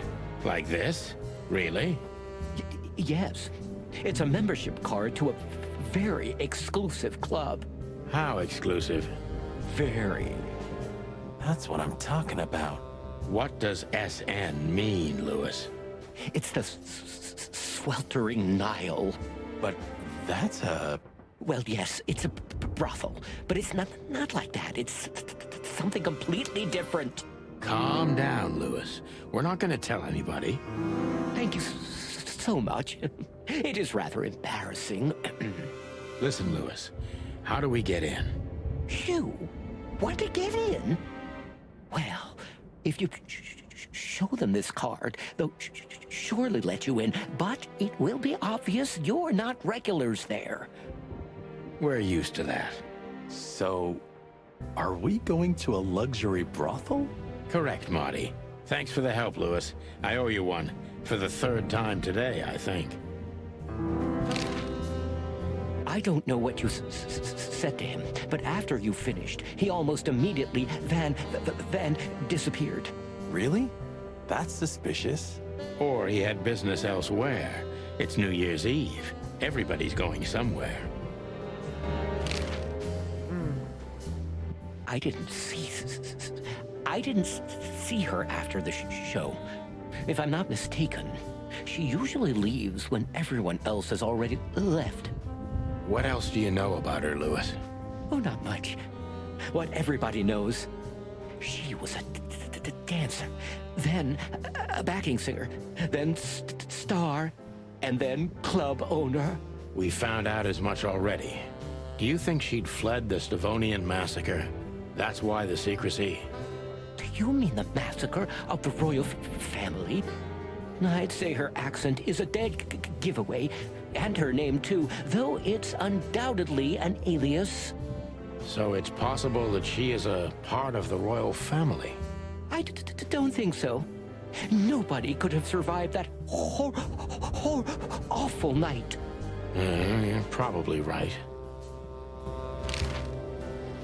Like this? Really? Yes. It's a membership card to a very exclusive club. How exclusive? Very. That's what I'm talking about. What does SN mean, Louis? It's the Sweltering Nile. But that's a... Well, yes, it's a brothel, but it's not like that. It's something completely different. Calm down, Louis. We're not going to tell anybody. Thank you so much. It is rather embarrassing. Listen, Louis, how do we get in? You want to get in? Well, if you show them this card, they'll surely let you in, but it will be obvious you're not regulars there. We're used to that. So, are we going to a luxury brothel? Correct, Marty. Thanks for the help, Louis. I owe you one. For the third time today, I think. I don't know what you said to him, but after you finished, he almost immediately Van disappeared. Really? That's suspicious. Or he had business elsewhere. It's New Year's Eve. Everybody's going somewhere. I didn't see her after the show. If I'm not mistaken, she usually leaves when everyone else has already left. What else do you know about her, Louis? Oh, not much. What everybody knows. She was a dancer, then a backing singer, then star, and then club owner. We found out as much already. Do you think she'd fled the Stavonian massacre? That's why the secrecy. Do you mean the massacre of the royal family? I'd say her accent is a dead giveaway, and her name too, though it's undoubtedly an alias. So it's possible that she is a part of the royal family? I don't think so. Nobody could have survived that awful night. You're probably right.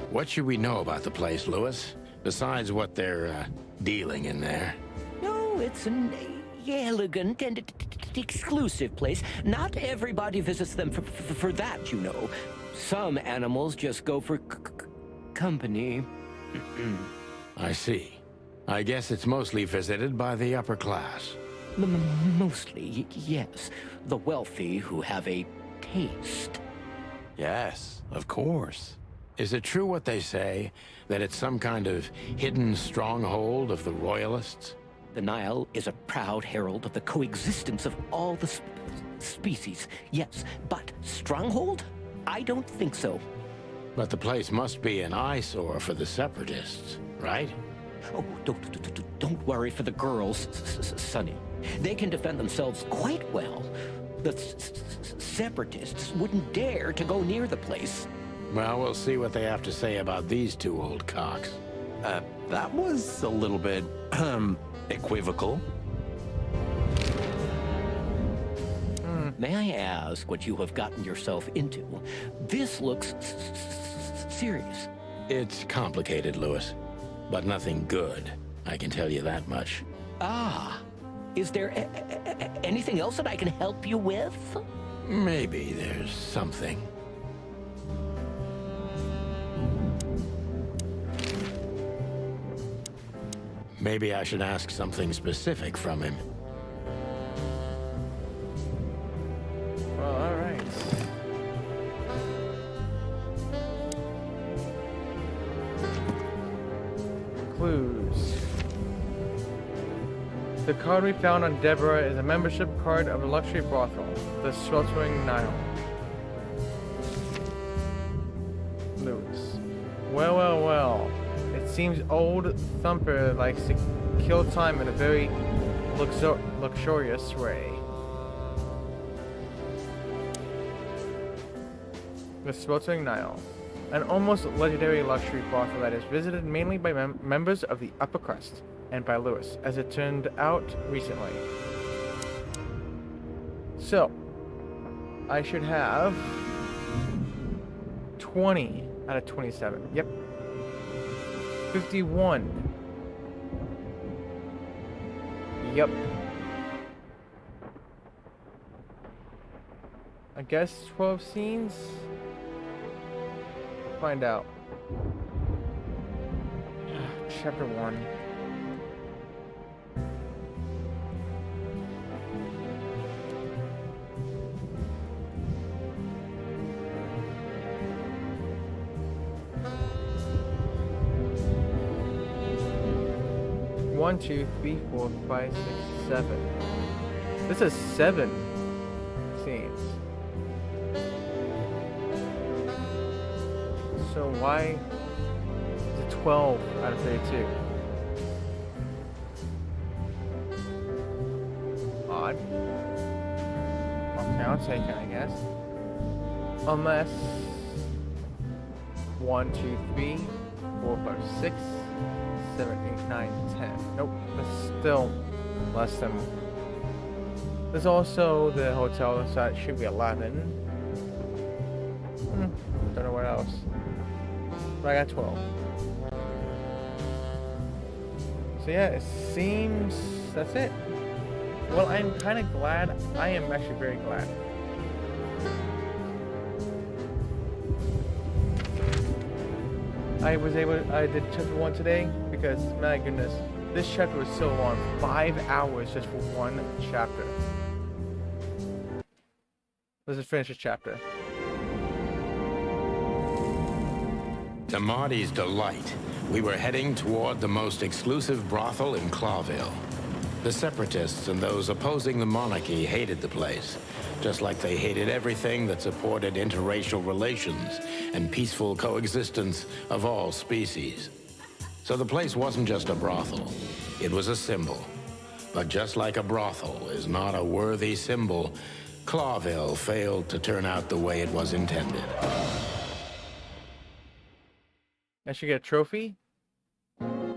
What should we know about the place, Louis? Besides what they're dealing in there? No, it's an elegant and exclusive place. Not everybody visits them for that, you know. Some animals just go for company. I see. I guess it's mostly visited by the upper class. Mostly, yes. The wealthy who have a taste. Yes, of course. Is it true what they say, that it's some kind of hidden stronghold of the royalists? The Nile is a proud herald of the coexistence of all the species, yes, but Stronghold? I don't think so. But the place must be an eyesore for the Separatists, right? Oh, don't worry for the girls, Sonny. They can defend themselves quite well. The Separatists wouldn't dare to go near the place. Well, we'll see what they have to say about these two old cocks. That was a little bit, equivocal. May I ask what you have gotten yourself into? This looks serious. It's complicated, Louis, but nothing good. I can tell you that much. Ah, is there anything else that I can help you with? Maybe there's something. Maybe I should ask something specific from him. Well, all right. Clues. The card we found on Deborah is a membership card of a luxury brothel, the Sweltering Nile. Lewis. Well, well, well. It seems old Thumper likes to kill time in a very luxurious way. The Sweltering Nile. An almost legendary luxury brothel that is visited mainly by members of the upper crust, and by Lewis, as it turned out recently. So, I should have 20 out of 27. Yep. 51. Yep. I guess 12 scenes? Find out. Chapter 1. One, 2, 3, 4, 5, 6, 7. This is 7 scenes. So why is it 12 out of 32? Odd. Okay, I'll take it, I guess. Unless 1, 2, 3, 4, 5, 6, 7, 8, 9, 10. Nope, that's still less than. There's also the hotel, so it should be 11. Don't know what else. But I got 12. So yeah, it seems that's it. Well, I'm kind of glad. I am actually very glad. I did chapter 1 today because, my goodness, this chapter was so long. 5 hours just for one chapter. Let's just finish this chapter. To Marty's delight, we were heading toward the most exclusive brothel in Clawville. The Separatists and those opposing the monarchy hated the place, just like they hated everything that supported interracial relations and peaceful coexistence of all species. So the place wasn't just a brothel, it was a symbol. But just like a brothel is not a worthy symbol, Clawville failed to turn out the way it was intended. I should get a trophy?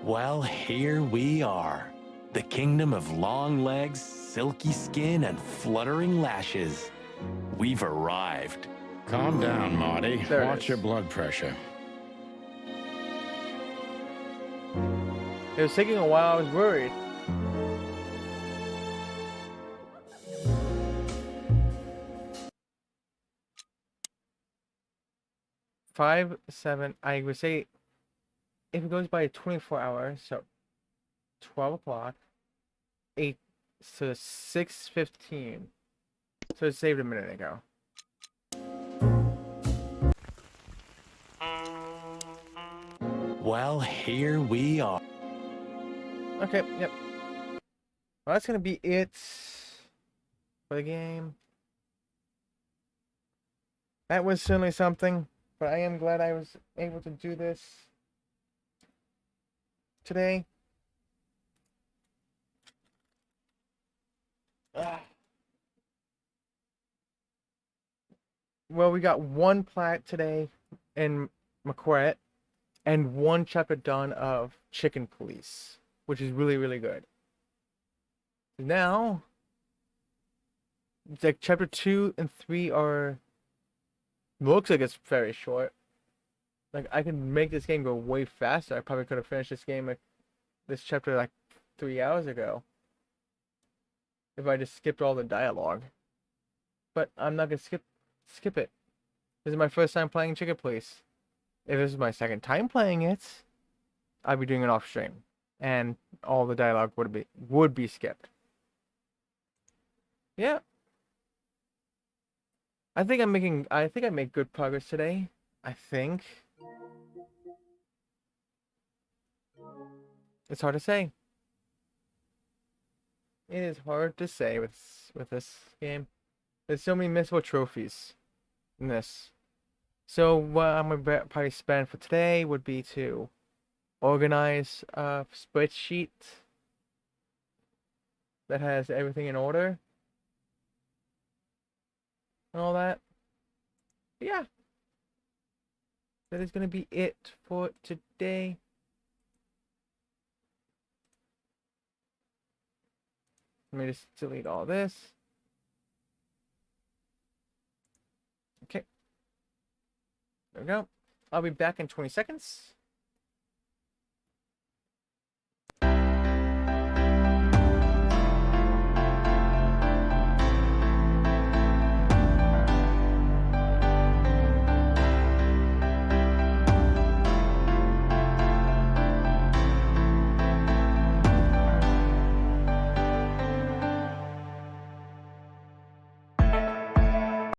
Well, here we are. The kingdom of long legs, silky skin, and fluttering lashes. We've arrived. Calm down, Marty. Watch your blood pressure. It was taking a while, I was worried. Five, 7, I would say if it goes by 24 hours, so 12 o'clock, 8, so 6:15. So it saved a minute ago. Well, here we are. Okay, yep. Well, that's gonna be it for the game. That was certainly something, but I am glad I was able to do this today. Well, we got one plat today in Macquarie and one chapter done of Chicken Police, which is really, really good. Now, like chapter 2 and 3 are, looks like it's very short. Like I could make this game go way faster. I probably could have finished this game, like this chapter, like 3 hours ago, if I just skipped all the dialogue. But I'm not gonna skip it. This is my first time playing Chicken Police. If this is my second time playing it, I'd be doing it off stream, and all the dialogue would be skipped. Yeah. I think I made good progress today. I think. It's hard to say. It is hard to say with this game. There's so many missable trophies in this. So what I'm gonna probably spend for today would be to organize a spreadsheet that has everything in order and all that. But yeah, that is gonna be it for today. Let me just delete all this. Okay. There we go. I'll be back in 20 seconds.